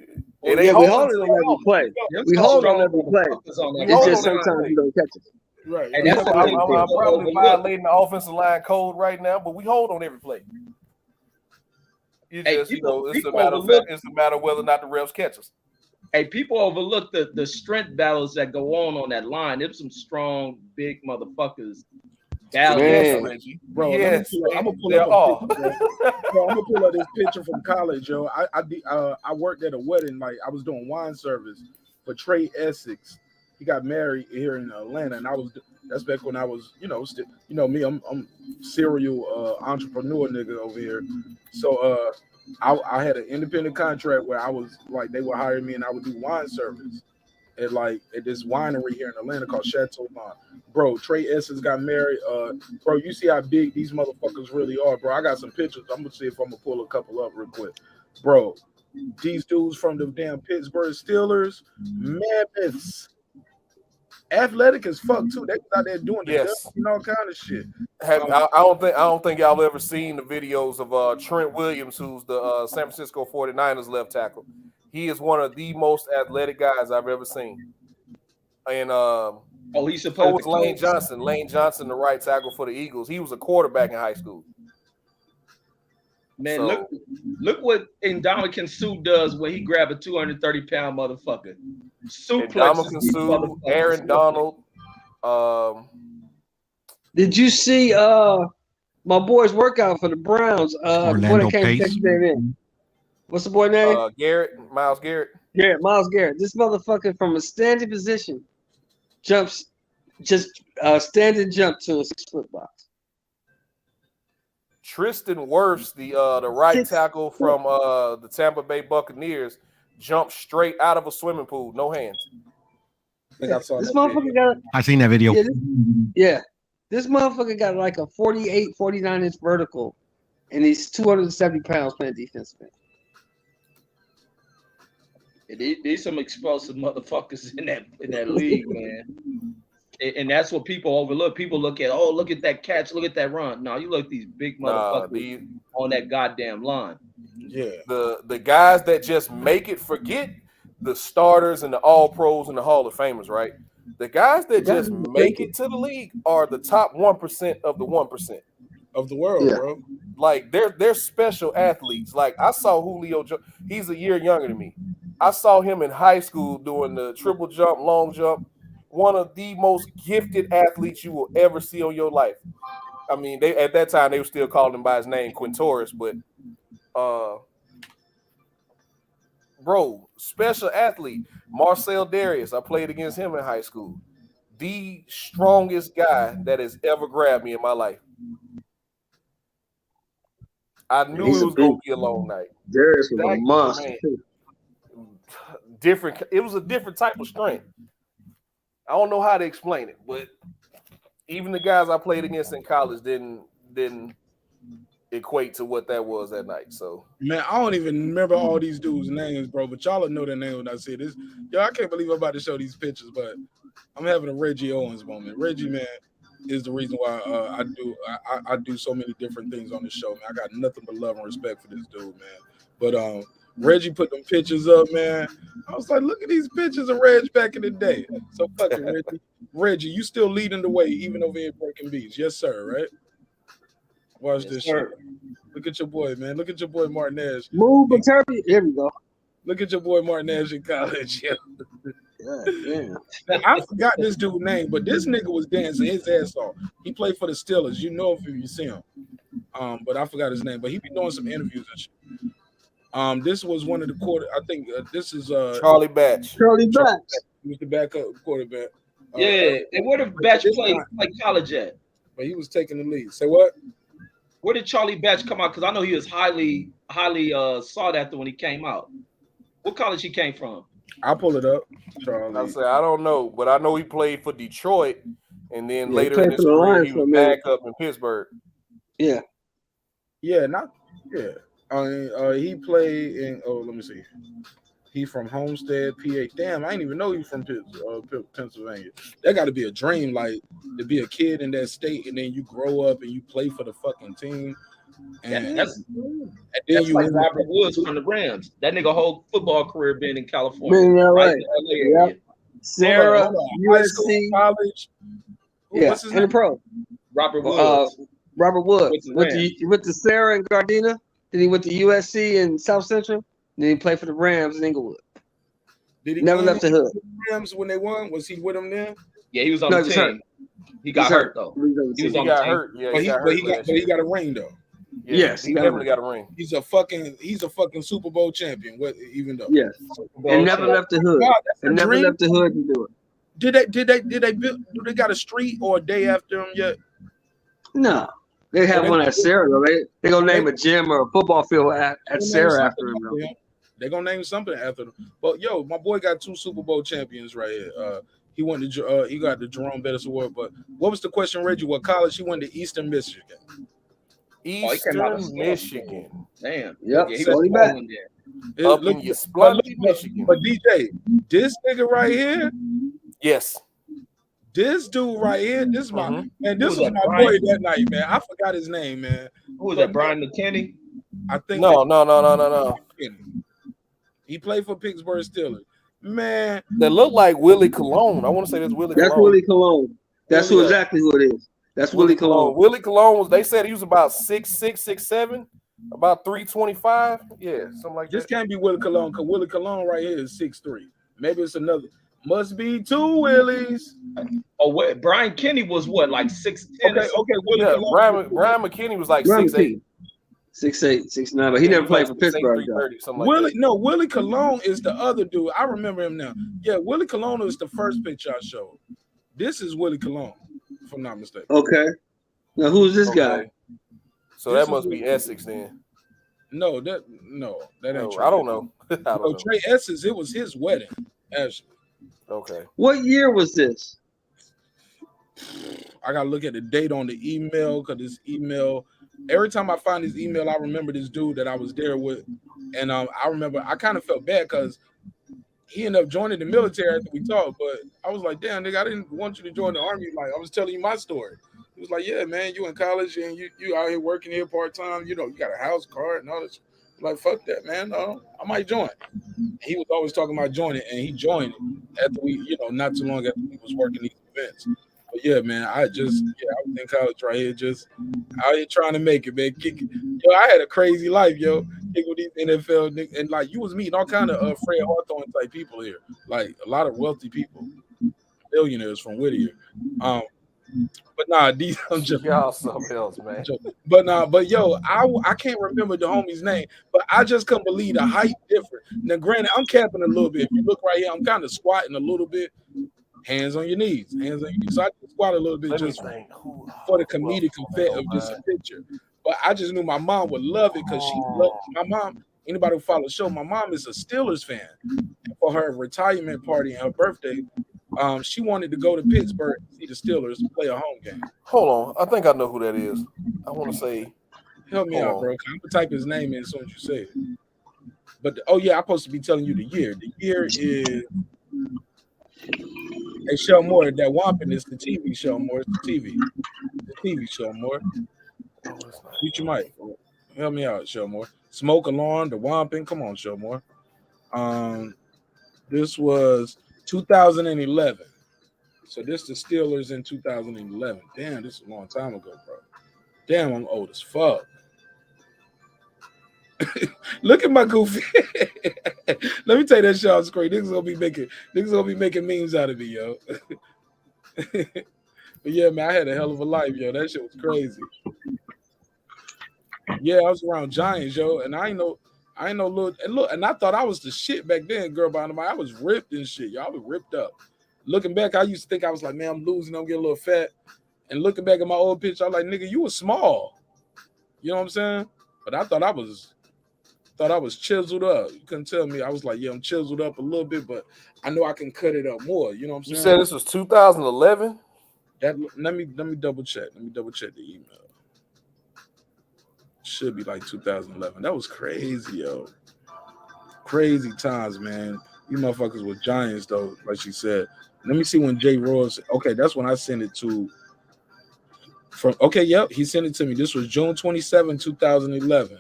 We hold on every play. We hold on every play. It's just sometimes you don't catch it.
Right.
And that's I'm probably violating the offensive line code right now, but we hold on every play. It's a matter of fact, it's a matter of whether or not the refs catch us.
Hey, people overlook the strength battles that go on that line. There's some strong, big motherfuckers.
Bro,
yes,
I'm gonna pull up this picture from college, yo. I worked at a wedding, like I was doing wine service for Trey Essex. He got married here in Atlanta, and that's back when I was, me, I'm serial entrepreneur nigga over here. So I had an independent contract where I was like, they would hire me and I would do wine service at this winery here in Atlanta called Chateau Mont. Bro, Trey Essex got married. Bro, you see how big these motherfuckers really are, bro. I got some pictures. I'm gonna see if I'm gonna pull a couple up real quick. Bro, these dudes from the damn Pittsburgh Steelers, mammoths. Athletic as fuck too. They was out there doing all kind of shit.
I don't think y'all ever seen the videos of Trent Williams, who's the San Francisco 49ers left tackle. He is one of the most athletic guys I've ever seen. And
he's supposed
to Lane Johnson. Lane Johnson, the right tackle for the Eagles. He was a quarterback in high school.
Man, look what Ndamukong Suh does when he grab a 230-pound motherfucker.
Ndamukong Suh, Aaron Donald.
Did you see my boy's workout for the Browns?
Orlando Pace.
What's the boy name?
Myles Garrett.
Myles Garrett. This motherfucker from a standing position jumps, just standing jump to a 6-foot box.
Tristan Wirfs, the right tackle from the Tampa Bay Buccaneers, jumped straight out of a swimming pool, no hands.
This motherfucker got.
I seen that video.
This motherfucker got like a 48, 49-inch vertical, and he's 270 pounds playing defensive end.
There's some explosive motherfuckers in that league, man. And that's what people overlook. People look at that catch, look at that run. No, you look at these big motherfuckers on that goddamn line.
Yeah. The guys that just make it, forget the starters and the all pros and the Hall of Famers, right? The guys that just make it to the league are the top 1% of the 1%
of the world, bro.
Like they're special athletes. Like I saw Julio, he's a year younger than me. I saw him in high school doing the triple jump, long jump. One of the most gifted athletes you will ever see on your life. I mean, at that time they were still calling him by his name, Quintorris, but bro, special athlete. Marcel Darius, I played against him in high school. The strongest guy that has ever grabbed me in my life. I knew it was going to be a long night.
Darius was a monster.
Different. It was a different type of strength. I don't know how to explain it, but even the guys I played against in college didn't equate to what that was that night. So
man, I don't even remember all these dudes' names, bro. But y'all know their name when I see this. Yo, I can't believe I'm about to show these pictures, but I'm having a Reggie Owens moment. Reggie, man, is the reason why I do so many different things on the show. Man, I got nothing but love and respect for this dude, man. But Reggie put them pictures up, man. I was like, look at these pictures of Reg back in the day. So fuck it, Reggie. Reggie, you still leading the way, even over here breaking beats. Yes, sir, right? Watch this shit. Look at your boy, man. Look at your boy Marq Nash.
Move Beterbiev. Here we go.
Look at your boy Marq Nash in college. Yeah.
Yeah.
I forgot this dude's name, but this nigga was dancing his ass off. He played for the Steelers. You know if you see him. But I forgot his name. But he be doing some interviews and shit. This was one of the quarter. I think this is
Charlie Batch.
Charlie Batch.
He was the backup quarterback.
Yeah, and where did Batch play college at?
But he was taking the lead. Say what?
Where did Charlie Batch come out? Because I know he was highly sought after when he came out. What college he came from?
I'll pull it up. Charlie.
I say I don't know, but I know he played for Detroit, and then
Yeah,
later in his career he was back up in Pittsburgh.
Yeah.
Yeah, he played in. Oh, let me see. He from Homestead, PA. Damn, I didn't even know he from Pennsylvania. That got to be a dream, like to be a kid in that state, and then you grow up and you play for the fucking team. And
That's like Robert Woods from the Rams. That nigga whole football career been in California.
Been in LA.
Right in LA area.
Yep. Sarah,
high school,
USC.
college.
Yeah,
What's his
and the
name?
pro.
Robert Woods.
Robert Woods.
With the
Went to Sarah and Gardena. Then he went to USC and South Central. Then he played for the Rams in Inglewood.
Did he
Never left the hood.
Rams when they won? Was he with them then?
Yeah, he was on the team.
Hurt.
He got hurt though.
He
was on the
got
team.
hurt. Yeah,
but he got a ring though.
Yeah,
Yes,
he definitely got a ring.
He's a fucking Super Bowl champion. Even though,
yes, and never left the hood.
Wow, that's a
And never
dream.
left the hood to do it.
Did they build? Do they got a street or a day after him yet?
No, they have one at Sarah. Though. They gonna name a gym or a football field at Sarah after him. Though.
They're gonna name something after them. But yo, my boy got 2 Super Bowl champions right here. He went to he got the Jerome Bettis Award. But what was the question, Reggie? What college? He went to Eastern Michigan.
Eastern Michigan.
Damn.
Yep.
Yeah, he
So
was
he back.
balling there.
Up in your splendid Michigan.
But DJ, this nigga right here,
Yes.
this dude right here, this is my man. This
Who was
was
that,
my
Brian?
boy that night, man. I forgot his name, man.
Who was that? Brian McKinney?
I think
No.
he played for Pittsburgh Steelers. Man,
That look like Willie Colon. I want to say that's Willie
That's
Colon.
Willie Colon. That's who exactly who it is. That's Willie Colon.
Willie Colon they said he was about 6'6", 6'7", about 325. Yeah, something like
this
that.
can't be Willie Colon because Willie Colon right here is 6'3". Maybe it's another. Must be 2 Willies.
Oh, wait, Brian Kenny was what, like 6'10"?
Okay, Willie
Yeah,
Colon.
Brian McKinney was like
Brian
6'8".
6'8", 6'9", but he never played for Pittsburgh. Though.
Something like
Willie,
that.
no, Willie Colon is the other dude. I remember him now. Yeah, Willie Colon is the first picture I showed. This is Willie Colon, if I'm not mistaken.
Okay. Now who's this guy?
So that must be Essex then.
No, that ain't true.
I don't know. I don't know.
Trey Essex, it was his wedding, actually.
Okay.
What year was this?
I gotta look at the date on the email because this email. Every time I find this email, I remember this dude that I was there with, and I remember I kind of felt bad because he ended up joining the military after we talked. But I was like, damn, nigga, I didn't want you to join the army. Like I was telling you my story. He was like, yeah, man, you in college and you out here working here part time. You know, you got a house, car, and all this. Like, fuck that, man. No, I might join. He was always talking about joining, and he joined after we, not too long after we was working these events. But yeah, man, I was in college right here, just out here trying to make it, man. Yo, I had a crazy life, yo. Kicking with these NFL niggas, and like you was meeting all kind of Fred Hawthorne type people here, like a lot of wealthy people, billionaires from Whittier. But nah, these I'm just
y'all something else, man.
But yo, I can't remember the homie's name, but I just couldn't believe the height difference. Now, granted, I'm capping a little bit. If you look right here, I'm kind of squatting a little bit. Hands on your knees. So I just squat a little bit just for the comedic effect of just a picture. But I just knew my mom would love it because she loved my mom. Anybody who follows the show, my mom is a Steelers fan. And for her retirement party and her birthday, she wanted to go to Pittsburgh to see the Steelers play a home game.
Hold on. I think I know who that is. I want to say.
Help me out, bro. I'm gonna type his name in as soon as you say it. But I'm supposed to be telling you the year. The year is Hey, Shell Moore, that Wampin is the TV show more. It's the TV show more. Mute your mic. Help me out, Shell Moore. Smoke Alarm, the Wampin. Come on, show more. This was 2011. So this the Steelers in 2011. Damn, this is a long time ago, bro. Damn, I'm old as fuck. Look at my goofy. Let me tell you that shit on screen. Niggas gonna be making memes out of me, yo. But yeah, man, I had a hell of a life, yo. That shit was crazy. Yeah, I was around Giants, yo, and I ain't know little and look, and I thought I was the shit back then, girl. By the way, I was ripped and shit, y'all. I was ripped up. Looking back, I used to think I was like, man, I'm losing, I'm getting a little fat. And looking back at my old picture, I'm like, nigga, you was small. You know what I'm saying? But I thought I was chiseled up. You couldn't tell me. I was like, yeah, I'm chiseled up a little bit, but I know I can cut it up more. You know what I'm saying?
You said this was 2011?
Let me double check. Let me double check the email. Should be like 2011. That was crazy, yo. Crazy times, man. You motherfuckers were Giants, though, like she said. Let me see when Jay Royce. Okay, that's when I sent it to. Yep, he sent it to me. This was June 27, 2011.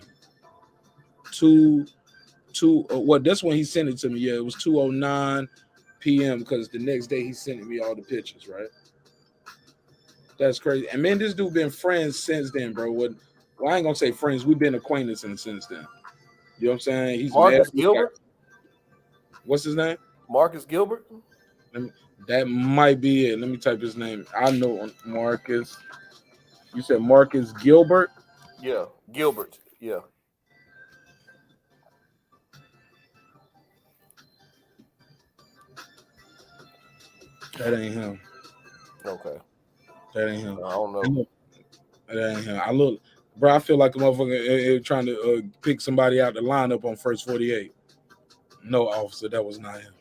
That's when he sent it to me. Yeah, it was 2:09 p.m. because the next day he sent me all the pictures, right? That's crazy. And man, this dude been friends since then, bro. Well, I ain't gonna say friends. We've been acquaintances since then. You know what I'm saying? He's
Marcus Gilbert.
What's his name?
Marcus Gilbert.
That might be it. Let me type his name. I know Marcus. You said Marcus Gilbert?
Yeah, Gilbert. Yeah.
That ain't him.
Okay.
That ain't him.
I don't know.
That ain't him. I feel like a motherfucker trying to pick somebody out the lineup on first 48. No, officer, that was not him.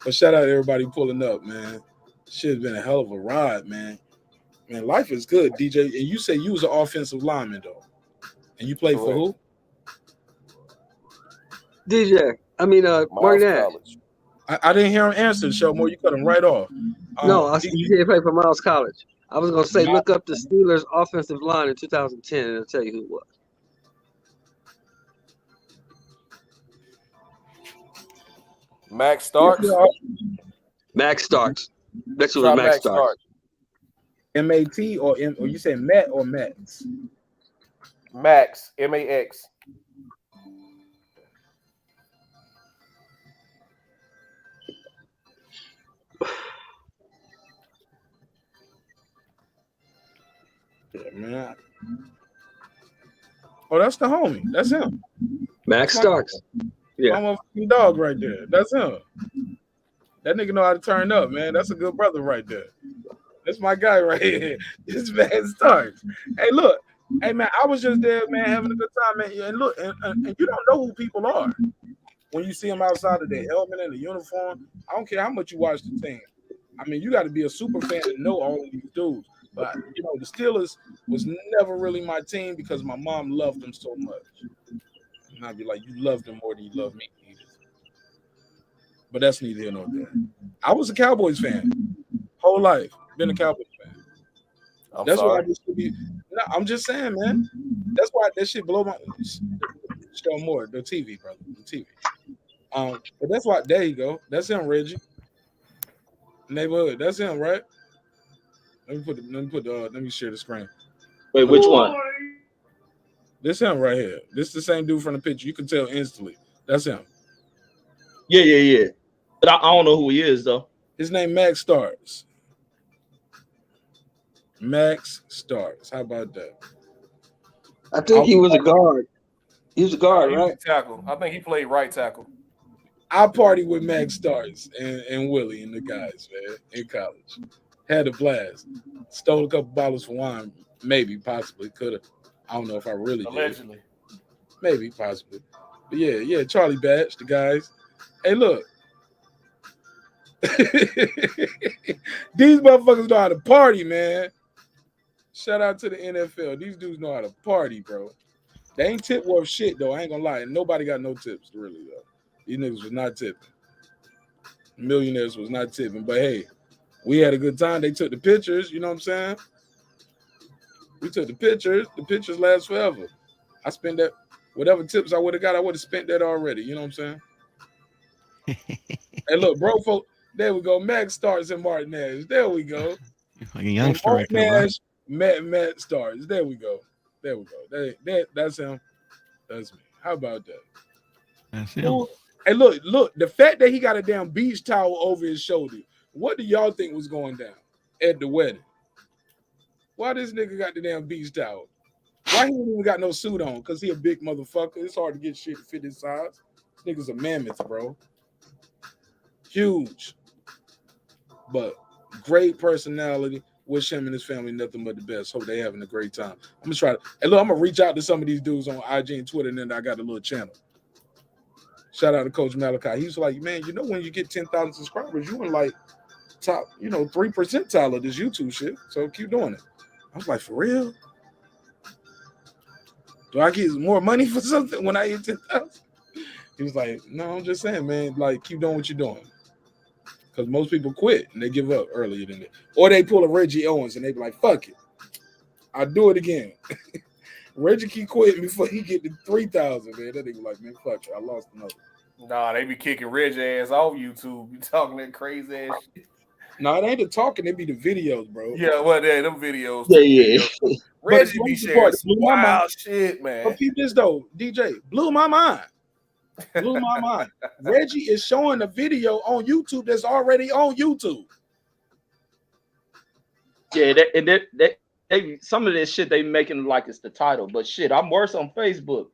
But shout out to everybody pulling up, man. Shit's been a hell of a ride, man. Man, life is good, DJ. And you say you was an offensive lineman, though. And you played for who?
DJ. I mean, Marq Nash.
I didn't hear him answer the show more. You cut him right off.
No, he did play for Miles College. I was going to say, look up the Steelers offensive line in 2010, and I'll tell you who it was.
Max Starks.
Max Starks. That's who was Max Starks.
M-A-T or you say Matt or Max?
Max. M-A-X.
Yeah, man. Oh, that's the homie. That's him.
Max Starks. Yeah.
My motherfucking dog right there. That's him. That nigga know how to turn up, man. That's a good brother right there. That's my guy right here. This man Starks. Hey, look. Hey, man, I was just there, man, having a good time, man. And look, and you don't know who people are when you see them outside of their helmet and the uniform. I don't care how much you watch the team. I mean, you got to be a super fan to know all of these dudes. But, you know, the Steelers was never really my team because my mom loved them so much. And I'd be like, you love them more than you love me. But that's neither here nor there. I was a Cowboys fan. Whole life. Been a Cowboys fan. That's why I just be. No, I'm just saying, man. That's why that shit blow my show more. The TV, brother. The TV. But that's why there you go. That's him, Reggie. Neighborhood. That's him, right? Let me share the screen.
Wait, which one?
This him right here. This is the same dude from the picture. You can tell instantly. That's him.
Yeah. But I don't know who he is, though.
His name Max Starks. Max Starks. How about that?
I think he was a guard. He was a guard, right?
Tackle. I think he played right tackle.
I partied with Max Starks and Willie and the guys, man, in college. Had a blast. Stole a couple bottles of wine. Maybe, possibly, could have. I don't know if I really
Allegedly.
did. Maybe, possibly. But yeah, Charlie Batch, the guys. Hey, look. These motherfuckers know how to party, man. Shout out to the NFL. These dudes know how to party, bro. They ain't tip worth shit, though. I ain't gonna lie. Nobody got no tips, really, though. These niggas was not tipping. Millionaires was not tipping. But hey, we had a good time. They took the pictures, you know what I'm saying? We took the pictures. The pictures last forever. I spent that. Whatever tips I would have got, I would have spent that already. You know what I'm saying? Hey, look, bro, folk, there we go. Max starts in Marq Nash. There we go.
Like a youngster right there, bro.
Nash, Matt starts. There we go. There we go. That's him. That's me. How about that?
That's him.
Ooh, hey, look. The fact that he got a damn beach towel over his shoulder. What do y'all think was going down at the wedding? Why this nigga got the damn beach towel? Why he ain't even got no suit on? Because he a big motherfucker. It's hard to get shit to fit his size. This nigga's a mammoth, bro. Huge. But great personality. Wish him and his family nothing but the best. Hope they having a great time. I'm gonna try to. Hey, look, I'm gonna reach out to some of these dudes on IG and Twitter, and then I got a little channel. Shout out to Coach Malachi. He's like, man, you know, when you get 10,000 subscribers, you in like top, 3% of this YouTube shit. So keep doing it. I was like, for real? Do I get more money for something when I hit 10,000? He was like, no, I'm just saying, man, like, keep doing what you're doing. Because most people quit and they give up earlier than that. Or they pull a Reggie Owens and they be like, fuck it. I'll do it again. Reggie keep quitting before he get to 3,000, man. That nigga like, man, fuck it. I lost another.
Nah, they be kicking Reggie ass off YouTube. You talking that crazy ass shit.
No, it ain't the talking, it be the videos, bro.
Yeah, well, them videos.
Yeah.
Reggie be sharing some wild shit, man.
But keep this though, DJ, blew my mind. Blew my mind. Reggie is showing a video on YouTube that's already on YouTube.
Yeah, they some of this shit they making like it's the title, but shit, I'm worse on Facebook.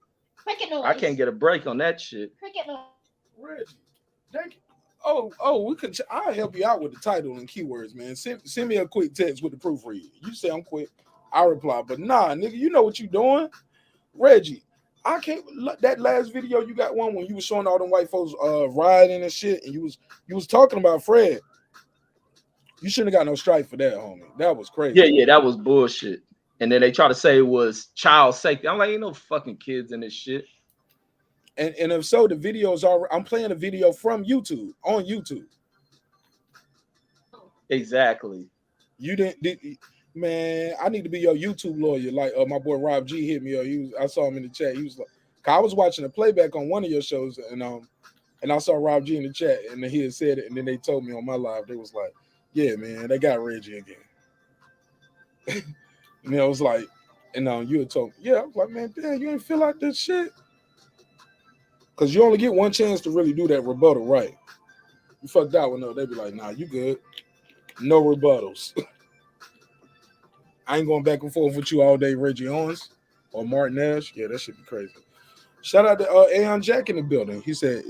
I can't get a break on that shit.
Reggie, thank you. Oh, I'll help you out with the title and keywords, man. Send me a quick text with the proofread. You say I'm quick, I'll reply. But nah, nigga, you know what you doing, Reggie. I can't. That last video you got one when you was showing all them white folks riding and shit, and you was talking about Fred. You shouldn't have got no strike for that, homie. That was crazy.
Yeah, that was bullshit. And then they try to say it was child safety. I'm like, ain't no fucking kids in this shit.
And if so, the videos are. I'm playing a video from YouTube on YouTube.
Exactly.
You didn't, man. I need to be your YouTube lawyer. Like my boy Rob G hit me up. I saw him in the chat. He was like, I was watching a playback on one of your shows, and I saw Rob G in the chat, and he had said it, and then they told me on my live, they was like, yeah, man, they got Reggie again. And I was like, and you had told me, yeah, I was like, man, damn, you ain't feel like this shit. Because you only get one chance to really do that rebuttal right. You fucked that one up. They be like, nah, you good. No rebuttals. I ain't going back and forth with you all day, Reggie Owens or Marq Nash. Yeah, that should be crazy. Shout out to Aeon Jack in the building. He said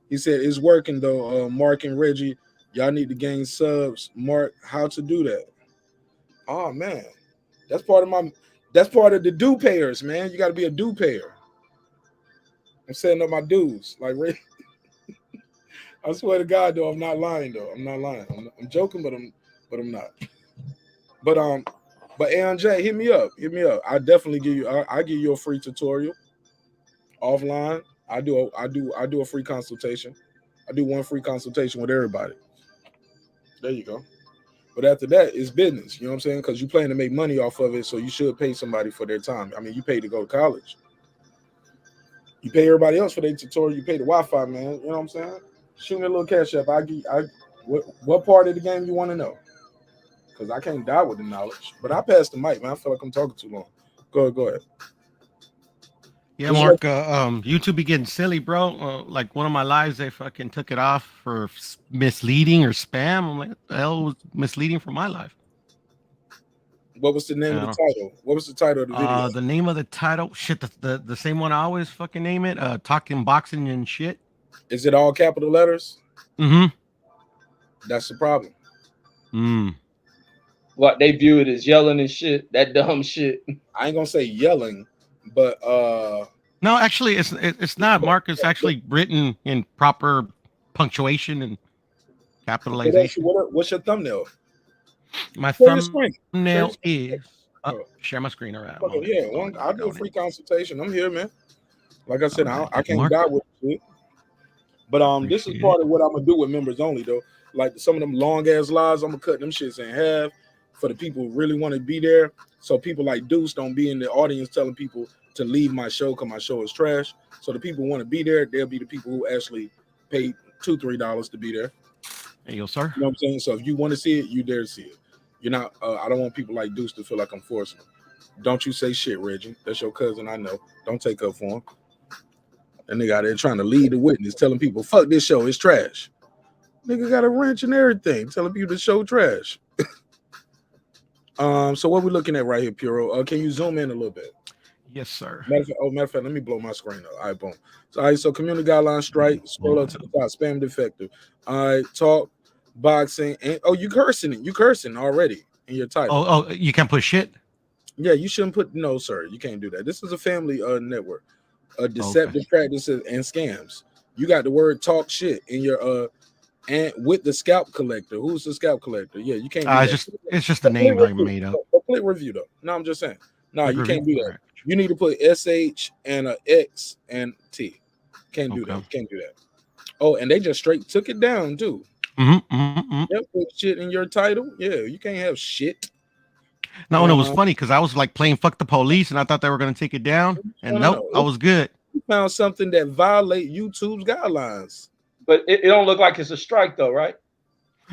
it's working though. Mark and Reggie, y'all need to gain subs. Mark, how to do that? Oh man, that's part of the due payers, man. You got to be a due payer. I'm setting up my dues. Like, I swear to God, though, I'm not lying, though. I'm not lying. I'm joking, but I'm not. But Aeon J, hit me up. I definitely give you. I give you a free tutorial offline. I do a free consultation. I do one free consultation with everybody. There you go. But after that, it's business. You know what I'm saying? Because you plan to make money off of it, so you should pay somebody for their time. I mean, you pay to go to college. You pay everybody else for their tutorial. You pay the Wi-Fi, man. You know what I'm saying? Shoot me a little cash up. What part of the game you want to know? Because I can't die with the knowledge. But I passed the mic, man. I feel like I'm talking too long. Go ahead.
Yeah, Mark, YouTube be getting silly, bro. Like one of my lives, they fucking took it off for misleading or spam. I'm like, what the hell was misleading for my life?
What was the name of the title? What was the title of the video?
The name of the title, shit, the same one I always fucking name it. Talking boxing and shit.
Is it all capital letters?
Mm-hmm.
That's the problem.
What they view it as yelling and shit. That dumb shit.
I ain't gonna say yelling, but
no, actually, it's not. Mark, it's actually written in proper punctuation and capitalization.
What's your thumbnail?
My thumbnail is share my screen around.
I'll do a free consultation. I'm here, man. Like I said, I can't die with it. But this is part of what I'm gonna do with members only, though. Like some of them long ass lives, I'm gonna cut them shits in half for the people who really want to be there. So people like Deuce don't be in the audience telling people to leave my show because my show is trash. So the people who want to be there, they'll be the people who actually pay $2-3 to be there.
There you go, sir.
You know what I'm saying? So if you want to see it, you dare to see it. You're not. I don't want people like Deuce to feel like I'm forcing them. Don't you say shit, Reggie. That's your cousin, I know. Don't take up for him. That nigga out there trying to lead the witness, telling people, fuck this show, it's trash. Nigga got a wrench and everything, telling people the show trash. So what we looking at right here, Puro? Can you zoom in a little bit?
Yes, sir.
Matter of fact, let me blow my screen up. All right, boom. So, all right, so community guidelines strike. Scroll up to the top. Spam defective. All right, talk, boxing, and you cursing it. You cursing already in your title.
Oh, you can't put shit.
Yeah, you shouldn't put. No, sir, you can't do that. This is a family network. Deceptive practices and scams. You got the word talk shit in your and with the scalp collector. Who's the scalp collector? Yeah, you can't.
It's just the name I made up.
Complete review though. No, I'm just saying. No, you can't do that. You need to put SH and a X and T. Can't do that. You can't do that. Oh, and they just straight took it down too. Yep, put shit in your title. Yeah, you can't have shit.
No, and it was funny because I was like playing "fuck the police" and I thought they were gonna take it down, and nope, I was good.
You found something that violate YouTube's guidelines.
But it don't look like it's a strike though, right?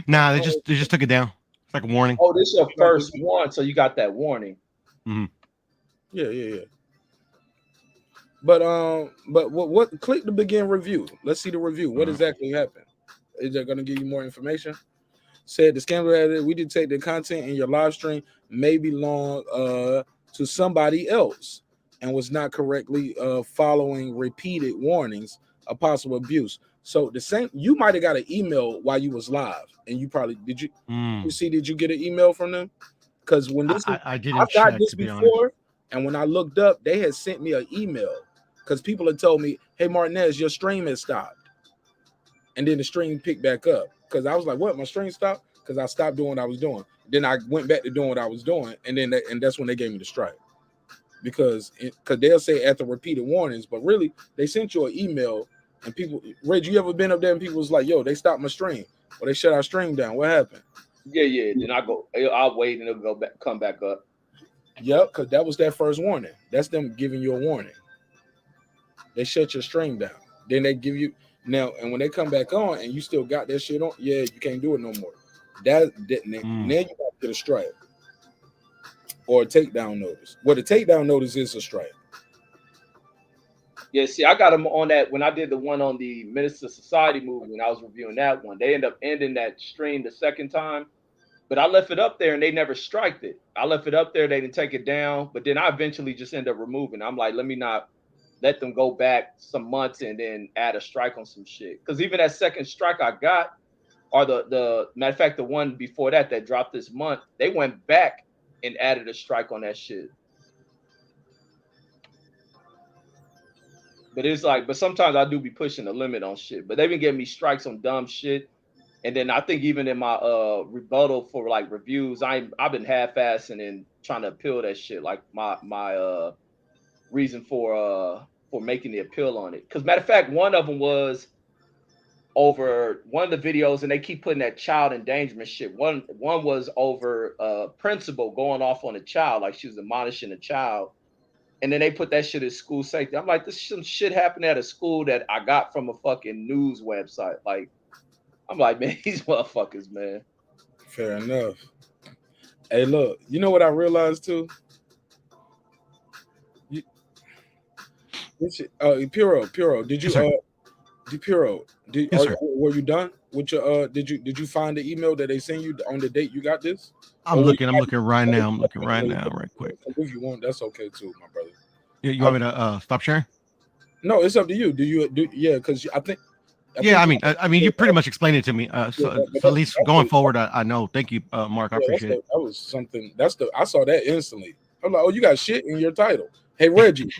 Nah, they just took it down. It's like a warning.
Oh, this is your first one, so you got that warning.
Yeah. But what? Click to begin review. Let's see the review. What exactly happened? Is that going to give you more information? Said the scandal we detect the content in your live stream may belong to somebody else and was not correctly following repeated warnings of possible abuse. So the same, you might have got an email while you was live, and you probably did. You see? Did you get an email from them? Because when this
I didn't.
I got
check,
this
to be
before,
honest.
and when I looked up, they had sent me an email because people had told me, "Hey, Marq Nash, your stream has stopped," and then the stream picked back up. Because I was like, "What? My stream stopped?" Because I stopped doing what I was doing. Then I went back to doing what I was doing, and then that's when they gave me the strike. Because they'll say at the repeated warnings, but really they sent you an email, and people, Reg, you ever been up there and people was like, "Yo, they stopped my stream," or "They shut our stream down." What happened?
Yeah. Then I'll wait and it'll come back up.
Yep, because that was that first warning. That's them giving you a warning. They shut your stream down. Then they give you now, and when they come back on and you still got that shit on, yeah, you can't do it no more. Now you got to get a strike or a takedown notice. Well, the takedown notice is a strike.
Yeah, see, I got them on that when I did the one on the Minister Society movement. I was reviewing that one. They end up ending that stream the second time, but I left it up there and they never striked it. I left it up there, they didn't take it down, but then I eventually just end up removing. I'm like, let me not let them go back some months and then add a strike on some shit. Because even that second strike I got, or the matter of fact, the one before that dropped this month, they went back and added a strike on that shit. But it's like, but sometimes I do be pushing the limit on shit. But they've been giving me strikes on dumb shit. And then I think even in my rebuttal for like reviews, I've been half-assing and trying to appeal that shit. Like my reason for making the appeal on it. Because matter of fact, one of them was over one of the videos, and they keep putting that child endangerment shit. One was over principal going off on a child, like she was admonishing a child. And then they put that shit as school safety. I'm like, this some shit happened at a school that I got from a fucking news website. Like, I'm like, man, these motherfuckers, man.
Fair enough. Hey, look, you know what I realized too? Puro, did you were you done with your did you find the email that they sent you on the date you got this?
I'm looking right now right quick.
If you want, that's okay too, my brother.
You want me to stop sharing?
No, it's up to you. Because I think
I mean, you pretty much explained it to me. So at least going forward, I know. Thank you, Mark. I appreciate it.
That was something. I saw that instantly. I'm like, oh, you got shit in your title. Hey, Reggie.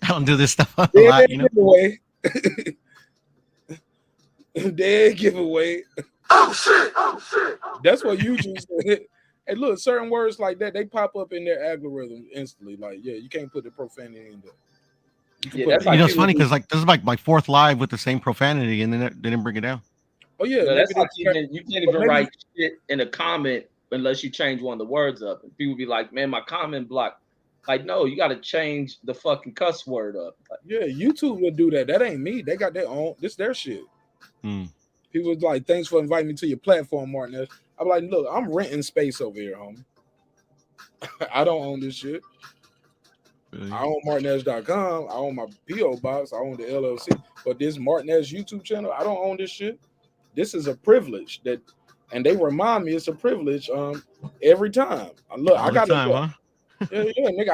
I don't do this stuff a lot, you know.
Giveaway. Dead giveaway. Oh shit. That's what YouTube said. Hey, look, certain words like that, they pop up in their algorithm instantly. Like, yeah, you can't put the profanity in there.
You know, it's funny because like this is like my fourth live with the same profanity, and then they didn't bring it down.
Oh yeah,
that's like you can't even write shit in a comment unless you change one of the words up, and people be like, "Man, my comment blocked." Like, no, you got to change the fucking cuss word up. Like,
yeah, YouTube will do that. That ain't me. They got their own. This their shit. People was like, thanks for inviting me to your platform, Marq Nash. I'm like, look, I'm renting space over here, homie. I don't own this shit. I own marqnash.com. I own my P.O. box. I own the LLC. But this Marq Nash YouTube channel, I don't own this shit. This is a privilege that, and they remind me it's a privilege every time. Look,
All
I got
the time, huh?
yeah, nigga.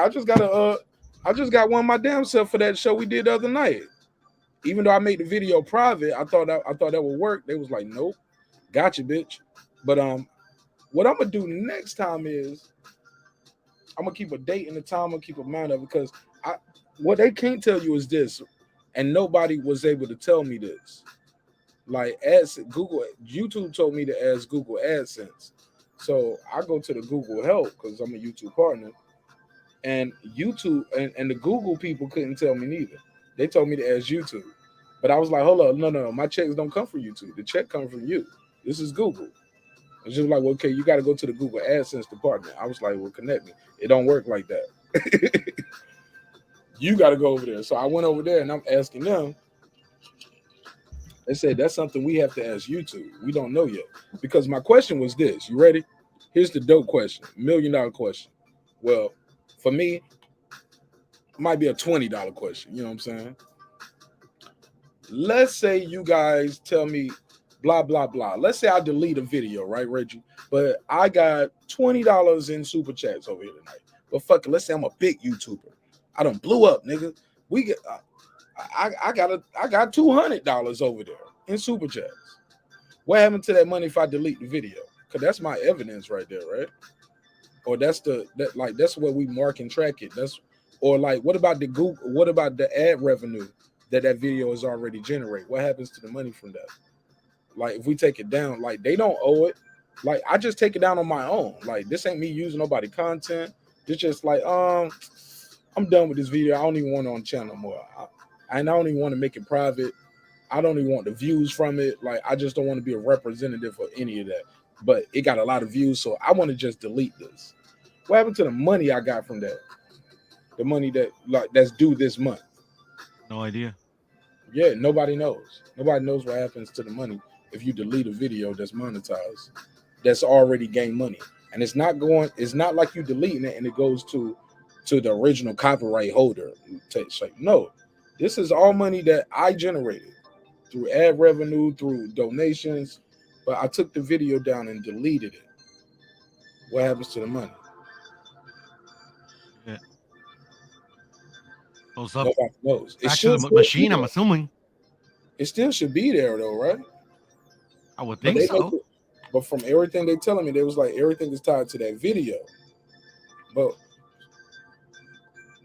I just got one my damn self for that show we did the other night. Even though I made the video private, I thought that would work. They was like, nope, gotcha, bitch. But what I'm gonna do next time is I'm gonna keep a date and a time. I'm gonna keep a mind of it because what they can't tell you is this, and nobody was able to tell me this. Like YouTube told me to ask Google AdSense, so I go to the Google help because I'm a YouTube partner, and YouTube and the Google people couldn't tell me neither. They told me to ask YouTube, but I was like, hold up, no, my checks don't come from YouTube. The check comes from you. This is Google. It's just like, well, okay, you got to go to the Google AdSense department. I was like, well, connect me. It don't work like that. You got to go over there. So I went over there and I'm asking them. They said that's something we have to ask YouTube. We don't know yet. Because my question was this. You ready? Here's the dope question. $1 million question. Well, for me, it might be a $20 question. You know what I'm saying? Let's say you guys tell me blah, blah, blah. Let's say I delete a video, right, Reggie? But I got $20 in super chats over here tonight. But fuck it, let's say I'm a big YouTuber. I done blew up, nigga. We get I got $200 over there in super chats. What happened to that money if I delete the video? Because that's my evidence right there, right? Or that's where we mark and track it. Or what about the Google? What about the ad revenue that video is already generated? What happens to the money from that? Like if we take it down, like they don't owe it. Like I just take it down on my own. Like this ain't me using nobody content. It's just like I'm done with this video. I don't even want it on the channel no more. I don't even want to make it private. I don't even want the views from it. Like I just don't want to be a representative for any of that. But it got a lot of views, so I want to just delete this. What happened to the money I got from that? The money that's due this month.
No idea.
Yeah, nobody knows. Nobody knows what happens to the money if you delete a video that's monetized, that's already gained money. And it's not like you deleting it and it goes to the original copyright holder. No, this is all money that I generated through ad revenue, through donations, but I took the video down and deleted it. What happens to the money?
Yeah. Goes up.
Nobody knows.
Back to the machine, I'm assuming.
It still should be there though, right?
I would think so.
But from everything they telling me, they was like everything is tied to that video. But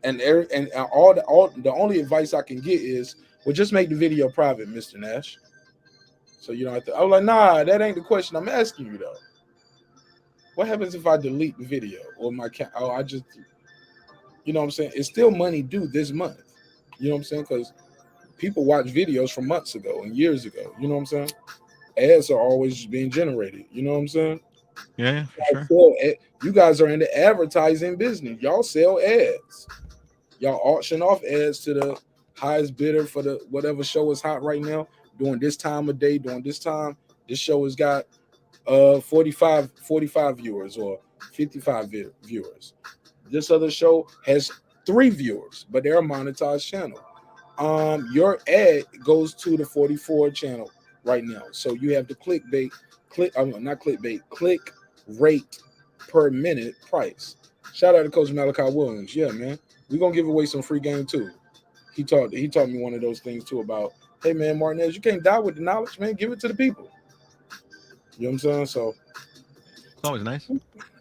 the only advice I can get is, well, just make the video private, Mr. Nash. So you don't have to. I was like, nah, that ain't the question I'm asking you though. What happens if I delete the video or my account? Oh, I just, you know what I'm saying? It's still money due this month. You know what I'm saying? Because people watch videos from months ago and years ago. You know what I'm saying? Ads are always being generated. You know what I'm saying?
Yeah, for sure.
You guys are in the advertising business. Y'all sell ads. Y'all auction off ads to the highest bidder for the whatever show is hot right now. During this time of day, during this time, this show has got 45 viewers or 55 viewers. This other show has 3 viewers, but they're a monetized channel. Your ad goes to the 44 channel right now. So you have the click rate per minute price. Shout out to Coach Malachi Williams. Yeah, man. We're gonna give away some free game too. He taught me one of those things too about, hey man, Marq Nash, you can't die with the knowledge, man. Give it to the people. You know what I'm saying? So
it's always nice.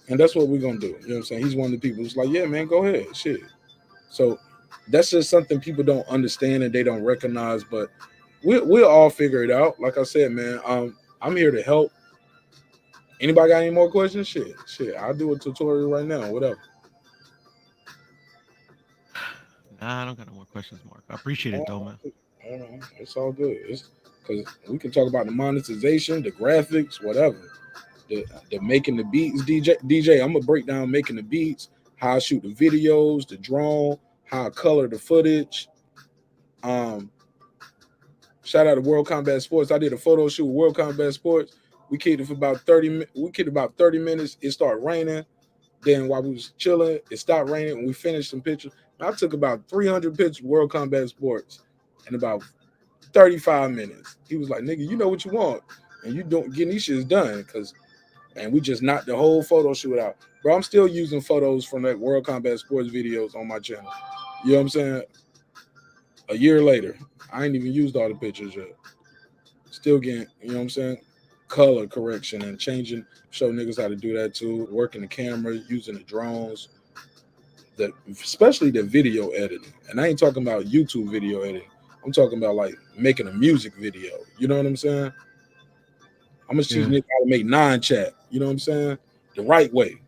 And that's what we're gonna do. You know what I'm saying? He's one of the people who's like, yeah, man, go ahead. Shit. So that's just something people don't understand and they don't recognize, but we'll all figure it out. Like I said, man, I'm here to help. Anybody got any more questions? Shit, I'll do a tutorial right now, whatever.
Nah, I don't got no more questions, Mark. I appreciate it though, man.
It's all good. It's because we can talk about the monetization, the graphics, whatever. The making the beats, DJ. I'm gonna break down making the beats, how I shoot the videos, the drone, how I color the footage. Shout out to World Combat Sports. I did a photo shoot with World Combat Sports. We kicked it for about 30 minutes. It started raining. Then while we was chilling, it stopped raining and we finished some pictures. I took about 300 pictures of World Combat Sports in about 35 minutes. He was like, nigga, you know what you want. And you don't getting these shits done and we just knocked the whole photo shoot out. Bro, I'm still using photos from that World Combat Sports videos on my channel. You know what I'm saying? A year later, I ain't even used all the pictures yet. Still getting, you know what I'm saying? Color correction and changing, show niggas how to do that too. Working the camera, using the drones, especially the video editing. And I ain't talking about YouTube video editing. I'm talking about like making a music video. You know what I'm saying? I'm gonna teach niggas how to make non-chat. You know what I'm saying? The right way.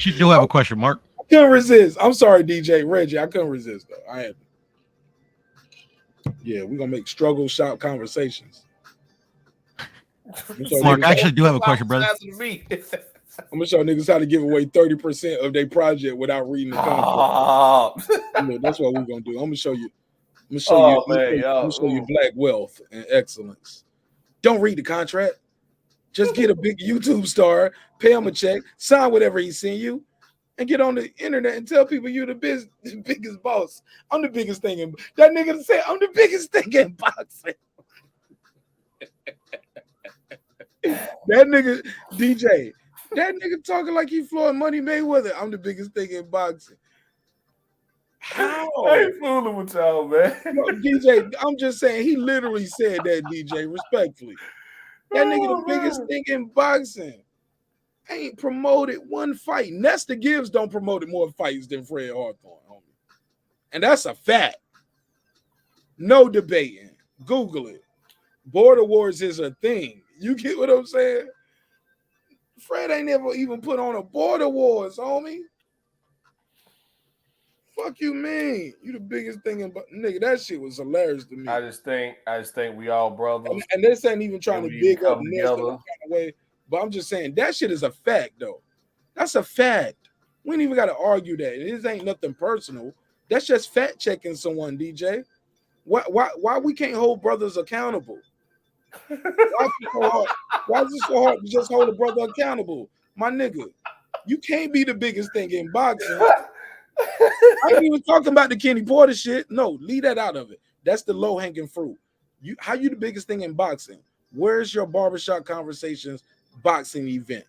You do have a question, Mark.
I couldn't resist. I'm sorry, DJ Reggie. I couldn't resist though. I had. Yeah, we're gonna make struggle shop conversations.
Mark, I actually do have a question, brother.
I'm gonna show niggas how to give away 30% of their project without reading the contract. That's what we're gonna do. I'm gonna show you. I'm gonna show you black wealth and excellence. Don't read the contract. Just get a big YouTube star, pay him a check, sign whatever he send you, and get on the internet and tell people you're the biggest boss. I'm the biggest thing in that nigga said I'm the biggest thing in boxing. That nigga DJ, that nigga talking like he Floyd Money Mayweather. I'm the biggest thing in boxing. How?
I ain't fooling with y'all, man.
No, DJ, I'm just saying he literally said that, DJ, respectfully. That nigga the biggest thing in boxing. Ain't promoted one fight. Nesta Gibbs don't promote more fights than Fred Hawthorne, homie. And that's a fact. No debating. Google it. Border Wars is a thing. You get what I'm saying? Fred ain't never even put on a Border Wars, homie. Fuck you mean? You the biggest thing in nigga. That shit was hilarious to me.
I just think we all brothers.
And this ain't even trying to big up Nesta kind of way. But I'm just saying that shit is a fact, though. That's a fact. We ain't even got to argue that. This ain't nothing personal. That's just fact checking someone, DJ. Why we can't hold brothers accountable? Why is it so hard to just hold a brother accountable? My nigga, you can't be the biggest thing in boxing. I ain't even talking about the Kenny Porter shit. No, leave that out of it. That's the low-hanging fruit. How you the biggest thing in boxing? Where's your barbershop conversations boxing event?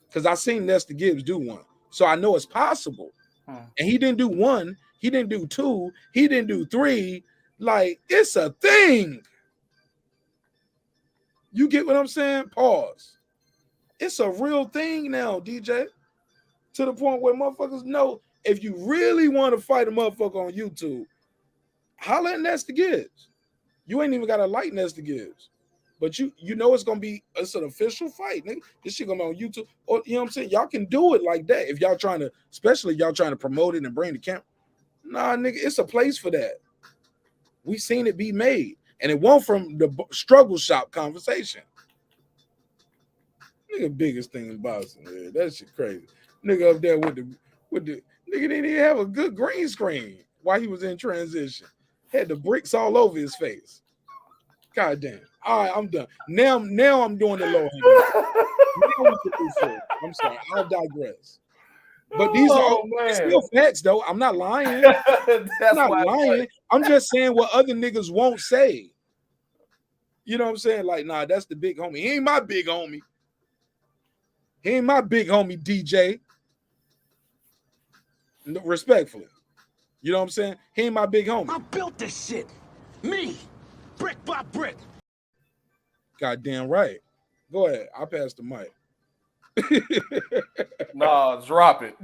Because I seen Nesta Gibbs do one. So I know it's possible. And he didn't do one, he didn't do two, he didn't do three. Like, it's a thing. You get what I'm saying? Pause. It's a real thing now, DJ. To the point where motherfuckers know if you really want to fight a motherfucker on YouTube, holla at Nesta Gibbs. You ain't even got to like Nesta Gibbs. But you know it's gonna be an official fight, nigga. This shit gonna be on YouTube. Or you know what I'm saying? Y'all can do it like that if y'all trying to, especially y'all trying to promote it and bring the camera. Nah, nigga, it's a place for that. We seen it be made, and it won't from the struggle shop conversation. Nigga, biggest thing in boxing, man. That shit crazy. Nigga up there with the nigga didn't even have a good green screen while he was in transition. Had the bricks all over his face. God damn. All right, I'm done. Now I'm doing the low hand. I'm sorry, I'll digress. But these are still facts, though. I'm not lying. I'm not lying. I'm just saying what other niggas won't say. You know what I'm saying? Like, nah, that's the big homie. He ain't my big homie. He ain't my big homie, DJ. Respectfully. You know what I'm saying? He ain't my big homie.
I built this shit. Me. Brick by brick.
Goddamn right. Go ahead. I'll pass the mic.
Nah, drop it.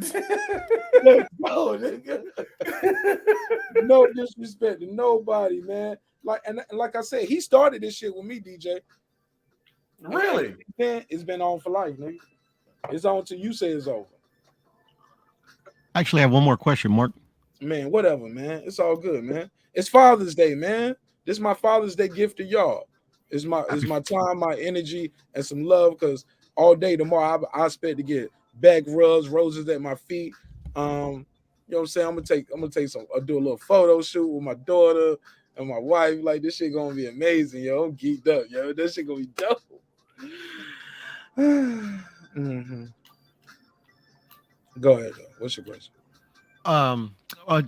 No, nigga. No disrespect to nobody, man. Like I said, he started this shit with me, DJ.
Really?
It's been on for life, nigga. It's on till you say it's over.
I actually have one more question, Mark.
Man, whatever, man. It's all good, man. It's Father's Day, man. This is my Father's Day gift to y'all. It's my time, my energy, and some love, because all day tomorrow I expect to get back rubs, roses at my feet. You know what I'm saying? I'm gonna take some. I'll do a little photo shoot with my daughter and my wife. Like this shit gonna be amazing, yo. I'm geeked up, yo. This shit gonna be dope. Mm-hmm. Go ahead. Though. What's your question?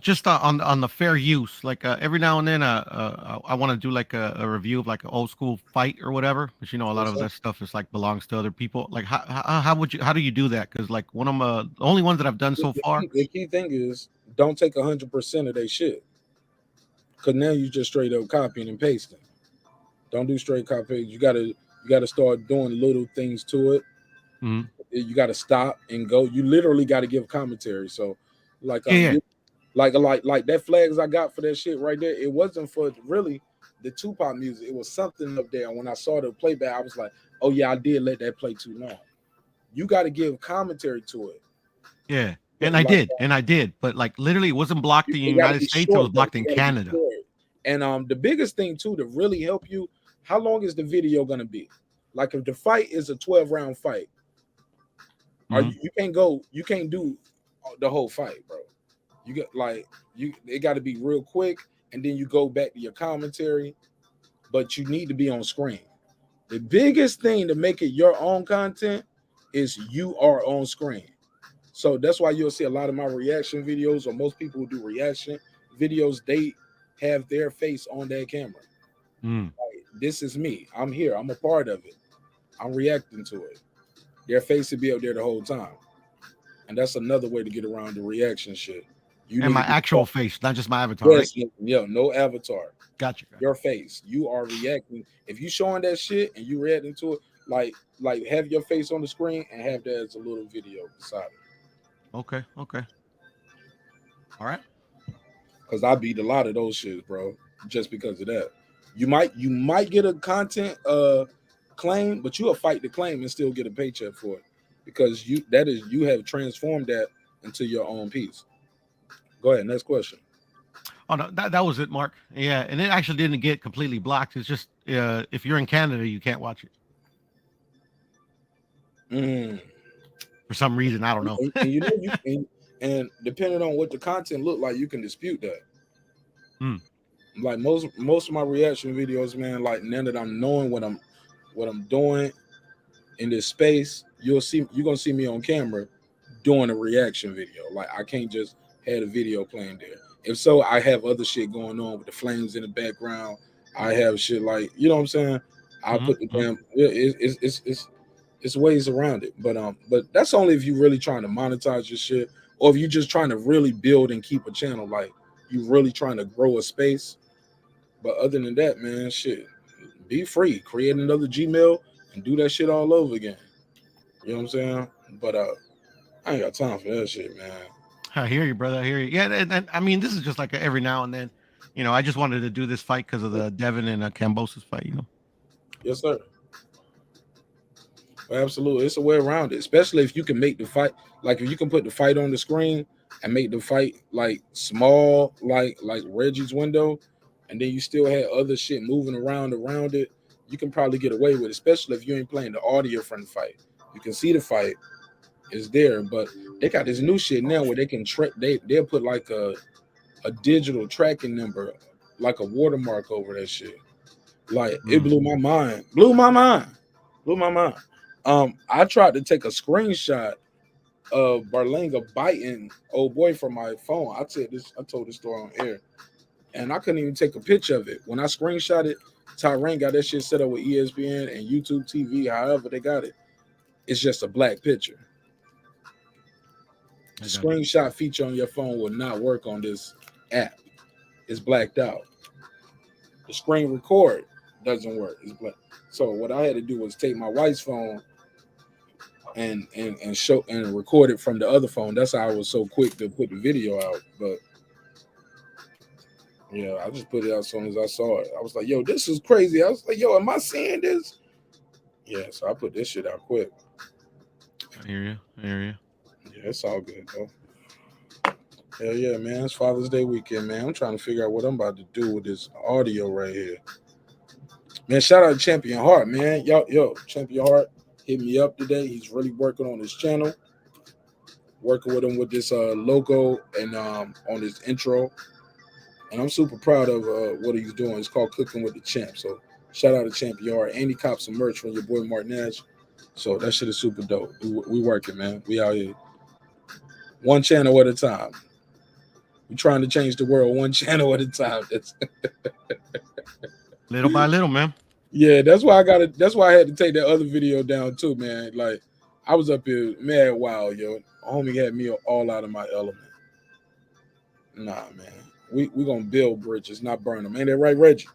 Just on the fair use, like every now and then, I want to do like a review of like an old school fight or whatever. But you know, a lot of that stuff is like belongs to other people. Like how do you do that? Because like one of the only ones that I've done so far.
The key thing is don't take 100% of their shit, because now you just straight up copying and pasting. Don't do straight copy. You gotta start doing little things to it.
Mm-hmm.
You got to stop and go. You literally got to give commentary. So, like,
Yeah.
like that flags I got for that shit right there. It wasn't for really the Tupac music. It was something up there. When I saw the playback, I was like, oh yeah, I did let that play too long. You got to give commentary to it.
Yeah, and I did, but like literally, it wasn't blocked in the United States. It was blocked in Canada.
And the biggest thing too to really help you, how long is the video gonna be? Like if the fight is a 12-round fight. You can't do the whole fight, bro. You get it got to be real quick, and then you go back to your commentary, but you need to be on screen. The biggest thing to make it your own content is you are on screen. So that's why you'll see a lot of my reaction videos, or most people who do reaction videos, they have their face on their camera. Like, this is me. I'm here. I'm a part of it. I'm reacting to it. Their face will be up there the whole time. And that's another way to get around the reaction shit.
And my actual face, not just my avatar.
Yes,
right?
Yeah, no avatar.
Gotcha.
Your face. You are reacting. If you showing that shit and you reacting to it, like have your face on the screen and have that as a little video beside it.
Okay. All right.
Because I beat a lot of those shits, bro, just because of that. You might get a content claim, but you'll fight the claim and still get a paycheck for it, because you have transformed that into your own piece. Go ahead, next question.
Oh no, that was it, Mark. Yeah, and it actually didn't get completely blocked. It's just if you're in Canada, you can't watch it. For some reason, I don't know.
And you know, and depending on what the content look like, you can dispute that. Like most of my reaction videos, man, like now that I'm knowing what I'm doing in this space, you're gonna see me on camera doing a reaction video. Like I can't just have a video playing there. If so, I have other shit going on with the flames in the background. I have shit like, you know what I'm saying? I put the damn it's ways around it. But that's only if you're really trying to monetize your shit, or if you're just trying to really build and keep a channel, like you really trying to grow a space. But other than that, man, shit, be free. Create another Gmail and do that shit all over again. You know what I'm saying? But I ain't got time for that shit, man.
I hear you, brother. I hear you. Yeah, and I mean, this is just like every now and then. You know, I just wanted to do this fight because of the Devin and Kambosos fight. You know.
Yes, sir. Well, absolutely, it's a way around it. Especially if you can make the fight, like if you can put the fight on the screen and make the fight like small, like Reggie's window, and then you still have other shit moving around it. You can probably get away with it, especially if you ain't playing the audio from the fight. You can see the fight is there, but they got this new shit now where they can track. They'll put like a digital tracking number, like a watermark over that shit. Like it blew my mind. I tried to take a screenshot of Berlanga biting old boy from my phone. I told this story on air, and I couldn't even take a picture of it. When I screenshot it, Tyrann got that shit set up with ESPN and YouTube TV, however they got it. It's just a black picture. The screenshot feature on your phone will not work on this app. It's blacked out. The screen record doesn't work. It's black. So what I had to do was take my wife's phone and show and record it from the other phone. That's how I was so quick to put the video out. But yeah, I just put it out as soon as I saw it. I was like, yo, this is crazy. I was like, yo, am I seeing this? Yeah, so I put this shit out quick.
I hear you.
Yeah, it's all good though. Hell yeah, man. It's Father's Day weekend, man. I'm trying to figure out what I'm about to do with this audio right here. Man, shout out to Champion Heart, man. Yo, Champion Heart hit me up today. He's really working on his channel. working with him with this logo and on his intro. And I'm super proud of what he's doing. It's called Cooking with the Champ. So shout out to Champ Yard. And he copped some merch from your boy Marq Nash. So that shit is super dope. We working, man. We out here. One channel at a time. We trying to change the world one channel at a time. That's
little by little, man.
Yeah, that's why I had to take that other video down too, man. Like I was up here mad wild, yo. Homie had me all out of my element. Nah, man. We gonna build bridges, not burn them. Ain't that right, Reggie?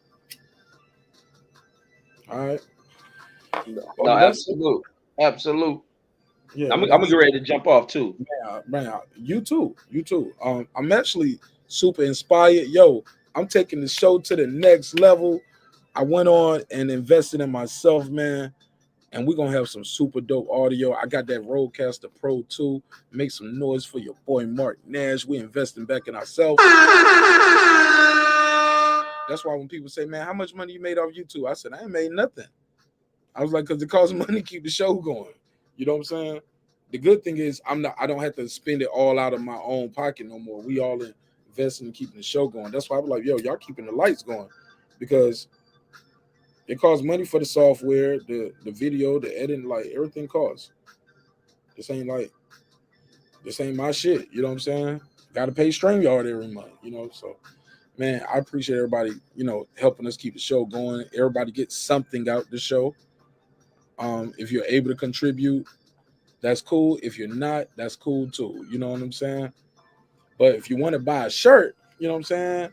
All right.
No, absolute.
Yeah,
I'm gonna get ready to jump off too.
Man, you too. I'm actually super inspired. Yo, I'm taking the show to the next level. I went on and invested in myself, man. And we're gonna have some super dope audio. I got that Rodecaster Pro 2. Make some noise for your boy Marq Nash. We investing back in ourselves. That's why when people say, man, how much money you made off YouTube? I said, I ain't made nothing. I was like, because it costs money to keep the show going. You know what I'm saying? The good thing is I don't have to spend it all out of my own pocket no more. We all investing in keeping the show going. That's why I was like, yo, y'all keeping the lights going. Because it costs money for the software, the video, the editing, like everything costs. This ain't my shit. You know what I'm saying? Gotta pay StreamYard every month, you know. So man, I appreciate everybody, helping us keep the show going. Everybody gets something out the show. If you're able to contribute, that's cool. If you're not, that's cool too. You know what I'm saying? But if you want to buy a shirt, you know what I'm saying?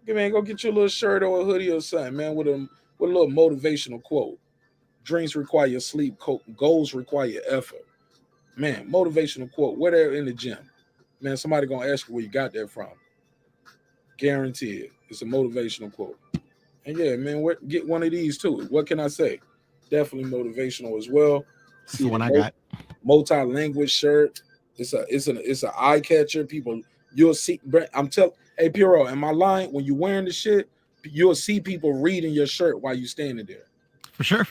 Man, go get you a little shirt or a hoodie or something, man, with a little motivational quote. Dreams require sleep, goals require effort. Man, motivational quote. Wear that in the gym. Man, somebody gonna ask you where you got that from. Guaranteed. It's a motivational quote. And yeah, man, get one of these too. What can I say? Definitely motivational as well.
That's the one I got.
Multi-language shirt. It's an eye catcher. People, you'll see. I'm telling. Hey, Puro, am I lying? When you're wearing the shit, you'll see people reading your shirt while you're standing there.
For sure.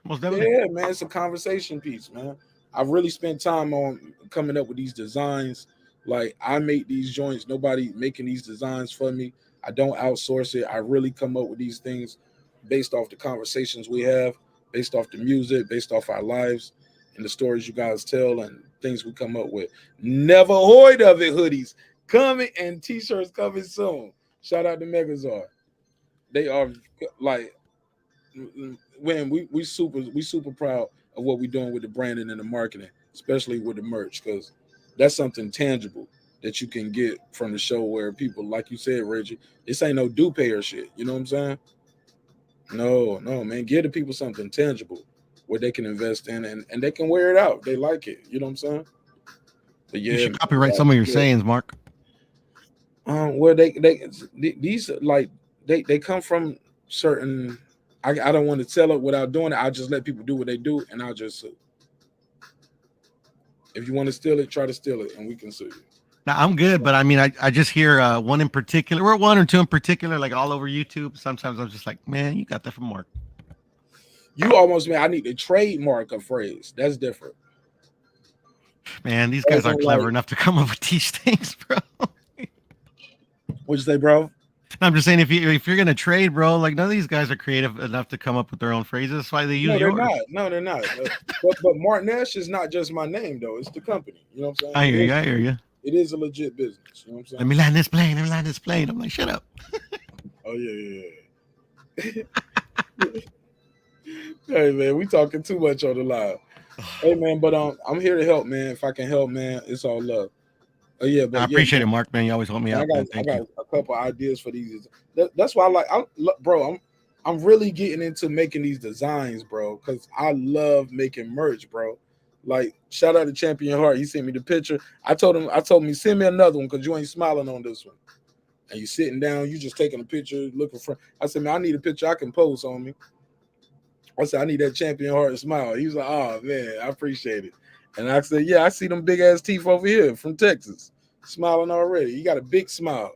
Most definitely.
Yeah, man, it's a conversation piece, man. I've really spent time on coming up with these designs. Like I make these joints. Nobody making these designs for me. I don't outsource it. I really come up with these things based off the conversations we have, based off the music, based off our lives and the stories you guys tell and things we come up with. Never heard of it hoodies coming and t-shirts coming soon. Shout out to Megazord. They are like when we super proud of what we're doing with the branding and the marketing, especially with the merch, because that's something tangible that you can get from the show where people, like you said, Reggie, this ain't no do payer shit. You know what I'm saying? No, man. Give the people something tangible where they can invest in and they can wear it out. They like it. You know what I'm saying? But yeah,
you should copyright some of your sayings, Marq.
Where these like they come from certain. I don't want to tell it without doing it. I'll just let people do what they do, and I'll just sue. If you want to steal it, try to steal it, and we can sue you.
Now I'm good, but I mean, I just hear one in particular, or one or two in particular, like all over YouTube. Sometimes I'm just like, man, you got that from Marq.
You almost mean I need to trademark a phrase. That's different.
Man, these guys aren't clever enough to come up with these things, bro.
What'd you say, bro?
I'm just saying, if you're gonna trade, bro, like none of these guys are creative enough to come up with their own phrases. That's why they use yours.
No, they're not. But Marq Nash is not just my name, though. It's the company. You know what I'm saying?
I hear you.
It is a legit business. You know what I'm saying?
Let me land this plane. I'm like, shut up.
Oh yeah. Hey man, we talking too much on the live. Hey man, but I'm here to help, man. If I can help, man, it's all love. Yeah, but
I appreciate it, Marq, man. You always help me out.
I got a couple ideas for these. That's why I'm really getting into making these designs, bro, because I love making merch, bro. Like, shout out to Champion Heart. He sent me the picture. I told him, send me another one because you ain't smiling on this one. And you sitting down, you just taking a picture, looking for. I said, man, I need a picture I can post on me. I said, I need that Champion Heart smile. He was like, oh man, I appreciate it. And I said, yeah, I see them big ass teeth over here from Texas, smiling already. He got a big smile.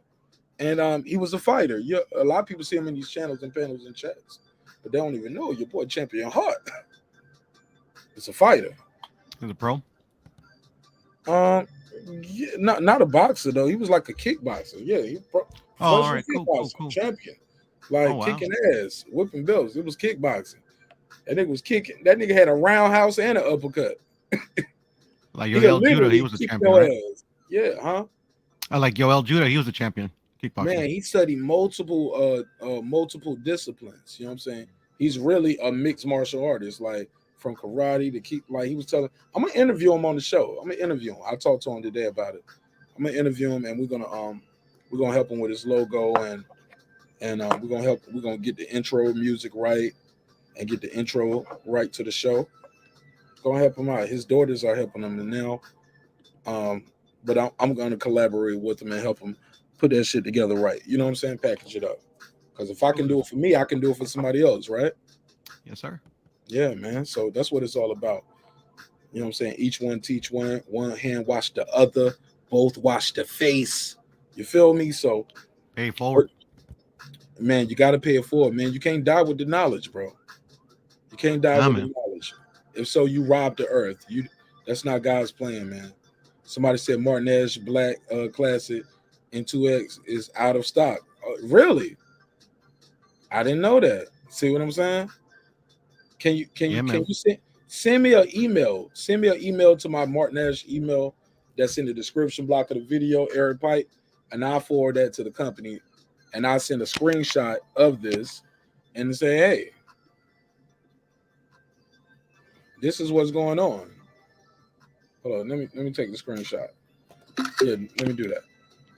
And he was a fighter. Yeah, a lot of people see him in these channels and panels and chats, but they don't even know your boy Champion Heart. It's a fighter.
He's a pro.
Yeah, not a boxer though. He was like a kickboxer. Yeah,
all
professional
right, cool,
kickboxer, champion,
Oh
like
wow.
kicking ass, whipping belts. It was kickboxing. That nigga was kicking. That nigga had a roundhouse and an uppercut.
Like
He could
Yoel Judah, he
literally
was a
kick
champion,
your
right?
ass. Yeah, huh?
I like Yoel Judah, he was a champion kickboxer.
Man, he studied multiple disciplines. You know what I'm saying? He's really a mixed martial artist, like from karate to kick. Like he was telling, I'm gonna interview him on the show. I'm gonna interview him. I talked to him today about it. I'm gonna interview him, and we're gonna help him with his logo, and we're gonna get the intro music right and get the intro right to the show. Gonna help him out. His daughters are helping him now. Um, but I'm gonna collaborate with him and help him put that shit together right. You know what I'm saying? Package it up. Because if I can do it for me, I can do it for somebody else, right?
Yes, sir.
Yeah, man. So that's what it's all about. You know what I'm saying? Each one teach one. One hand wash the other. Both wash the face. You feel me? So
pay forward.
Man, you got to pay it forward, man. You can't die with the knowledge, bro. You can't die with the knowledge. If so, you rob the earth. That's not God's plan, man. Somebody said Marq Nash Black Classic in 2X is out of stock. Really? I didn't know that. See what I'm saying? Can you send me an email? Send me an email to my Marq Nash email that's in the description block of the video, Eric Pipe, and I'll forward that to the company, and I'll send a screenshot of this and say, hey, this is what's going on. Hold on, let me take the screenshot. Yeah, let me do that.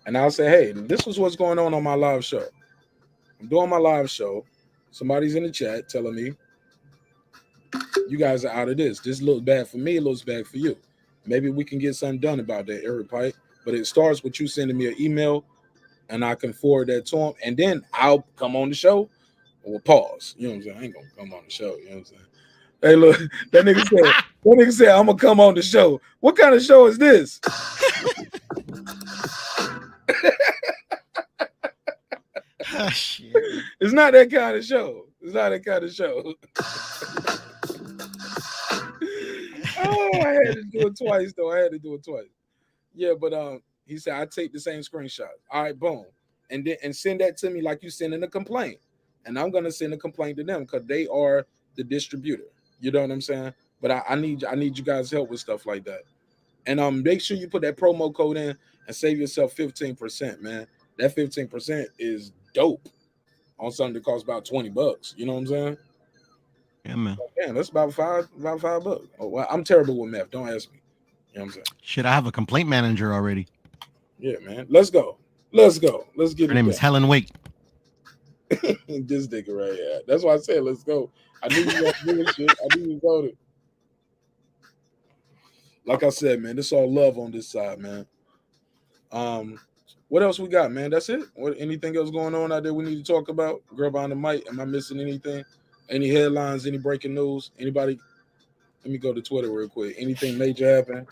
And I'll say, hey, this is what's going on my live show. I'm doing my live show. Somebody's in the chat telling me you guys are out of this. This looks bad for me. It looks bad for you. Maybe we can get something done about that, Eric Pike. But it starts with you sending me an email, and I can forward that to him. And then I'll come on the show or pause. You know what I'm saying? I ain't going to come on the show. You know what I'm saying? Hey, look, that nigga said, I'm going to come on the show. What kind of show is this?
Shit.
It's not that kind of show. It's not that kind of show. Oh, I had to do it twice, though. I had to do it twice. Yeah, but he said I take the same screenshot. All right, boom, and send that to me like you sending a complaint, and I'm gonna send a complaint to them because they are the distributor. You know what I'm saying? But I need you guys' help with stuff like that, and make sure you put that promo code in and save yourself 15%, man. That 15% is dope on something that costs about $20. You know what I'm saying?
Yeah, man.
Yeah, that's about $5. Oh, well, I'm terrible with math. Don't ask me. You know what I'm saying?
Shit, I have a complaint manager already.
Yeah, man. Let's go. Let's get it.
Her name is Helen Wake.
This nigga right here. That's why I said let's go. I knew you were doing shit. I knew you voted. Like I said, man, this all love on this side, man. What else we got, man? That's it. Anything else going on out there we need to talk about? Girl behind the mic. Am I missing anything? Any headlines? Any breaking news? Anybody? Let me go to Twitter real quick. Anything major happen?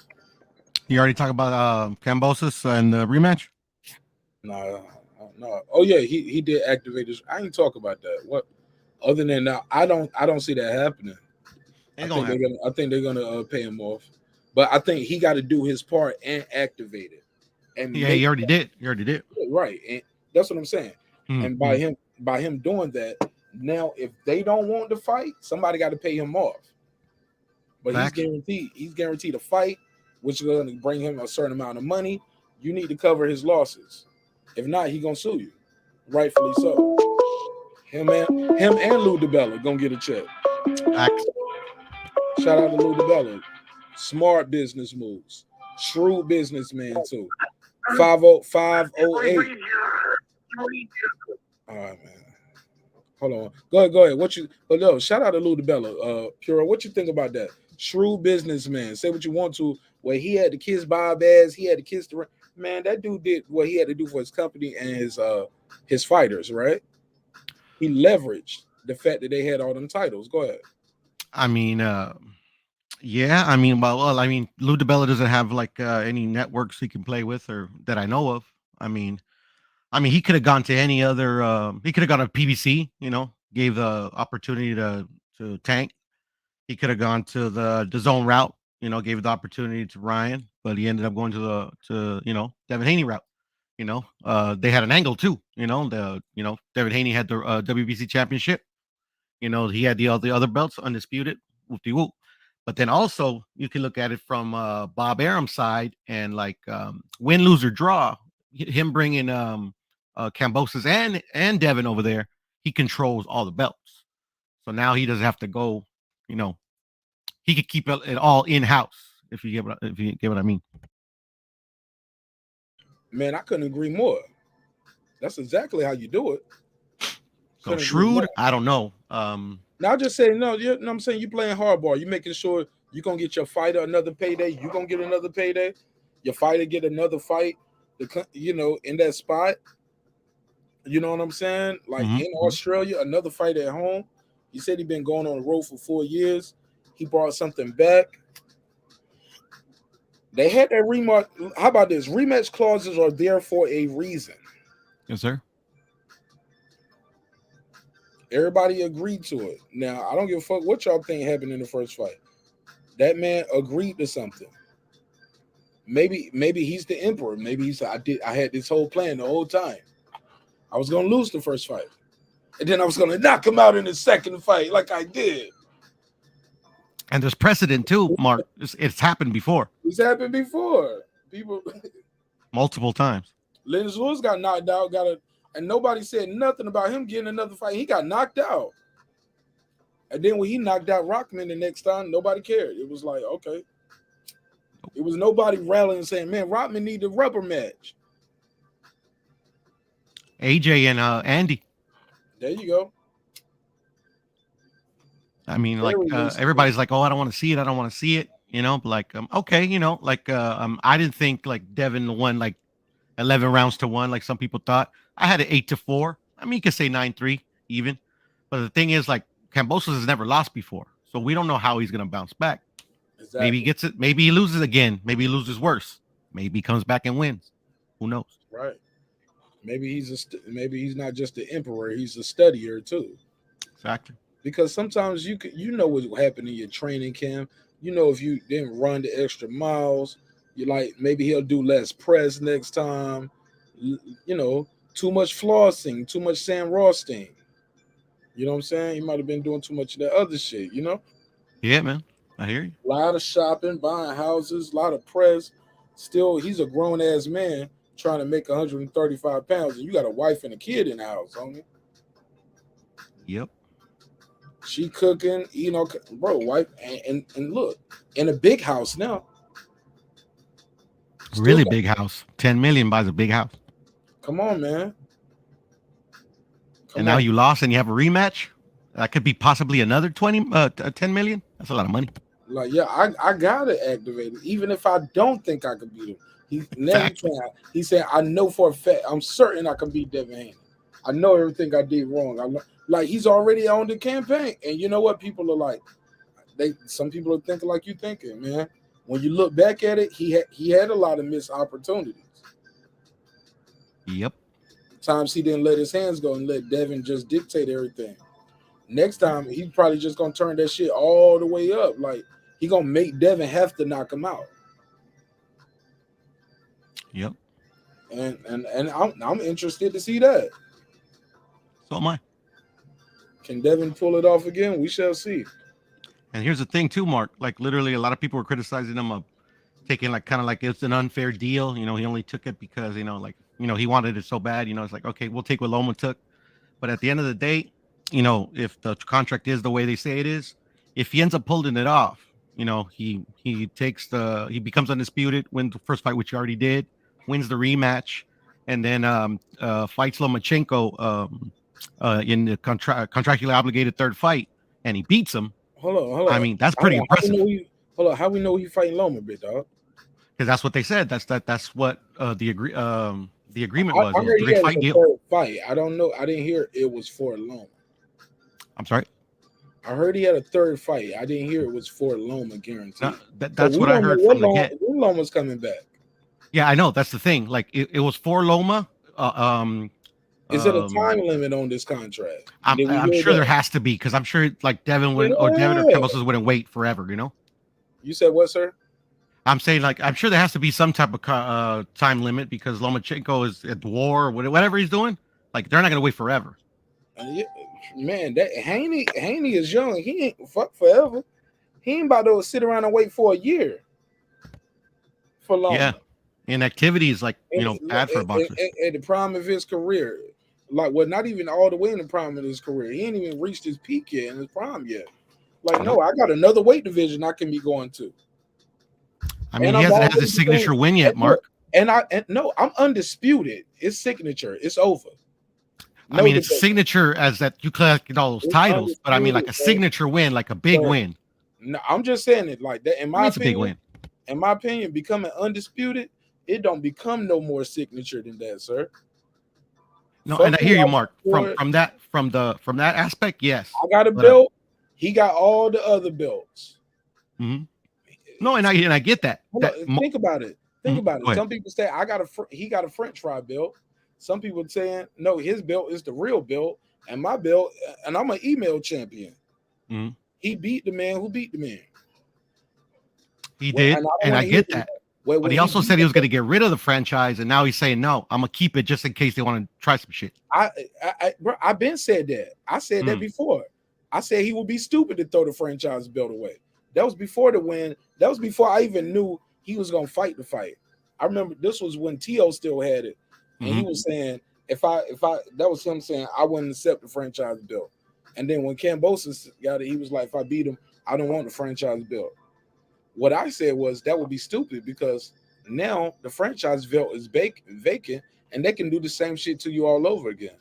You already talked about Kambosos and the rematch?
No. Oh yeah, he did activate his. I ain't talk about that. What? Other than that, I don't see that happening. I think they're gonna pay him off, but I think he got to do his part and activate it. And
yeah, he already did.
Right, and that's what I'm saying.
Mm-hmm.
And by him doing that, now if they don't want to fight, somebody got to pay him off. But he's guaranteed a fight, which is going to bring him a certain amount of money. You need to cover his losses. If not, he gonna sue you, rightfully so. Him and Lou DiBella gonna get a check. Shout out to Lou DiBella. Smart business moves. Shrewd businessman too. 508. All right, man. Hold on. Go ahead. Shout out to Lou DiBella. Pura, what you think about that? Shrewd businessman. Say what you want to. Where he had to kiss Bob ass, he had to kiss the man. That dude did what he had to do for his company and his fighters, right? He leveraged the fact that they had all them titles. Go ahead.
I mean, yeah. I mean, well, I mean, Lou DiBella doesn't have like any networks he can play with, or that I know of. I mean, he could have gone to any other. He could have gone to PBC. You know, gave the opportunity to Tank. He could have gone to the zone route. You know, gave the opportunity to Ryan. but he ended up going to Devin Haney route. They had an angle too. Devin Haney had the WBC championship. He had the other belts, undisputed. Whoop-de-whoop. But then also you can look at it from Bob Arum's side and like win, lose or draw. Him bringing Kambosos and Devin over there, he controls all the belts. So now he doesn't have to go. He could keep it all in house. If you get what I mean.
Man, I couldn't agree more. That's exactly how you do it.
So shrewd, I don't know.
Now I just say no. You know what I'm saying? You playing hardball. You making sure you're gonna get your fighter another payday. You gonna get another payday. Your fighter get another fight. In that spot. You know what I'm saying? Like in Australia, another fight at home. He said he'd been going on the road for 4 years. He brought something back. They had that rematch. How about this? Rematch clauses are there for a reason.
Yes, sir.
Everybody agreed to it. Now, I don't give a fuck what y'all think happened in the first fight. That man agreed to something. Maybe he's the emperor. Maybe he said, I had this whole plan the whole time. I was gonna lose the first fight. And then I was gonna knock him out in the second fight, like I did.
And there's precedent too, Mark. It's happened before.
It's happened before. People
multiple times.
Lennox Lewis got knocked out, and nobody said nothing about him getting another fight. He got knocked out. And then when he knocked out Rockman the next time, nobody cared. It was like, okay. It was nobody rallying saying, man, Rockman need a rubber match.
AJ and Andy.
There you go.
I mean, like everybody's like, oh, I don't want to see it. I don't want to see it. But like, okay, I didn't think like Devin won like 11 rounds to 1, like some people thought. I had it 8-4. I mean, you could say 9-3 even. But the thing is, like, Kambosos has never lost before, so we don't know how he's gonna bounce back. Exactly. Maybe he gets it. Maybe he loses again. Maybe he loses worse. Maybe he comes back and wins. Who knows?
Right. Maybe he's not just the emperor. He's a studier too.
Exactly.
Because sometimes you know what happened in your training camp. If you didn't run the extra miles, you like maybe he'll do less press next time. Too much flossing, too much Sam Rothstein. You know what I'm saying? He might have been doing too much of that other shit.
Yeah, man. I hear you.
A lot of shopping, buying houses, a lot of press. Still, he's a grown ass man trying to make 135 pounds, and you got a wife and a kid in the house, homie.
Yep.
She cooking, bro, wife, and look, in a big house now.
Really big house. 10 million buys a big house.
Come on, man.
And now you lost and you have a rematch? That could be possibly another 10 million? That's a lot of money.
Like, yeah, I gotta activate it. Even if I don't think I can beat him. He said, I know for a fact, I'm certain I can beat Devin Haney. I know everything I did wrong. He's already on the campaign. And you know what? People are like, some people are thinking like you thinking, man. When you look back at it, he had a lot of missed opportunities.
Yep.
Times he didn't let his hands go and let Devin just dictate everything. Next time, he's probably just gonna turn that shit all the way up. Like he gonna make Devin have to knock him out.
Yep.
And I'm interested to see that.
So am I.
Can Devin pull it off again? We shall see.
And here's the thing too, Mark. Like literally a lot of people were criticizing him of taking like kind of like it's an unfair deal. He only took it because, he wanted it so bad. It's like, okay, we'll take what Loma took. But at the end of the day, if the contract is the way they say it is, if he ends up pulling it off, he becomes undisputed, wins the first fight, which he already did, wins the rematch, and then fights Lomachenko in the contractually obligated third fight, and he beats him.
Hold on.
I mean, that's pretty impressive.
How we know he fighting Loma, big dog?
Because that's what they said. That's what the agreement was.
I heard he had
fight
a third fight. I don't know. I didn't hear it was for Loma.
I'm sorry.
I heard he had a third fight. I didn't hear it was for Loma, guaranteed.
No, that's what I heard from the get.
When Loma's coming back.
Yeah, I know. That's the thing. Like it was for Loma.
Is it a time limit on this contract?
I'm sure there has to be, because I'm sure like Devin or Kambosos wouldn't wait forever.
You said what, sir?
I'm saying, like, I'm sure there has to be some type of time limit because Lomachenko is at war or whatever he's doing. Like, they're not gonna wait forever.
Man, that Haney is young. He ain't fuck forever. He ain't about to sit around and wait for a year for long.
Yeah, inactivity is like bad for a boxer.
At the prime of his career, like, well, not even all the way in the prime of his career. He ain't even reached his peak yet in his prime yet. Like, no, I got another weight division I can be going to.
I mean, he hasn't had his signature win yet, Mark.
No, I'm undisputed. It's signature. It's over.
I mean, it's signature as that you collect all those titles, but I mean, like a signature win, like a big win.
No, I'm just saying it like that. In my
It's a big win.
In my opinion, becoming undisputed, it don't become no more signature than that, sir.
No, and I hear you, Mark. From that aspect, yes.
I got a belt. He got all the other belts.
Mm-hmm. No, and I get that.
Think about it. Think about it.
Go ahead.
Some people say he got a French fry belt. Some people saying no, his belt is the real belt, and my belt, and I'm an email champion.
Mm-hmm.
He beat the man who beat the man.
He did, and I get that. But he also said he was going to get rid of the franchise, and now he's saying no, I'm gonna keep it just in case they want to try some shit.
I've been said that. I said that before. I said he would be stupid to throw the franchise belt away. That was before the win. That was before I even knew he was gonna fight the fight. I remember this was when T.O. still had it, and he was saying if I that was him saying I wouldn't accept the franchise belt. And then when Kambosos got it, he was like, if I beat him, I don't want the franchise belt. What I said was that would be stupid because now the franchise belt is vacant, and they can do the same shit to you all over again.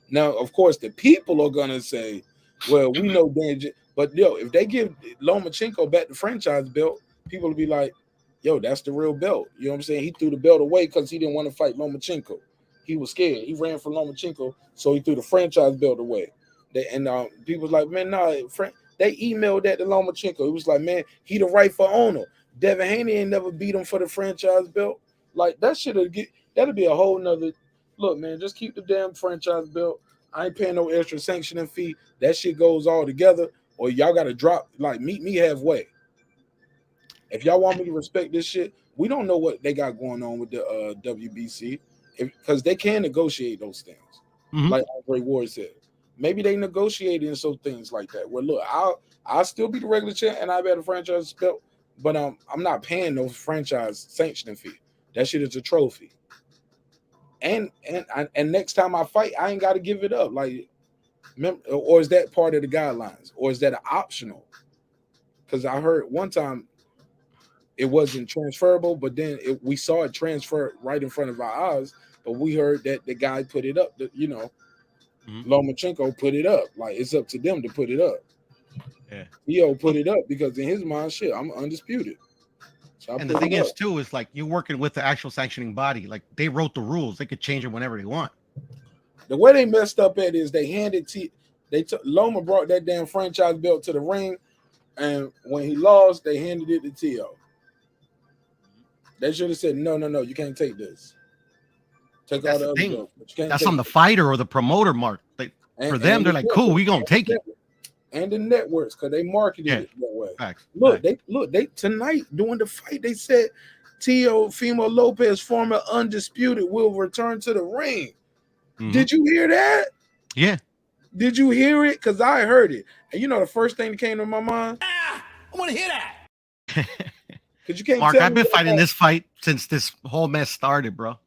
Now, of course, the people are gonna say, "Well, we know danger," but if they give Lomachenko back the franchise belt, people will be like, "Yo, that's the real belt." You know what I'm saying? He threw the belt away because he didn't want to fight Lomachenko. He was scared. He ran from Lomachenko, so he threw the franchise belt away. People was like, "Man, nah." They emailed that to Lomachenko. He was like, "Man, he the rightful owner. Devin Haney ain't never beat him for the franchise belt." Like that that'll be a whole nother look, man. Just keep the damn franchise belt. I ain't paying no extra sanctioning fee. That shit goes all together, or y'all gotta drop, like, meet me halfway. If y'all want me to respect this shit, we don't know what they got going on with the WBC, because they can negotiate those things. Like Andre Ward said. Maybe they negotiated and so things like that. Well, look, I'll still be the regular champ and I'll be at a franchise belt, but I'm not paying no franchise sanctioning fee. That shit is a trophy. And next time I fight, I ain't got to give it up. Like, or is that part of the guidelines, or is that an optional? Because I heard one time it wasn't transferable, but then we saw it transfer right in front of our eyes. But we heard that the guy put it up. Lomachenko put it up. Like, it's up to them to put it up.
Yeah.
Theo put it up because in his mind, shit, I'm undisputed. So
and the thing is, too, is like you're working with the actual sanctioning body. Like, they wrote the rules. They could change it whenever they want.
The way they messed up at is they handed Loma brought that damn franchise belt to the ring, and when he lost, they handed it to T.O. They should have said, no, you can't take this. Take all the other belts.
That's on the fighter or the promoter, Mark. For them, they're like, cool, we gonna take it.
And the networks, because they marketed it that way.
Facts.
They tonight during the fight, they said Teofimo Lopez, former undisputed, will return to the ring. Did you hear that?
Yeah.
Did you hear it? Because I heard it. And you know the first thing that came to my mind?
I want to hear that.
Because you can't
Mark,
tell
I've
me
been fighting this fight since this whole mess started, bro.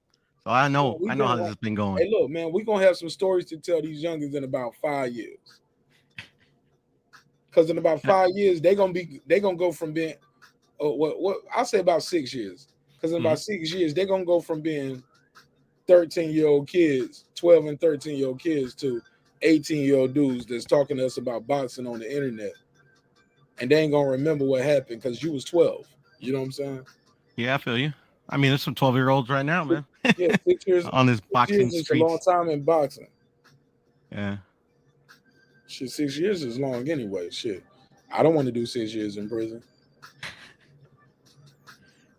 So I know how this has been going.
Hey, look, man, we're gonna have some stories to tell these youngins in about 5 years. Because in about 5 years, they're gonna go from being what I'll say about 6 years. Because in about 6 years, they're gonna go from being 13-year-old kids, 12 and 13-year-old kids to 18-year-old dudes that's talking to us about boxing on the internet. And they ain't gonna remember what happened because you was 12. You know what I'm saying?
Yeah, I feel you. I mean, there's some 12-year-olds right now, man.
Yeah, 6 years
on this boxing
street.
streets.
A long time in boxing.
Yeah.
Shit, 6 years is long anyway. Shit. I don't want to do 6 years in prison.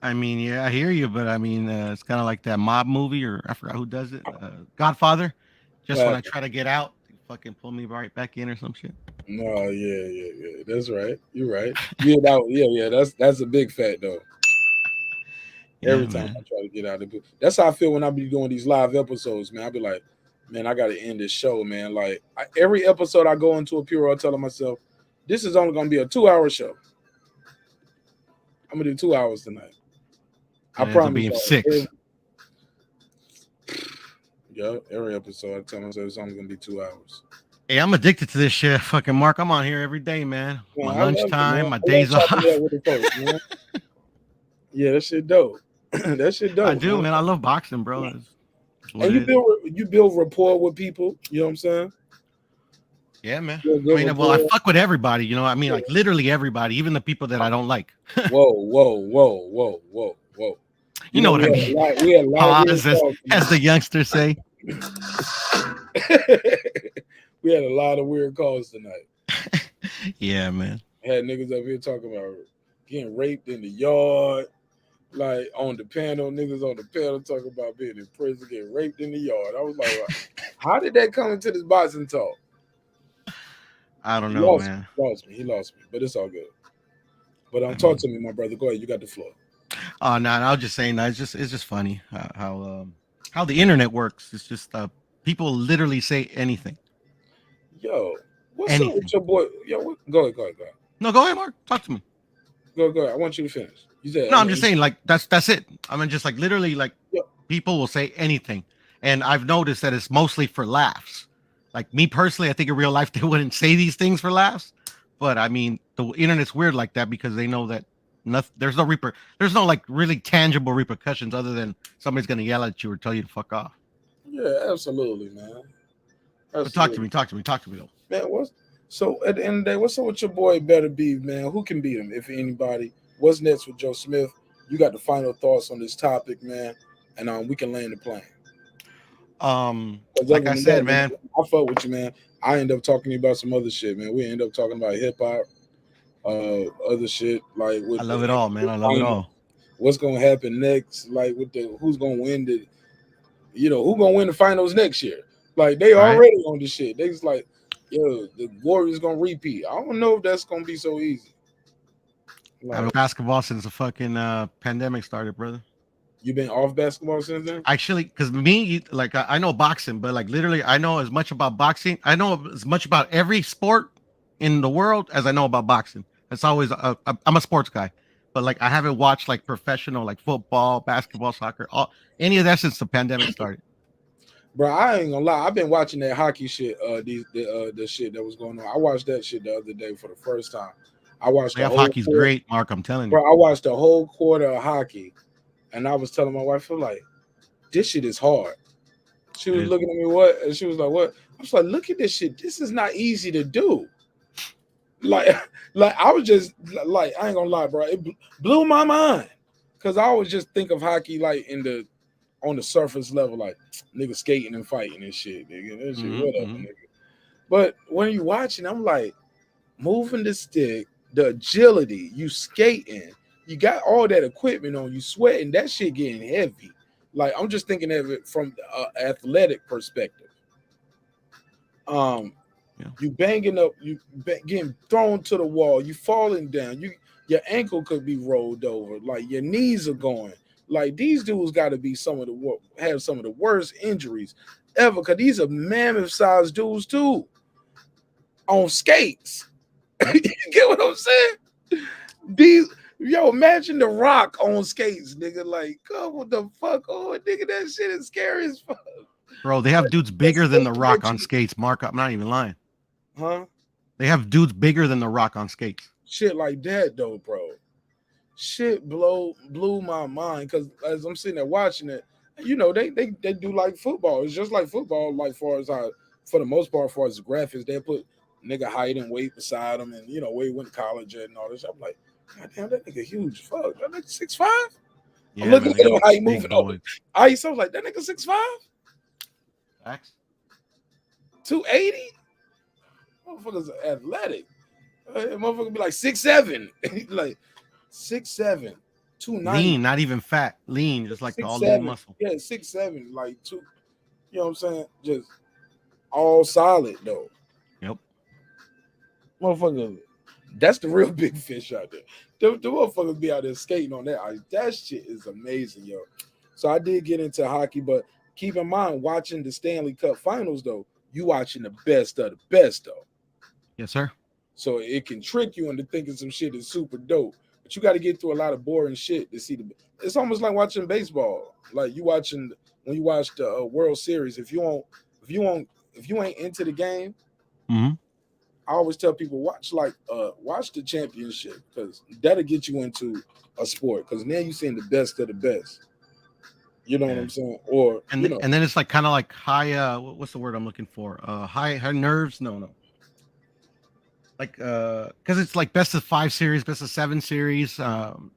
I mean, yeah, I hear you, but I mean, it's kind of like that mob movie, or I forgot who does it. Godfather. Just when I try to get out, they fucking pull me right back in or some shit.
No, yeah. That's right. You're right. Yeah, that's a big fact though. Every time I try to get out of it. That's how I feel when I be doing these live episodes, man. I be like, man, I got to end this show, man. Like every episode I go into a Pure, I'm telling myself, this is only going to be a 2-hour show. I'm going to do 2 hours tonight. I promise.
Be 6.
Every episode I tell myself it's only going to be 2 hours.
Hey, I'm addicted to this shit. Fucking Mark, I'm on here every day, man. My lunchtime, my days off.
Yeah, that shit dope. That shit dope.
I do, man. I love boxing, bro.
And you build rapport with people. You know what I'm saying?
Yeah, man. I fuck with everybody. You know, I mean, like literally everybody, even the people that I don't like.
Whoa.
You know what I mean?
We had a lot
as the youngsters say.
We had a lot of weird calls tonight.
Yeah, man.
Had niggas up here talking about getting raped in the yard, like on the panel. Niggas on the panel talking about being in prison, getting raped in the yard. I was like, how did that come into this boxing talk?
I don't know, man.
He lost me, but it's all good. But talk to me, my brother. Go ahead, you got the floor.
Oh no, I was just saying that it's just funny how the internet works. It's just people literally say anything.
Yo, what's up with your boy? Yo, go ahead.
No, go ahead, Mark. Talk to me.
Go ahead. I want you to finish. You said,
no, I'm just saying, like that's it. I mean, just like literally, like people will say anything, and I've noticed that it's mostly for laughs. Like me personally, I think in real life they wouldn't say these things for laughs, but I mean the internet's weird like that because they know that there's no like really tangible repercussions other than somebody's gonna yell at you or tell you to fuck off.
Yeah, absolutely, man.
But talk to me though.
Man, so at the end of the day, what's up with your boy Beterbiev, man? Who can beat him, if anybody? What's next with Joe Smith? You got the final thoughts on this topic, man, and we can land the plane.
Like I said, man,
I fuck with you, man. I end up talking to you about some other shit, man. We end up talking about hip hop, other shit like.
I love it all, man. I love it all.
What's gonna happen next? Like with who's gonna win who gonna win the finals next year? Like they already on this shit. They just like, yo, the Warriors gonna repeat. I don't know if that's gonna be so easy.
Like, I've been basketball since the fucking pandemic started, brother.
You been off basketball since then?
Actually, because like I know boxing, but like literally, I know as much about boxing. I know as much about every sport in the world as I know about boxing. It's always I'm a sports guy, but like I haven't watched like professional like football, basketball, soccer, any of that since the pandemic started.
Bro, I ain't gonna lie. I've been watching that hockey shit. The shit that was going on. I watched that shit the other day for the first time. I watched.
Hockey's great, Mark. I'm telling you.
Bro, I watched the whole quarter of hockey. And I was telling my wife, I'm like, this shit is hard. She was looking at me, what? And she was like, what? I was like, look at this shit. This is not easy to do. Like I was just like, I ain't gonna lie, bro. It blew my mind. Cause I always just think of hockey like on the surface level, like niggas skating and fighting and shit, nigga. That shit, whatever, nigga. But when you watching, I'm like, moving the stick, the agility, you skating. You got all that equipment on you, sweating, that shit getting heavy. Like I'm just thinking of it from the athletic perspective. You banging up, getting thrown to the wall, you falling down, your ankle could be rolled over, like your knees are going. Like these dudes got to be have some of the worst injuries ever, because these are mammoth-sized dudes too on skates. You get what I'm saying? Yo, imagine The Rock on skates, nigga. Like, God, what the fuck? Oh, nigga, that shit is scary as fuck.
Bro, they have dudes bigger than The Rock on skates, Mark. I'm not even lying.
Huh?
They have dudes bigger than The Rock on skates.
Shit like that, though, bro. Shit blew my mind, because as I'm sitting there watching it, you know, they do like football. It's just like football, like for the most part, for as the graphics, they put nigga height and weight beside them, and you know where he went to college and all this. I'm like, God damn, that nigga huge. Fuck, that nigga 6'5".
Yeah,
I'm looking at him how he moving over. I was like, that nigga 6'5".
Facts.
280. Motherfuckers athletic. Motherfucker be like 6'7". Like 6'7", 290.
Lean, not even fat. Lean, just like all day muscle.
Yeah, 6'7", like 2. You know what I'm saying? Just all solid though.
Yep.
Motherfucker That's the real big fish out there. The motherfuckers be out there skating on that ice. That shit is amazing, yo. So I did get into hockey, but keep in mind, watching the Stanley Cup Finals, though, you watching the best of the best, though.
Yes, sir.
So it can trick you into thinking some shit is super dope. But you got to get through a lot of boring shit to see the. It's almost like watching baseball. Like you watching when you watch the World Series. If you ain't into the game,
Mm-hmm.
I always tell people watch the championship because that'll get you into a sport because now you're seeing the best of the best. You know what I'm saying? Or
and then it's like kind of like high. What's the word I'm looking for? High nerves. No. Like because it's like best of 5 series, best of 7 series.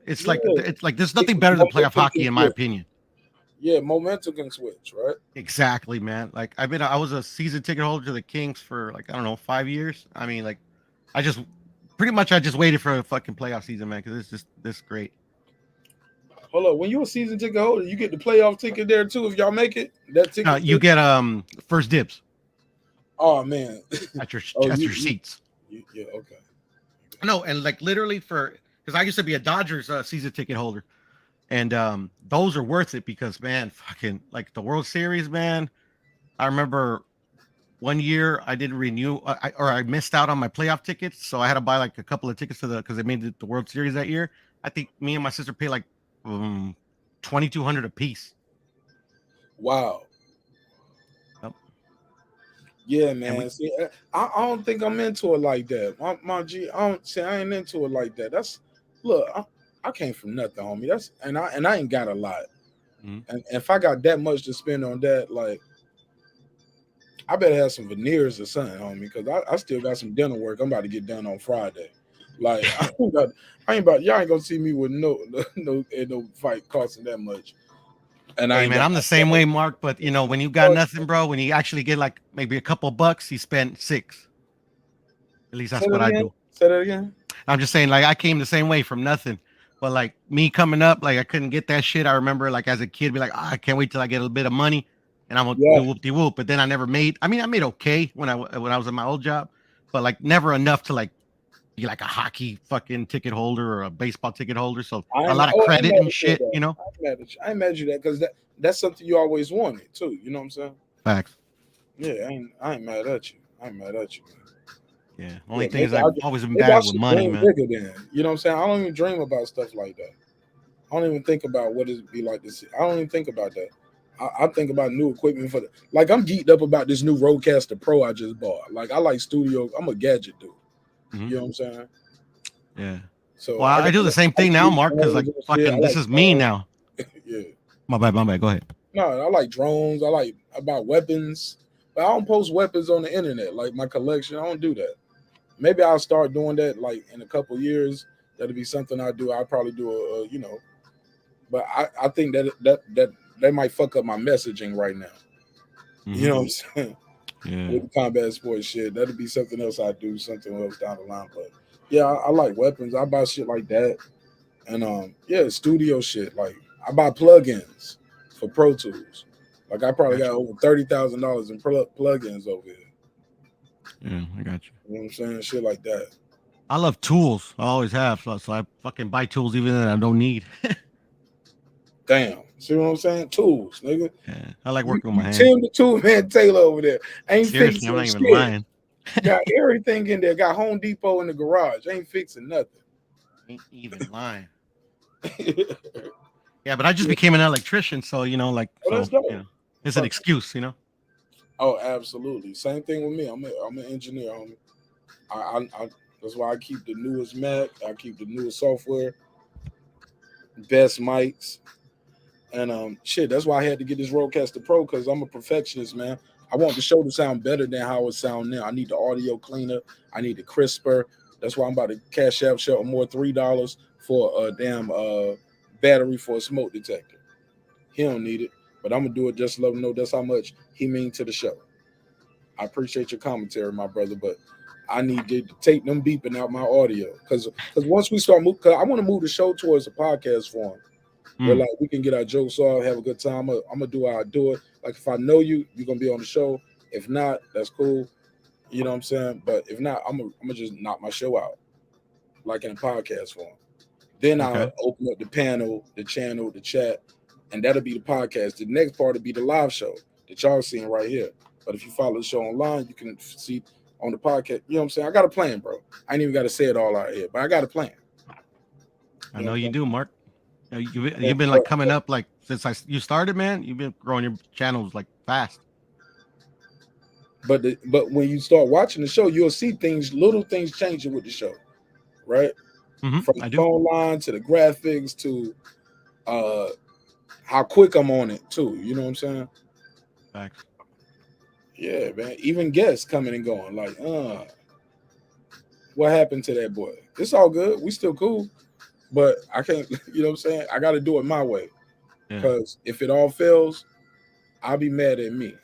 It's like there's nothing better than playoff hockey in my opinion.
Yeah, momentum can switch, right?
Exactly, man. Like I was a season ticket holder to the Kings for like I don't know 5 years. I mean, like I just waited for a fucking playoff season, man, because it's just this great.
Hold up, when you're a season ticket holder, you get the playoff ticket there too. If y'all make it, that ticket
you get first dibs.
Oh man,
at your seats.
Yeah, okay.
No, and like literally because I used to be a Dodgers season ticket holder, and those are worth it because man, fucking like the World Series, man. I remember one year I didn't renew, I missed out on my playoff tickets, so I had to buy like a couple of tickets because they made the World Series that year. I think me and my sister paid like $2,200 a piece.
Wow.
Yep.
Yeah, man. See, I don't think I'm into it like that. My G, I ain't into it like that. I came from nothing, homie. And I ain't got a lot.
Mm-hmm.
And if I got that much to spend on that, like I better have some veneers or something, homie, because I still got some dental work I'm about to get done on Friday. Like I ain't about y'all ain't gonna see me with no fight costing that much. And
hey, man, I'm the same way, Mark. But you know, when you got nothing, bro, when you actually get like maybe a couple bucks, you spend 6. At least that's what I do.
Say that again.
I'm just saying, like I came the same way from nothing. But like me coming up, like I couldn't get that shit. I remember like as a kid, be like, I can't wait till I get a bit of money, and I'm gonna do whoop-de-whoop. But then I never made. I mean, I made okay when I was in my old job, but like never enough to like be like a hockey fucking ticket holder or a baseball ticket holder. So a lot of credit and shit, you know.
I ain't mad at you that because that's something you always wanted too. You know what I'm saying?
Facts.
Yeah, I ain't mad at you. I ain't mad at you, man.
Yeah. Only thing is I've always been bad with money, man.
You know what I'm saying? I don't even dream about stuff like that. I don't even think about what it'd be like to see. I don't even think about that. I think about new equipment for like I'm geeked up about this new Rodecaster Pro I just bought. Like I like studio. I'm a gadget dude.
Mm-hmm.
You know what I'm saying?
Yeah.
So
well, I do the same thing now, Mark, because like fucking this is me now.
Yeah.
My bad. Go ahead.
No, I like drones. I like about weapons. But I don't post weapons on the internet, like my collection. I don't do that. Maybe I'll start doing that like in a couple years. That'll be something I do. I'll probably do but I think that might fuck up my messaging right now. Mm-hmm. You know what I'm saying?
Yeah.
With the combat sports shit. That'll be something else I do, something else down the line. But yeah, I like weapons. I buy shit like that. And studio shit. Like I buy plugins for Pro Tools. Like I probably got over $30,000 in plugins over here.
Yeah, I got you.
You know what I'm saying? Shit like that.
I love tools. I always have. So I fucking buy tools even that I don't need.
Damn. See what I'm saying? Tools, nigga.
Yeah, I like working with my hands.
Tim the Tool Man Taylor over there. Ain't
Seriously,
fixing
I'm not even
shit.
lying.
Got everything in there. Got Home Depot in the garage. Ain't fixing nothing.
Ain't even lying. Yeah, but I just became an electrician, so you know, like, it's an excuse, you know.
Oh, absolutely. Same thing with me. I'm an engineer, homie. I that's why I keep the newest Mac. I keep the newest software, best mics, and that's why I had to get this Rodecaster Pro because I'm a perfectionist, man. I want the show to sound better than how it sounds now. I need the audio cleaner. I need the crisper. That's why I'm about to cash out Shelton Moore $3 for a damn battery for a smoke detector. He don't need it, but I'm gonna do it just to let him know that's how much he means to the show. I appreciate your commentary, my brother, but I need to take them beeping out my audio because once we start moving, I want to move the show towards a podcast form where like we can get our jokes off, have a good time. I'm gonna do how I do it. Like if I know you, you're gonna be on the show. If not, that's cool. You know what I'm saying? But if not, I'm gonna just knock my show out. like in a podcast form. Then
Okay.
I'll open up the panel, the channel, the chat, and that'll be the podcast. The next part will be the live show that y'all seeing right here. But if you follow the show online, you can see on the podcast. You know what I'm saying? I got a plan, bro. I ain't even got to say it all out here, but I got a plan.
I know you do, Mark. You've been like coming up like since you started, man. You've been growing your channels like fast.
But when you start watching the show, you'll see little things changing with the show, right?
Mm-hmm,
From the phone line to the graphics to how quick I'm on it too. You know what I'm saying?
Thanks.
Yeah, man. Even guests coming and going. Like, what happened to that boy? It's all good. We still cool. But I can't, you know what I'm saying? I got to do it my way. Because if it all fails, I'll be mad at me.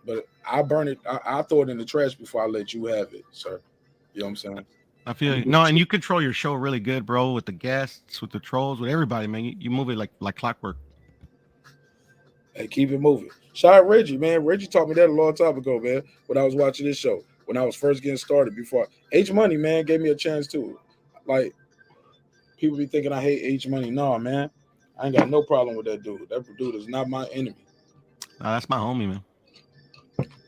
But I burn it. I throw it in the trash before I let you have it, sir. You know what I'm saying?
I feel you. No, and you control your show really good, bro, with the guests, with the trolls, with everybody, man. You move it like clockwork.
Hey, keep it moving. Shout out Reggie, man. Reggie taught me that a long time ago, man, when I was watching this show. When I was first getting started before. H Money, man, gave me a chance too. Like, people be thinking I hate H Money. No, man. I ain't got no problem with that dude. That dude is not my enemy.
No, that's my homie, man.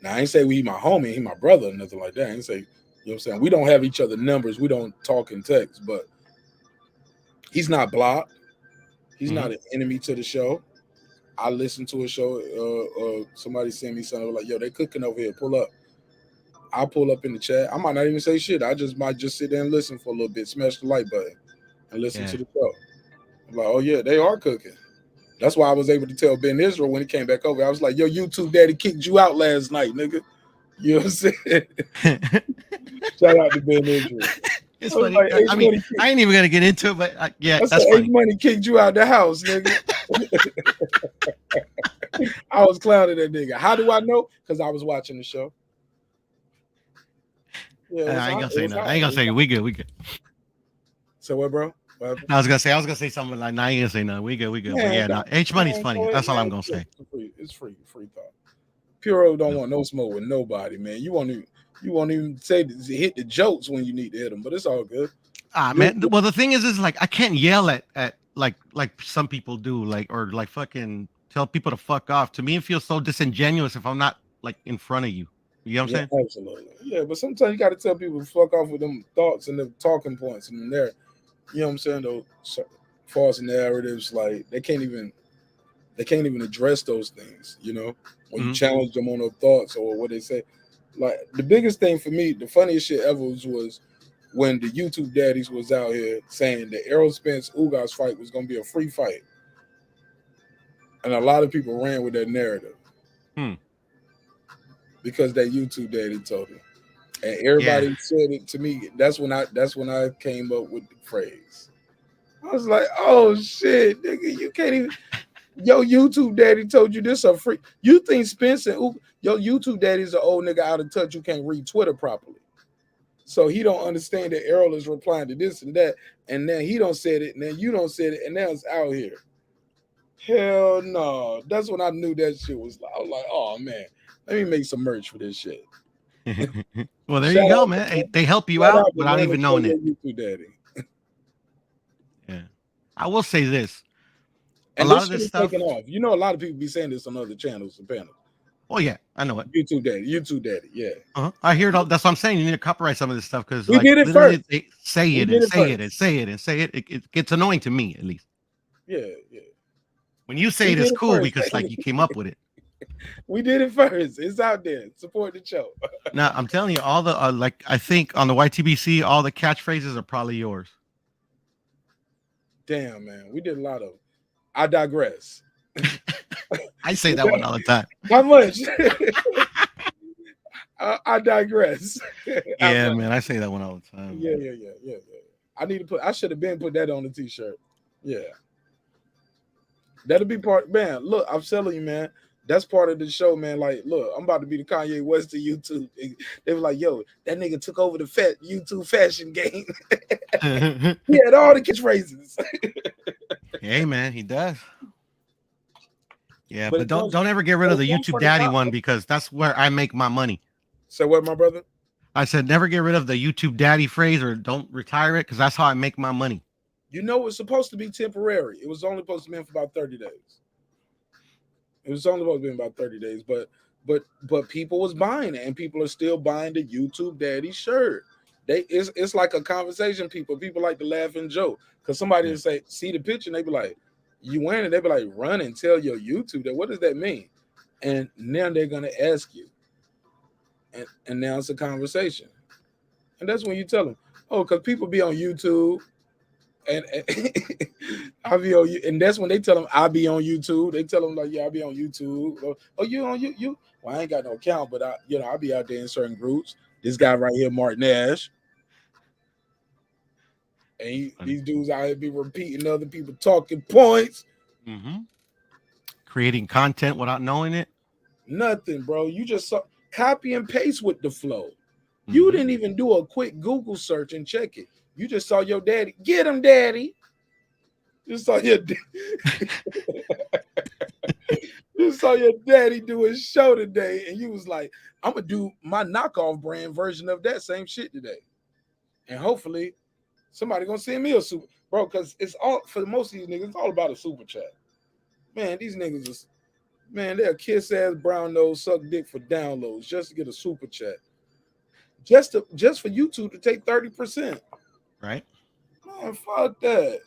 Now, I ain't say he my homie, he my brother, or nothing like that. I ain't say, you know what I'm saying? We don't have each other numbers. We don't talk in text, but he's not blocked. He's not an enemy to the show. I listened to a show, somebody sent me something like, yo, they cooking over here, pull up. I'll pull up in the chat. I might not even say shit. I might just sit there and listen for a little bit, smash the like button, and listen to the show. I'm like, oh yeah, they are cooking. That's why I was able to tell Ben Israel when he came back over. I was like, yo, YouTube daddy kicked you out last night, nigga. You know what I'm saying? Shout out to Ben Israel.
It's funny. Like, I mean, I ain't even gonna get into it, but yeah, that's funny.
H Money kicked you out the house, nigga. I was clowning that nigga. How do I know? Because I was watching the show.
Yeah, I ain't gonna say nothing. I ain't gonna say we good.
So what, bro?
I was gonna say something like, I ain't gonna say nothing. We good.
Man,
but yeah, no, H Money's funny. That's all I'm gonna say.
It's free thought. Puro don't want no smoke with nobody, man. You won't even say hit the jokes when you need to hit them, but it's all good.
Man. Well, the thing is like I can't yell at like some people do, or fucking tell people to fuck off. To me, it feels so disingenuous if I'm not like in front of you. You know what I'm saying?
Absolutely. Yeah, but sometimes you got to tell people to fuck off with them thoughts and the talking points and their, you know what I'm saying? Those false narratives, like they can't even address those things. You know, when you challenge them on their thoughts or what they say. Like the biggest thing for me, the funniest shit ever was when the YouTube daddies was out here saying the Errol Spence Ugas fight was gonna be a free fight, and a lot of people ran with that narrative. Because that YouTube daddy told him, and everybody said it to me. That's when I came up with the phrase. I was like, "Oh shit, nigga, you can't even." Yo, YouTube daddy told you this a free. You think Spence and your YouTube daddy's an old nigga out of touch who can't read Twitter properly, so he don't understand that Errol is replying to this and that, and then he don't said it, and then you don't said it, and now it's out here. Hell no, that's when I knew that shit was. I was like, oh man. Let me make some merch for this shit.
Well, there you go, man. Hey, they help you out without even knowing it.
YouTube daddy.
Yeah, I will say this.
And a lot of this stuff taking off. You know, a lot of people be saying this on other channels and panels.
Oh yeah, I know it.
YouTube daddy. Yeah.
I hear it all. That's what I'm saying. You need to copyright some of this stuff because
we did it first.
They say it and say it and say it and say it. It gets annoying to me, at least.
Yeah.
When you say it, it's cool because like you came up with it.
We did it first. It's out there. Support the show.
Now I'm telling you, all the I think on the YTBC, all the catchphrases are probably yours.
Damn, man, we did a lot of. I digress.
I say that one all the time.
How much? I digress.
Yeah, man, I say that one all the time.
Yeah. I should have been put that on the t-shirt. Yeah. That'll be part, man. Look, I'm telling you, man. That's part of the show, man. Like, look, I'm about to be the Kanye West of YouTube. They were like, yo, that nigga took over the YouTube fashion game. He had all the catchphrases.
Hey, man, he does. Yeah, but don't ever get rid of the YouTube daddy one because that's where I make my money.
So what, my brother?
I said never get rid of the YouTube daddy phrase or don't retire it because that's how I make my money.
You know, it's supposed to be temporary. It was only supposed to be for about 30 days. It was only supposed to be about 30 days, but people was buying it, and people are still buying the YouTube daddy shirt. It's like a conversation. People like to laugh and joke because somebody will say, see the picture, and they be like, you wearing it? They be like, run and tell your YouTube that. What does that mean? And now they're gonna ask you, and now it's a conversation, and that's when you tell them, oh, because people be on YouTube. And I'll be on you, and that's when they tell them I'll be on YouTube. They tell them like, yeah, I'll be on YouTube. Oh, you on you? Well, I ain't got no account, but I'll be out there in certain groups. This guy right here, Marq Nash, and these dudes out here be repeating other people talking points.
Mm-hmm. Creating content without knowing it.
Nothing, bro. You just copy and paste with the flow. You didn't even do a quick Google search and check it. You just saw your daddy. Get him, daddy. You saw your you saw your daddy do his show today, and you was like, I'm gonna do my knockoff brand version of that same shit today. And hopefully somebody gonna send me a super, bro, because it's all for most of these niggas, it's all about a super chat. Man, these niggas is, man, they'll kiss ass brown nose, suck dick for downloads just to get a super chat. Just for YouTube to take 30%.
Right.
Man, fuck that.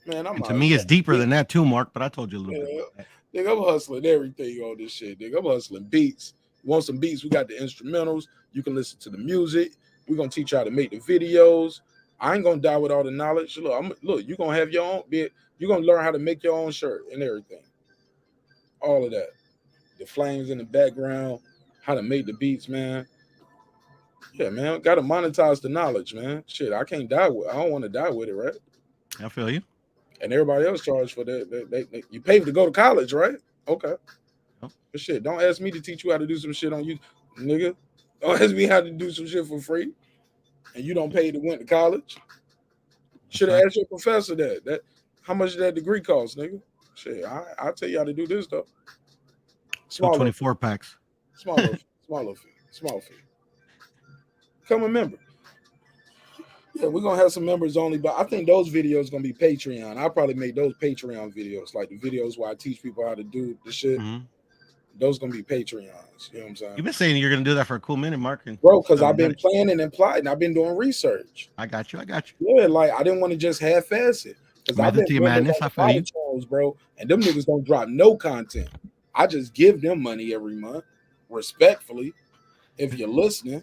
Man,
to me, it's deeper than that too, Mark. But I told you a little bit about that.
Nigga, I'm hustling everything on this shit. Nigga, I'm hustling beats. You want some beats? We got the instrumentals. You can listen to the music. We're gonna teach you how to make the videos. I ain't gonna die with all the knowledge. Look, you're gonna have your own bit. You're gonna learn how to make your own shirt and everything. All of that. The flames in the background, how to make the beats, man. Yeah, man, gotta monetize the knowledge, man. Shit, I can't die with. I don't want to die with it, right?
I feel you.
And everybody else charge for that. You pay to go to college, right? Okay. But shit, don't ask me to teach you how to do some shit on you, nigga. Don't ask me how to do some shit for free, and you don't pay to went to college. Should have asked your professor that. How much did that degree cost, nigga? Shit, I'll tell you how to do this though.
Small 24 packs.
Small fee. Become a member. Yeah, we're gonna have some members only, but I think those videos gonna be Patreon. I'll probably make those Patreon videos, like the videos where I teach people how to do the shit.
Mm-hmm.
Those gonna be Patreons. You know what I'm saying?
You've been saying you're gonna do that for a cool minute, Mark.
Bro, because I've been planning and plotting. I've been doing research.
I got you.
Yeah, like I didn't want to just half-ass it. Because I've been
madness. I feel you,
channels, bro, and them niggas don't drop no content. I just give them money every month, respectfully. If you're listening.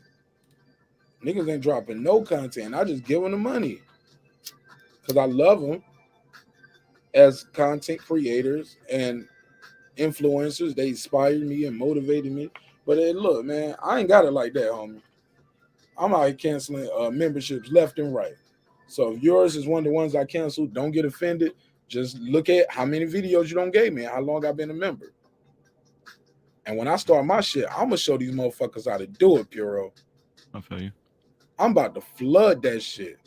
Niggas ain't dropping no content. I just give them the money because I love them as content creators and influencers. They inspired me and motivated me. But look, man, I ain't got it like that, homie. I'm out here canceling memberships left and right. So if yours is one of the ones I canceled, don't get offended. Just look at how many videos you don't gave me and how long I've been a member. And when I start my shit, I'm going to show these motherfuckers how to do it, Puro.
I feel you.
I'm about to flood that shit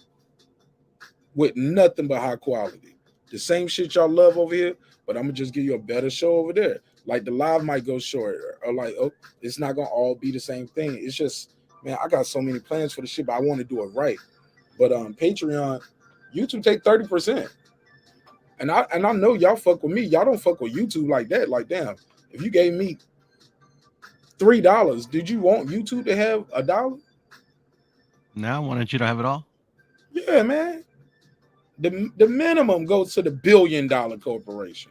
with nothing but high quality. The same shit y'all love over here, but I'm gonna just give you a better show over there. Like the live might go shorter, or like, oh, it's not gonna all be the same thing. It's just, man, I got so many plans for the shit, but I want to do it right. But Patreon, YouTube take 30%. And I know y'all fuck with me. Y'all don't fuck with YouTube like that. Like, damn, if you gave me $3, did you want YouTube to have $1?
Now, why don't you to have it all?
Yeah, man. The minimum goes to the $1 billion corporation,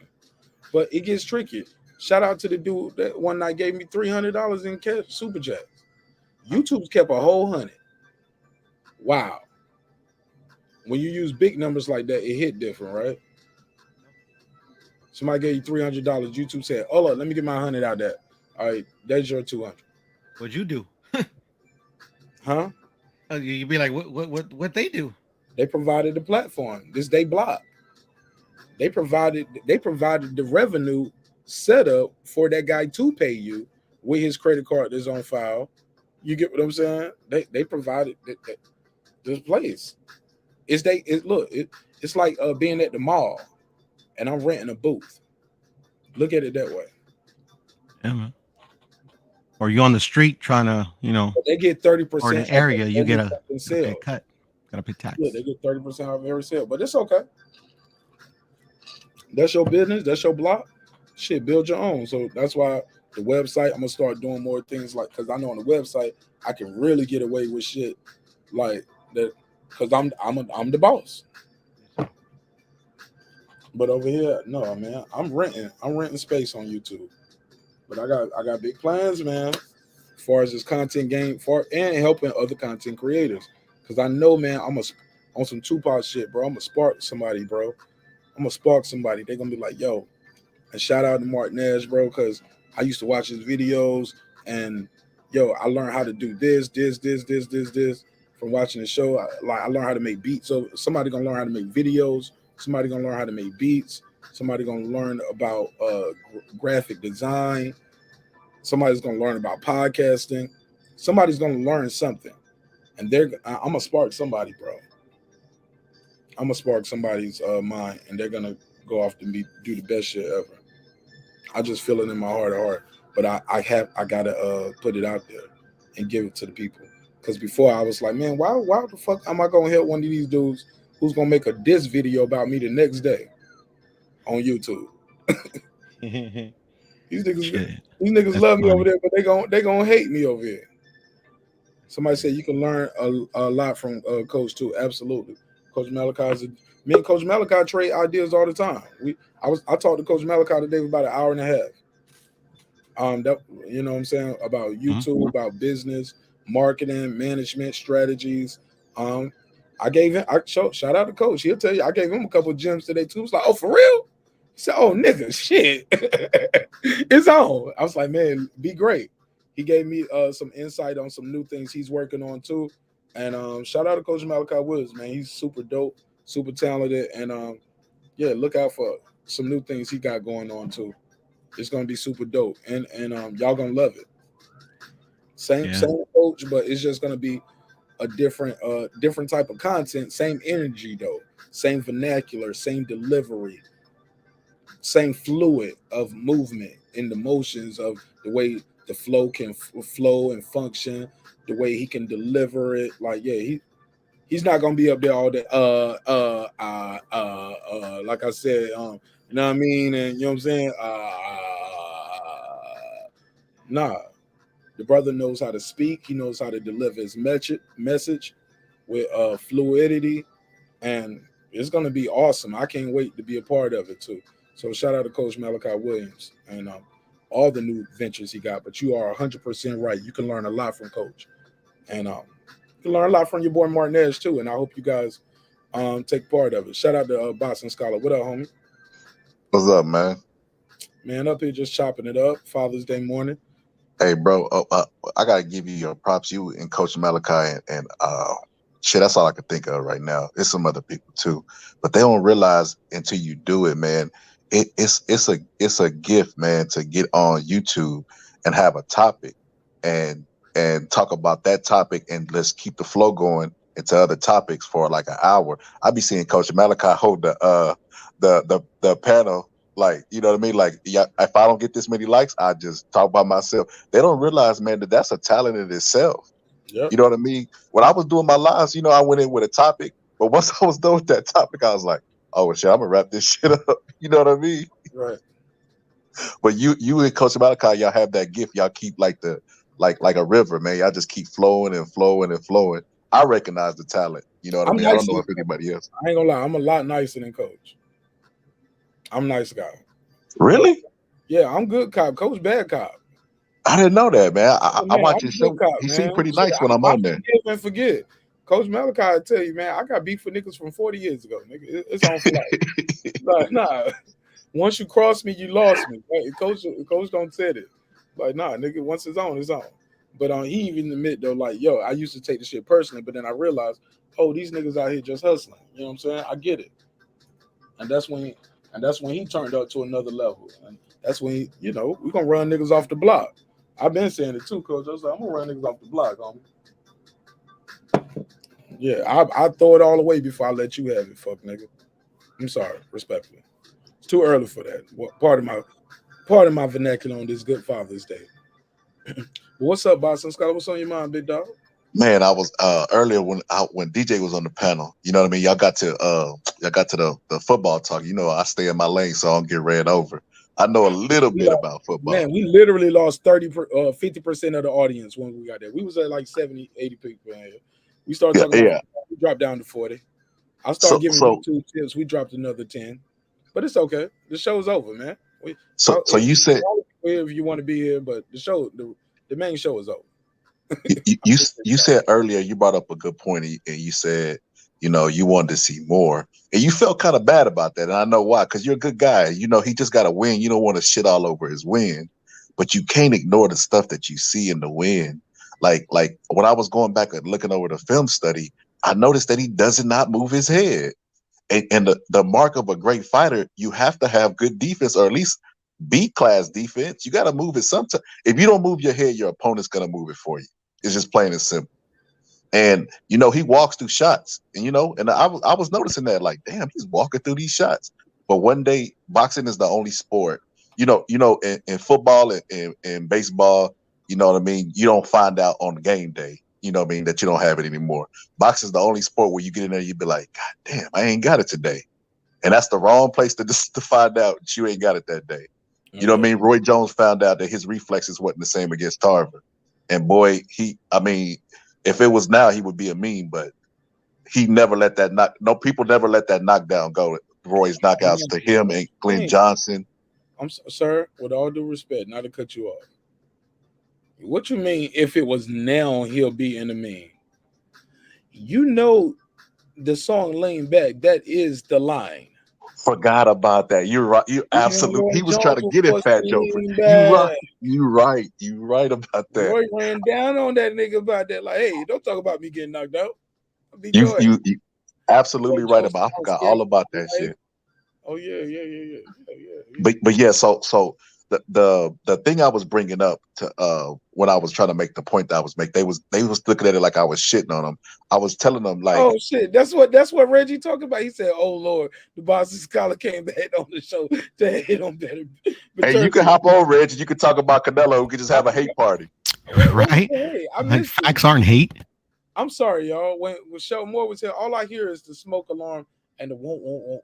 but it gets tricky. Shout out to the dude that one night gave me $300 in cash super chats. YouTube's kept a whole 100. Wow. When you use big numbers like that, it hit different, right? Somebody gave you $300. YouTube said, "Oh, look, let me get my 100 out there." All right, that's your 200.
What'd you do?
Huh?
You'd be like, what they do?
They provided the platform. This they block. They provided the revenue setup for that guy to pay you with his credit card that's on file. You get what I'm saying? They provided this place. It's like being at the mall and I'm renting a booth. Look at it that way.
Yeah, man. or you on the street trying to,
But they get 30%
or in an
off
area,
of
you
every
get
fucking
a
sale.
cut. Gotta pay tax.
Yeah, they get 30% off every sale, but it's okay. That's your business. That's your block. Shit, build your own. So that's why the website, I'm gonna start doing more things like, because I know on the website I can really get away with shit like that, because I'm the boss. But over here, no, man, I'm renting space on YouTube. But I got big plans, man, as far as this content game for and helping other content creators. Because I know, man, on some Tupac shit, bro. I'm gonna spark somebody, bro. I'm gonna spark somebody. They're gonna be like, yo, and shout out to Marq Nash, bro, because I used to watch his videos and yo, I learned how to do this from watching the show. I learned how to make beats. So somebody gonna learn how to make videos. Somebody gonna learn how to make beats. Somebody gonna learn about graphic design. Somebody's gonna learn about podcasting. Somebody's gonna learn something, and I'm gonna spark somebody, bro. I'm gonna spark somebody's mind, and they're gonna go off to do the best shit ever. I just feel it in my heart of heart, but I gotta put it out there and give it to the people. Because before I was like, man, why the fuck am I gonna help one of these dudes who's gonna make a diss video about me the next day on YouTube? These niggas love me over there, but they gonna hate me over here. Somebody said you can learn a lot from Coach too. Absolutely, Coach Malachi me and Coach Malachi trade ideas all the time. I talked to Coach Malachi today for about an hour and a half. That you know what I'm saying about YouTube, about business, marketing, management strategies. I gave him. Shout out to Coach. He'll tell you. I gave him a couple of gems today too. He was like, oh, for real? He said, oh, nigga, shit, it's on. I was like, man, be great. He gave me some insight on some new things he's working on too. And shout out to Coach Malachi Woods, man. He's super dope, super talented, and yeah, look out for some new things he got going on too. It's gonna be super dope, and y'all gonna love it. Same coach, but it's just gonna be a different type of content. Same energy though, same vernacular, same delivery, same fluid of movement in the motions of the way the flow can flow and function, the way he can deliver it. Like, yeah, he's not gonna be up there all day. Like I said, you know what I mean, and you know what I'm saying. Nah, the brother knows how to speak. He knows how to deliver his message with fluidity, and it's gonna be awesome. I can't wait to be a part of it too. So shout out to Coach Malachi Williams and all the new ventures he got. But you are 100% right. You can learn a lot from Coach, and you can learn a lot from your boy Marq Nash too. And I hope you guys take part of it. Shout out to Boston Scholar. What up, homie?
What's up, man?
Man, up here just chopping it up. Father's Day morning.
Hey, bro, I gotta give you your props. You and Coach Malachi and shit. That's all I can think of right now. It's some other people too, but they don't realize until you do it, man. It's a gift, man, to get on YouTube and have a topic and talk about that topic and let's keep the flow going into other topics for like an hour. I be seeing Coach Malachi hold the panel. Like, you know what I mean? Like, yeah, if I don't get this many likes, I just talk by myself. They don't realize, man, that that's a talent in itself.
Yep.
You know what I mean? When I was doing my lives, I went in with a topic, but once I was done with that topic, I was like, oh, shit, I'm gonna wrap this shit up. You know what I mean?
Right.
But you and Coach Malachi, y'all have that gift. Y'all keep like a river, man. Y'all just keep flowing and flowing and flowing. I recognize the talent. You know what I mean? I don't know if anybody else.
I ain't gonna lie, I'm a lot nicer than Coach. I'm a nice guy.
Really?
Yeah, I'm good cop. Coach bad cop.
I didn't know that, man. I watch his show.
Cop,
he
man.
seemed pretty nice when I'm on there.
Forget. Coach Malachi, I tell you, man, I got beef for niggas from 40 years ago. Nigga, it's on for life. Nah. Once you cross me, you lost me. Coach don't say it. Like, nah, nigga, once it's on, it's on. But he even admit though, like, yo, I used to take the shit personally, but then I realized, oh, these niggas out here just hustling. You know what I'm saying? I get it. And that's when he turned up to another level. And that's when we're gonna run niggas off the block. I've been saying it too, Coach. I was like, I'm gonna run niggas off the block, homie. Yeah, I throw it all away before I let you have it, fuck nigga. I'm sorry, respectfully. It's too early for that. Part of my vernacular on this good Father's Day. What's up, Boston Scholar? What's on your mind, big dog?
Man, I was earlier when DJ was on the panel. You know what I mean? Y'all got to the football talk. You know, I stay in my lane, so I don't get ran over. I know a little bit about football.
Man, we literally lost 50% of the audience when we got there. We was at like 70, 80 people in here. We started talking about football. We dropped down to 40. I started giving you 2 tips. We dropped another 10. But it's okay. The show's over, man.
So you said
if you want to be here, but the main show is over.
you said earlier, you brought up a good point, and you said, you know, you wanted to see more, and you felt kind of bad about that, and I know why, because you're a good guy. You know, he just got to win. You don't want to shit all over his win, but you can't ignore the stuff that you see in the win. Like when I was going back and looking over the film study, I noticed that he does not move his head, and the mark of a great fighter, you have to have good defense, or at least B-class defense. You got to move it sometime. If you don't move your head, your opponent's going to move it for you. It's just plain and simple. And you know, he walks through shots, and you know, and I was noticing that, like, damn, he's walking through these shots. But one day, boxing is the only sport. You know, in football and baseball, you know what I mean. You don't find out on game day. You know what I mean, that you don't have it anymore. Boxing is the only sport where you get in there, you be like, God damn, I ain't got it today, and that's the wrong place to find out that you ain't got it that day. You know what I mean? Roy Jones found out that his reflexes wasn't the same against Tarver. And boy, if it was now, he would be a meme, but he never let that people never let that knockdown go. Roy's knockouts to him and Glenn Johnson.
Sir, with all due respect, not to cut you off. What you mean if it was now, he'll be in the meme? You know the song Lean Back, that is the line.
Forgot about that. You're right. You absolutely. He was trying to get it, Fat Joe. You right about that.
Roy ran down on that nigga about that. Like, hey, don't talk about me getting knocked out.
You absolutely right about. I forgot all about that shit.
Oh yeah.
But yeah. So the thing I was bringing up to when I was trying to make the point that I was making, they was looking at it like I was shitting on them. I was telling them like,
oh shit, that's what Reggie talked about. He said, "Oh Lord, the Boston Scholar came back on the show to hit on better."
Hey, you can hop on, Reggie. You can talk about Canelo. We can just have a hate party,
right?
Hey,
like facts aren't hate.
I'm sorry, y'all. When Sheldon Moore was here, all I hear is the smoke alarm and the won't.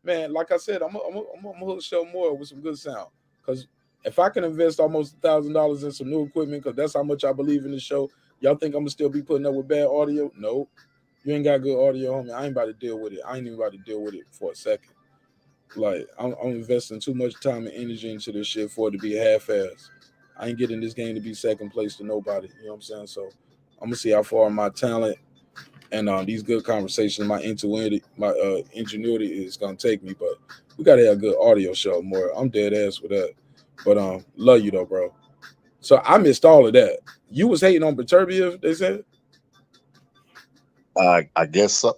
Man, like I said, I'm gonna hook Sheldon Moore with some good sound. Because if I can invest almost $1,000 in some new equipment, because that's how much I believe in the show, y'all think I'm gonna still be putting up with bad audio? No, you ain't got good audio, homie. I ain't about to deal with it. I ain't even about to deal with it for a second. Like I'm investing too much time and energy into this shit for it to be half-assed. I ain't getting this game to be second place to nobody. You know what I'm saying? So I'm gonna see how far my talent and these good conversations, my ingenuity is gonna take me. But we gotta have a good audio show more. I'm dead ass with that. But love you though, bro. So I missed all of that. You was hating on Beterbiev, they said.
I guess so.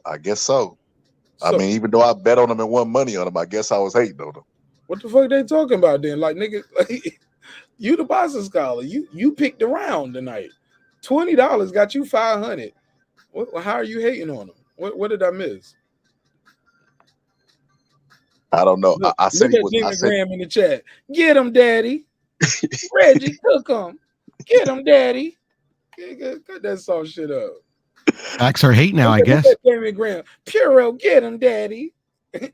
I mean, even though I bet on him and won money on him, I guess I was hating on him.
What the fuck they talking about then? Like, nigga, like, you the Boston Scholar. You picked the round tonight. $20 got you $500. How are you hating on him? What did I miss?
I don't know. I said
look at Jimmy Graham in the chat. Get him, Daddy. Reggie, cook him. Get him, Daddy. Cut that soft shit up.
Facts are hate now, I guess.
Jimmy Graham. Puro, get him, Daddy.
I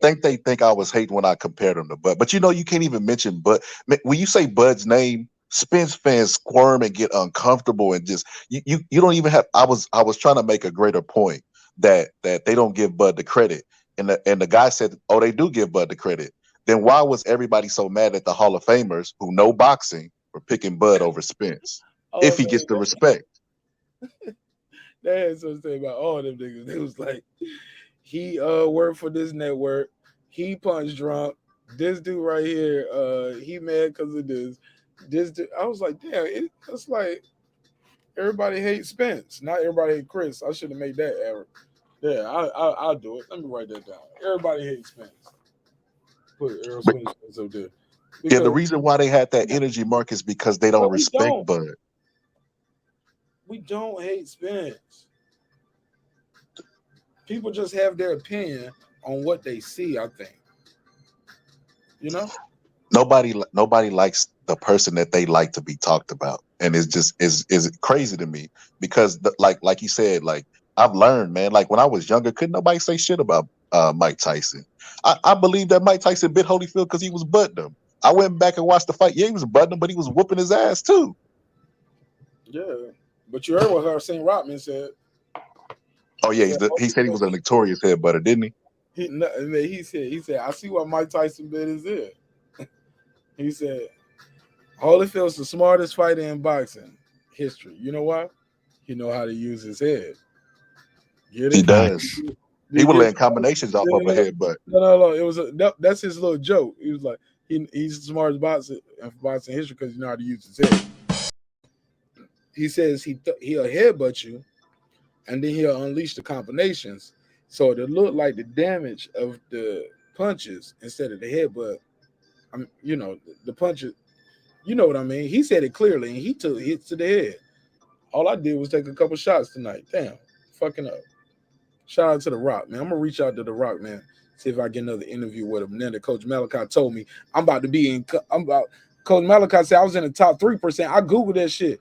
think they think I was hating when I compared him to Bud. But you know, you can't even mention Bud. When you say Bud's name, Spence fans squirm and get uncomfortable and just you don't even have. I was trying to make a greater point that they don't give Bud the credit, and the guy said, oh, they do give Bud the credit. Then why was everybody so mad at the Hall of Famers who know boxing for picking Bud over Spence if he gets the respect?
They had something to say about all them niggas. It was like, he worked for this network. He punched drunk. This dude right here, he mad because of this. This dude, I was like, damn, it's like everybody hates Spence. Not everybody hates Chris. I should have made that error. Yeah, I'll do it. Let me write that down. Everybody hates Spence. Put Errol Spence up there.
Yeah, the reason why they had that energy, Mark, is because they don't respect Bud.
We don't hate Spence. People just have their opinion on what they see, I think. You know?
Nobody likes the person that they like to be talked about, and it's just is crazy to me because like you said, like I've learned, man. Like when I was younger, couldn't nobody say shit about Mike Tyson. I believe that Mike Tyson bit Holyfield because he was butting him. I went back and watched the fight. Yeah, he was butting him, but he was whooping his ass too.
Yeah, but you heard what Hussein Rodman said.
Oh yeah, he said he was a notorious head butter, didn't he?
He said I see why Mike Tyson bit his ear. He said Holyfield's the smartest fighter in boxing history. You know why? He know how to use his head.
He does. He would land combinations off of a headbutt.
No. It was that's his little joke. He was like he's the smartest boxer in boxing history because he know how to use his head. He says he'll headbutt you, and then he'll unleash the combinations, so it'll look like the damage of the punches instead of the headbutt. The punches. You know what I mean? He said it clearly, and he took hits to the head. All I did was take a couple shots tonight. Damn, fucking up. Shout out to The Rock, man. I'm gonna reach out to The Rock, man. See if I get another interview with him. Then that Coach Malachi told me Coach Malachi said I was in the top 3%. I googled that shit.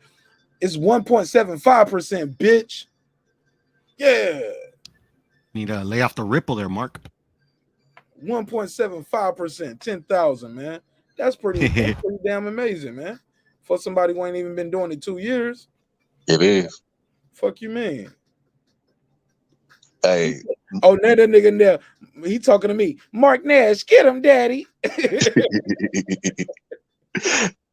It's 1.75%, bitch. Yeah.
Need to lay off the ripple there, Mark.
1.75%, 10,000, man. That's pretty damn amazing, man. For somebody who ain't even been doing it 2 years.
It is.
Fuck you mean?
Hey.
Oh, now that nigga there, he talking to me. Marq Nash, get him, daddy.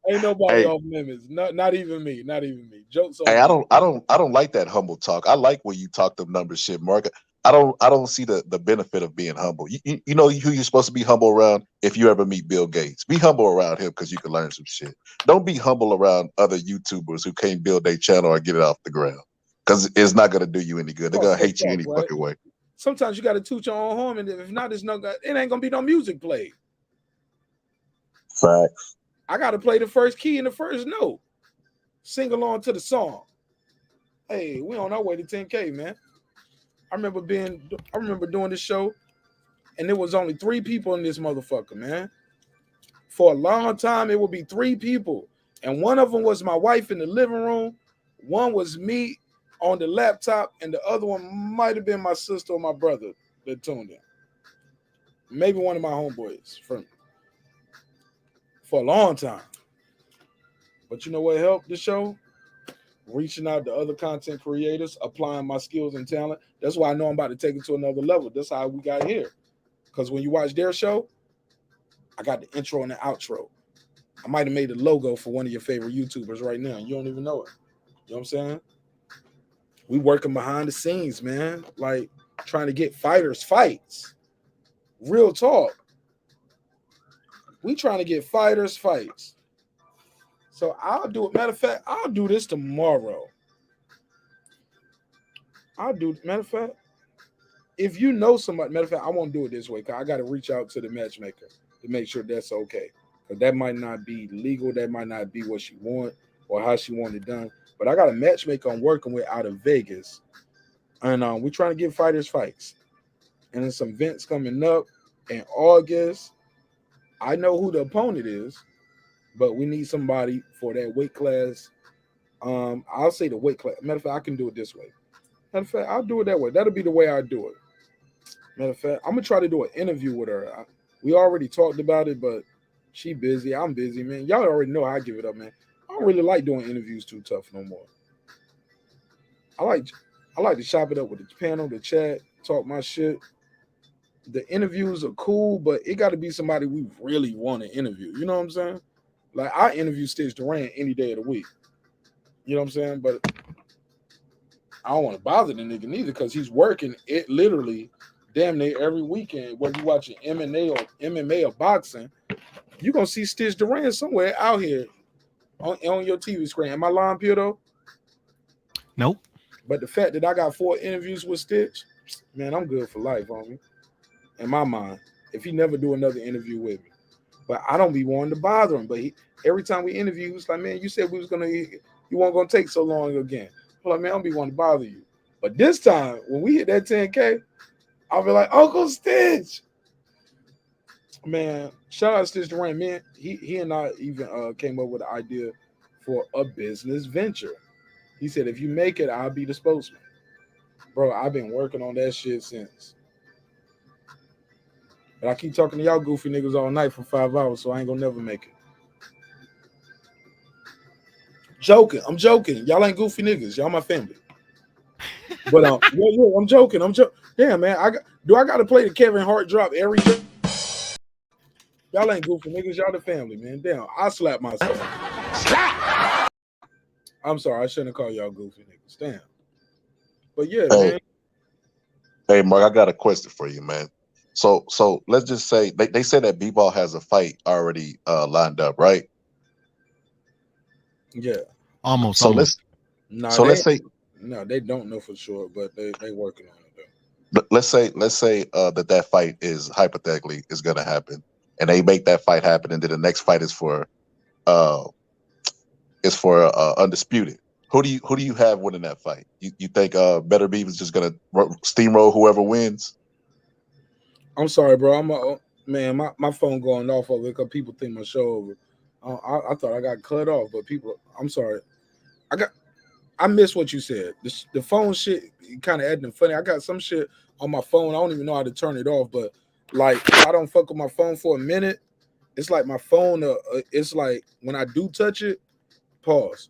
Ain't nobody off limits. Not even me. Not even me. Jokes on
I don't like that humble talk. I like when you talk them numbers shit, Mark. I don't see the benefit of being humble. You know who you're supposed to be humble around if you ever meet Bill Gates. Be humble around him because you can learn some shit. Don't be humble around other YouTubers who can't build their channel or get it off the ground. Because it's not gonna do you any good. They're gonna hate you any fucking way.
Sometimes you gotta toot your own horn, and if not, it ain't gonna be no music played.
Facts.
I gotta play the first key and the first note. Sing along to the song. Hey, we on our way to 10K, man. I remember doing this show, and there was only 3 people in this motherfucker, man. For a long time, it would be 3 people, and one of them was my wife in the living room. One was me on the laptop, and the other one might have been my sister or my brother that tuned in. Maybe one of my homeboys for a long time. But you know what helped the show? Reaching out to other content creators, applying my skills and talent. That's why I know I'm about to take it to another level. That's how we got here. Because when you watch their show, I got the intro and the outro. I might have made the logo for one of your favorite YouTubers right now. You don't even know it. You know what I'm saying? We working behind the scenes, man. Like trying to get fighters fights. Real talk. We trying to get fighters fights. So I'll do it. Matter of fact, I'll do this tomorrow. Matter of fact, if you know somebody, matter of fact, I won't do it this way because I got to reach out to the matchmaker to make sure that's okay. Because that might not be legal. That might not be what she want or how she want it done. But I got a matchmaker I'm working with out of Vegas. And we're trying to get fighters fights. And there's some events coming up in August. I know who the opponent is, but we need somebody for that weight class. I'll say the weight class. Matter of fact, I can do it this way. Matter of fact, I'll do it that way. That'll be the way I do it. Matter of fact, I'm gonna try to do an interview with her. We already talked about it, but she busy. I'm busy, man. Y'all already know how I give it up, man. I don't really like doing interviews too tough no more. I like to chop it up with the panel, the chat, talk my shit. The interviews are cool, but it got to be somebody we really want to interview. You know what I'm saying? Like I interview Stitch Durant any day of the week. You know what I'm saying? But I don't want to bother the nigga neither because he's working it literally damn near every weekend. Whether you watching MMA or boxing, you're gonna see Stitch Durant somewhere out here on your TV screen. Am I lying, Pierdo?
Nope.
But the fact that I got 4 interviews with Stitch, man, I'm good for life, homie. In my mind, if he never do another interview with me. But I don't be wanting to bother him. But every time we interview, he's like, man, you said you weren't gonna take so long again. I'm like, man, I don't be wanting to bother you. But this time, when we hit that 10K, I'll be like, Uncle Stitch. Man, shout out to Stitch Durant, man. He and I even came up with the idea for a business venture. He said, if you make it, I'll be the spokesman. Bro, I've been working on that shit since. But I keep talking to y'all goofy niggas all night for 5 hours, so I ain't gonna never make it. Joking. I'm joking. Y'all ain't goofy niggas. Y'all my family. But yeah, I'm joking. Damn, man. I gotta play the Kevin Hart drop every day? Y'all ain't goofy niggas. Y'all the family, man. Damn, I slap myself. Slap! I'm sorry. I shouldn't have called y'all goofy niggas. Damn. But yeah, man.
Hey, Mark, I got a question for you, man. So let's just say they say that B-Ball has a fight already lined up, right?
Yeah.
Almost.
Let's say
no, they don't know for sure, but they working on it though.
let's say that fight is hypothetically is gonna happen, and they make that fight happen, and then the next fight is for undisputed. Who do you have winning that fight? You think Beterbiev is just gonna steamroll whoever wins?
I'm sorry, bro. My phone going off over because people think my show over. I thought I got cut off, but people, I'm sorry. I missed what you said. The phone shit kind of acting funny. I got some shit on my phone. I don't even know how to turn it off, but like if I don't fuck with my phone for a minute, it's like my phone. It's like when I do touch it, pause.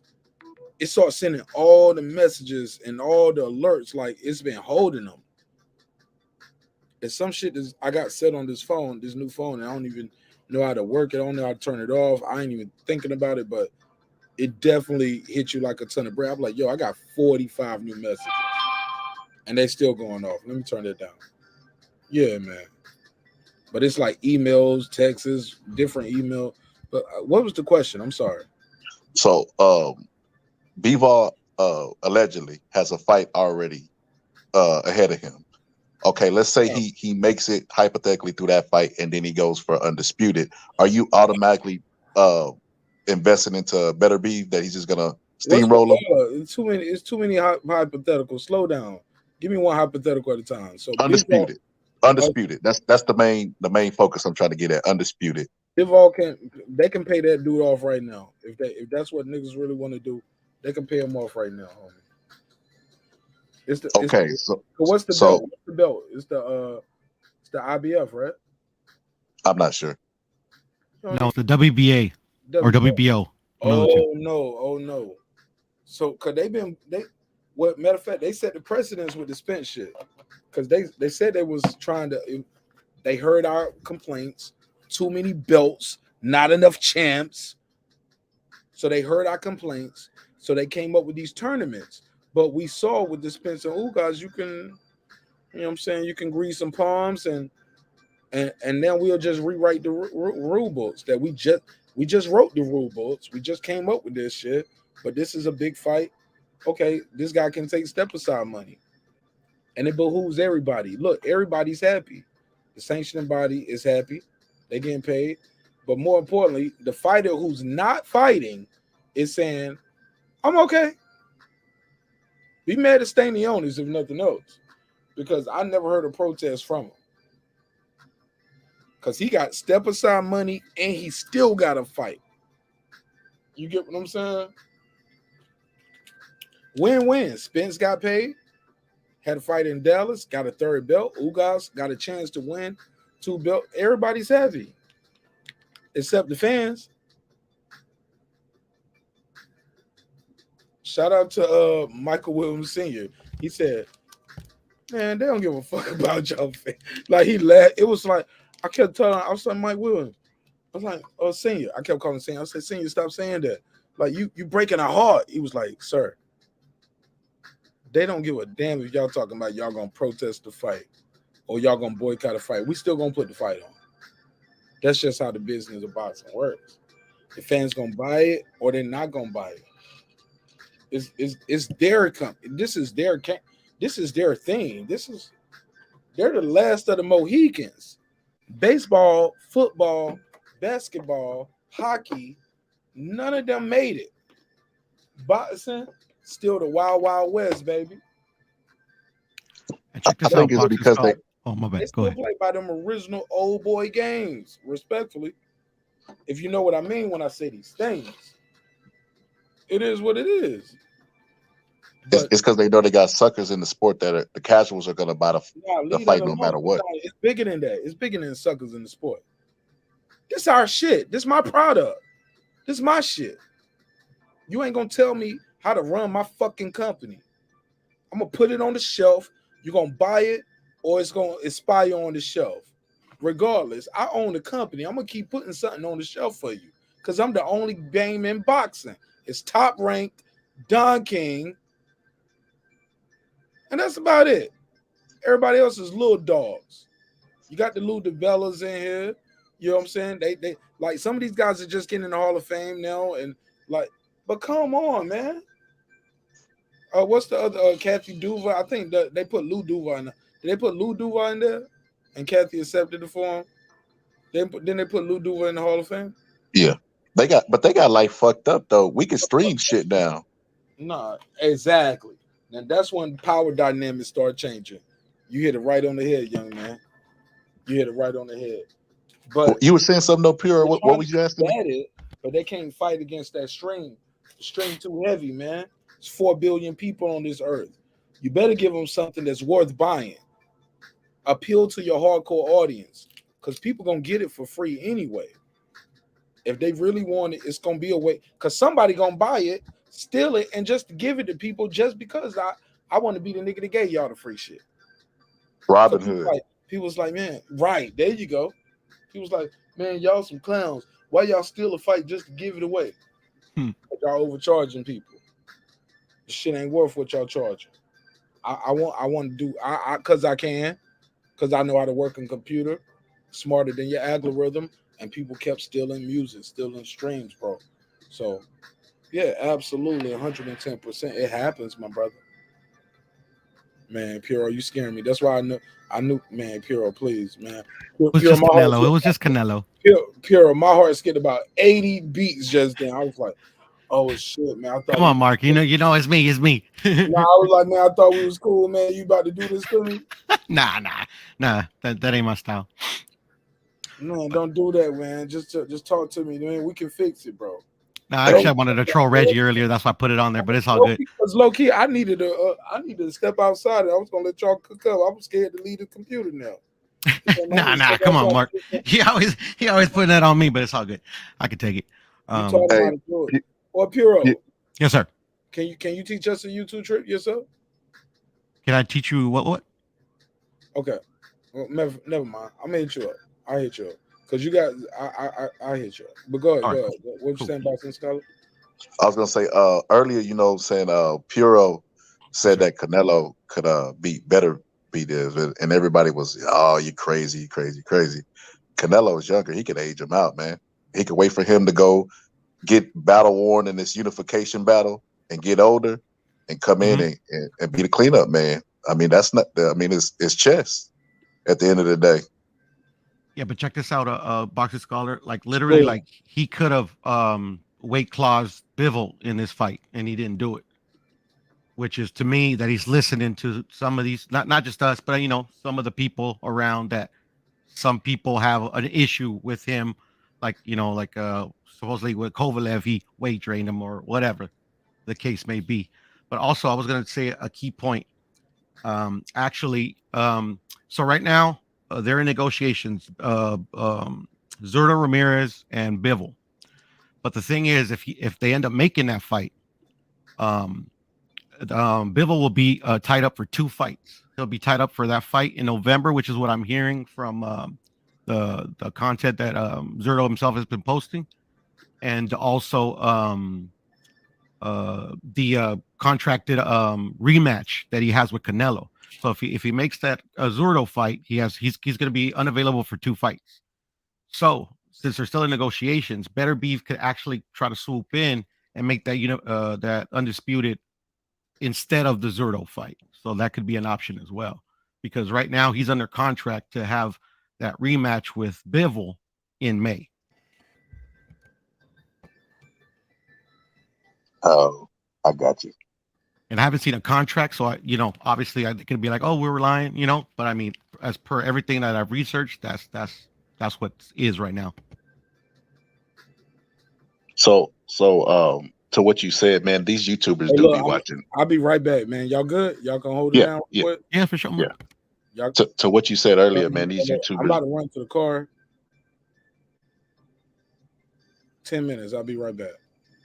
It starts sending all the messages and all the alerts. Like it's been holding them. It's some shit that I got set on this phone, this new phone, and I don't even know how to work it. I don't know how to turn it off. I ain't even thinking about it, but it definitely hit you like a ton of bread. I'm like, yo, I got 45 new messages, and they still going off. Let me turn that down. Yeah, man. But it's like emails, texts, different email. But what was the question? I'm sorry.
So, B-Ball allegedly has a fight already ahead of him. Okay, let's say he makes it hypothetically through that fight, and then he goes for undisputed. Are you automatically investing into Beterbiev that he's just gonna steamroll him?
It's too many hypotheticals. Slow down. Give me one hypothetical at a time. So
undisputed. That's the main focus I'm trying to get at. Undisputed.
They can pay that dude off right now. If that's what niggas really want to do, they can pay him off right now, homie. What's the belt? What's the belt? It's the IBF, right?
I'm not sure.
No, it's the WBA or WBO.
Oh no. So cause matter of fact, they set the precedence with the Spence shit. Cause they said they was trying to, they heard our complaints, too many belts, not enough champs. So they heard our complaints. So they came up with these tournaments. But we saw with the Spence and Ugas, you can, you know what I'm saying, you can grease some palms and then we'll just rewrite the rule books that we just wrote the rule books. We just came up with this shit. But this is a big fight. Okay, this guy can take step aside money. And it behooves everybody. Look, everybody's happy. The sanctioning body is happy. They getting paid. But more importantly, the fighter who's not fighting is saying, I'm okay. Be mad at Stanionis if nothing else. Because I never heard a protest from him. Because he got step aside money and he still got to fight. You get what I'm saying? Win-win. Spence got paid. Had a fight in Dallas. Got a third belt. Ugas got a chance to win 2 belts. Everybody's happy. Except the fans. Shout out to Michael Williams Sr. He said, man, they don't give a fuck about y'all. Like he laughed. It was like, I kept telling him, I was like, Mike Williams. I was like, oh, Senior. I kept calling Senior. I said, Senior, stop saying that. Like, you breaking our heart. He was like, sir, they don't give a damn if y'all talking about y'all gonna protest the fight or y'all gonna boycott a fight. We still gonna put the fight on. That's just how the business of boxing works. The fans gonna buy it or they're not gonna buy it. It's their company. This is their thing. They're the last of the Mohicans. Baseball, football, basketball, hockey, none of them made it. Boxing, still the wild, wild west, baby.
I think it's because
Oh, my
They
bad. Go
still
ahead.
play by them original old boy games, respectfully. If you know what I mean when I say these things, it is what it is.
It's because they know they got suckers in the sport that the casuals are gonna buy
Nah,
the
leave that
fight no
alone.
matter what.
Nah, it's bigger than that. It's bigger than suckers in the sport. This our shit. This my product. This my shit. You ain't gonna tell me how to run my fucking company. I'm gonna put it on the shelf. You're gonna buy it, or it's gonna expire on the shelf. Regardless, I own the company. I'm gonna keep putting something on the shelf for you because I'm the only game in boxing. It's top ranked, Don King, and that's about it. Everybody else is little dogs. You got the Lou DeBellas in here. You know what I'm saying? They like some of these guys are just getting in the Hall of Fame now, and like, but come on, man. What's the other Kathy Duval? I think that they put Lou Duval in there. Did they put Lou Duval in there? And Kathy accepted it for him. Then they put Lou Duval in the Hall of Fame.
Yeah, they got life fucked up though. We can stream shit now.
Nah, exactly. And that's when power dynamics start changing. You hit it right on the head, young man. You hit it right on the head. But
You were saying something though, Pure. What was you asking me?
It, but they can't fight against that stream. The stream too heavy, man. It's 4 billion people on this earth. You better give them something that's worth buying. Appeal to your hardcore audience, because people gonna get it for free anyway. If they really want it, it's gonna be a way. Because somebody gonna buy it, steal it, and just give it to people just because I want to be the nigga that gave y'all the free shit.
Robin
So
Hood.
People's like, man, right there you go. He was like, man, y'all some clowns. Why y'all steal a fight just to give it away? Y'all overcharging people. This shit ain't worth what y'all charging. I want to do because I can, because I know how to work a computer smarter than your algorithm, and people kept stealing music, stealing streams, bro. So yeah, absolutely, 110%. It happens, my brother. Man, Puro, you scaring me. That's why I knew, man, Puro, please, man.
It was just Canelo. It was just Canelo.
Puro, my heart skipped about 80 beats just then. I was like, oh shit, man. I thought
Come on, Mark. You know, it's me. It's me.
Nah, I was like, man, I thought we was cool, man. You about to do this to me?
Nah. That ain't my style.
No, don't do that, man. Just talk to me, man. We can fix it, bro.
No, actually, I wanted to troll Reggie earlier. That's why I put it on there, but it's all good.
Because low key, I needed to step outside. I was gonna let y'all cook up. I was scared to leave the computer now.
Nah. Come on, Mark. He always putting that on me, but it's all good. I can take it.
You taught him how to do it. Or Puro.
Yes, sir.
Can you teach us a YouTube trick yourself?
Can I teach you what?
Okay. Well, never mind. I'm gonna hit you up. I hit you up. Because you got I hit you up. But go ahead, go ahead. What you saying about Sin Scholar?
I was gonna say earlier, saying Puro said that Canelo could beat this, and everybody was, oh, you crazy. Canelo is younger. He could age him out, man. He could wait for him to go get battle worn in this unification battle and get older and come in and be the cleanup man. I mean, that's not. I mean, it's chess at the end of the day.
Yeah, but check this out, Boxing Scholar. Like literally, like he could have weight claws Bivol in this fight, and he didn't do it. Which is to me that he's listening to some of these, not just us, but some of the people around that. Some people have an issue with him, like supposedly with Kovalev, he weight drained him or whatever the case may be. But also, I was going to say a key point. So right now they're in negotiations. Zurdo Ramirez and Bivol. But the thing is, if they end up making that fight, Bivol will be tied up for 2 fights. He'll be tied up for that fight in November, which is what I'm hearing from the content that Zurdo himself has been posting, and also the contracted rematch that he has with Canelo. So if he makes that Zurdo fight, he's going to be unavailable for 2 fights. So since they're still in negotiations, Beterbiev could actually try to swoop in and make that that undisputed instead of the Zurdo fight. So that could be an option as well, because right now he's under contract to have that rematch with Bivol in May.
Oh, I got you.
And I haven't seen a contract, so obviously I could be like, oh, we're relying, but I mean, as per everything that I've researched, that's what is right now.
So to what you said, man, these YouTubers
Hey,
do
look,
be watching.
I'll be right back, man. Y'all good? Y'all can hold it
Yeah,
down real
yeah,
quick?
Yeah, for sure.
yeah.
Y'all,
To what you said earlier, man, these
I'm
YouTubers.
about to run to the car. 10 minutes. I'll be right back.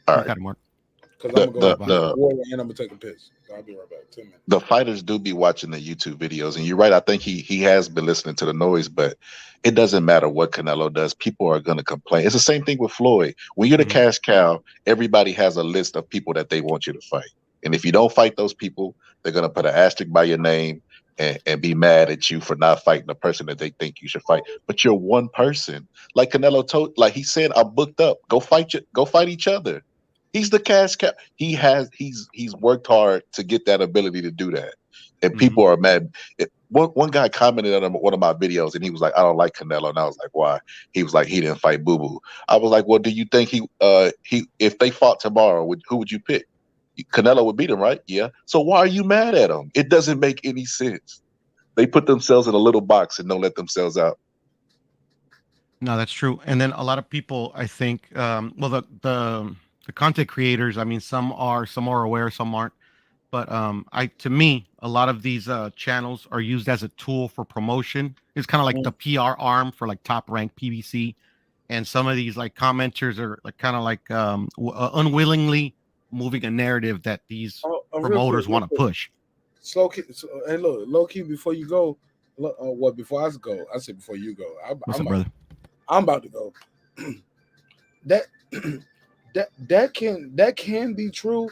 All right.
Got it, Mark.
Because I'm gonna go to
The
water and I'm gonna take a piss. So I'll be right back. 10 minutes.
the fighters do be watching the YouTube videos, and you're right. I think he has been listening to the noise, but it doesn't matter what Canelo does. People are going to complain. It's the same thing with Floyd. When you're the cash cow, everybody has a list of people that they want you to fight, and if you don't fight those people, they're going to put an asterisk by your name and be mad at you for not fighting the person that they think you should fight. But you're one person, like Canelo told, like he said, I'm booked up. Go fight each other. He's the cash cow. He's worked hard to get that ability to do that, and people are mad. One guy commented on one of my videos, and he was like, "I don't like Canelo," and I was like, "Why?" He was like, "He didn't fight Boo Boo." I was like, "Well, do you think he if they fought tomorrow, who would you pick? Canelo would beat him, right? Yeah. So why are you mad at him? It doesn't make any sense. They put themselves in a little box and don't let themselves out."
No, that's true. And then a lot of people, I think, well, the content creators, I mean, some are aware, some aren't. But to me, a lot of these channels are used as a tool for promotion. It's kind of like the PR arm for like Top Rank, PBC, and some of these like commenters are like kind of like unwillingly moving a narrative that these promoters want to push.
Hey, look, low key. Before you go, before I go, I said before you go.
What's up, brother?
I'm about to go. that can be true,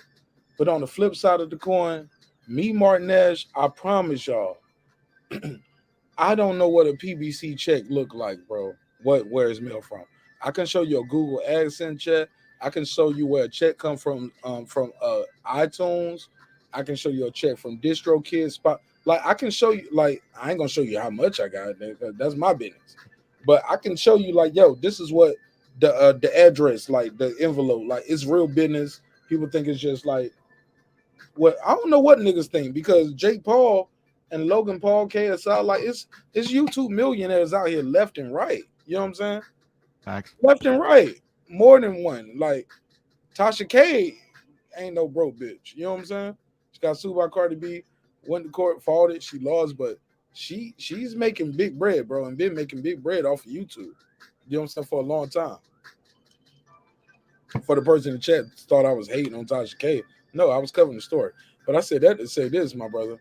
but on the flip side of the coin, me, Marq Nash, I promise y'all, I don't know what a PBC check look like, bro. Where is mail from? I can show you a Google AdSense check. I can show you where a check come from iTunes. I can show you a check from DistroKid spot. Like I can show you, like I ain't gonna show you how much I got. That's my business. But I can show you, like, yo, this is what the address, like the envelope, like it's real business. People think it's just like what I don't know what niggas think, because Jake Paul and Logan Paul, KSI, like it's YouTube millionaires out here left and right. You know what I'm saying?
Facts.
Left and right, more than one. Like Tasha K ain't no broke bitch. You know what I'm saying? She got sued by Cardi B, went to court, fought it, she lost, but she's making big bread, bro, and been making big bread off of YouTube. You know what I'm saying? For a long time. For the person in the chat thought I was hating on Tasha K. No, I was covering the story. But I said that to say this, my brother.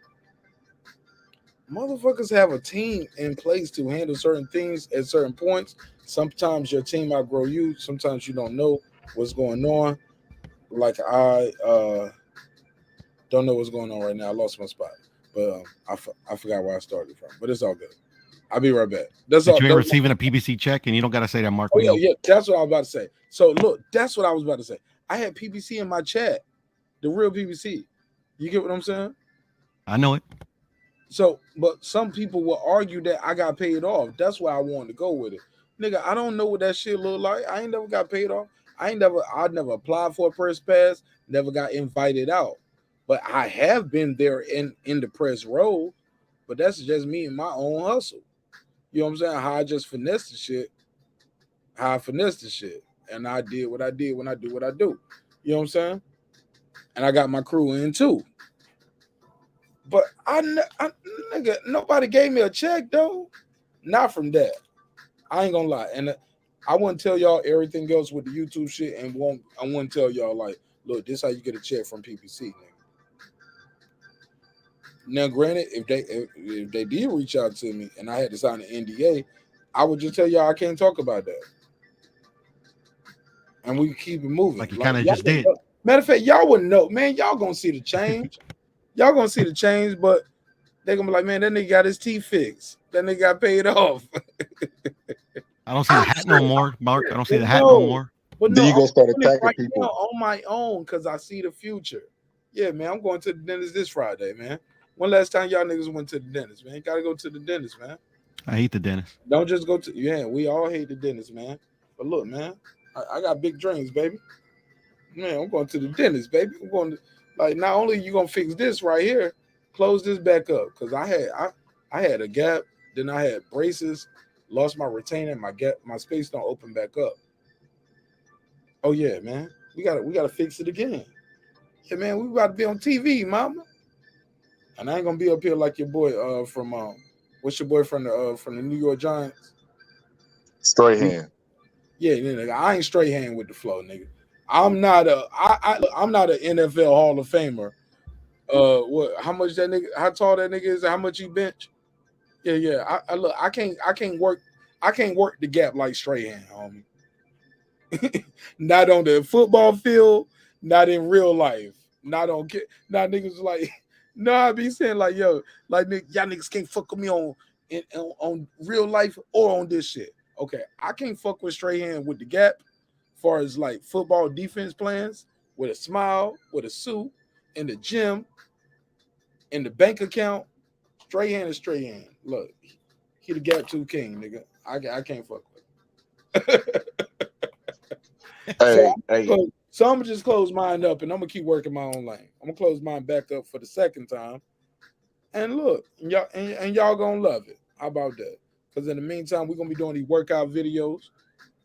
Motherfuckers have a team in place to handle certain things at certain points. Sometimes your team outgrow you. Sometimes you don't know what's going on. Like I don't know what's going on right now. I lost my spot. But I forgot where I started from. But it's all good. I'll be right back. That's all.
You ain't receiving a PBC check, and you don't got to say that, Mark.
Oh, yeah, that's what I was about to say. So, look, that's what I was about to say. I had PBC in my chat, the real PBC. You get what I'm saying?
I know it.
So, but some people will argue that I got paid off. That's why I wanted to go with it. Nigga, I don't know what that shit look like. I ain't never got paid off. I never applied for a press pass, never got invited out. But I have been there in the press row. But that's just me and my own hustle. You know what I'm saying? How I just finessed the shit. And I did what I did when I do what I do. You know what I'm saying? And I got my crew in too. But nigga, nobody gave me a check though. Not from that. I ain't gonna lie. And I wouldn't tell y'all everything else with the YouTube shit, and I wouldn't tell y'all like, look, this is how you get a check from PPC, nigga. Now, granted, if they did reach out to me and I had to sign an NDA, I would just tell y'all I can't talk about that. And we keep it moving.
Like you kind of just did.
Matter of fact, y'all wouldn't know. Man, y'all gonna see the change. Y'all gonna see the change, but they're gonna be like, man, that nigga got his teeth fixed. That nigga got paid off.
I don't see the hat no more, Mark. I don't see the hat no more.
But
then
no,
you gonna start
I'm doing it
attacking
right
people
now on my own because I see the future. Yeah, man, I'm going to the dentist this Friday, man. When last time y'all niggas went to the dentist, man? Gotta go to the dentist, man.
I hate the dentist.
Don't just go to, yeah, we all hate the dentist, man. But look, man, I got big dreams, baby. Man, I'm going to the dentist, baby. I'm going to, like, not only you gonna fix this right here, close this back up, because I had a gap Then I had braces, lost my retainer, my space don't open back up. Oh yeah, man. We gotta fix it again. Yeah, man, we about to be on TV, mama. And I ain't gonna be up here like your boy from what's your boy from the New York Giants?
Straight hand.
Yeah, nigga, I ain't straight hand with the flow, nigga. I'm not I'm not an NFL Hall of Famer. What? How much that nigga? How tall that nigga is? How much he bench? Yeah. I look. I can't work the gap like straight hand, homie. Not on the football field. Not in real life. Not on. Not niggas like. No, I be saying like, yo, like y'all niggas can't fuck with me on real life or on this shit. Okay, I can't fuck with straight hand with the gap, as far as like football defense plans, with a smile, with a suit, in the gym, in the bank account. Straight hand is straight hand. Look, he the gap 2 king, nigga. I can't fuck with. So I'm gonna just close mine up, and I'm gonna keep working my own lane. I'm gonna close mine back up for the second time, and look, y'all gonna love it. How about that? Because in the meantime, we're gonna be doing these workout videos.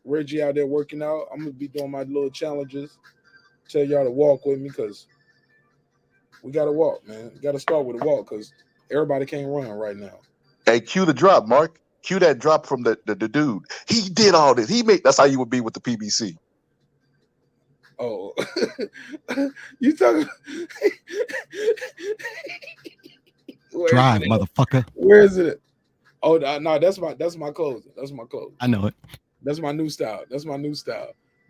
Reggie out there working out. I'm gonna be doing my little challenges. Tell y'all to walk with me, because we gotta walk, man. We gotta start with a walk, because everybody can't run right now.
Hey, cue the drop, Mark. Cue that drop from the dude. He did all this. That's how you would be with the PBC.
Oh, you talking?
Drive, motherfucker.
Where is it? Oh no, that's my closing. That's my closing.
I know it.
That's my new style.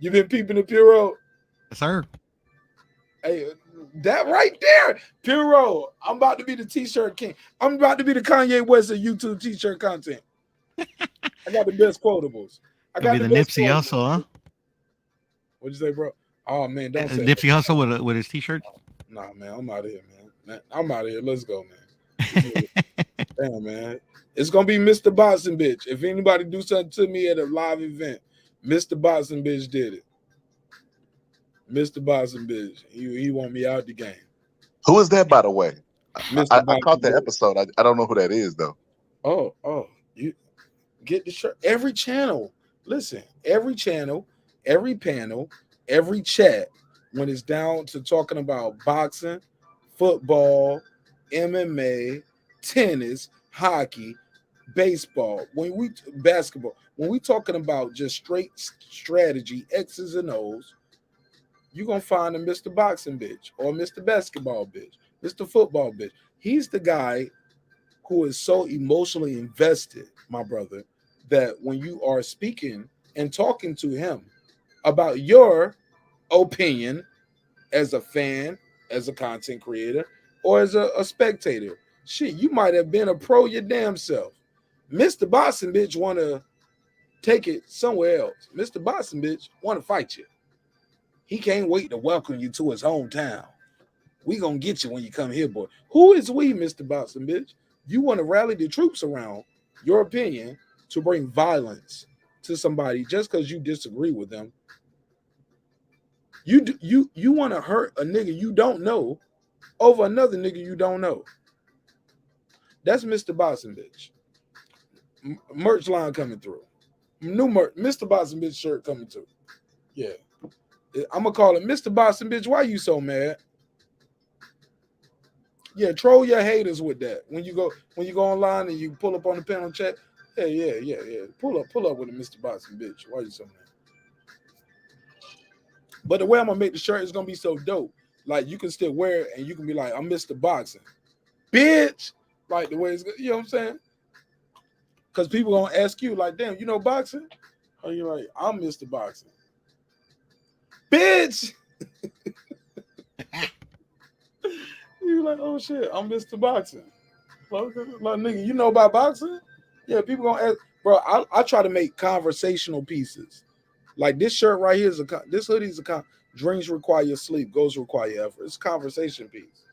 You been peeping the Puro?
Yes, sir.
Hey, that right there, Puro. I'm about to be the t-shirt king. I'm about to be the Kanye West of YouTube t-shirt content. I got the best quotables. I got
the
best
Nipsey Hussle, huh?
What'd you say, bro? Oh man, don't say
Nipsey Hussle with his t-shirt.
Nah, man, I'm out of here, man. I'm out of here. Let's go, man. Damn, man. It's gonna be Mr. Boxing Bitch. If anybody do something to me at a live event, Mr. Boxing Bitch did it. Mr. Boxing Bitch. He want me out the game.
Who is that, by the way? I caught that
Bitch.
episode. I don't know who that is though.
Oh, you get the shirt. Every channel. Listen, every channel, every panel, every chat, when it's down to talking about boxing, football, MMA, tennis, hockey, baseball, basketball, when we talking about just straight strategy, X's and O's, you're gonna find a Mr. Boxing Bitch or Mr. Basketball Bitch, Mr. Football Bitch. He's the guy who is so emotionally invested, my brother, that when you are speaking and talking to him about your opinion as a fan, as a content creator, or as a spectator, shit, you might have been a pro your damn self. Mr. Boxing Bitch want to take it somewhere else. Mr. Boxing Bitch want to fight you. He can't wait to welcome you to his hometown. We gonna get you when you come here, boy. Who is we, Mr. Boxing Bitch? You want to rally the troops around your opinion to bring violence to somebody just because you disagree with them. You want to hurt a nigga you don't know over another nigga you don't know. That's Mr. Boxing Bitch. Merch line coming through. New merch, Mr. Boxing Bitch shirt coming through. Yeah. I'm gonna call it Mr. Boxing Bitch. Why you so mad? Yeah, troll your haters with that. When you go online and you pull up on the panel chat, yeah. Pull up with a Mr. Boxing Bitch. Why you so mad? But the way I'm gonna make the shirt is gonna be so dope. Like you can still wear it and you can be like, I'm Mr. Boxing. Bitch. Like the way it's, you know what I'm saying? Because people gonna ask you, like, damn, you know boxing? Or you're like, I'm Mr. Boxing. Bitch. You're like, oh shit, I'm Mr. Boxing. Like, nigga, you know about boxing? Yeah, people gonna ask, bro. I try to make conversational pieces. Like this shirt right here is this hoodie is dreams require sleep, goals require effort. It's a conversation piece.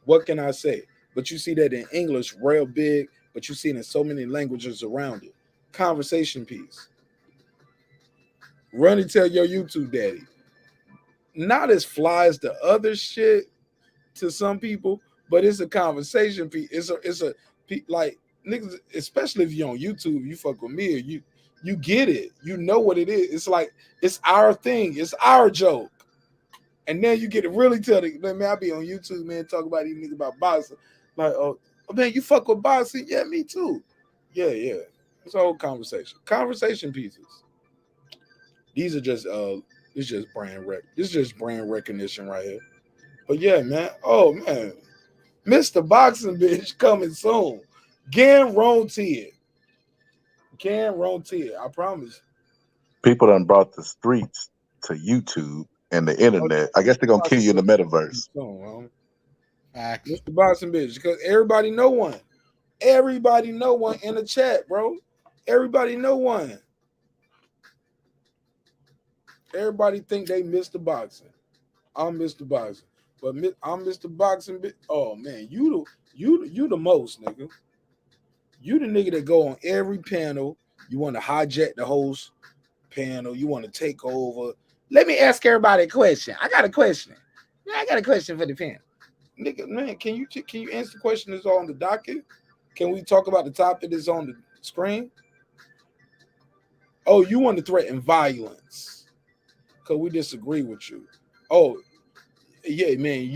What can I say? But you see that in English real big, but you see it in so many languages around it. Conversation piece. Run and tell your YouTube daddy. Not as fly as the other shit to some people, but it's a conversation piece. It's a like niggas, especially if you're on YouTube, you fuck with me, or you get it. You know what it is. It's like it's our thing. It's our joke. And then you get to really tell the man, I be on YouTube, man, talk about these niggas about boxing. Like, oh man, you fuck with boxing? Yeah, me too. Yeah. It's a whole conversation. Conversation pieces. These are just it's just this is just brand recognition right here. But yeah, man. Oh man. Mr. Boxing bitch coming soon. Guaranteed. I promise.
People done brought the streets to YouTube and the internet. I guess they're gonna kill you in the metaverse.
Mr. Boxing bitch, because everybody know one. Everybody know one in the chat, bro. Everybody know one. Everybody think they Mr. Boxing. I'm Mr. Boxing, but I'm Mr. Boxing. Oh man, you the most, nigga. You the nigga that go on every panel. You want to hijack the host panel. You want to take over. Let me ask everybody a question. I got a question. Yeah, I got a question for the panel. Nigga, man, can you answer the question that's on the docket? Can we talk about the topic that's on the screen? Oh, you want to threaten violence because we disagree with you. Oh, yeah, man.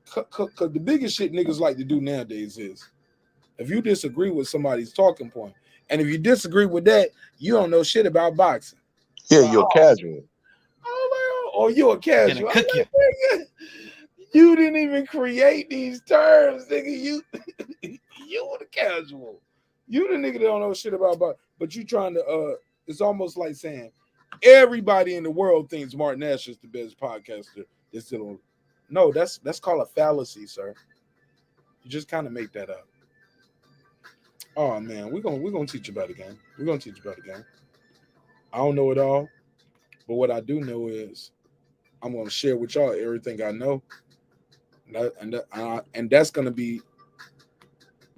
Cause the biggest shit niggas like to do nowadays is if you disagree with somebody's talking point, and if you disagree with that, you don't know shit about boxing.
Yeah, you're casual.
Oh, you're a casual. Like, you didn't even create these terms, nigga. You were the casual. You the nigga that don't know shit about boxing. But you trying to it's almost like saying everybody in the world thinks Marq Nash is the best podcaster. No, that's called a fallacy, sir. You just kind of make that up. Oh man, we're gonna teach you about the game. We're gonna teach you about the game. I don't know it all, but what I do know is I'm gonna share with y'all everything I know, and that's gonna be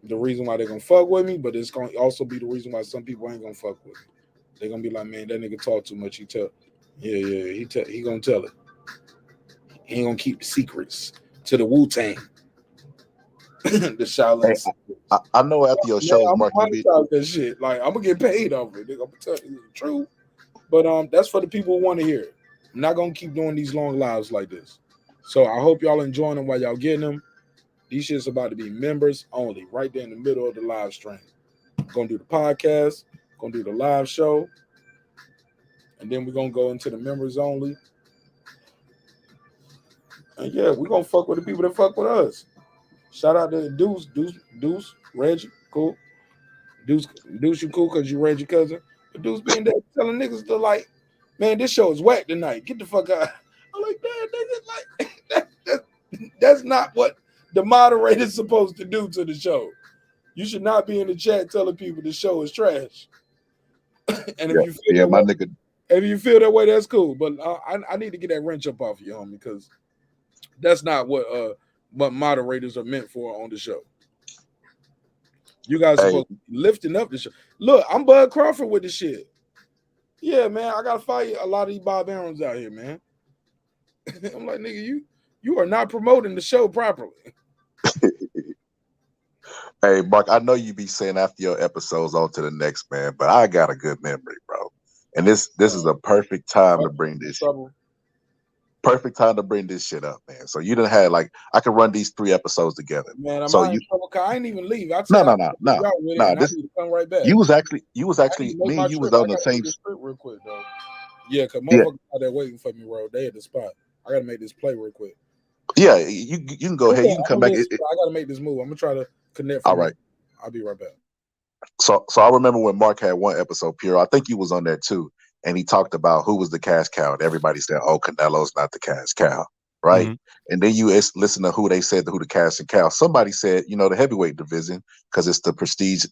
the reason why they're gonna fuck with me. But it's gonna also be the reason why some people ain't gonna fuck with me. They're gonna be like, man, that nigga talk too much. He gonna tell it. He ain't gonna keep the secrets to the Wu-Tang. The Shaolin.
Hey, I know after your show,
I'm
Mark,
gonna monetize that shit. Like I'm gonna get paid off it. I'm gonna tell you the truth. But that's for the people who want to hear it. I'm not gonna keep doing these long lives like this. So I hope y'all enjoying them while y'all getting them. These shit's about to be members only, right there in the middle of the live stream. Gonna do the podcast, gonna do the live show, and then we're gonna go into the members only. And yeah, we're gonna fuck with the people that fuck with us. Shout out to Deuce, Reggie, cool. Deuce, you cool because you Reggie cousin. But Deuce being there telling niggas to like, man, this show is whack tonight. Get the fuck out. I'm like, man, nigga, that's not what the moderator's supposed to do to the show. You should not be in the chat telling people the show is trash. And if you feel that way, that's cool. But I need to get that wrench up off you, homie, because that's not what moderators are meant for on the show. You guys are supposed to be lifting up the show. Look, I'm Bud Crawford with the shit. Yeah, man, I gotta fight a lot of these Bob Arons out here, man. I'm like, nigga, you are not promoting the show properly.
Hey, Mark, I know you be saying after your episodes on to the next, man, but I got a good memory, bro. And this is a perfect time to bring this shit. Perfect time to bring this shit up, man. So you done had I could run these 3 episodes together.
Man, I'm
so
not in trouble. I ain't even leave.
No.
This come right back.
You was actually me and you was on the same
real quick though. Yeah, cause motherfuckers out there waiting for me, bro. They at the spot. I gotta make this play real quick.
Yeah, you can go ahead. You can come back.
I gotta make this move. I'm gonna try to connect.
All right.
I'll be right back.
So I remember when Mark had one episode, Pure. I think you was on there too, and he talked about who was the cash cow, and everybody said, "Oh, Canelo's not the cash cow." Right. Mm-hmm. And then you listen to who they said who the cash and cow. Somebody said, the heavyweight division, because it's the prestige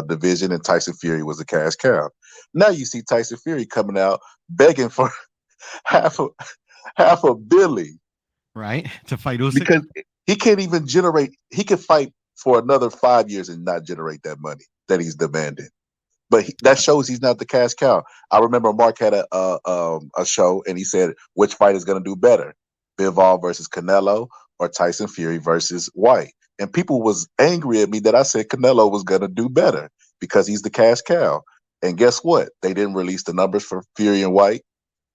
division, and Tyson Fury was the cash cow. Now you see Tyson Fury coming out begging for half a billion,
right, to fight Usyk,
because he can't even generate. He could fight for another 5 years and not generate that money that he's demanding. But that shows he's not the cash cow. I remember Mark had a show, and he said, which fight is going to do better, Bivol versus Canelo or Tyson Fury versus White? And people was angry at me that I said Canelo was gonna do better because he's the cash cow. And guess what? They didn't release the numbers for Fury and White.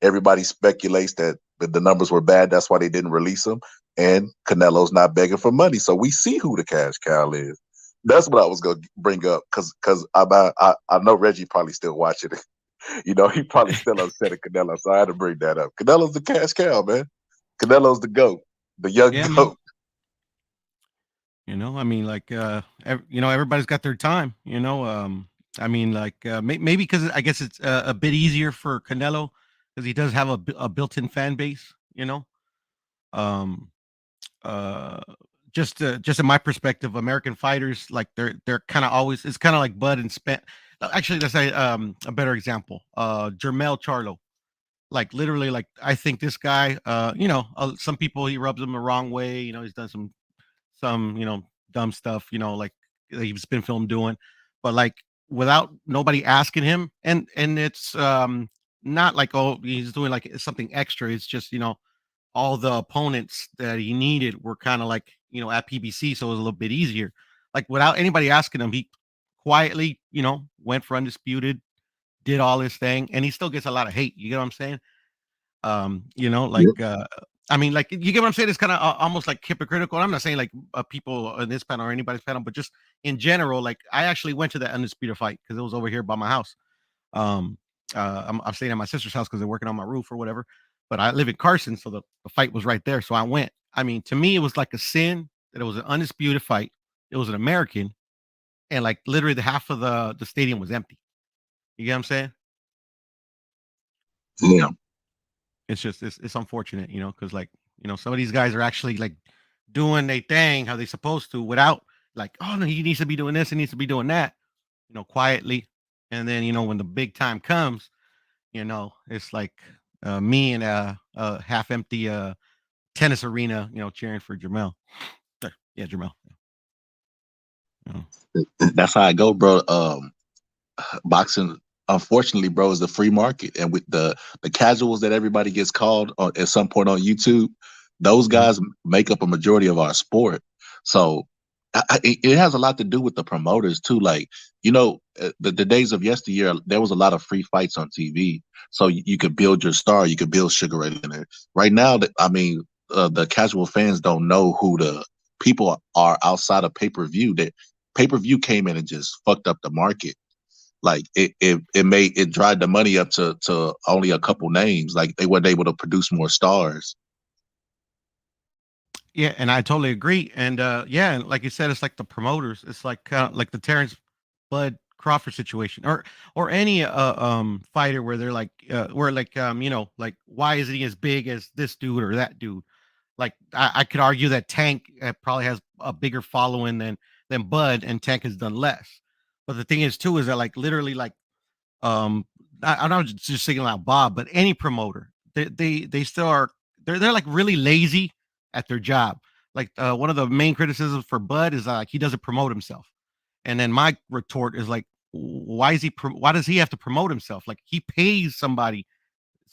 Everybody speculates that the numbers were bad. That's why they didn't release them. And Canelo's not begging for money. So we see who the cash cow is. That's what I was going to bring up because I know Reggie probably still watching it. You know, he probably still upset at Canelo. So I had to bring that up. Canelo's the cash cow, man. Canelo's the GOAT, the young GOAT.
You know, I mean, like, you know, everybody's got their time, you know. I mean, like, maybe because I guess it's a bit easier for Canelo because he does have a built-in fan base, you know. Um, uh, just in my perspective, American fighters, like, they're kind of always, it's kind of like Bud and Spence. Actually, let's say a better example. Jermell Charlo. Like, literally, like, I think this guy, you know, some people, he rubs them the wrong way. You know, he's done some, you know, dumb stuff, you know, like he's been filmed doing, but like without nobody asking him, and it's not like, oh, he's doing like something extra. It's just, you know, all the opponents that he needed were kind of like, you know, at PBC, so it was a little bit easier. Like without anybody asking him, he quietly, you know, went for undisputed, did all his thing, and he still gets a lot of hate. You get what I'm saying? You know, like, I mean, like, you get what I'm saying? It's kind of almost like hypocritical. I'm not saying like people in this panel or anybody's panel, but just in general, like, I actually went to that undisputed fight because it was over here by my house. I'm staying at my sister's house because they're working on my roof or whatever. But I live in Carson, so the fight was right there. So I went. I mean, to me, it was like a sin that it was an undisputed fight. It was an American, and like literally the half of the stadium was empty. You get what I'm saying?
Yeah.
It's just it's unfortunate, you know, because like, you know, some of these guys are actually like doing their thing how they supposed to without like, oh no, he needs to be doing this, he needs to be doing that, you know, quietly. And then, you know, when the big time comes, you know, it's like me in a half empty tennis arena, you know, cheering for Jermell. Yeah, Jermell.
That's how I go, bro. Boxing, unfortunately, bro, is the free market, and with the casuals that everybody gets called on, at some point on YouTube, those guys make up a majority of our sport. So it has a lot to do with the promoters too. Like, you know, the days of yesteryear, there was a lot of free fights on TV, so you could build your star, you could build Sugar Ray Leonard. Right now, I mean, the casual fans don't know who the people are outside of pay-per-view. That pay-per-view came in and just fucked up the market. Like it dried the money up to only a couple names. Like they weren't able to produce more stars.
Yeah, and I totally agree. And yeah, and like you said, it's like the promoters. It's like the Terrence Bud Crawford situation, or any fighter where they're like where like you know, like, why isn't he as big as this dude or that dude? Like I could argue that Tank probably has a bigger following than Bud, and Tank has done less. But the thing is too is that like literally like I'm not just singling out Bob, but any promoter, they still are they're like really lazy at their job. Like one of the main criticisms for Bud is like he doesn't promote himself, and then my retort is like, why does he have to promote himself? Like he pays somebody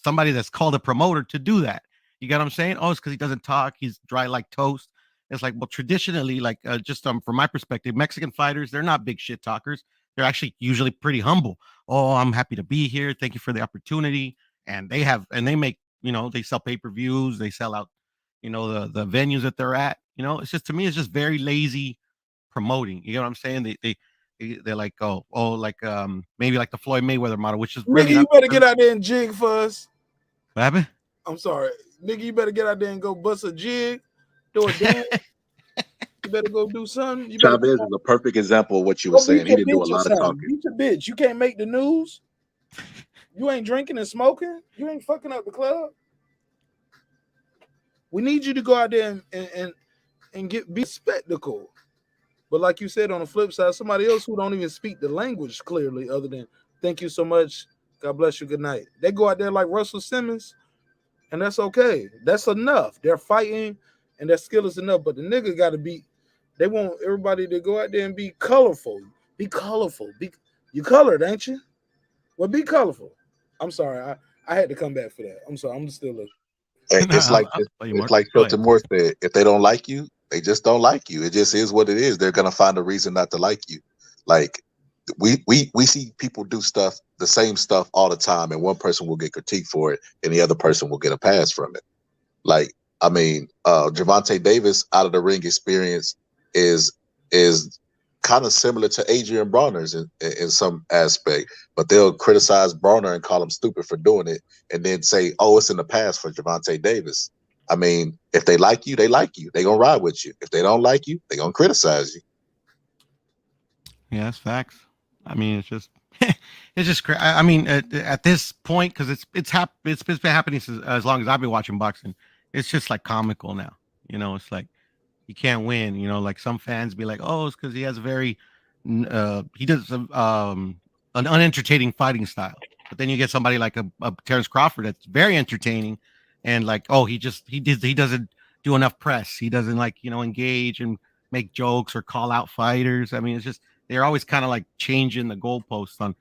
that's called a promoter to do that. You get what I'm saying? Oh, it's because he doesn't talk. He's dry like toast. It's like, well, traditionally, like just from my perspective, Mexican fighters, they're not big shit talkers. They're actually usually pretty humble. Oh, I'm happy to be here. Thank you for the opportunity. And they make, you know, they sell pay-per-views. They sell out, you know, the venues that they're at. You know, it's just, to me, it's just very lazy promoting. You know what I'm saying? They're like, like maybe like the Floyd Mayweather model, which is really
Nigga, you better get out there and jig for us.
What happened?
I'm sorry, nigga. You better get out there and go bust a jig, do a dance. You better go do something.
Chavez is a perfect example of what you were saying. He didn't do a lot of talking.
Beat your bitch. You can't make the news. You ain't drinking and smoking. You ain't fucking up the club. We need you to go out there and be spectacle. But like you said, on the flip side, somebody else who don't even speak the language clearly, other than thank you so much, God bless you, good night. They go out there like Russell Simmons, and that's okay. That's enough. They're fighting, and their skill is enough. But the nigga got to be. They want everybody to go out there and be colorful. Be colorful. You colored, ain't you? Well, be colorful. I'm sorry. I had to come back for that. I'm sorry. I'm still looking.
It's like Shelton Moore said, if they don't like you, They just don't like you. It just is what it is. They're gonna find a reason not to like you. Like we see people do stuff, the same stuff all the time, and one person will get critiqued for it, and the other person will get a pass from it. Like, I mean, Gervonta Davis out of the ring experience is kind of similar to Adrian Bronner's in some aspect, but they'll criticize Bronner and call him stupid for doing it, and then say, "Oh, it's in the past for Gervonta Davis." I mean, if they like you, they like you. They gonna ride with you. If they don't like you, they gonna criticize you.
Yeah, that's facts. I mean, it's just it's just crazy. I mean, at this point, because it's been happening as long as I've been watching boxing. It's just like comical now. You know, it's like you can't win. You know, like some fans be like, "Oh, it's because he has a very he does an unentertaining fighting style." But then you get somebody like a Terrence Crawford that's very entertaining, and like, oh, he doesn't do enough press. He doesn't like engage and make jokes or call out fighters. I mean, it's just they're always kind of like changing the goalposts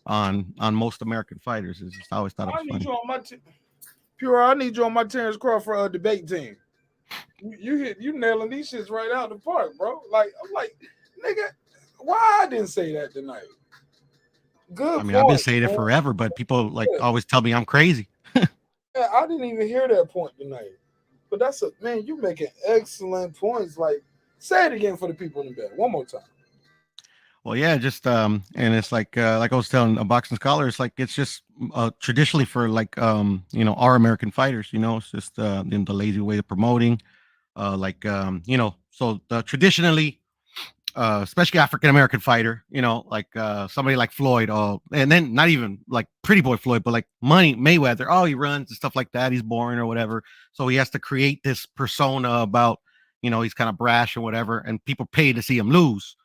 on most American fighters. It's just I always thought it
I
was
need
funny.
you on my Pure. I need you on my Terrence Crawford debate team. You nailing these shits right out the park, bro. Like I'm like, nigga, why I didn't say that tonight? Good
I mean, I've been
point,
saying it
man.
forever, but people like
Yeah.
always tell me I'm crazy.
Yeah, I didn't even hear that point tonight. But that's a man, you making excellent points. Like, say it again for the people in the back. One more time.
Well, yeah, just and it's like I was telling a boxing scholar, it's just traditionally for like our American fighters, it's just the lazy way of promoting, so traditionally, especially African American fighter, like somebody like Floyd, and then not even like Pretty Boy Floyd, but like Money Mayweather. Oh, he runs and stuff like that. He's boring or whatever, so he has to create this persona about he's kind of brash or whatever, and people pay to see him lose.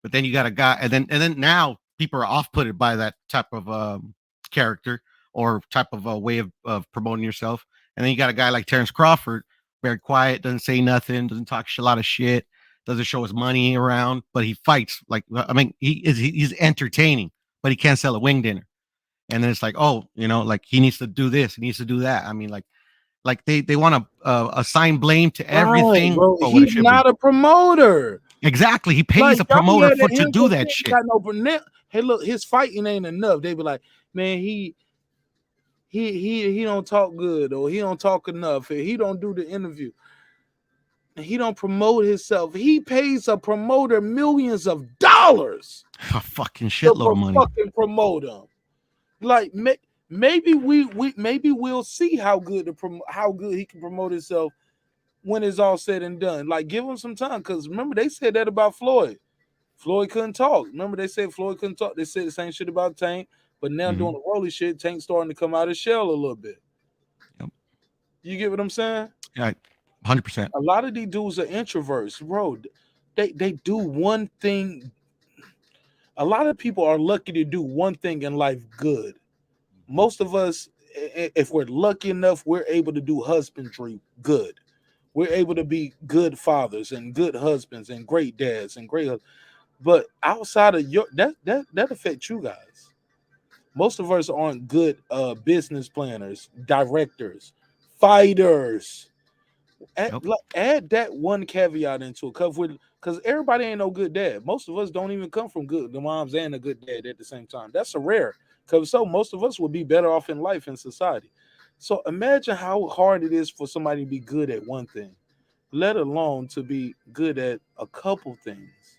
But then you got a guy, and then now people are off-putted by that type of character or type of way of promoting yourself. And then you got a guy like Terrence Crawford, very quiet, doesn't say nothing, doesn't talk a lot of shit, doesn't show his money around, but he fights. Like, I mean, he's entertaining, but he can't sell a wing dinner. And then it's like, oh, like he needs to do this, he needs to do that. I mean, like they want to assign blame to
Right,
everything
bro.
but what it
He's
should be.
not a promoter.
Exactly. He pays
Like
a
y'all be
promoter
letting
to
him
do that shit.
got no hey, look, his fighting ain't enough. They be like, man, he don't talk good, or he don't talk enough, or he don't do the interview. He don't promote himself. He pays a promoter millions of dollars
A fucking
to
shitload of money.
fucking promote him. Like maybe maybe we'll see how good he can promote himself when it's all said and done. Like, give him some time, because remember they said that about Floyd. Floyd couldn't talk. Remember they said Floyd couldn't talk. They said the same shit about Tank, but now doing the Rolly shit, Tank's starting to come out of his shell a little bit.
Yep.
You get what I'm saying?
Yeah, 100%.
A lot of these dudes are introverts, bro. They do one thing. A lot of people are lucky to do one thing in life good. Most of us, if we're lucky enough, we're able to do husbandry good. We're able to be good fathers and good husbands and great dads and great. But outside of that affects you guys. Most of us aren't good business planners, directors, fighters. Add that one caveat into it, because everybody ain't no good dad. Most of us don't even come from good the moms and a good dad at the same time. That's a rare. Because so most of us would be better off in life and society. So imagine how hard it is for somebody to be good at one thing, let alone to be good at a couple things.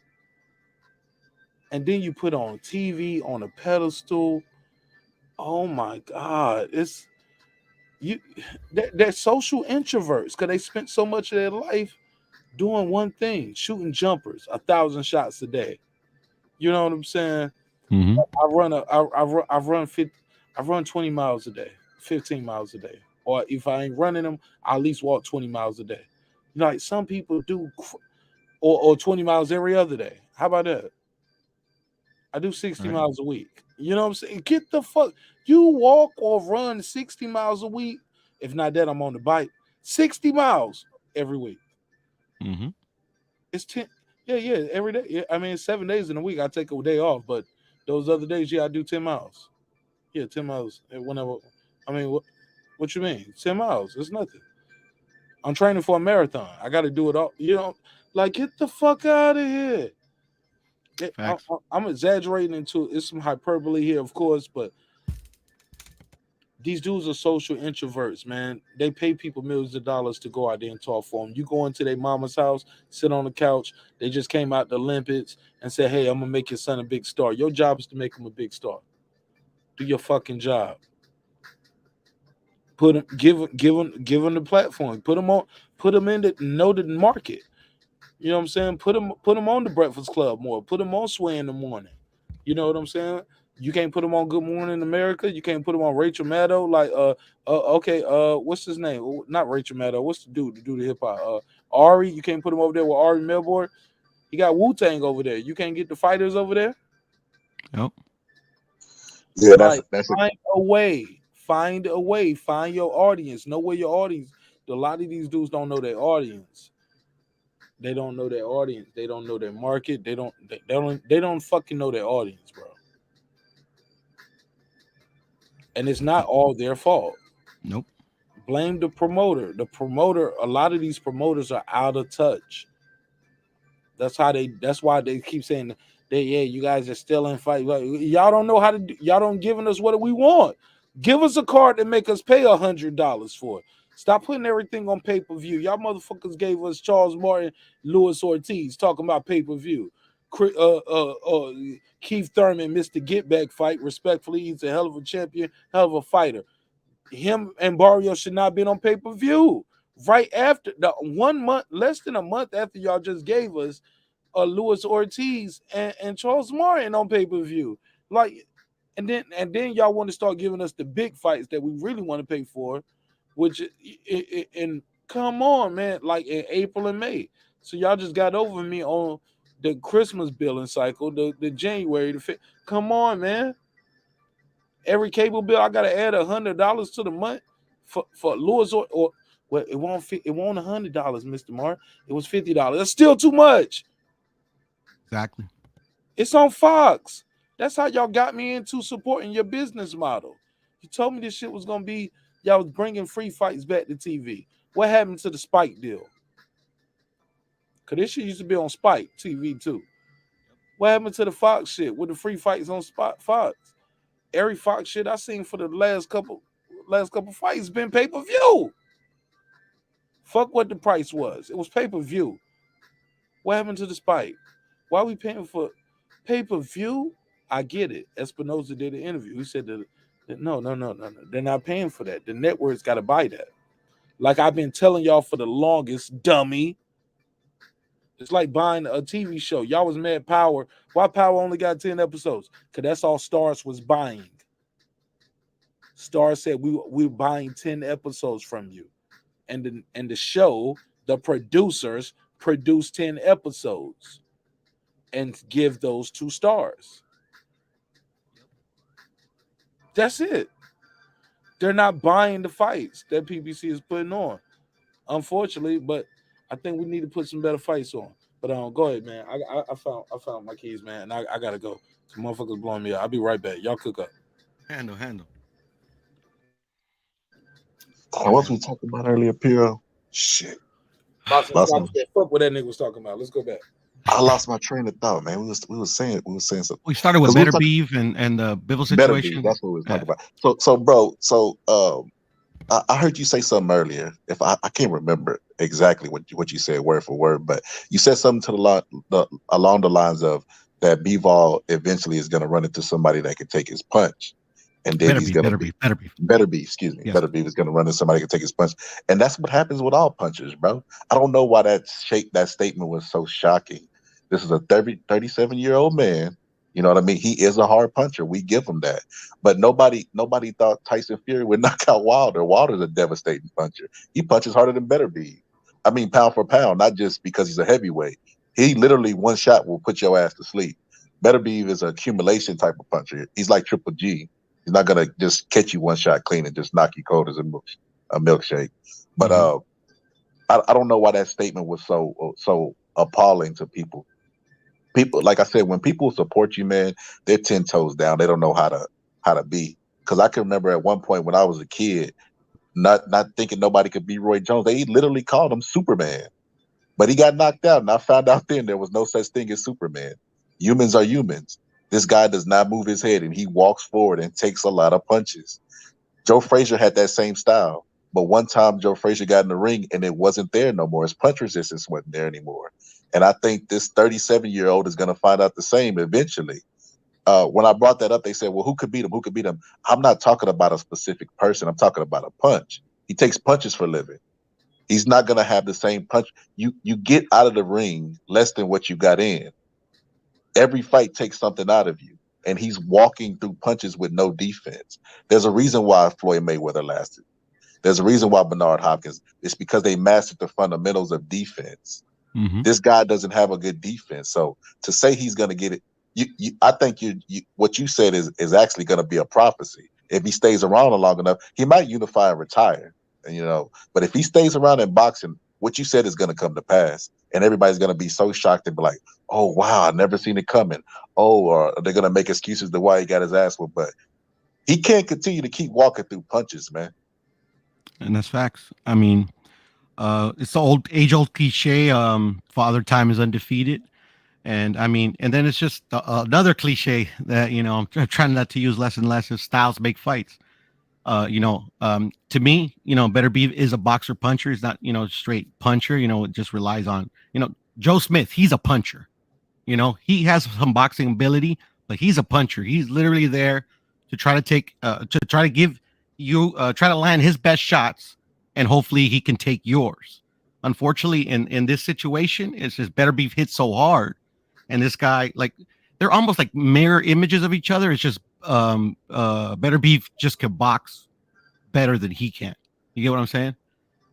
And then you put on TV on a pedestal. Oh my God. It's you they're social introverts because they spent so much of their life doing one thing, shooting jumpers, 1,000 shots a day. You know what I'm saying?
Mm-hmm.
I run 20 miles a day, 15 miles a day. Or if I ain't running them, I at least walk 20 miles a day. You know, like some people do, or 20 miles every other day. How about that? I do 60 miles a week. You know what I'm saying? Get the fuck. You walk or run 60 miles a week. If not that, I'm on the bike. 60 miles every week.
Mm-hmm.
It's 10. Yeah, every day. Yeah, I mean, 7 days in a week. I take a day off, but those other days, I do 10 miles. Yeah, 10 miles. Whenever. I mean, what you mean? 10 miles. It's nothing. I'm training for a marathon. I got to do it all. You know, Like, get the fuck out of here.
Facts.
I'm exaggerating into it's some hyperbole here, of course, but these dudes are social introverts, man. They pay people millions of dollars to go out there and talk for them. You go into their mama's house, sit on the couch. They just came out the Olympics and said, "Hey, I'm gonna make your son a big star." Your job is to make him a big star. Do your fucking job. Put him, give him the platform. Put him in the know the market. You know what I'm saying? Put him on the Breakfast Club more. Put him on Sway in the morning. You know what I'm saying? You can't put him on Good Morning America. You can't put him on Rachel Maddow. Like, okay, what's his name? Not Rachel Maddow. What's the dude? The dude of hip hop? Ari. You can't put him over there with Ari Melbourne. He got Wu Tang over there. You can't get the fighters over there.
Nope.
Yeah,
Like,
that's
find a way. Find a way. Find your audience. Know where your audience. A lot of these dudes don't know their audience. They don't know their audience. They don't know their market. They don't fucking know their audience, bro. And it's not all their fault.
Nope.
Blame the promoter. The promoter, a lot of these promoters are out of touch. That's why they keep saying you guys are still in fight. Y'all don't know how to do, y'all don't giving us what we want. Give us a card that make us pay $100 for it. Stop putting everything on pay-per-view. Y'all motherfuckers gave us Charles Martin, Luis Ortiz talking about pay-per-view. Keith Thurman missed the get back fight. Respectfully, he's a hell of a champion, hell of a fighter. Him and Barrio should not have been on pay-per-view. Right after the 1 month, less than a month after y'all just gave us Luis Ortiz and Charles Martin on pay-per-view. Like, and then y'all want to start giving us the big fights that we really want to pay for, which and come on, man, like in April and May. So y'all just got over me on the Christmas billing cycle, the January, come on, man. Every cable bill I gotta add $100 to the month for Lewis or well, it won't $100, Mr. Mark. It was $50. That's still too much.
Exactly.
It's on Fox. That's how y'all got me into supporting your business model. You told me this shit was gonna be y'all was bringing free fights back to TV. What happened to the Spike deal? Cause this shit used to be on Spike TV too. What happened to the Fox shit with the free fights on Fox? Every Fox shit I seen for the last couple fights been pay-per-view. Fuck what the price was. It was pay-per-view. What happened to the Spike? Why are we paying for pay-per-view? I get it. Espinosa did an interview. He said that no. They're not paying for that. The network's got to buy that. Like I've been telling y'all for the longest, dummy. It's like buying a TV show. Y'all was mad Power. Why Power only got 10 episodes? Because that's all Starz was buying. Starz said we're buying 10 episodes from you. And the show, the producers produce 10 episodes and give those to Starz. That's it. They're not buying the fights that PBC is putting on, unfortunately. But I think we need to put some better fights on. But go ahead, man. I found my keys, man, and I gotta go. Some motherfuckers blowing me up. I'll be right back. Y'all cook up.
Handle.
what was we talking about earlier, Piro? Shit.
Fuck what that nigga was talking about. Let's go back.
I lost my train of thought, man. We was saying something.
We started with Beterbiev and the Bivol situation.
That's what we was talking about. So bro, I heard you say something earlier. If I can't remember exactly what you said word for word, but you said something to along the lines of that Bivol eventually is going to run into somebody that can take his punch, and then he's going to Beterbiev. Excuse me, yes. Beterbiev is going to run into somebody that can take his punch, and that's what happens with all punchers, bro. I don't know why that statement was so shocking. This is a 37-year-old man. You know what I mean? He is a hard puncher. We give him that. But nobody thought Tyson Fury would knock out Wilder. Wilder's a devastating puncher. He punches harder than Beterbiev. I mean, pound for pound, not just because he's a heavyweight. He literally one shot will put your ass to sleep. Beterbiev is an accumulation type of puncher. He's like Triple G. He's not going to just catch you one shot clean and just knock you cold as a milkshake. But I don't know why that statement was so appalling to people. People, like I said, when people support you, man, they're 10 toes down. They don't know how to be. Because I can remember at one point when I was a kid, not thinking nobody could beat Roy Jones. They literally called him Superman. But he got knocked out, and I found out then there was no such thing as Superman. Humans are humans. This guy does not move his head, and he walks forward and takes a lot of punches. Joe Frazier had that same style, but one time Joe Frazier got in the ring, and it wasn't there no more. His punch resistance wasn't there anymore. And I think this 37-year-old is going to find out the same eventually. When I brought that up, they said, well, who could beat him? Who could beat him? I'm not talking about a specific person. I'm talking about a punch. He takes punches for a living. He's not going to have the same punch. You get out of the ring less than what you got in. Every fight takes something out of you. And he's walking through punches with no defense. There's a reason why Floyd Mayweather lasted. There's a reason why Bernard Hopkins. It's because they mastered the fundamentals of defense.
Mm-hmm.
This guy doesn't have a good defense. So to say he's going to get it, I think what you said is actually going to be a prophecy. If he stays around long enough, he might unify and retire. But if he stays around in boxing, what you said is going to come to pass, and everybody's going to be so shocked and be like, "Oh wow, I never seen it coming." Or they're going to make excuses to why he got his ass whooped. But he can't continue to keep walking through punches, man.
And that's facts. I mean, it's the age-old cliche. Father Time is undefeated. And I mean, and then it's just another cliche that, I'm trying not to use less and less is styles make fights. To me, Beterbiev is a boxer puncher. He's not, straight puncher, it just relies on, Joe Smith. He's a puncher, he has some boxing ability, but he's a puncher. He's literally there to try to give you, try to land his best shots, and hopefully he can take yours. Unfortunately, in this situation, it's just Beterbiev hits so hard. And this guy, like, they're almost like mirror images of each other. It's just Beterbiev just can box better than he can. You get what I'm saying?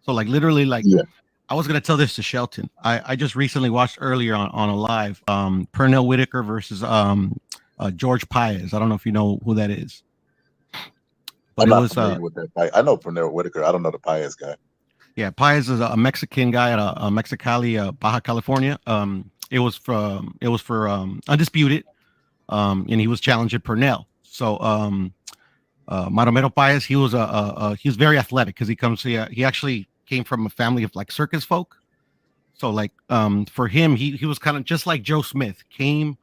So, like, literally, like, yeah. I was gonna tell this to Shelton. I just recently watched earlier on a live Pernell Whitaker versus George Paez. I don't know if you know who that is. But
I'm not familiar with that fight. I know Pernell Whitaker. I don't know the Paez guy.
Yeah, Paez is a Mexican guy at a Mexicali, Baja California. It was for Undisputed, and he was challenging Pernell. So Maromero Paez, he was very athletic because he actually came from a family of like circus folk. So like for him, he was kind of just like Joe Smith, came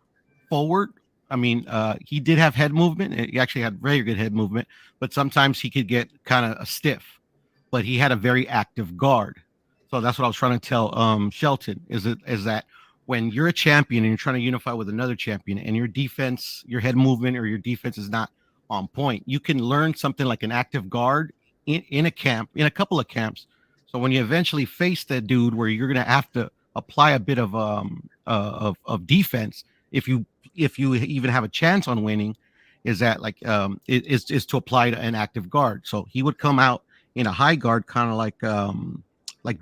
forward. I mean, he did have head movement. He actually had very good head movement, but sometimes he could get kind of stiff. But he had a very active guard. So that's what I was trying to tell Shelton is that when you're a champion and you're trying to unify with another champion and your defense, your head movement or your defense is not on point, you can learn something like an active guard in a camp, in a couple of camps. So when you eventually face that dude where you're going to have to apply a bit of defense, if you even have a chance on winning, is that like is to apply to an active guard. So he would come out in a high guard, kind of like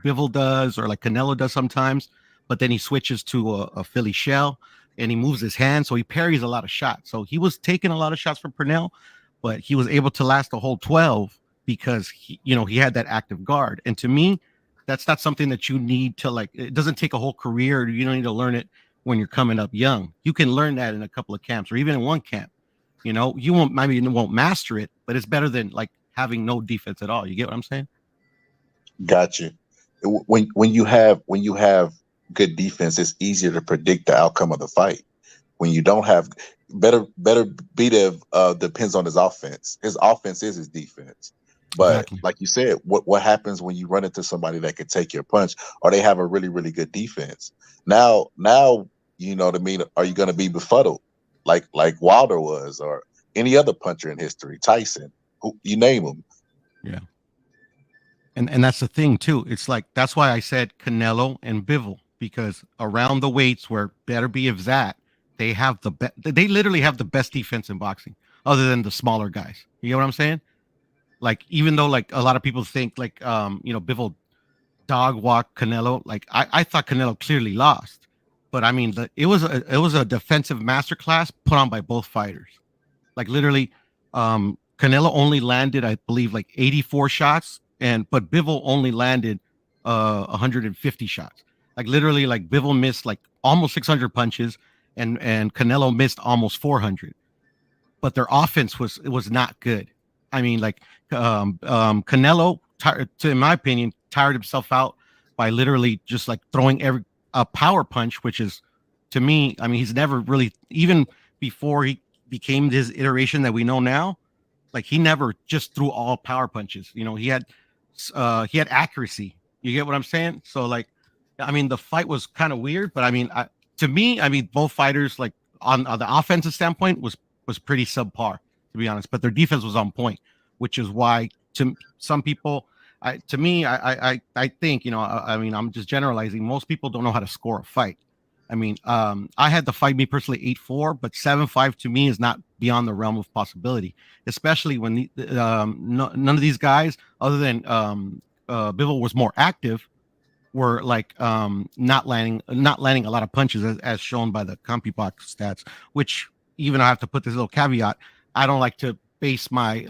Bivol does or like Canelo does sometimes, but then he switches to a Philly shell and he moves his hand, so he parries a lot of shots. So he was taking a lot of shots from Pernell, but he was able to last the whole 12 because he had that active guard. And to me, that's not something that you need to like. It doesn't take a whole career. You don't need to learn it when you're coming up young. You can learn that in a couple of camps or even in one camp. You won't master it, but it's better than like having no defense at all. You get what I'm saying?
Got you. When you have good defense, it's easier to predict the outcome of the fight. When you don't have Beterbiev depends on his offense. His offense is his defense. But exactly. Like you said, what happens when you run into somebody that can take your punch or they have a really, really good defense? Now you know what I mean? Are you going to be befuddled like Wilder was or any other puncher in history, Tyson, who you name them?
Yeah. And that's the thing too. It's like, that's why I said Canelo and Bivol, because around the weights where Beterbiev's at, they have they literally have the best defense in boxing other than the smaller guys. You know what I'm saying? Like, even though like a lot of people think like, Bivol dog walk Canelo, like I thought Canelo clearly lost, but I mean, it was a defensive masterclass put on by both fighters. Like literally, Canelo only landed, I believe, like 84 shots, but Bivol only landed 150 shots. Like literally, like Bivol missed like almost 600 punches, and Canelo missed almost 400. But their offense was not good. I mean, like Canelo, in my opinion, tired himself out by literally just like throwing a power punch, which is, to me, I mean, he's never really, even before he became this iteration that we know now, like he never just threw all power punches. You know, he had accuracy. You get what I'm saying? So like, I mean, the fight was kind of weird, but I mean, to me, I mean, both fighters, like on the offensive standpoint, was pretty subpar, to be honest. But their defense was on point, which is why to some people, I think, you know, I mean, I'm just generalizing. Most people don't know how to score a fight. I mean, I had the fight me personally 8-4, but 7-5 to me is not beyond the realm of possibility, especially when none of these guys, other than Bivol was more active, were like not landing a lot of punches as shown by the CompuBox stats. Which, even I have to put this little caveat, I don't like to base my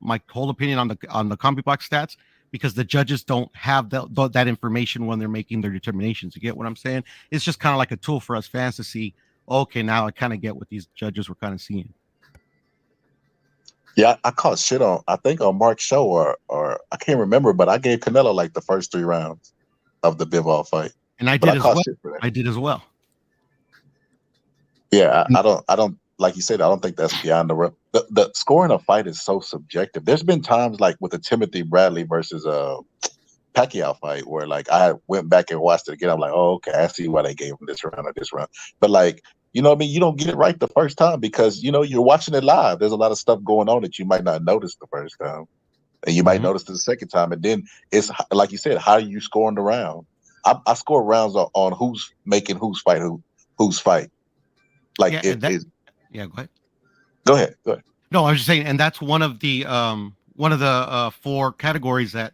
my whole opinion on the CompuBox stats, because the judges don't have that information when they're making their determinations. You get what I'm saying? It's just kind of like a tool for us fans to see, okay, now I kind of get what these judges were kind of seeing.
Yeah, I caught shit on, I think on Mark's show, or I can't remember, but I gave Canelo like the first 3 rounds of the Bivol fight.
And I did as well. I did as well.
Yeah, I don't like you said, I don't think that's beyond the realm. The scoring a fight is so subjective. There's been times like with the Timothy Bradley versus Pacquiao fight where like I went back and watched it again. I'm like, oh, okay, I see why they gave him this round or this round. But like, you know what I mean? You don't get it right the first time because, you know, you're watching it live. There's a lot of stuff going on that you might not notice the first time. And you might notice it the second time. And then it's like you said, how are you scoring the round? I score rounds on who's making whose fight. Like,
yeah, go ahead.
Go ahead.
No, I was just saying, and that's one of the 4 categories that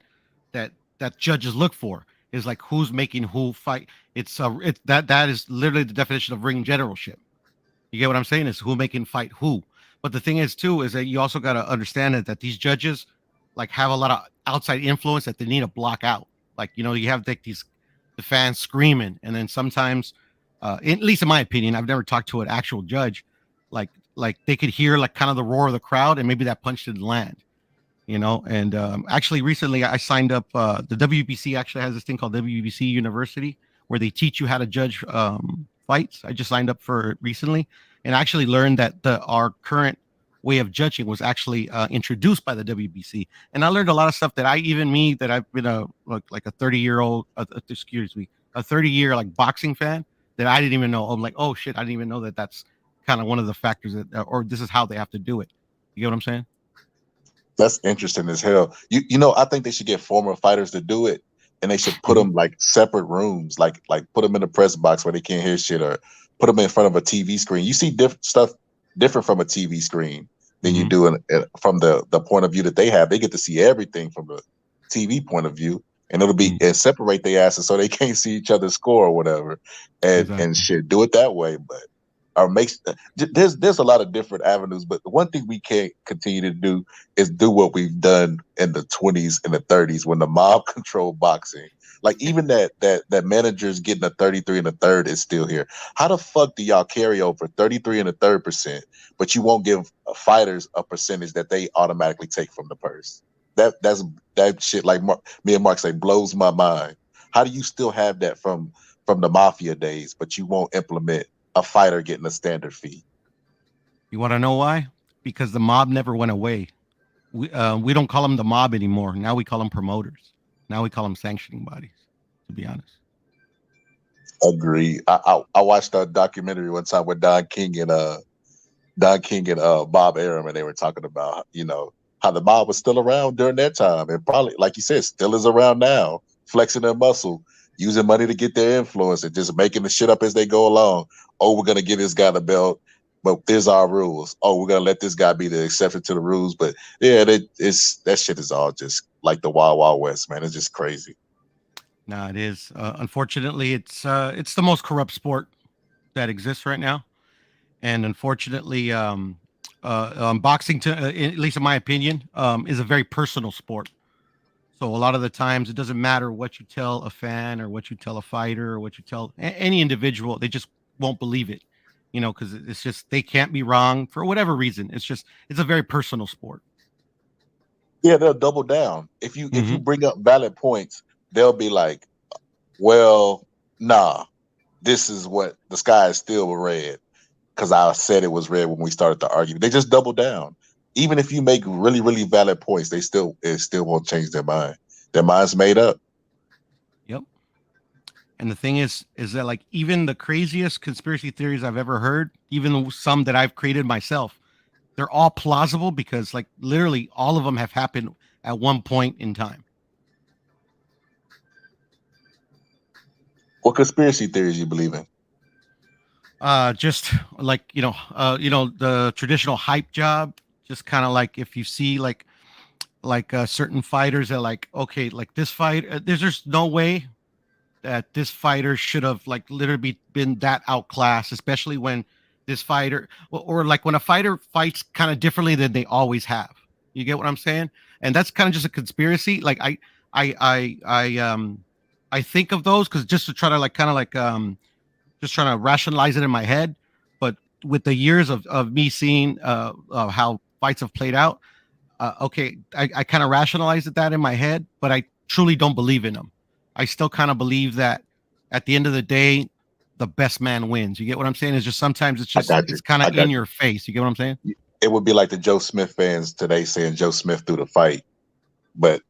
judges look for, is like who's making who fight. That is literally the definition of ring generalship. You get what I'm saying? Is who making fight who. But the thing is too, is that you also got to understand that these judges like have a lot of outside influence that they need to block out. Like, you know, you have like the fans screaming, and then sometimes, at least in my opinion, I've never talked to an actual judge, like they could hear like kind of the roar of the crowd, and maybe that punch didn't land, you know. And actually recently I signed up, the WBC actually has this thing called WBC University where they teach you how to judge fights. I just signed up for it recently, and I actually learned that our current way of judging was actually introduced by the WBC, and I learned a lot of stuff that I've been a 30-year-old, a 30-year like boxing fan, that I didn't even know. I'm like, oh shit, I didn't even know that that's kind of one of the factors or this is how they have to do it. You get what I'm saying?
That's interesting as hell. You know, I think they should get former fighters to do it, and they should put them like separate rooms, like put them in the press box where they can't hear shit, or put them in front of a TV screen. You see stuff different from a TV screen than you do from the point of view that they have. They get to see everything from the TV point of view, and it'll be and separate their asses so they can't see each other score or whatever, and shit. Do it that way, but. Or there's a lot of different avenues, but the one thing we can't continue to do is do what we've done in the 20s and the 30s when the mob controlled boxing. Like even that managers getting a 33 and a third is still here. How the fuck do y'all carry over 33 and a third %, but you won't give fighters a percentage that they automatically take from the purse? That shit, like me and Mark say, blows my mind. How do you still have that from the mafia days, but you won't implement a fighter getting a standard fee?
You want to know why? Because the mob never went away. We don't call them the mob anymore. Now we call them promoters. Now we call them sanctioning bodies, to be honest.
Agree. I watched a documentary one time with Don King and Bob Arum, and they were talking about, you know, how the mob was still around during that time, and probably, like you said, still is around now, flexing their muscle, using money to get their influence, and just making the shit up as they go along. Oh, we're going to give this guy the belt, but there's our rules. Oh, we're going to let this guy be the exception to the rules. But yeah, that shit is all just like the Wild Wild West, man. It's just crazy.
No, it is. Unfortunately, it's the most corrupt sport that exists right now. And unfortunately, boxing, at least in my opinion, is a very personal sport. So a lot of the times it doesn't matter what you tell a fan or what you tell a fighter or what you tell any individual, they just won't believe it, you know, because it's just, they can't be wrong for whatever reason. It's a very personal sport.
Yeah, they'll double down. If you bring up valid points, they'll be like, Well, nah. This is what the sky is still red because I said it was red when we started the argument. They just double down. Even if you make really, really valid points, it still won't change their mind. Their mind's made up.
Yep. And the thing is that like even the craziest conspiracy theories I've ever heard, even some that I've created myself, they're all plausible because like literally all of them have happened at one point in time.
What conspiracy theories you believe in?
Just like the traditional hype job. Just kind of like if you see like certain fighters that like, okay, like this fight, there's just no way that this fighter should have like literally been that outclassed, especially when this fighter or like when a fighter fights kind of differently than they always have. You get what I'm saying? And that's kind of just a conspiracy. Like I think of those because just to try to like kind of like just trying to rationalize it in my head. But with the years of me seeing how fights have played out, okay, I kind of rationalized that in my head, but I truly don't believe in them. I still kind of believe that at the end of the day, the best man wins. You get what I'm saying? It's just sometimes it's kind of in your face. You get what I'm saying?
It would be like the Joe Smith fans today saying Joe Smith threw the fight. But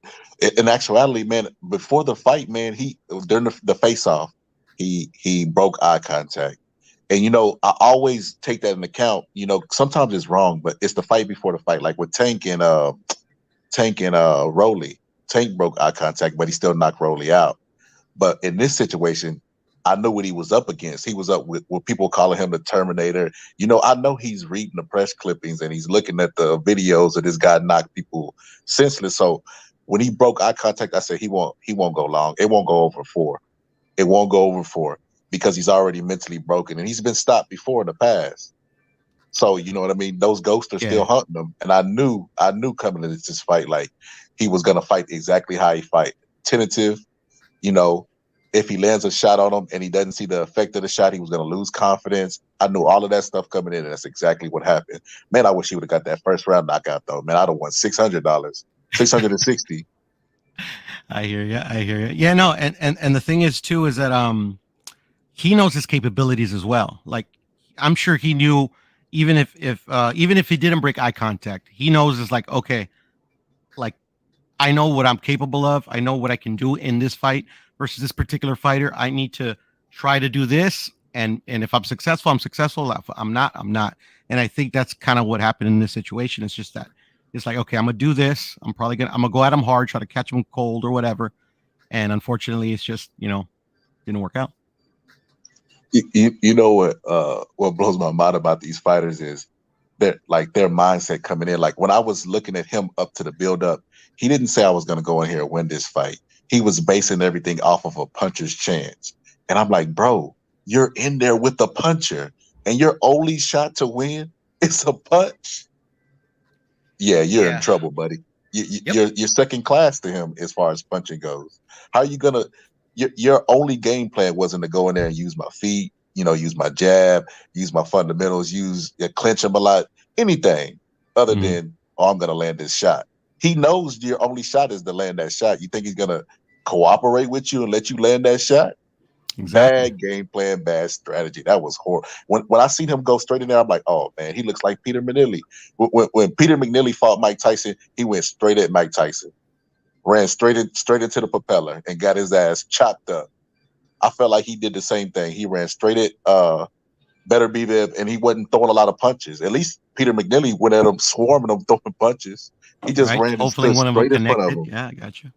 in actuality, man, before the fight, man, during the face-off, he broke eye contact. And, I always take that into account. Sometimes it's wrong, but it's the fight before the fight. Like with Tank and Rolly. Tank broke eye contact, but he still knocked Rolly out. But in this situation, I knew what he was up against. He was up with people calling him the Terminator. I know he's reading the press clippings and he's looking at the videos of this guy knock people senseless. So when he broke eye contact, I said he won't go long. It won't go over 4. It won't go over 4 because he's already mentally broken and he's been stopped before in the past. So you know what I mean? Those ghosts are still hunting him. And I knew coming into this fight, like he was gonna fight exactly how he fight. Tentative, if he lands a shot on him and he doesn't see the effect of the shot, he was gonna lose confidence. I knew all of that stuff coming in, and that's exactly what happened. Man, I wish he would have got that first round knockout though. Man, I'd have won $600, $660.
I hear you. Yeah, no, and the thing is too is that he knows his capabilities as well. Like I'm sure he knew even if he didn't break eye contact, he knows it's like, okay, like I know what I'm capable of. I know what I can do in this fight versus this particular fighter. I need to try to do this. And if I'm successful, I'm successful. If I'm not, I'm not. And I think that's kind of what happened in this situation. It's just that it's like, okay, I'm going to do this. I'm going to go at him hard, try to catch him cold or whatever. And unfortunately, it's just, didn't work out.
You know what blows my mind about these fighters is that like their mindset coming in. Like when I was looking at him up to the build up, he didn't say I was going to go in here and win this fight. He was basing everything off of a puncher's chance. And I'm like, bro, you're in there with the puncher and your only shot to win is a punch. Yeah, you're in trouble, buddy. You're second class to him as far as punching goes. How are you going to your only game plan wasn't to go in there and use my feet, use my jab, use my fundamentals, clinch him a lot, anything other than, I'm going to land this shot. He knows your only shot is to land that shot. You think he's going to cooperate with you and let you land that shot? Exactly. Bad game plan, bad strategy. That was horrible. When I seen him go straight in there, I'm like, oh, man, he looks like Peter McNeely. When Peter McNeely fought Mike Tyson, he went straight at Mike Tyson. Ran straight into the propeller and got his ass chopped up. I felt like he did the same thing. He ran straight at Beterbiev, and he wasn't throwing a lot of punches. At least Peter McNeely went at him, swarming him, throwing punches. He just ran and stood straight in front of him.
Yeah, I got you.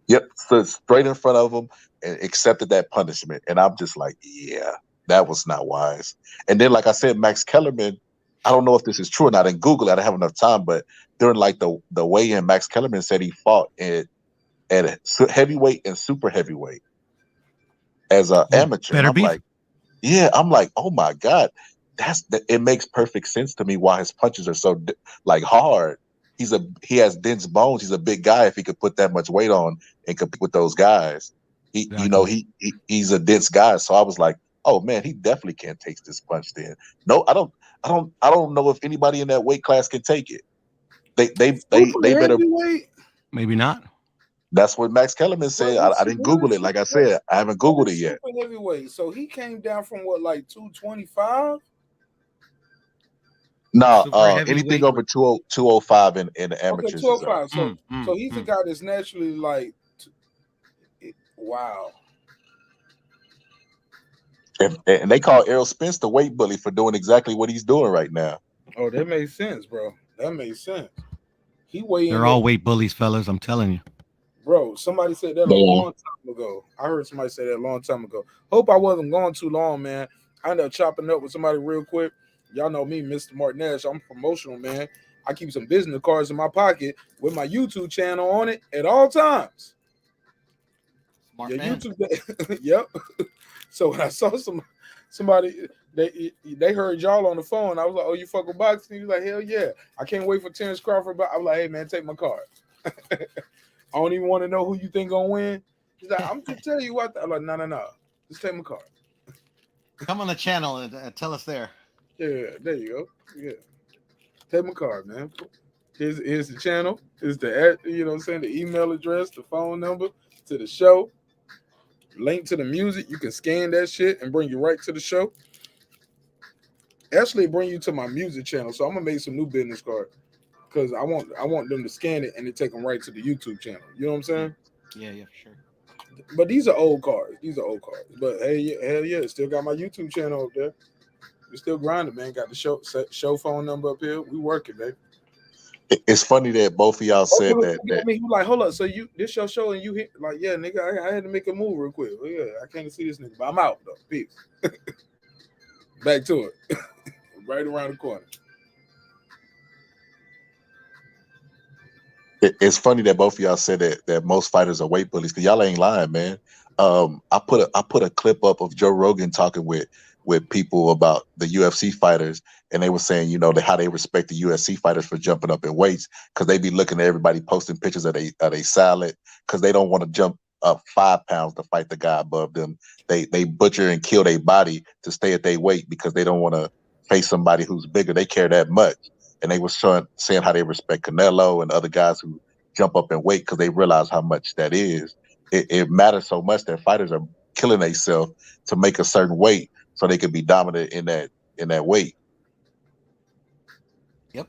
Yep, stood straight in front of him and accepted that punishment. And I'm just like, yeah, that was not wise. And then, like I said, Max Kellerman, I don't know if this is true or not. In Google, I didn't have enough time, but during like the weigh-in, Max Kellerman said he fought at heavyweight and super heavyweight as an amateur. I'm like, yeah, oh my God, it makes perfect sense to me why his punches are so like hard. He has dense bones. He's a big guy. If he could put that much weight on and compete with those guys, he's a dense guy. So I was like, oh man, he definitely can't take this punch. Then no, I don't know if anybody in that weight class can take it. They better.
Maybe not.
That's what Max Kellerman said. I didn't Google it. Like I said, I haven't Googled it yet.
Super heavyweight. So he came down from what, like 225?
No,
Super
anything
heavyweight.
over 205 in the
Okay,
amateurs.
205. So he's a guy that's naturally like, wow.
And they call Errol Spence the weight bully for doing exactly what he's doing right now.
Oh, that makes sense, bro. That makes sense. He weighed in.
They're all weight bullies, fellas. I'm telling you.
Bro, somebody said that a long time ago. I heard somebody say that a long time ago. Hope I wasn't going too long, man. I ended up chopping up with somebody real quick. Y'all know me, Mr. Marq Nash. I'm promotional, man. I keep some business cards in my pocket with my YouTube channel on it at all times.
Smart
Yeah,
man.
YouTube. Yep. So when I saw somebody, they heard y'all on the phone. I was like, "Oh, you fuck with boxing?" He was like, "Hell yeah!" I can't wait for Terrence Crawford. But I was like, "Hey man, take my card." I don't even want to know who you think gonna win. He's like, "I'm just telling you what." I'm like, "No. Just take my card."
Come on the channel and tell us there.
Yeah, there you go. Yeah, take my card, man. Here's the channel. Here's the you know what I'm saying, the email address, the phone number to the show. Link to the music. You can scan that shit and bring you right to the show. Actually, bring you to my music channel. So I'm gonna make some new business cards because I want them to scan it and then take them right to the YouTube channel. You know what I'm saying?
Yeah, for sure.
But these are old cards. But hey, hell yeah, still got my YouTube channel up there. We still grinding, man. Got the show phone number up here. We working, baby.
It's funny that both of y'all said that.
You like, hold up. So this your show and you hit like, yeah, nigga. I had to make a move real quick. Well, yeah, I can't see this nigga, but I'm out though. Peace. Back to it. Right around the corner.
It's funny that both of y'all said that most fighters are weight bullies because y'all ain't lying, man. I put a clip up of Joe Rogan talking with people about the UFC fighters, and they were saying, you know, how they respect the UFC fighters for jumping up in weights because they be looking at everybody posting pictures of they salad because they don't want to jump up 5 pounds to fight the guy above them. They butcher and kill their body to stay at their weight because they don't want to face somebody who's bigger. They care that much. And they were saying how they respect Canelo and other guys who jump up in weight because they realize how much that is. It matters so much that fighters are killing themselves to make a certain weight so they can be dominant in that weight.
Yep.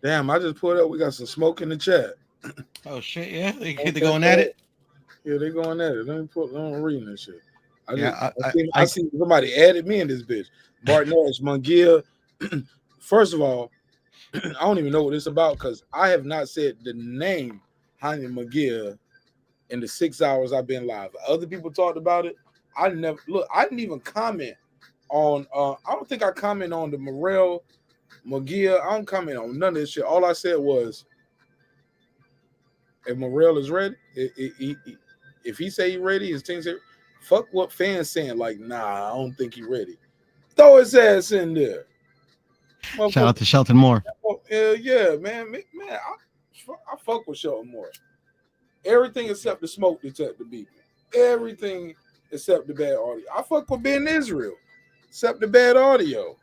Damn, I just pulled up. We got some smoke in the chat.
Oh shit, yeah. They going at it.
Yeah, they going at it. Let me read this shit.
I
see somebody added me in this bitch. Marq Nash, Mungia. First of all, I don't even know what it's about because I have not said the name Hanya Mungia in the 6 hours I've been live. Other people talked about it. I didn't even comment on I don't think I comment on the Morel Mungia. I don't comment on none of this shit. All I said was if Morel is ready, if he say he ready, his team say fuck what fans saying, like, nah, I don't think he ready. Throw his ass in there.
Shout out to Shelton Moore.
Yeah, man. I fuck with Shelton Moore. Everything except the smoke detector beat. Everything except the bad audio. I fuck with Ben Israel, except the bad audio.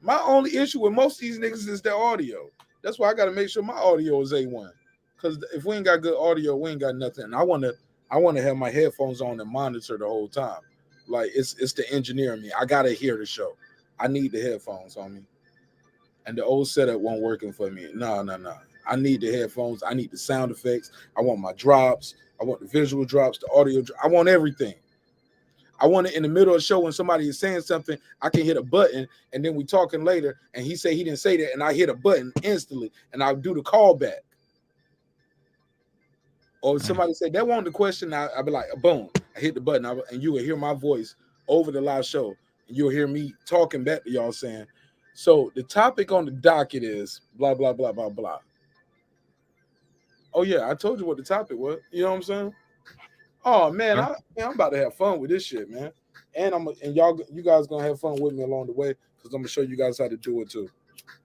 My only issue with most of these niggas is their audio. That's why I got to make sure my audio is A1. Because if we ain't got good audio, we ain't got nothing. And I want to have my headphones on and monitor the whole time. Like it's the engineer in me. I gotta hear the show. I need the headphones on me. And the old setup wasn't working for me. No. I need the headphones. I need the sound effects. I want my drops. I want the visual drops, the audio. I want everything. I want it in the middle of the show when somebody is saying something, I can hit a button, and then we talking later, and he say he didn't say that, and I hit a button instantly, and I'll do the callback. Or if somebody said that wasn't the question, I'll be like, boom, I hit the button, and you will hear my voice over the live show, and you'll hear me talking back to y'all saying, so the topic on the docket is blah, blah, blah, blah, blah. Oh, yeah, I told you what the topic was. You know what I'm saying? Oh, man, I'm about to have fun with this shit, man. And you guys going to have fun with me along the way because I'm going to show you guys how to do it, too.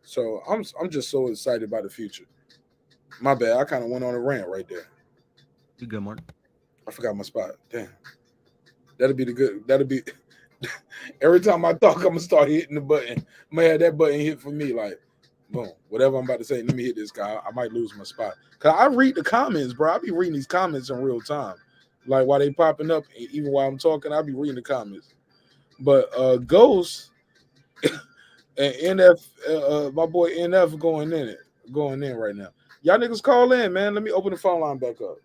So I'm just so excited about the future. My bad. I kind of went on a rant right there.
You good, Mark?
I forgot my spot. Damn. That'll be every time I talk, I'm gonna start hitting the button. I'm gonna have that button hit for me. Like, Boom. Whatever I'm about to say, let me hit this guy. I might lose my spot. Cause I read the comments, bro. I be reading these comments in real time. Like while they popping up, even while I'm talking, I'll be reading the comments. But Ghost and NF, my boy NF going in right now. Y'all niggas call in, man. Let me open the phone line back up.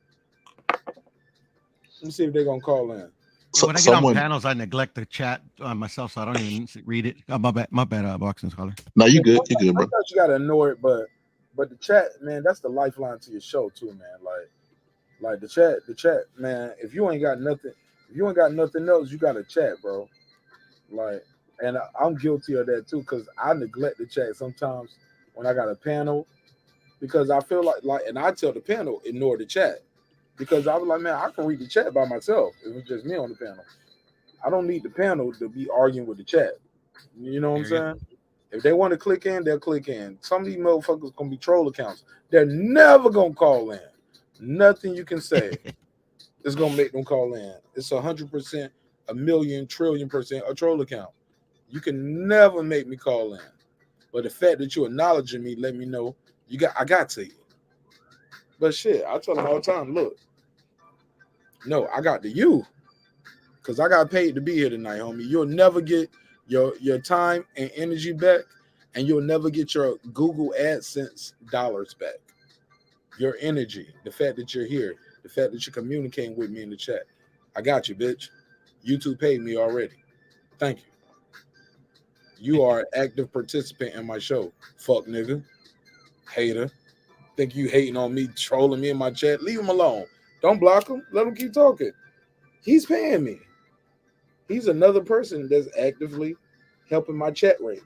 Let me see if they're gonna call in.
So, when I get on panels, I neglect the chat myself, so I don't even read it. My bad, boxing scholar.
No, you good. You good, bro.
I thought you gotta ignore it, but the chat, man, that's the lifeline to your show too, man. Like the chat, man. If you ain't got nothing else, you got to chat, bro. Like, and I'm guilty of that too, because I neglect the chat sometimes when I got a panel, because I feel like, and I tell the panel ignore the chat, because I was like, man, I can read the chat by myself if it's just me on the panel. I don't need the panel to be arguing with the chat. You know what I'm saying? If they want to click in, they'll click in. Some of these motherfuckers gonna be troll accounts. They're never gonna call in. Nothing you can say is gonna make them call in. It's 100%, a million, trillion% a troll account. You can never make me call in. But the fact that you're acknowledging me, let me know I got to you. But shit, I tell them all the time, look, no, I got to you. Because I got paid to be here tonight, homie. You'll never get your time and energy back, and you'll never get your Google AdSense dollars back. Your energy, the fact that you're here, the fact that you're communicating with me in the chat. I got you, bitch. YouTube paid me already. Thank you. You are an active participant in my show. Fuck nigga. Hater. Think you hating on me, trolling me in my chat? Leave him alone. Don't block him. Let him keep talking. He's paying me. He's another person that's actively helping my chat rate.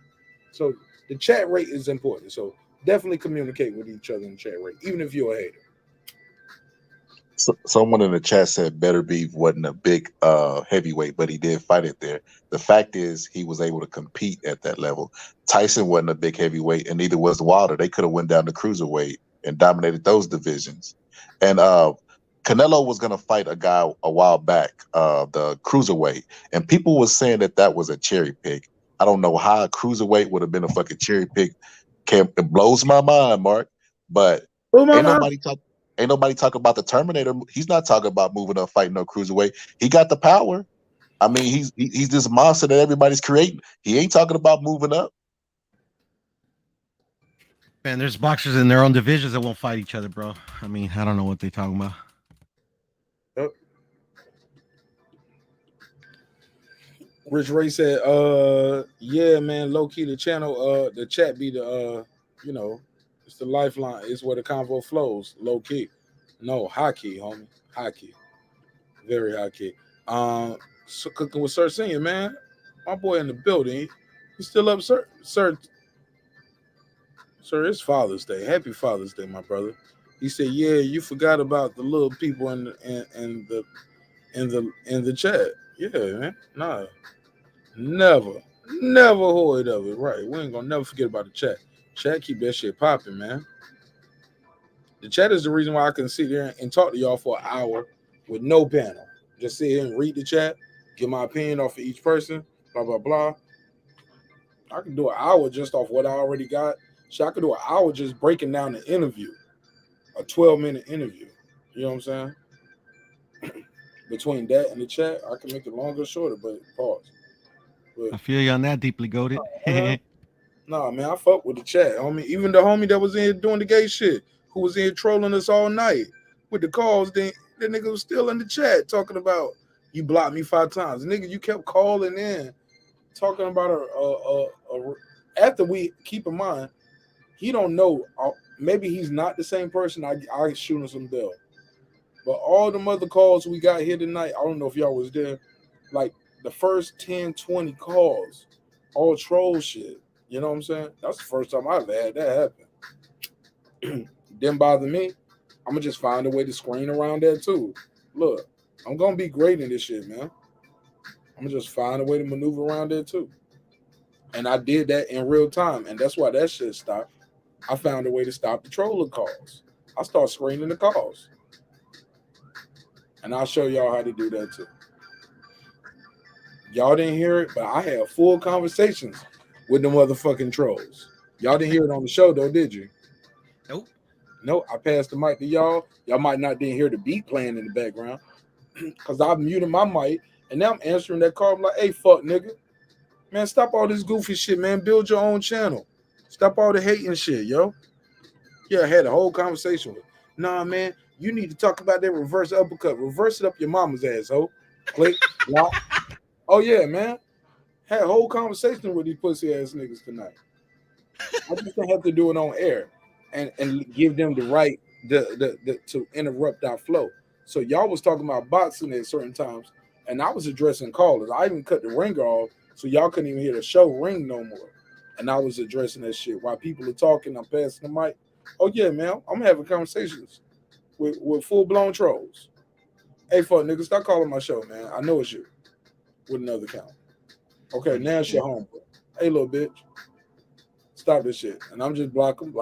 So the chat rate is important. So definitely communicate with each other in the chat rate, even if you're a hater.
Someone in the chat said Beterbiev wasn't a big heavyweight, but he did fight it there. The fact is he was able to compete at that level. Tyson wasn't a big heavyweight, and neither was Wilder. They could have went down to cruiserweight and dominated those divisions. And Canelo was going to fight a guy a while back, the cruiserweight, and people were saying that was a cherry pick. I don't know how a cruiserweight would have been a fucking cherry pick. It blows my mind, Mark, but ain't nobody talking about the Terminator. He's not talking about moving up, fighting no cruiserweight. He got the power. I mean, he's this monster that everybody's creating. He ain't talking about moving up.
Man, there's boxers in their own divisions that won't fight each other, bro. I mean, I don't know what they're talking about.
Yep. Rich Ray said, yeah, man, low key the channel, the chat be the it's the lifeline, it's where the convo flows, low key. No, high key, homie. High key. Very high key. So cooking with Sir Senior, man. My boy in the building. He's still up, sir. Sir, it's Father's Day. Happy Father's Day, my brother. He said, yeah, you forgot about the little people in the chat. Yeah, man. Nah. Never hoard of it. Right. We ain't gonna never forget about the chat. Chat keep that shit popping, man. The chat is the reason why I can sit there and talk to y'all for an hour with no panel. Just sit here and read the chat, get my opinion off of each person, blah, blah, blah. I can do an hour just off what I already got. So I could do an hour just breaking down the interview, a 12-minute interview. You know what I'm saying? Between that and the chat, I can make it longer or shorter, but pause. But,
I feel you on that, deeply goated.
Nah, man, I fuck with the chat, homie. Even the homie that was in here doing the gay shit, who was in here trolling us all night with the calls, the nigga was still in the chat talking about you blocked me 5 times. Nigga, you kept calling in, talking about after we, keep in mind, he don't know, maybe he's not the same person I shoot him some bill. But all the other calls we got here tonight, I don't know if y'all was there, like the first 10, 20 calls, all troll shit. You know what I'm saying? That's the first time I've had that happen. Didn't bother me. I'm going to just find a way to screen around that too. Look, I'm going to be great in this shit, man. I'm going to just find a way to maneuver around that too. And I did that in real time. And that's why that shit stopped. I found a way to stop the trolling calls. I start screening the calls. And I'll show y'all how to do that too. Y'all didn't hear it, but I had full conversations with the motherfucking trolls. Y'all didn't hear it on the show though, did you?
Nope.
No, I passed the mic to y'all. Y'all might not didn't hear the beat playing in the background because I muted my mic and now I'm answering that call. I'm like, hey, fuck nigga. Man, stop all this goofy shit, man. Build your own channel. Stop all the hating shit, yo. Yeah, I had a whole conversation with. Nah, man, you need to talk about that reverse uppercut. Reverse it up your mama's asshole. Click, lock. Oh yeah, man. Had a whole conversation with these pussy ass niggas tonight. I just don't have to do it on air and give them the right to interrupt our flow. So y'all was talking about boxing at certain times, and I was addressing callers. I even cut the ringer off so y'all couldn't even hear the show ring no more. And I was addressing that shit while people are talking. I'm passing the mic. Oh yeah, man. I'm having conversations with full blown trolls. Hey, fuck nigga, stop calling my show, man. I know it's you with another account. Okay, now it's your home. Hey, little bitch. Stop this shit. And I'm just block them.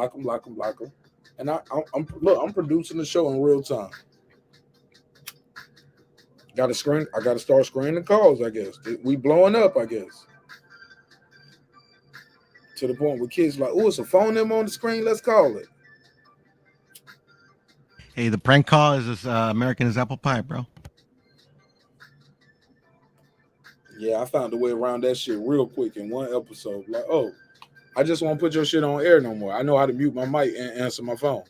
And I'm producing the show in real time. Got to screen. I got to start screening the calls, I guess. We blowing up, I guess. To the point where kids like, oh, it's a phone number on the screen. Let's call it.
Hey, the prank call is as American as apple pie, bro.
Yeah, I found a way around that shit real quick in one episode. Like, oh, I just won't put your shit on air no more. I know how to mute my mic and answer my phone.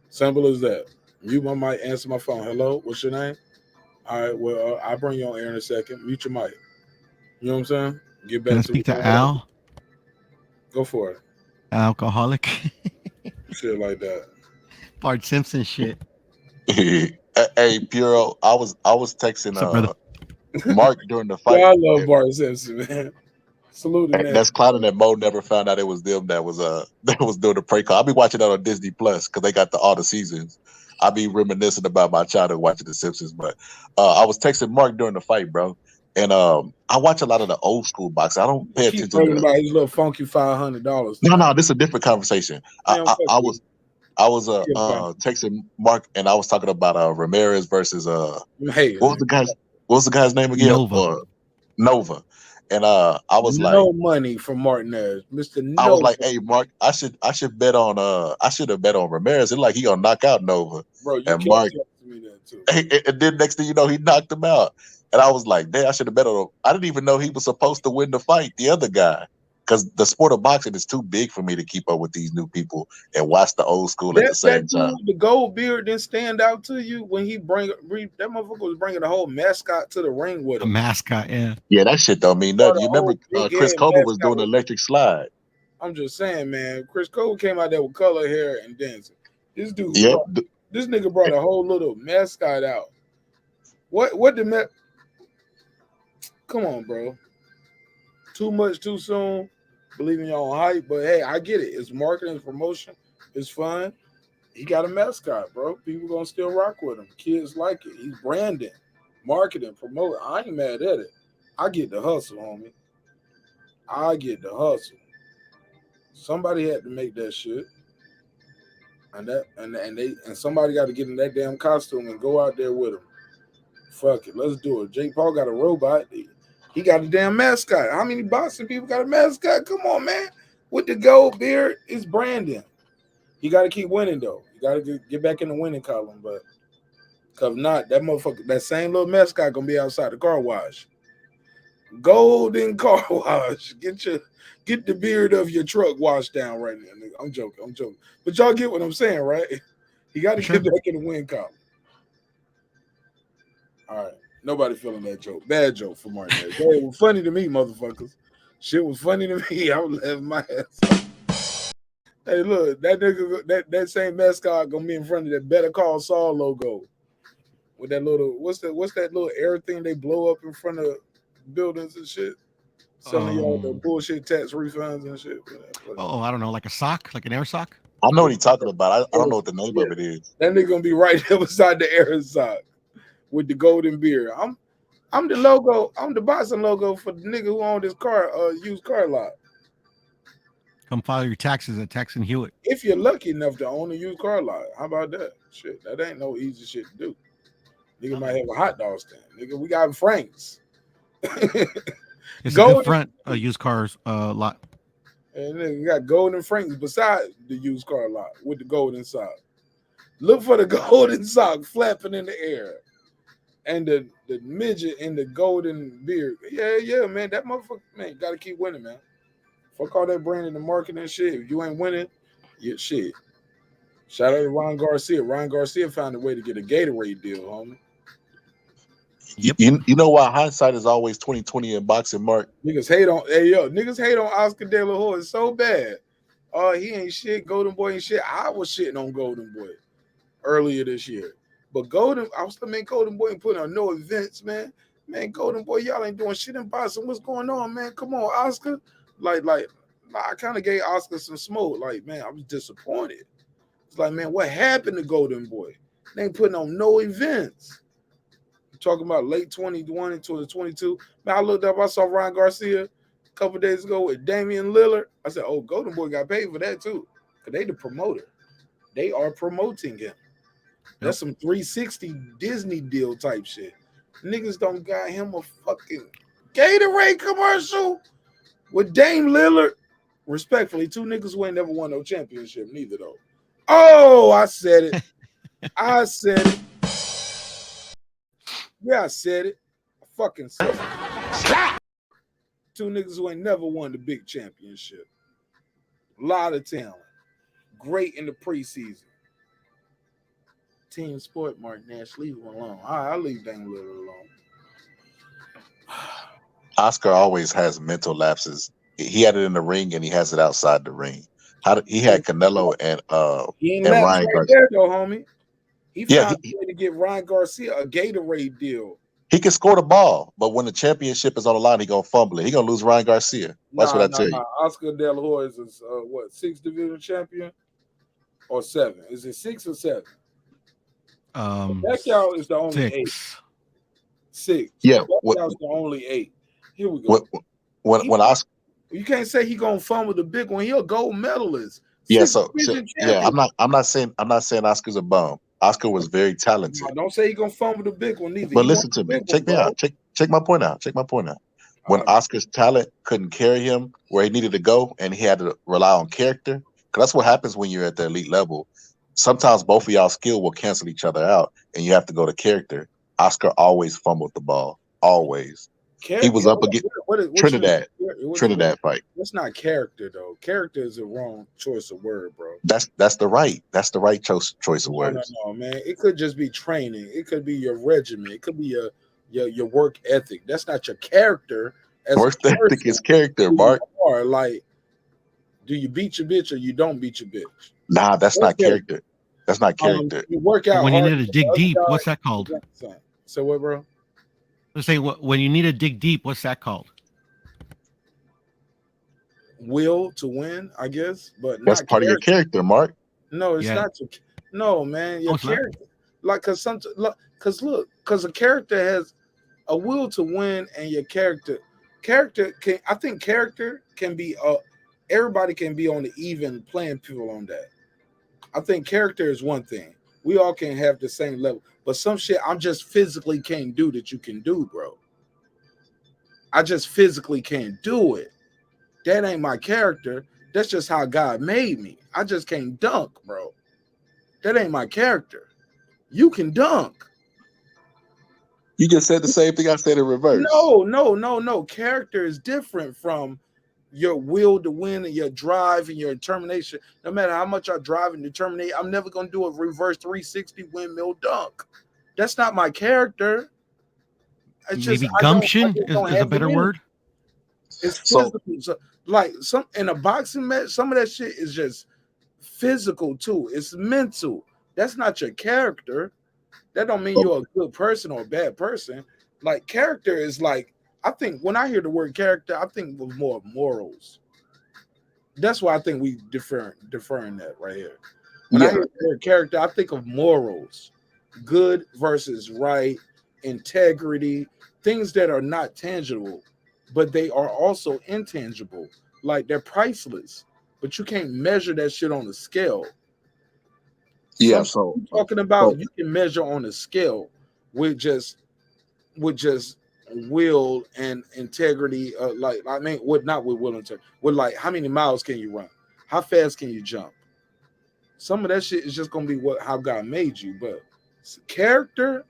Simple as that. Mute my mic, answer my phone. Hello, what's your name? All right, well, I'll bring you on air in a second. Mute your mic. You know what I'm saying? Get back
Can I
to
speak to Al?
Go for it.
Alcoholic.
Shit like that.
Bart Simpson shit.
Hey, Puro, I was texting
What's up, brother?
Mark during the fight.
Yeah, I love Bart Simpson, man. Salute him.
That's clouding that Mo never found out it was them that was doing the prank call. I'll be watching that on Disney Plus because they got all the seasons. I'll be reminiscing about my childhood watching The Simpsons. But I was texting Mark during the fight, bro. And I watch a lot of the old school boxing. I don't pay
Keep
attention to
about his little funky $500.
No, this is a different conversation.
Man,
I was texting Mark and I was talking about Ramirez versus
hey,
what was the guy's name again? Nova. And I was
no money from Marq Nash, Mr. Nova.
I was like, hey Mark, I should bet on I should have bet on Ramirez. It's like he gonna knock out Nova.
Bro, you
and Mark,
me that too.
And then next thing you know, he knocked him out. And I was like, damn, I should have bet on him. I didn't even know he was supposed to win the fight, the other guy. Because the sport of boxing is too big for me to keep up with these new people and watch the old school at the same time.
The gold beard didn't stand out to you when he that motherfucker was bringing the whole mascot to the ring with him.
A mascot, yeah.
Yeah, that shit don't mean nothing. You remember Chris Colbert was doing the electric slide.
I'm just saying, man. Chris Colbert came out there with color hair and dancing. This dude, this nigga brought a whole little mascot out. What the Come on, bro. Too much too soon. Believe in your own hype, but hey, I get it. It's marketing, it's promotion, it's fun. He got a mascot, bro. People gonna still rock with him. Kids like it. He's branding, marketing, promoting. I ain't mad at it. I get the hustle, homie. I get the hustle. Somebody had to make that shit, and somebody got to get in that damn costume and go out there with him. Fuck it, let's do it. Jake Paul got a robot. He got a damn mascot. How many boxing people got a mascot? Come on, man. With the gold beard, it's branding. You got to keep winning, though. You got to get back in the winning column. But because not, that motherfucker, that same little mascot going to be outside the car wash. Golden car wash. Get the beard of your truck washed down right now. Nigga. I'm joking. But y'all get what I'm saying, right? You got to get back in the win column. All right. Nobody feeling that joke. Bad joke for Martin. It was funny to me, motherfuckers. Shit was funny to me. I was laughing my ass off. Hey, look, that nigga, that same mascot gonna be in front of that Better Call Saul logo. With that little, what's that little air thing they blow up in front of buildings and shit? Selling y'all the bullshit tax refunds and shit.
Oh, I don't know, like a sock, like an air sock?
I know what he's talking about. I don't know what the name of it is.
That nigga gonna be right there beside the air sock. With the golden beard. I'm the logo. I'm the boxing logo for the nigga who owned this car, used car lot.
Come file your taxes at Tax and Hewitt.
If you're lucky enough to own a used car lot, how about that? Shit, that ain't no easy shit to do. Nigga might have a hot dog stand. Nigga, we got Frank's.
It's a good front used cars lot.
And then you got golden frames beside the used car lot with the golden sock. Look for the golden sock flapping in the air. And the midget in the golden beard. Yeah, man. That motherfucker, man, you gotta keep winning, man. Fuck all that branding and marketing and shit. If you ain't winning, you shit. Shout out to Ron Garcia. Ron Garcia found a way to get a Gatorade deal, homie.
Yep. You know why hindsight is always 20/20 in boxing, Mark?
Niggas hate on Oscar De La Hoya so bad. Oh, he ain't shit. Golden Boy ain't shit. I was shitting on Golden Boy earlier this year. But I was the Golden Boy ain't putting on no events, man. Man, Golden Boy, y'all ain't doing shit in boxing. What's going on, man? Come on, Oscar. Like, I kind of gave Oscar some smoke. Like, man, I was disappointed. It's like, man, what happened to Golden Boy? They ain't putting on no events. Talking about late 21 into the 22. Man, I looked up, I saw Ryan Garcia a couple days ago with Damian Lillard. I said, oh, Golden Boy got paid for that too. Because they the promoter. They are promoting him. That's some 360 Disney deal type shit. Niggas don't got him a fucking Gatorade commercial with Dame Lillard. Respectfully, two niggas who ain't never won no championship, neither though. Oh, I said it. I said it. Yeah, I said it. I fucking said it. Two niggas who ain't never won the big championship. A lot of talent. Great in the preseason. Team sport, Marq Nash. Leave him alone. I'll leave Dame Lillard alone.
Oscar always has mental lapses. He had it in the ring and he has it outside the ring. He had Canelo and Ryan
right
Garcia.
there though, homie. He found a way to get Ryan Garcia a Gatorade deal.
He can score the ball, but when the championship is on the line, he gonna fumble it. He gonna lose Ryan Garcia. That's what I tell you.
Oscar De La Hoya is what, 6th division champion or 7? Is it 6 or 7? Pacquiao is the only 8. 6.
Yeah,
Pacquiao's the only 8. Here we go.
When Oscar,
you can't say he gonna fumble the big one. He a gold medalist.
Yeah, I'm not saying Oscar's a bum. Oscar was very talented.
No, don't say he gonna fumble the big one either.
But listen to me. Check me out. Check my point out. Check my point out. When Oscar's talent couldn't carry him where he needed to go, and he had to rely on character, because that's what happens when you're at the elite level. Sometimes both of y'all's skill will cancel each other out, and you have to go to character. Oscar always fumbled the ball. Always. He was up against Trinidad fight.
That's not character though. Character is the wrong choice of word, bro.
That's the right choice of words.
No, man. It could just be training. It could be your regimen. It could be your work ethic. That's not your character.
Work ethic is character, Mark.
Or like, do you beat your bitch or you don't beat your bitch?
Nah, that's not character. That's not character.
You work out
when you need to dig deep. What's that called?
So what, bro?
Let's say when you need to dig deep. What's that called?
Will to win, I guess, but
that's part of your character, Mark.
No, it's not. No, man, your character. Like, cause a character has a will to win, and your character can. I think character can be. Everybody can be on the even playing field on that. I think character is one thing. We all can have the same level, but some shit I'm just physically can't do that you can do, bro. I just physically can't do it. That ain't my character. That's just how God made me. I just can't dunk, bro. That ain't my character. You can dunk.
You just said the same thing I said in reverse.
No. Character is different from your will to win and your drive and your determination. No matter how much I drive and determinate, I'm never going to do a reverse 360 windmill dunk. That's not my character. It's
maybe gumption is a better word.
It's physical. So, like in a boxing match, some of that shit is just physical too. It's mental. That's not your character. That don't mean you're a good person or a bad person. Like, character is like, I think when I hear the word character, I think of more morals. That's why I think we deferring that right here. When I hear the word character, I think of morals, good versus right, integrity, things that are not tangible, but they are also intangible. Like, they're priceless, but you can't measure that shit on a scale.
Yeah,
talking about you can measure on a scale with just will and integrity. Like I mean, not with will and integrity. With like, how many miles can you run? How fast can you jump? Some of that shit is just gonna be how God made you, but character,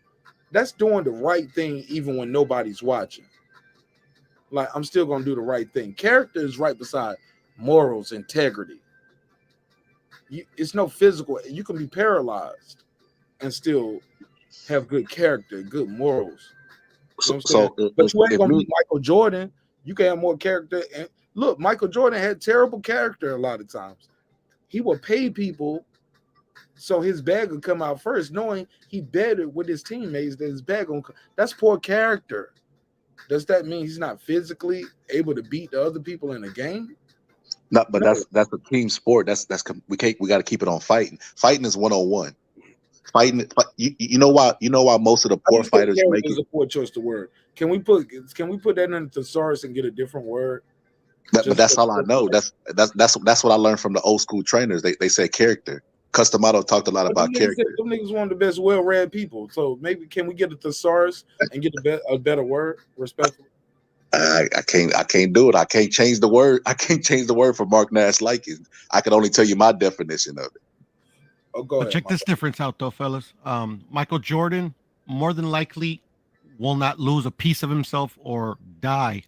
that's doing the right thing even when nobody's watching. Like, I'm still gonna do the right thing. Character is right beside morals, integrity. It's no physical. You can be paralyzed and still have good character, good morals. You know what I'm saying? But you ain't gonna be Michael Jordan. You can have more character. And look, Michael Jordan had terrible character a lot of times. He would pay people so his bag would come out first, knowing he betted with his teammates that his bag gonna come. That's poor character. Does that mean he's not physically able to beat the other people in the game?
No, but that's a team sport. We got to keep it on fighting. Fighting is 1-on-1. Fighting, you know why most of the poor fighters make it.
Is a poor choice to word. Can we put that in the thesaurus and get a different word?
But that's all I know. That's what I learned from the old school trainers. They say character. Customato talked a lot about character.
Them niggas one of the best well-read people. So maybe can we get a thesaurus and get a better word, respectfully?
I can't do it. I can't change the word. I can't change the word for Marq Nash liking. I can only tell you my definition of it.
Oh, go ahead.
Check this difference out, though, fellas. Michael Jordan more than likely will not lose a piece of himself or die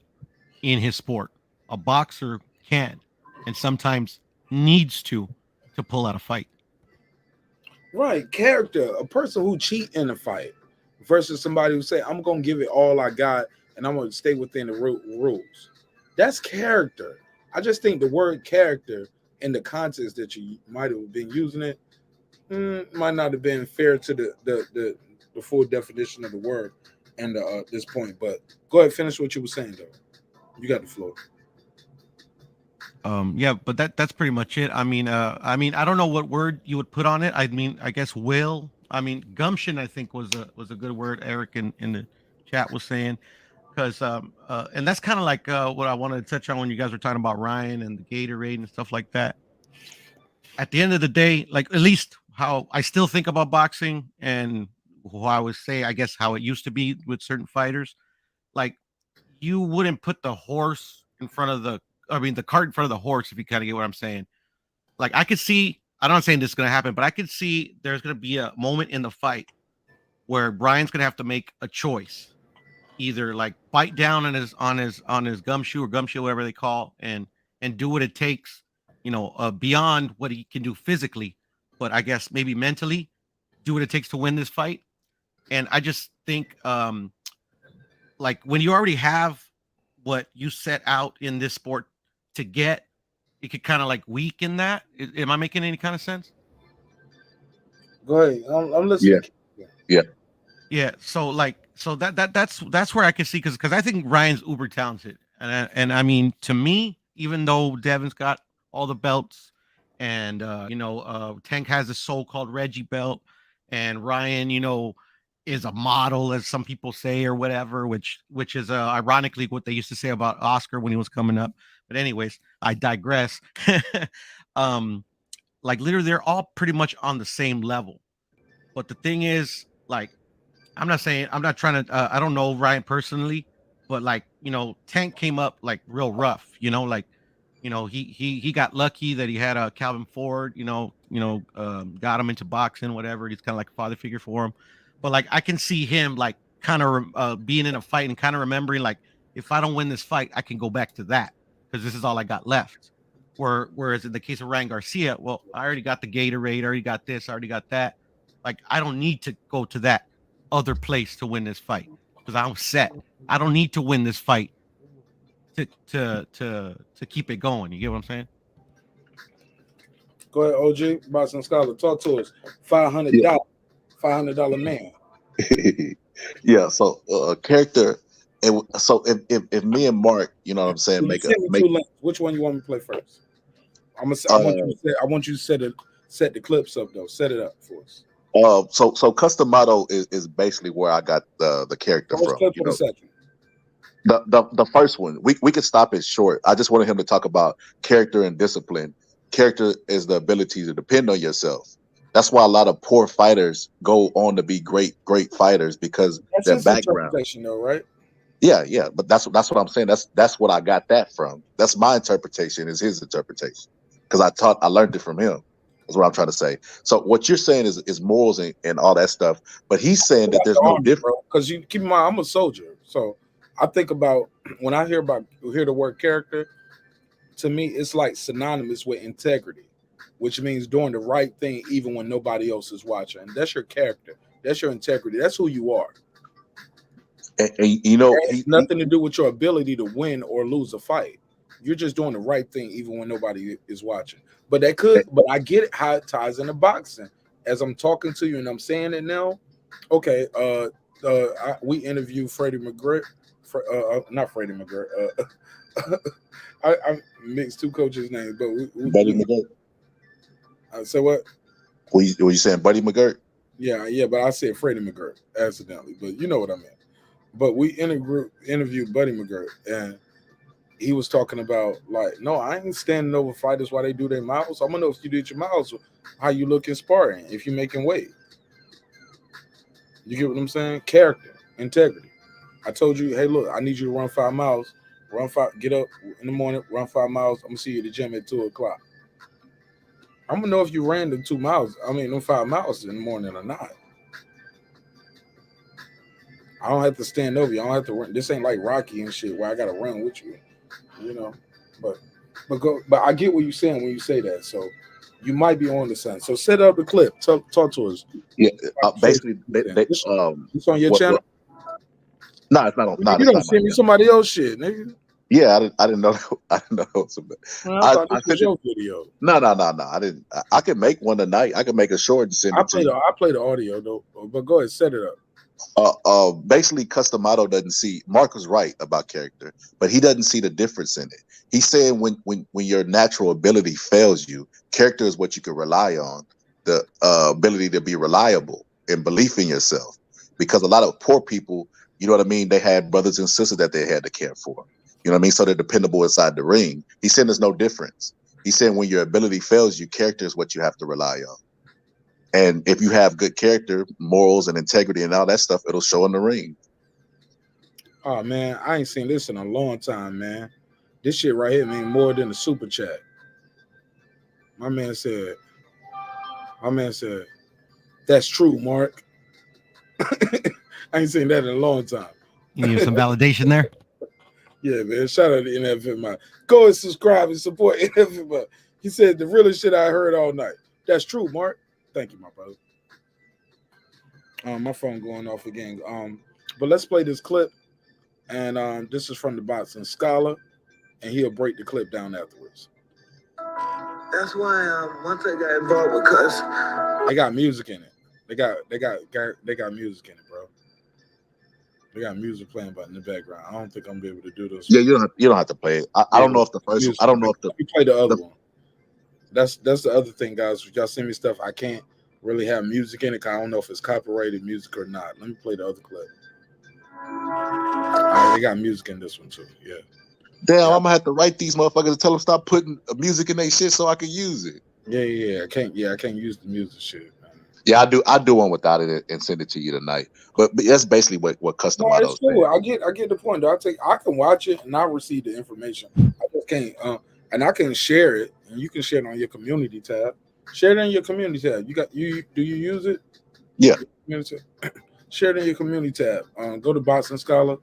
in his sport. A boxer can, and sometimes needs to pull out a fight.
Right, character. A person who cheat in a fight versus somebody who say, I'm gonna give it all I got and I'm gonna stay within the rules. That's character. I just think the word character in the context that you might have been using it might not have been fair to the full definition of the word and this point. But go ahead, finish what you were saying though. You got the floor.
Yeah, but that's pretty much it. I mean, I don't know what word you would put on it. I mean, I guess will. I mean, gumption, I think was a good word. Eric in the chat was saying, because and that's kind of like what I wanted to touch on when you guys were talking about Ryan and the Gatorade and stuff like that. At the end of the day, like at least how I still think about boxing and who I would say, I guess how it used to be with certain fighters, like you wouldn't put the horse in front of the cart in front of the horse, if you kind of get what I'm saying. Like I could see, I'm not saying this is going to happen, but I could see there's going to be a moment in the fight where Brian's going to have to make a choice, either like bite down on his gumshoe or gumshoe, whatever they call, and do what it takes, beyond what he can do physically, but I guess maybe mentally do what it takes to win this fight. And I just think, like when you already have what you set out in this sport to get, it could kind of like weaken that. Am I making any kind of sense?
Go ahead. I'm listening.
Yeah.
So that's where I can see, because I think Ryan's uber talented, and I mean, to me, even though Devin's got all the belts, and Tank has a so-called Reggie belt, and Ryan, is a model, as some people say, or whatever, which is ironically what they used to say about Oscar when he was coming up. But anyways, I digress. Like literally, they're all pretty much on the same level. But the thing is, like, I'm not trying to, I don't know Ryan personally, but like, Tank came up like real rough, he got lucky that he had a Calvin Ford, got him into boxing, whatever. He's kind of like a father figure for him. But like, I can see him like kind of being in a fight and kind of remembering, like, if I don't win this fight, I can go back to that because this is all I got left. Whereas in the case of Ryan Garcia, well, I already got the Gatorade, I already got this, I already got that. Like, I don't need to go to that other place to win this fight because I'm set. I don't need to win this fight to keep it going. You get what I'm saying?
Go ahead, OG, Boxing Scholar. Talk to us. $500. $500 man.
Yeah. So character. So if me and Marq, you know what I'm saying, make
which one you want me to play first? I want you to set the clips up though. Set it up for us.
So Customato is basically where I got the character from.
Clip for the second.
The first one, we could stop it short. I just wanted him to talk about character and discipline. Character is the ability to depend on yourself. That's why a lot of poor fighters go on to be great fighters because
that's
their
his
background.
Though, right?
Yeah, but that's what I'm saying. That's what I got that from. That's my interpretation. Is his interpretation because I learned it from him. That's what I'm trying to say. So what you're saying is morals and all that stuff, but he's saying that there's no difference.
Because you keep in mind, I'm a soldier, so I think about when I hear the word character. To me, it's like synonymous with integrity, which means doing the right thing even when nobody else is watching. And that's your character. That's your integrity. That's who you are.
And you know,
it has nothing to do with your ability to win or lose a fight. You're just doing the right thing even when nobody is watching. But I get it how it ties into boxing. As I'm talking to you and I'm saying it now, okay. We interviewed Freddie McGregor. Not Freddie McGregor. I mixed two coaches' names, but
Buddy McGirt.
So what?
Were you saying Buddy McGirt?
Yeah, but I said Freddie McGirt accidentally, but you know what I mean. But we interviewed Buddy McGirt, and he was talking about like, no, I ain't standing over fighters while they do their mouths. I want to know if you did your mouths, how you look in sparring, if you're making weight. You get what I'm saying? Character, integrity. I told you, hey, look, I need you to run 5 miles. Get up in the morning, run 5 miles. I'm gonna see you at the gym at 2:00. I'm gonna know if you ran the 2 miles. I mean, them 5 miles in the morning or not. I don't have to stand over you. I don't have to run. This ain't like Rocky and shit where I gotta run with you, you know. But I get what you're saying when you say that. So you might be on to something. So set up the clip. Talk to us.
Yeah, basically,
it's on your channel.
No, it's not on. No,
you don't send me somebody else shit, nigga.
Yeah, I didn't know. I didn't know.
I thought this was your video.
No. I didn't. I can make one tonight. I can make a short and send it to you.
I play the audio though, but go ahead, set it up.
Basically, Customato doesn't see. Mark was right about character, but he doesn't see the difference in it. He's saying when your natural ability fails you, character is what you can rely on. The ability to be reliable and belief in yourself, because a lot of poor people, you know what I mean, they had brothers and sisters that they had to care for. You know what I mean? So they're dependable inside the ring. He's saying there's no difference. He's saying when your ability fails you, character is what you have to rely on. And if you have good character, morals, and integrity and all that stuff, it'll show in the ring.
Oh, man, I ain't seen this in a long time, man. This shit right here mean more than a super chat. My man said, that's true, Mark. I ain't seen that in a long time.
You need some validation there?
Yeah, man. Shout out to NFMI. Go and subscribe and support NFMI. He said the realest shit I heard all night. That's true, Mark. Thank you, my brother. My phone going off again. But let's play this clip. And this is from the Boxing Scholar, and he'll break the clip down afterwards.
That's why once I got involved, because
they got music in it. They got music in it, bro. They got music playing in the background. I don't think I'm gonna be able to do this.
Yeah, you don't have to play it. I don't know if the first. I don't know if
you play the other one. That's the other thing, guys. If y'all send me stuff, I can't really have music in it. Cause I don't know if it's copyrighted music or not. Let me play the other clip. They got music in this one too. Yeah.
Damn, I'm gonna have to write these motherfuckers and tell them stop putting music in their shit so I can use it.
Yeah. I can't use the music shit.
Yeah, I do one without it and send it to you tonight. But that's basically what Customato is
saying. I get the point. Though. I can watch it and I receive the information. I just can't. And I can share it, and you can share it on your community tab. Share it in your community tab. Do you use it?
Yeah.
Share it in your community tab. Go to Boxing Scholar.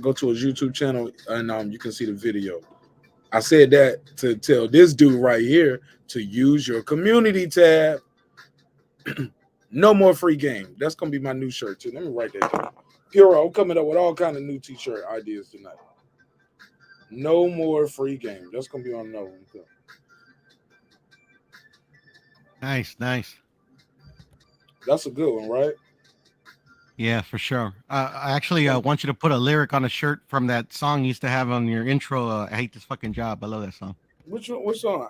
Go to his YouTube channel, and you can see the video. I said that to tell this dude right here to use your community tab. No more free game. That's gonna be my new shirt too. Let me write that down. Puro, I'm coming up with all kind of new t-shirt ideas tonight. No more free game. That's gonna be on another one too.
Nice.
That's a good one, right?
Yeah, for sure. I actually want you to put a lyric on a shirt from that song you used to have on your intro. I hate this fucking job. I love that song.
Which song?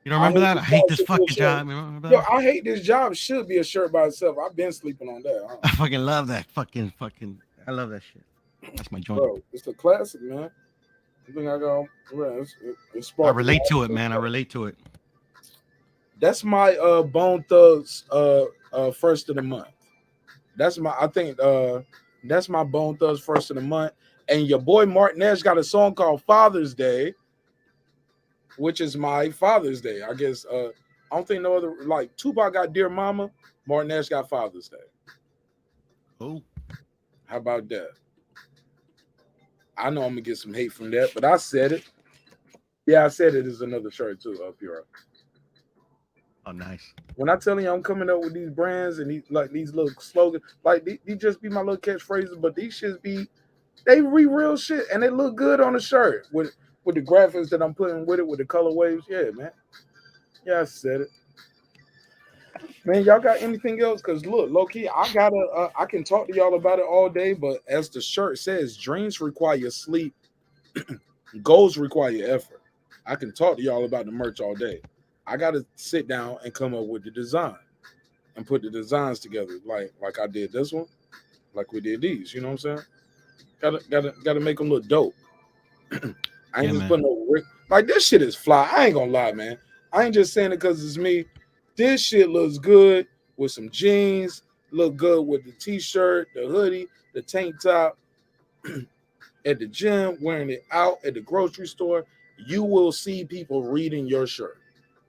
You don't remember that? I hate this fucking job.
Yo, I hate this job should be a shirt by itself. I've been sleeping on that.
I fucking love that. Fucking. I love that shit. That's my joint.
Bro, it's a classic, man. I think I go. It's sparked.
I relate to it, man. I relate to it.
That's my Bone Thugs first of the month. That's my. I think That's my Bone Thugs first of the month. And your boy Marq Nash got a song called Father's Day, which is my Father's Day. I guess I don't think no other, like Tupac got Dear Mama, Marq Nash got Father's Day.
Oh,
how about that? I know I'm gonna get some hate from that, but I said it. Yeah, I said it is another shirt too up here.
Oh, nice.
When I tell you I'm coming up with these brands and these little slogans, like these just be my little catchphrases, but these shits be they real shit and they look good on the shirt with the graphics that I'm putting with it, with the color waves. Yeah, man. Yeah, I said it. Man, y'all got anything else? Because look, low key, I can talk to y'all about it all day, but as the shirt says, dreams require sleep, goals require effort. I can talk to y'all about the merch all day. I gotta sit down and come up with the design and put the designs together, like I did this one, like we did these. You know what I'm saying? Gotta make them look dope. I ain't just putting no like this shit is fly. I ain't gonna lie, man. I ain't just saying it because it's me. This shit looks good with some jeans, look good with the t-shirt, the hoodie, the tank top, at the gym, wearing it out at the grocery store. You will see people reading your shirt.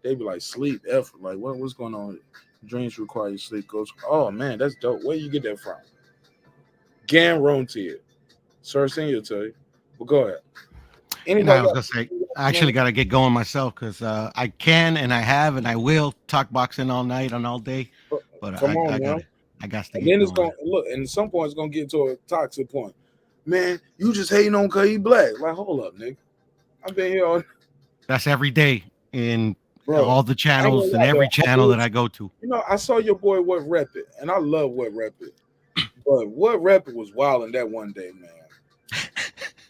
They be like, sleep, effort. Like, what's going on? Dreams require sleep. Goes, oh man, that's dope. Where you get that from? Guaranteed. Sir Senior tell you. But go ahead.
I was gonna say, I actually got to get going myself because I can and I have and I will talk boxing all night and all day. But
come on, man.
I got to
and
get
then it's
going.
gonna look, and at some point it's gonna get to a toxic point. Man, you just hating on cause he black. Like, hold up, nigga. I've been here on.
That's every day in all the channels and every channel that I go to.
You know, I saw your boy What Rep It, and I love What Rep It. But What Rep It was wilding that one day, man.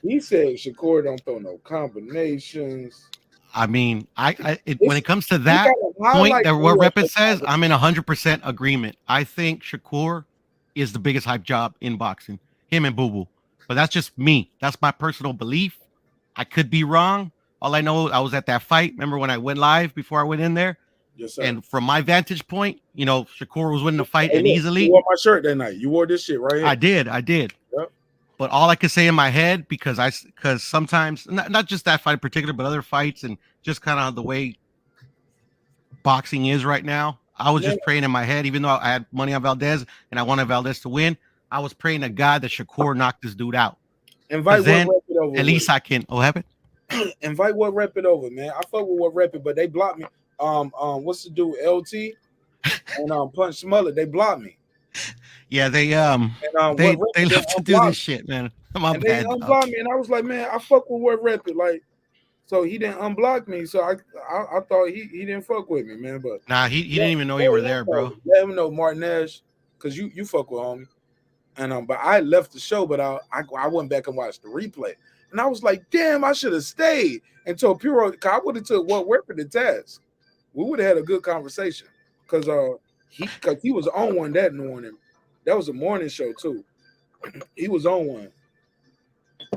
He said Shakur don't throw no combinations.
I mean, when it comes to that point that What Rep It says, I'm in 100% agreement. I think Shakur is the biggest hype job in boxing. Him and Boo Boo. But that's just me. That's my personal belief. I could be wrong. All I know, I was at that fight. Remember when I went live before I went in there?
Yes, sir.
And from my vantage point, you know, Shakur was winning the fight and
look,
easily.
You wore my shirt that night. You wore this shit right here.
I did.
Yep.
But all I could say in my head, because sometimes, not just that fight in particular, but other fights and just kind of the way boxing is right now, I was just praying in my head, even though I had money on Valdez and I wanted Valdez to win, I was praying to God that Shakur knocked this dude out.
Invite
then,
What Rep It over.
At least I can. Oh, have it?
Invite What Rep It over, man. I fuck with What Rep It, but they blocked me. What's the dude? LT and Punch Smollett. They blocked me.
Yeah, they love to do this shit, man.
And they unblocked me, and I was like, man, I fuck with What Rep It, like. So he didn't unblock me, so I thought he didn't fuck with me, man. But
nah, he didn't even know you were there, bro.
Let him know, Marq Nash, because you fuck with homie. And but I left the show, but I went back and watched the replay, and I was like, damn, I should have stayed and told Puro. I would have took What Rep It the task. We would have had a good conversation, because he was on one that morning. That was a morning show too. He was on one,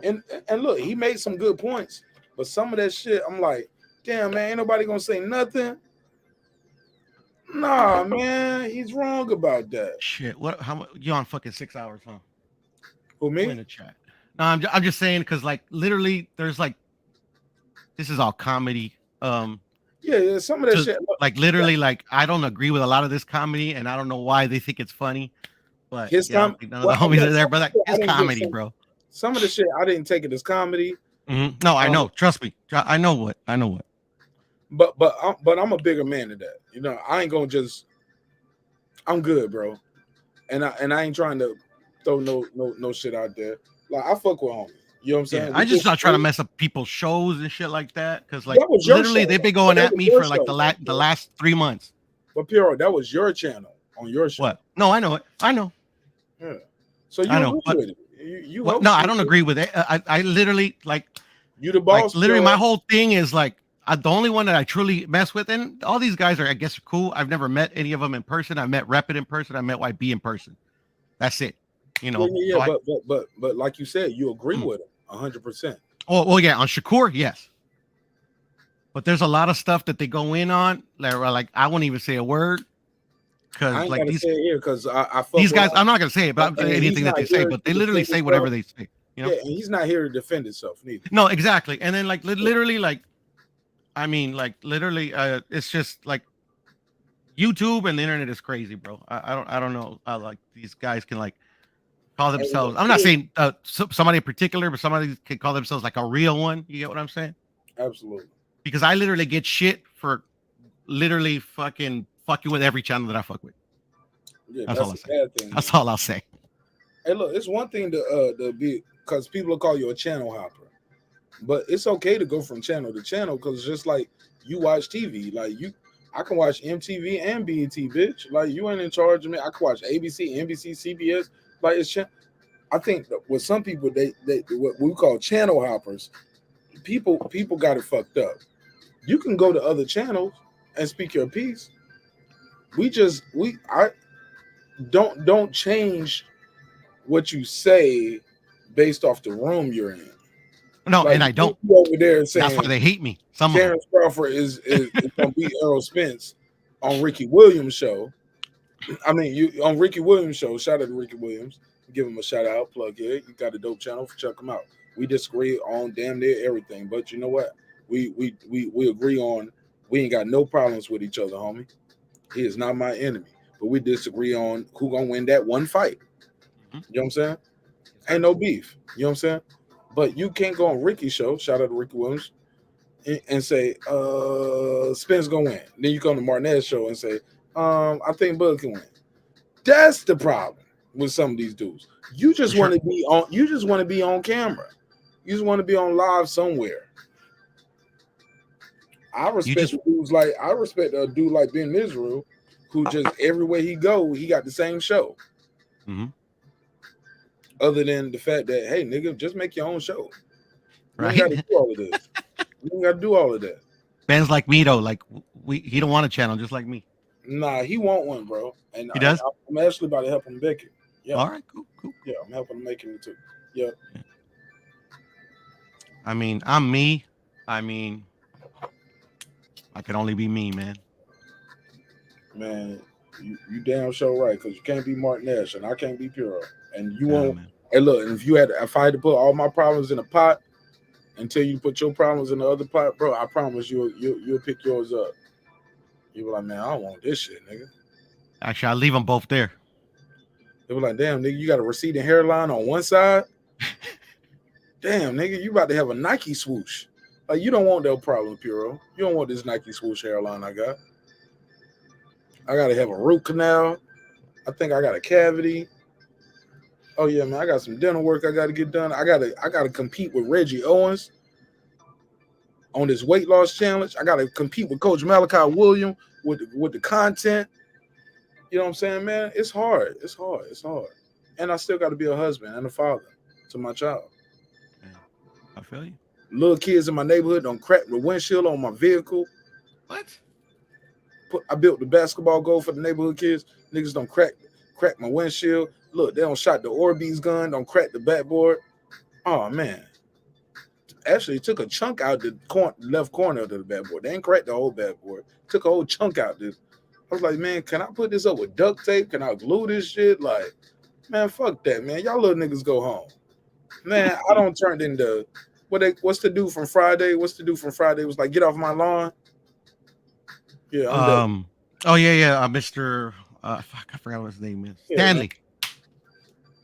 and look, he made some good points. But some of that shit, I'm like, damn, man, ain't nobody gonna say nothing. Nah, man, he's wrong about that.
Shit, what? How much? You on fucking 6 hours, huh?
Who, me?
In the chat. No, I'm just saying because like literally, there's like, this is all comedy.
Yeah, some of that shit.
Like literally, like I don't agree with a lot of this comedy, and I don't know why they think it's funny. But
his
none of the homies are there, but like, it's comedy, bro.
Some of the shit I didn't take it as comedy.
Mm-hmm. No, I know. Trust me. I know what.
But I'm a bigger man than that. You know, I ain't gonna just. I'm good, bro, and I ain't trying to throw no shit out there. Like I fuck with homie. You know what I'm saying?
I just not trying to mess up people's shows and shit like that. Because like literally, they've been going at me for like the last 3 months.
But Piero, that was your channel on your show.
What? No, I know it. I know.
Yeah. So you
I know. But,
with it. You
no, I don't agree with it. I literally like.
You the boss.
Like, literally, my whole thing is like the only one that I truly mess with, and all these guys are, I guess, cool. I've never met any of them in person. I met Rep It in person. I met YB in person. That's it. You know.
Yeah. So but like you said, you agree with him 100%.
Oh well, yeah. On Shakur, yes. But there's a lot of stuff that they go in on. Like I won't even say a word.
I ain't
like
gotta
these
say it here because I fuck
these
with
guys,
him.
I'm not gonna say it, but
And he's
anything that
not
they say,
here
but
to
they literally
defend
say whatever
himself.
they say. You know?
Yeah, and he's not here to defend himself neither.
No, exactly. And then like literally, like I mean, like literally, it's just like YouTube and the internet is crazy, bro. I don't know. Like these guys can like call
And
themselves. I'm not saying somebody in particular, but somebody can call themselves like a real one. You get what I'm saying?
absolutely.
Because I literally get shit for literally fucking with every channel that I fuck with.
Yeah,
That's all I
a
say.
bad thing.
That's
Man.
all I'll say.
Hey, look, it's one thing to be because people will call you a channel hopper, but it's okay to go from channel to channel because just like you watch TV, like I can watch MTV and BET, bitch. Like you ain't in charge of me. I can watch ABC, NBC, CBS. Like it's I think that with some people, they what we call channel hoppers. People got it fucked up. You can go to other channels and speak your piece. I don't change what you say based off the room you're in.
No,
Like
and I don't.
you over there
That's why
saying
they hate me. Some of them.
Terrence Crawford is gonna beat Errol Spence on Ricky Williams' show. I mean, you on Ricky Williams' show. Shout out to Ricky Williams. Give him a shout out. Plug here. You got a dope channel. Check him out. We disagree on damn near everything, but you know what? We agree on. We ain't got no problems with each other, homie. He is not my enemy, but we disagree on who gonna win that one fight. You know what I'm saying? Ain't no beef. You know what I'm saying? But you can't go on Ricky's show. Shout out to Ricky Williams. And say Spence gonna win. Then you come to Marq Nash show and say, I think Bud can win. That's the problem with some of these dudes. You just want to be on. You just want to be on camera. You just want to be on live somewhere. I respect dudes like I respect a dude like Ben Israel, who just everywhere he go, he got the same show.
Mm-hmm.
Other than the fact that, hey, nigga, just make your own show. You
right?
ain't got to do all of this. You ain't got to do all of that.
Ben's like me though. Like he don't want a channel, just like me.
Nah, he want one, bro. And
he does.
I'm actually about to help him make it. Yeah.
All right, cool.
Yeah, I'm helping him make it too. Yeah.
I mean, I'm me. I mean, I can only be me, man.
Man, you damn sure right, because you can't be Marq Nash and I can't be Puro. And you won't. Hey, look, and if I had to put all my problems in a pot until you put your problems in the other pot, bro, I promise you'll pick yours up. You be like, man, I don't want this shit, nigga.
Actually, I'll leave them both there.
They were like, damn, nigga, you got a receding hairline on one side. Damn, nigga, you about to have a Nike swoosh. Like, you don't want that problem, Puro. You don't want this Nike swoosh hairline I got. I got to have a root canal. I think I got a cavity. Oh yeah, man, I got some dental work I got to get done. I gotta compete with Reggie Owens on this weight loss challenge. I gotta compete with Coach Malachi Williams with the content. You know what I'm saying, man? It's hard. It's hard. And I still got to be a husband and a father to my child.
Yeah, I feel you.
Little kids in my neighborhood don't crack the windshield on my vehicle.
What?
I built the basketball goal for the neighborhood kids. Niggas don't crack my windshield. Look, they don't shot the Orbeez gun, don't crack the backboard. Oh man. Actually took a chunk out the left corner of the backboard. They ain't cracked the whole backboard. Took a whole chunk out. I was like, man, can I put this up with duct tape? Can I glue this shit? Like, man, fuck that, man. Y'all little niggas go home. Man, I don't turn into what's the dude from Friday? What's the dude from Friday? It was like, get off my lawn. Yeah, I'm done.
Oh yeah, Mr. Fuck, I forgot what his name is. Stanley.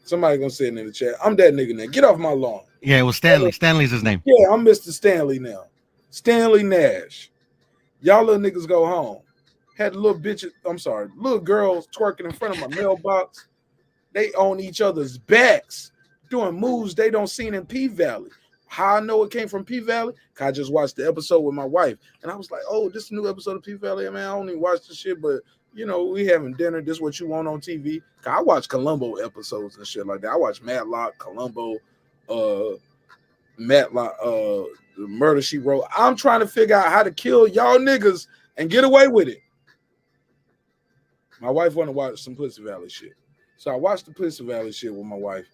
Somebody gonna say it in the chat. I'm that nigga now. Get off my lawn.
Yeah, it was Stanley. Stanley's his name.
Yeah, I'm Mr. Stanley now. Stanley Nash. Y'all little niggas go home. Had little girls twerking in front of my mailbox. They on each other's backs, doing moves they don't see in P Valley. How I know it came from P Valley? Cause I just watched the episode with my wife, and I was like, "Oh, this is a new episode of P Valley." Man, I don't even watch this shit, but you know, we having dinner. This is what you want on TV. Cause I watch Columbo episodes and shit like that. I watch Matlock, Columbo, Murder She Wrote. I'm trying to figure out how to kill y'all niggas and get away with it. My wife want to watch some Pussy Valley shit, so I watched the Pussy Valley shit with my wife.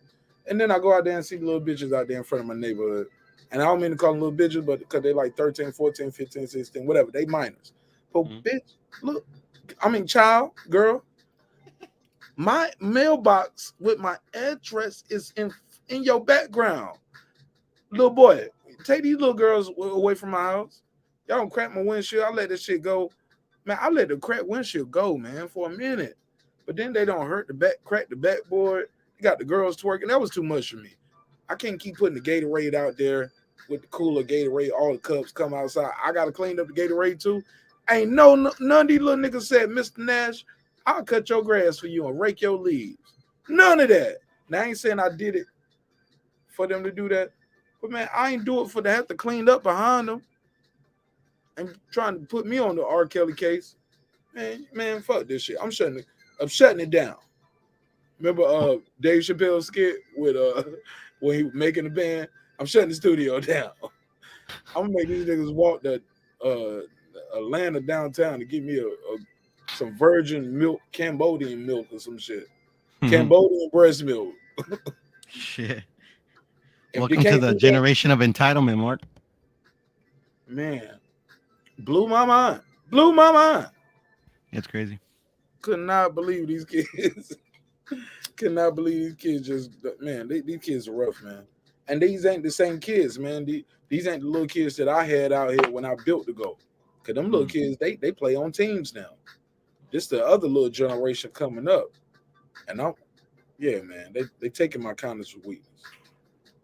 And then I go out there and see the little bitches out there in front of my neighborhood. And I don't mean to call them little bitches, but because they're like 13, 14, 15, 16, whatever. They minors. But bitch, look, I mean, child, girl, My mailbox with my address is in your background. Little boy, take these little girls away from my house. Y'all don't crack my windshield. I let this shit go. Man, I let the crack windshield go, man, for a minute. But then they don't crack the backboard. They got the girls twerking. That was too much for me. I can't keep putting the Gatorade out there with the cooler Gatorade. All the cups come outside. I got to clean up the Gatorade too. Ain't none of these little niggas said, Mr. Nash, I'll cut your grass for you and rake your leaves. None of that. Now, I ain't saying I did it for them to do that. But, man, I ain't do it for to have to clean up behind them and trying to put me on the R. Kelly case. Man, fuck this shit. I'm shutting it down. Remember Dave Chappelle's skit with when he was making the band? I'm shutting the studio down. I'm gonna make these niggas walk the Atlanta downtown to give me some virgin milk, Cambodian milk or some shit. Cambodian breast milk.
Shit. Welcome to the generation of entitlement, Mark.
Man, blew my mind.
It's crazy.
Could not believe these kids. Could not believe these kids just, man, these kids are rough, man. And these ain't the same kids, man. These ain't the little kids that I had out here when I built the goal. Because them little kids, they play on teams now. This the other little generation coming up. And man, they taking my kindness for weakness.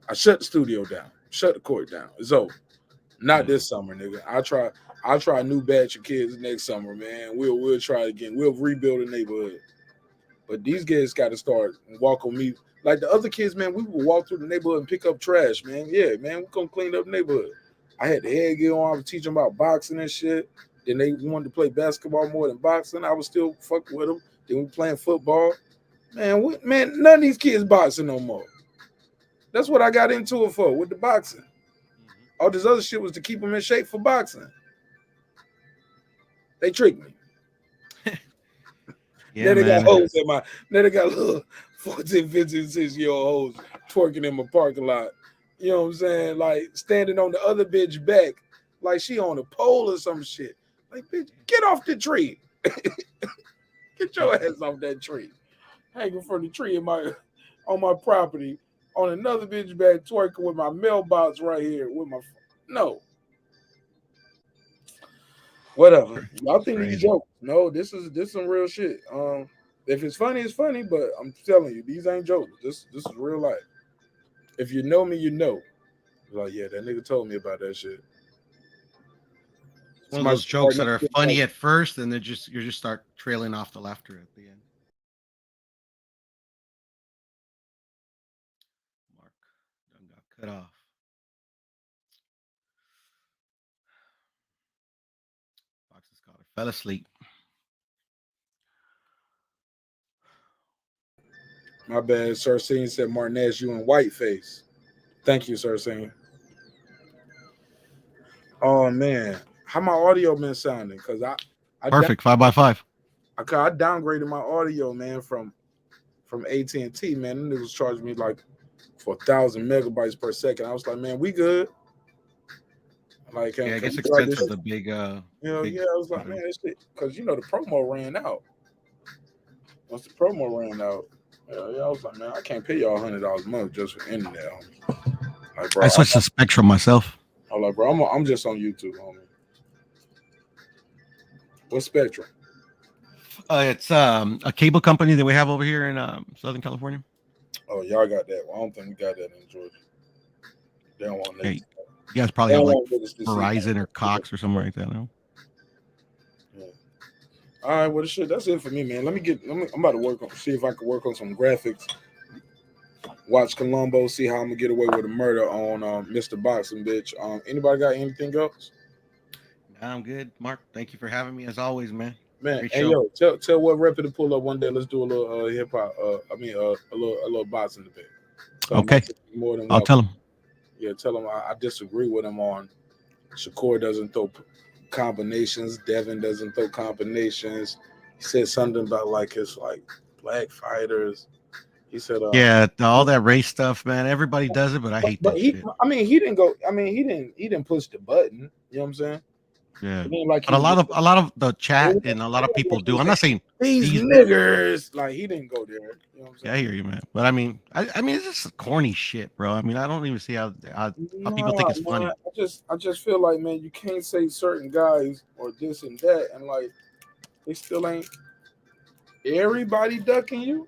I shut the studio down. Shut the court down. It's over. Not this summer, nigga. I'll try a new batch of kids next summer, man. We'll try again. We'll rebuild the neighborhood. But these kids got to start and walk on me. Like the other kids, man, we would walk through the neighborhood and pick up trash, man. Yeah, man, we're going to clean up the neighborhood. I had the headgear on. I was teaching them about boxing and shit. Then they wanted to play basketball more than boxing. I was still fucking with them. Then we playing football. Man, none of these kids boxing no more. That's what I got into it for, with the boxing. All this other shit was to keep them in shape for boxing. They tricked me.
Yeah,
then they
man.
got hoes then they got little 14, 15, 16-year-old hoes twerking in my parking lot. You know what I'm saying? Like standing on the other bitch back like she on a pole or some shit. Like, bitch, get off the tree. Get your ass off that tree. Hanging from the tree on my property on another bitch back twerking with my mailbox right here with my no. Whatever. Y'all think these jokes. No, this is some real shit. If it's funny, it's funny, but I'm telling you, these ain't jokes. This is real life. If you know me, you know. Like, yeah, that nigga told me about that shit.
One of those jokes that are funny at first, and you just start trailing off the laughter at the end. Mark done got cut off. Box's caller fell asleep.
My bad. Sir Singh said Marq Nash, you in whiteface. Thank you, Sir Singh. Oh man, how my audio been sounding? Because I
perfect 5x5.
I downgraded my audio, man, from AT&T, man. Them niggas charged me like for 1,000 megabytes per second. I was like, man, we good. Like,
yeah, it gets expensive. The big,
I was like, man, this shit, because the promo ran out. Once the promo ran out, I was like, man, I can't pay y'all $100 a month just for internet. Like, bro,
I switched to Spectrum myself.
I'm like, bro, I'm just on YouTube, homie. What's Spectrum?
It's a cable company that we have over here in Southern California.
Oh, y'all got that. Well, I don't think we got that in Georgia. They don't want that.
Hey, you guys probably have like Verizon or Cox or somewhere like that. No?
Yeah. All right, well, shit, that's it for me, man. I'm about to see if I can work on some graphics. Watch Columbo, see how I'm gonna get away with a murder on Mr. Boxing, bitch. Anybody got anything else?
Nah, I'm good, Mark. Thank you for having me as always, man.
Man, hey yo, tell what rapper to pull up one day. Let's do a little hip hop. A little boxing debate.
Okay, I'll tell him.
Yeah, tell him I disagree with him on Shakur doesn't throw combinations. Devin doesn't throw combinations. He said something about like it's like black fighters. He said,
yeah, all that race stuff, man. Everybody does it, but I hate that shit.
I mean, he didn't go. I mean, he didn't push the button. You know what I'm saying?
Yeah.
It ain't like
But a lot of the chat and a lot of people do. I'm not saying
these niggers. Like he didn't go there. You know what I'm
Yeah, I hear you, man. But I mean, it's just corny shit, bro. I mean, I don't even see how people think it's funny.
Man, I just feel like, man, you can't say certain guys or this and that, and like they still ain't everybody ducking you.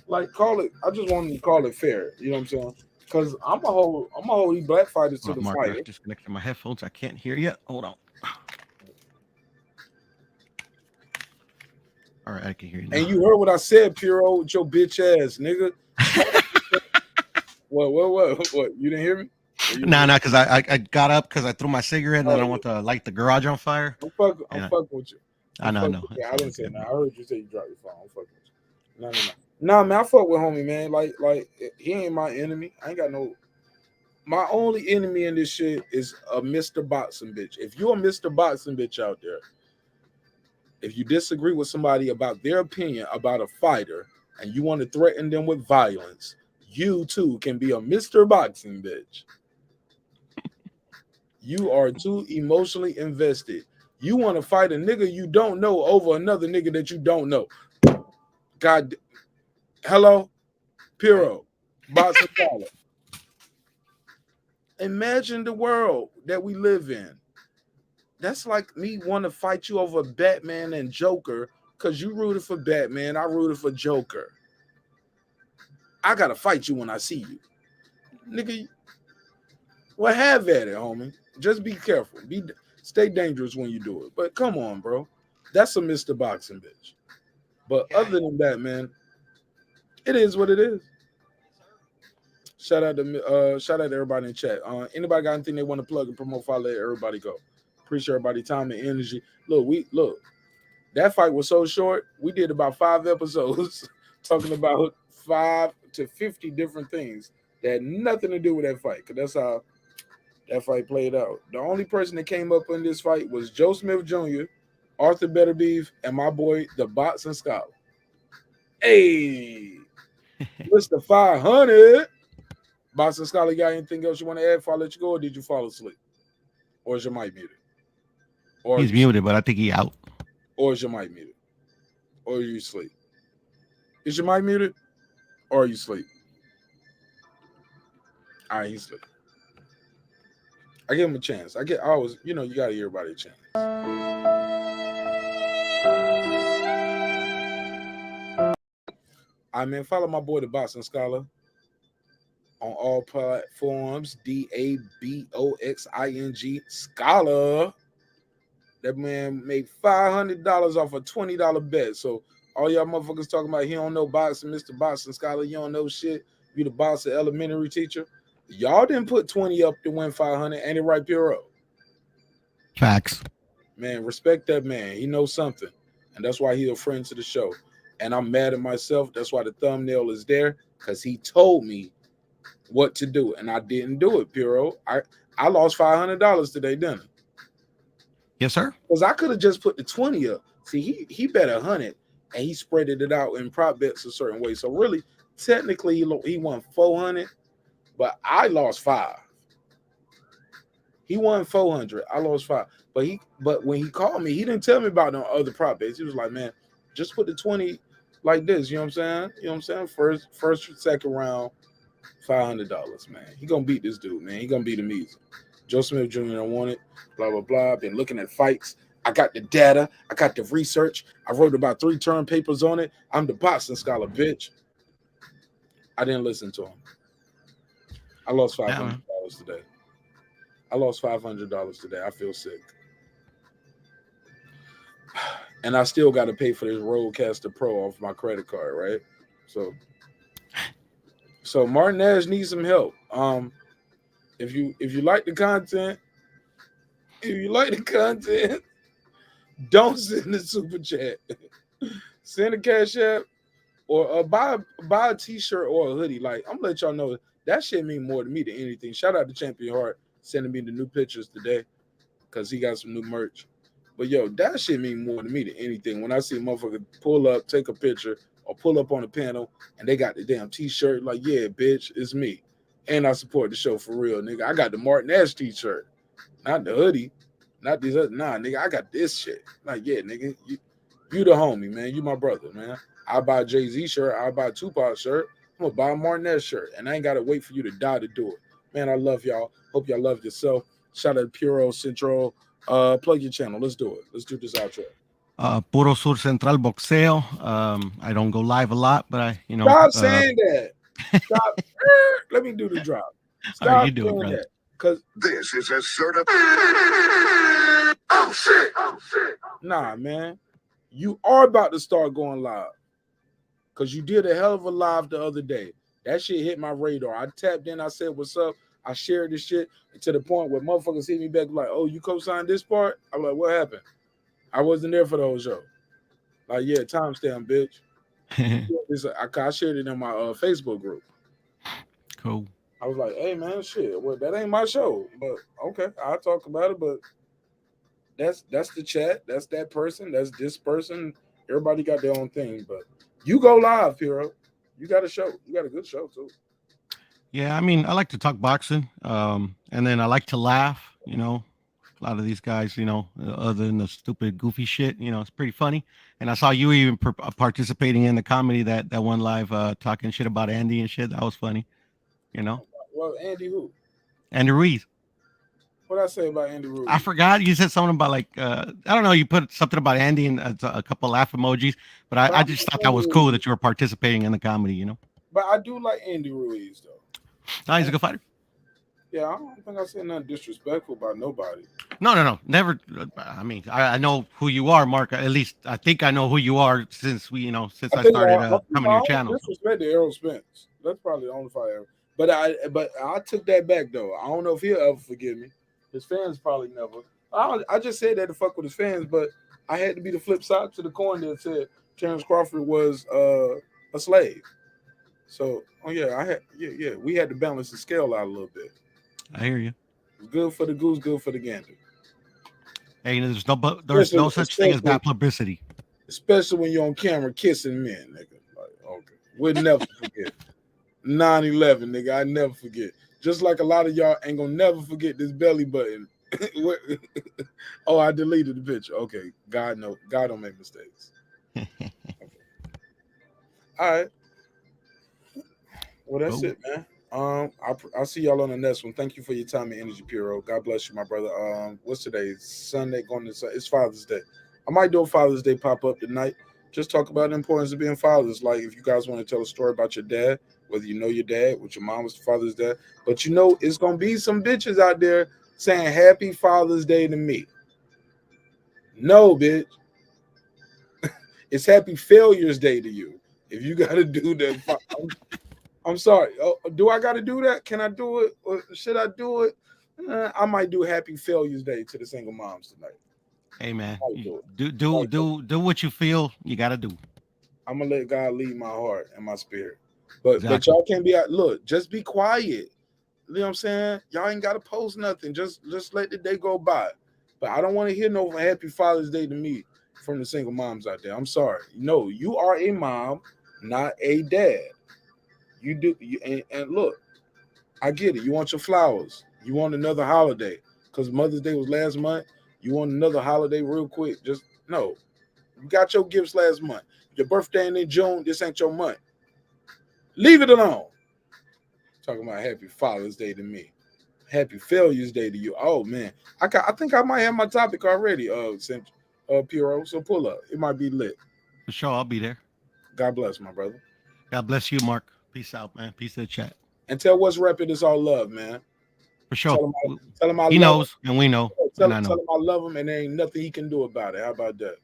Like call it. I just want them to call it fair. You know what I'm saying? Because I'm a hold these black fighters to the
Marq
fight.
Nash disconnected my headphones. I can't hear you. Hold on. All right, I can hear you now.
And you heard what I said, Puro, with your bitch ass, nigga. What? You didn't hear me?
Nah, because I got up because I threw my cigarette and then I want to light the garage on fire.
I'm fucking with you.
I know.
Yeah, I didn't say that. I heard you say you dropped your phone. I'm fucking with you. No. Nah, man, I fuck with homie, man. Like he ain't my enemy. I ain't got no. My only enemy in this shit is a Mr. Boxing bitch. If you're a Mr. Boxing bitch out there, if you disagree with somebody about their opinion about a fighter and you want to threaten them with violence, you too can be a Mr. Boxing bitch. You are too emotionally invested. You want to fight a nigga you don't know over another nigga that you don't know. God, hello, Puro, Boxing Scholar. Imagine the world that we live in. That's like me want to fight you over Batman and Joker because you rooted for Batman, I rooted for Joker. I gotta fight you when I see you, nigga. Well, have at it, homie. Just be careful. Stay dangerous when you do it. But come on, bro. That's a Mr. Boxing bitch. But other than that, man, it is what it is. Shout out to everybody in the chat. Anybody got anything they want to plug and promote? I'll let everybody go. Appreciate everybody's time and energy. Look. That fight was so short. We did about 5 episodes talking about 5 to 50 different things that had nothing to do with that fight. Because that's how that fight played out. The only person that came up in this fight was Joe Smith Jr., Artur Beterbiev, and my boy, the Boxing Scholar. Hey, Mr. 500. Boxing Scholar, you got anything else you want to add before I let you go, or did you fall asleep? Or is your mic muted?
He's muted, but I think he out.
Or is your mic muted? Or are you asleep? Is your mic muted? Or are you asleep? All right, he's asleep. I give him a chance. I always, you got to give everybody a chance. Follow my boy, the Boxing Scholar, on all platforms. DABOXING Scholar. That man made $500 off a $20 bet. So all y'all motherfuckers talking about he don't know boxing, Mr. Boxing Scholar, you don't know shit. You the boxing elementary teacher. Y'all didn't put 20 up to win 500. Ain't it right, Puro?
Facts.
Man, respect that man. He knows something. And that's why he's a friend to the show. And I'm mad at myself. That's why the thumbnail is there. Because he told me what to do. And I didn't do it, Puro. I lost $500 today, didn't I?
Yes, sir.
Because I could have just put the 20 up. See, he bet 100 and he spreaded it out in prop bets a certain way. So really, technically, he won 400, but I lost 5. He won 400. I lost 5. But when he called me, he didn't tell me about no other prop bets. He was like, man, just put the 20 like this. You know what I'm saying? First, second round, $500, man. He gonna beat this dude, man. He gonna beat him easy. Joe Smith Jr. I want it, blah, blah, blah. Been looking at fights. I got the data. I got the research. I wrote about 3 term papers on it. I'm the Boxing Scholar, bitch. I didn't listen to him. I lost $500 today. I feel sick. And I still got to pay for this Rodecaster Pro off my credit card, right? So Marq Nash needs some help. If you like the content, don't send the super chat. Send a cash app or buy a t-shirt or a hoodie. Like, I'm gonna let y'all know that shit mean more to me than anything. Shout out to Champion Heart sending me the new pictures today because he got some new merch. But yo, that shit mean more to me than anything. When I see a motherfucker pull up, take a picture, or pull up on the panel and they got the damn t-shirt, like, yeah, bitch, it's me. And I support the show for real, nigga. I got the Marq Nash t-shirt, not the hoodie. Not these other. Nah, nigga, I got this shit. Like, yeah, nigga, you the homie, man. You my brother, man. I buy a Jay-Z shirt. I buy a Tupac shirt. I'm gonna buy a Marq Nash shirt, and I ain't gotta wait for you to die to do it. Man, I love y'all. Hope y'all love yourself. Shout out to Puro Central. Plug your channel. Let's do it. Let's do this outro.
Puro Sur Central Boxeo. I don't go live a lot, but I,
Stop saying that. Stop. Let me do the drop. Stop
you do it,
saying
brother.
that. Cause
This is a certified. Oh shit! Oh shit!
nah, man, you are about to start going live. Cause you did a hell of a live the other day. That shit hit my radar. I tapped in. I said, "What's up?" I shared this shit to the point where motherfuckers hit me back like, "Oh, you co-signed this part?" I'm like, "What happened?" I wasn't there for the whole show. Like, yeah, timestamp, bitch. I shared it in my Facebook group.
Cool.
I was like, "Hey, man, shit. Well, that ain't my show, but okay, I'll talk about it." But that's the chat. That's that person. That's this person. Everybody got their own thing. But you go live, Piro. You got a show. You got a good show too.
Yeah, I mean, I like to talk boxing, and then I like to laugh. A lot of these guys, other than the stupid, goofy shit, it's pretty funny. And I saw you even participating in the comedy that one live, talking shit about Andy and shit. That was funny.
Well, Andy who?
Andy Ruiz.
What I say about Andy Ruiz?
I forgot. You said something about I don't know. You put something about Andy and a couple laugh emojis, but I just thought that was cool that you were participating in the comedy.
But I do like Andy Ruiz though.
No, he's a good fighter.
Yeah, I don't think I said nothing disrespectful about nobody.
No, never. I mean, I know who you are, Mark. At least I think I know who you are since I started coming to your channel.
Disrespect to Errol Spence. That's probably the only fight ever. But I took that back though. I don't know if he'll ever forgive me. His fans probably never. I just said that to fuck with his fans, but I had to be the flip side to the coin that said Terrence Crawford was a slave. So, we had to balance the scale out a little bit.
I hear you.
Good for the goose, good for the gander.
Hey, there's no such thing as bad publicity.
Especially when you're on camera kissing men, nigga. Like, okay. We'll never forget. 9/11, nigga. I never forget. Just like a lot of y'all ain't gonna never forget this belly button. Oh, I deleted the picture. Okay. God don't make mistakes. Okay. All right. Well, that's it, man. I'll see y'all on the next one. Thank you for your time and energy, Piro. God bless you, my brother. What's today? Sunday, going to it's Father's Day. I might do a Father's Day pop up tonight. Just talk about the importance of being fathers. Like, if you guys want to tell a story about your dad, whether you know your dad, what your mom was the father's dad, but it's gonna be some bitches out there saying Happy Father's Day to me. No, bitch. It's Happy Failures Day to you. If you gotta do that. I'm sorry. Oh, do I got to do that? Can I do it? Or should I do it? I might do Happy Failures Day to the single moms tonight.
Hey, man, do what you feel you got to do.
I'm gonna let God lead my heart and my spirit. But y'all can't be out. Look, just be quiet. You know what I'm saying? Y'all ain't got to post nothing. Just let the day go by. But I don't want to hear no Happy Father's Day to me from the single moms out there. I'm sorry. No, you are a mom, not a dad. You do, and look, I get it. You want your flowers. You want another holiday because Mother's Day was last month. You want another holiday real quick. Just no. You got your gifts last month. Your birthday in June. This ain't your month. Leave it alone. Talking about Happy Father's Day to me. Happy Failures Day to you. Oh man, I think I might have my topic already. Piro. So pull up. It might be lit.
For sure, I'll be there.
God bless, my brother.
God bless you, Mark. Peace out, man. Peace to the chat.
And tell what's repping is all love, man.
For sure.
Tell him I
he
love
knows, him. And we know.
Tell him I love him, and there ain't nothing he can do about it. How about that?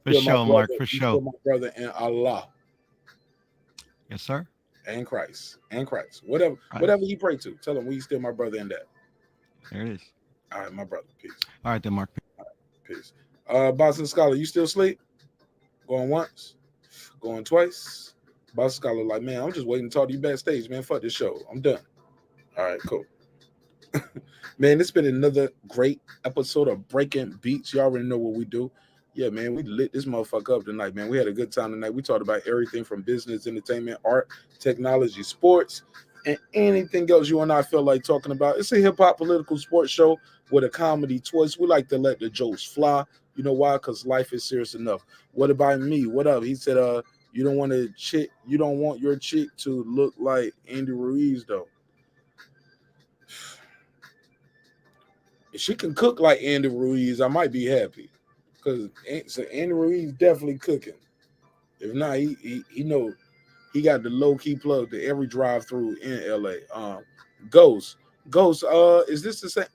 For sure, Mark. For sure.
My brother and Allah.
Yes, sir.
And Christ. Whatever he pray to. Tell him we still my brother in that.
There it is.
All right, my brother. Peace.
All right, then, Mark.
All right, peace. Boston Scholar, you still asleep? Going once? Going twice? Boston Scholar like, man, I'm just waiting to talk to you backstage, man. Fuck this show. I'm done. All right, cool. Man, it's been another great episode of Breaking Beats. You already know what we do. Yeah, man, we lit this motherfucker up tonight, man. We had a good time tonight. We talked about everything from business, entertainment, art, technology, sports, and anything else you and I feel like talking about. It's a hip-hop political sports show with a comedy twist. We like to let the jokes fly. You know why? Because life is serious enough. What about me? What up? He said, you don't want your chick to look like Andy Ruiz, though. If she can cook like Andy Ruiz, I might be happy. Because Andy Ruiz definitely cooking. If not, he know he got the low-key plug to every drive-through in LA. Ghost. Is this the same?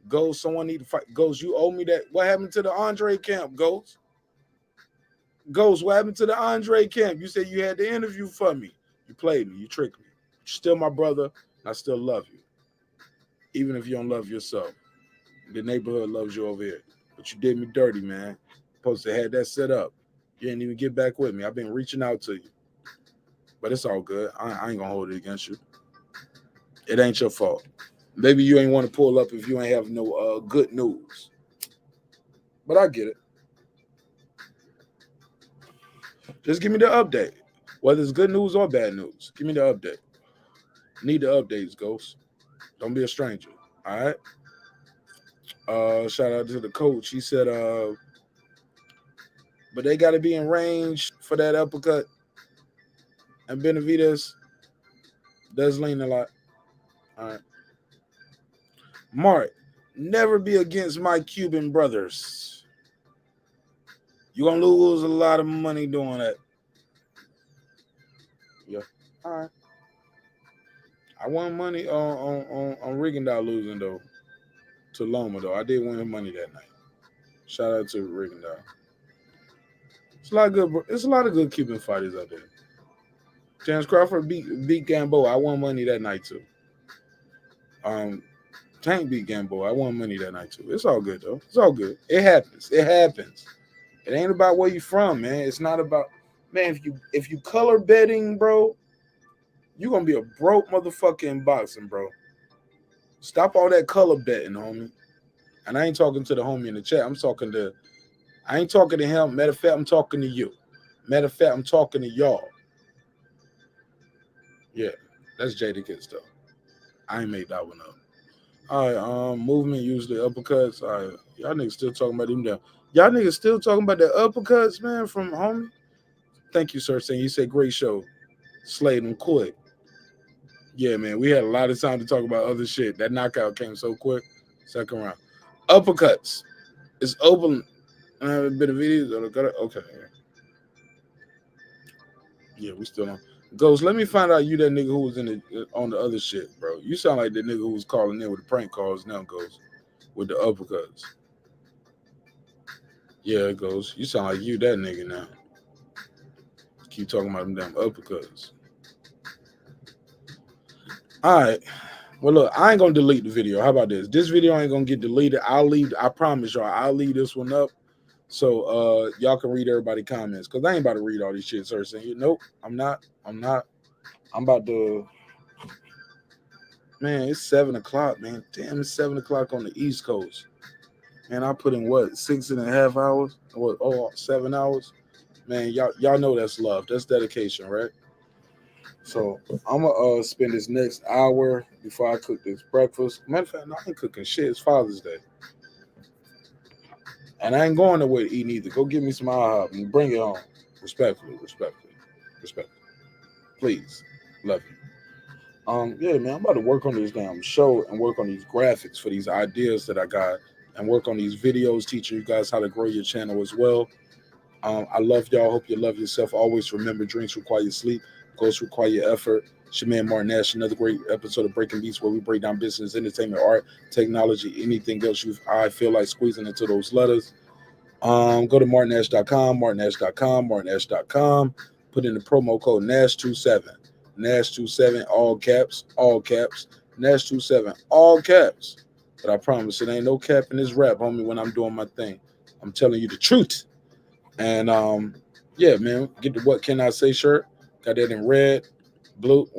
Ghost, someone need to fight. Ghost, you owe me that. What happened to the Andre camp, Ghost? Ghost, what happened to the Andre camp? You said you had the interview for me. You played me. You tricked me. You're still my brother. I still love you. Even if you don't love yourself. The neighborhood loves you over here. But you did me dirty, man. Supposed to have that set up. You didn't even get back with me. I've been reaching out to you. But it's all good. I ain't going to hold it against you. It ain't your fault. Maybe you ain't want to pull up if you ain't have no good news. But I get it. Just give me the update. Whether it's good news or bad news. Give me the update. Need the updates, Ghost. Don't be a stranger. All right? Shout out to the coach. He said, but they got to be in range for that uppercut. And Benavidez does lean a lot. All right. Mark, never be against my Cuban brothers. You're going to lose a lot of money doing that. Yeah. All right. I won money on Rigondeaux losing, though, to Loma, though. I did win him money that night. Shout out to Rigondeaux. It's a lot of good Cuban fighters out there. James Crawford beat Gamboa. I won money that night, too. Tank beat Gamboa. I won money that night, too. It's all good, though. It's all good. It happens. It happens. It ain't about where you from, man. It's not about, man, if you color betting, bro, you're going to be a broke motherfucker in boxing, bro. Stop all that color betting, homie. And I ain't talking to the homie in the chat. I ain't talking to him. Matter of fact, I'm talking to you. Matter of fact, I'm talking to y'all. Yeah, that's Jadakiss stuff. I ain't made that one up. All right, movement usually uppercuts. All right, y'all niggas still talking about them down. Y'all niggas still talking about the uppercuts, man, from homie. Thank you, sir. Saying you said great show. Slayed them quick. Yeah, man, we had a lot of time to talk about other shit. That knockout came so quick. Second round. Uppercuts. It's open. I have a bit of videos. Okay. Yeah, we still on. Ghost, let me find out you that nigga who was on the other shit, bro. You sound like the nigga who was calling in with the prank calls now, Ghost, with the uppercuts. Yeah, Ghost. You sound like you that nigga now. Keep talking about them damn uppercuts. All right. Well, look, I ain't gonna delete the video. How about this? This video ain't gonna get deleted. I promise y'all, I'll leave this one up so y'all can read everybody's comments. Cause I ain't about to read all these shit, sir. Saying, nope, I'm not. I'm about to. Man, it's 7 o'clock, man. Damn, it's 7 o'clock on the East Coast. Man, I put in what, 6.5 hours? What, 7 hours? Man, y'all know that's love. That's dedication, right? So I'm gonna spend this next hour before I cook this breakfast. Matter of fact, no, I ain't cooking shit. It's Father's Day. And I ain't going nowhere to eat either. Go get me some IHOP and bring it home. Respectfully. Please. Love you. Yeah, man, I'm about to work on this damn show and work on these graphics for these ideas that I got and work on these videos teaching you guys how to grow your channel as well. I love y'all. Hope you love yourself. Always remember, drinks require sleep. Goals require your effort. It's your man, Marq Nash. Another great episode of Breaking Beats where we break down business, entertainment, art, technology, anything else I feel like squeezing into those letters. Go to marqnash.com, marqnash.com. Put in the promo code NASH27. NASH27, all caps, NASH27, all caps. But I promise it ain't no cap in this rap, homie, when I'm doing my thing. I'm telling you the truth. And yeah, man, get the What Can I Say shirt. Got that in red, blue,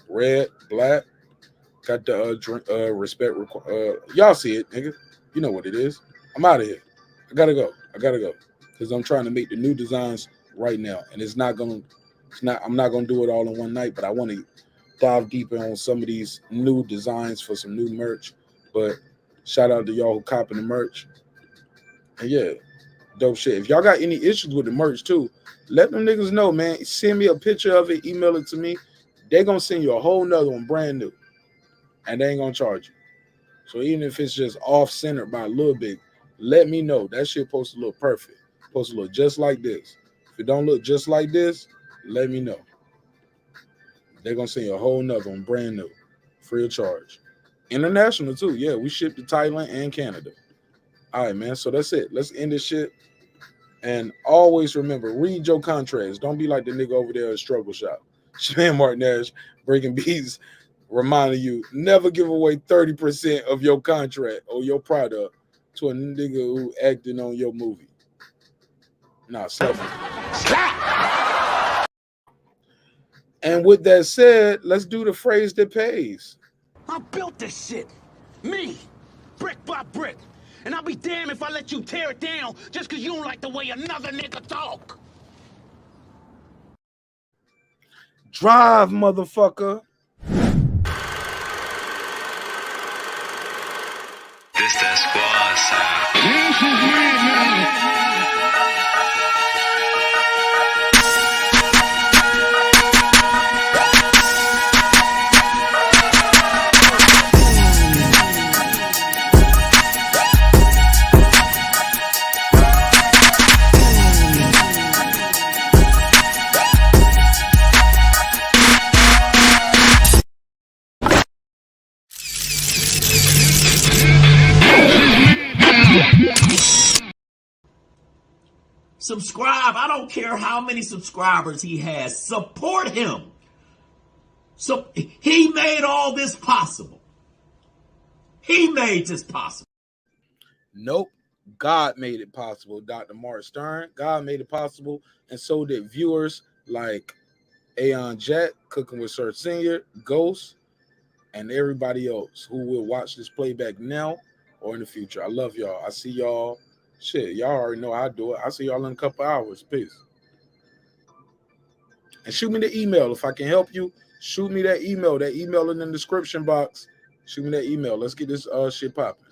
red, black. Got the respect. Y'all see it, nigga. You know what it is. I'm out of here. I gotta go because I'm trying to make the new designs right now, and I'm not gonna do it all in one night, but I want to dive deeper on some of these new designs for some new merch. But shout out to y'all who copping the merch. And yeah, dope shit. If y'all got any issues with the merch too, let them niggas know, man. Send me a picture of it, email it to me. They're gonna send you a whole nother one brand new. And they ain't gonna charge you. So even if it's just off-centered by a little bit, let me know. That shit supposed to look perfect. Supposed to look just like this. If it don't look just like this, let me know. They're gonna send you a whole nother one, brand new, free of charge. International too. Yeah, we ship to Thailand and Canada. All right, man. So that's it. Let's end this shit. And always remember, read your contracts. Don't be like the nigga over there at Struggle Shop. Man, Marq Nash, Breaking Beats, reminding you, never give away 30% of your contract or your product to a nigga who acting on your movie. Nah, slap him. And with that said, let's do the phrase that pays.
I built this shit. Me. Brick by brick. And I'll be damned if I let you tear it down just because you don't like the way another nigga talk.
Drive, motherfucker.
This that squad sound.
Subscribe. I don't care how many subscribers he has. Support him. So he made all this possible. He made this possible.
Nope. God made it possible, Dr. Mark Stern. God made it possible, and so did viewers like Aeon Jet, Cooking with Sir Senior, Ghost, and everybody else who will watch this playback now or in the future. I love y'all. I see y'all. Shit, y'all already know how I do it. I see y'all in a couple hours. Peace. And shoot me the email if I can help you. Shoot me that email. That email in the description box. Shoot me that email. Let's get this shit popping.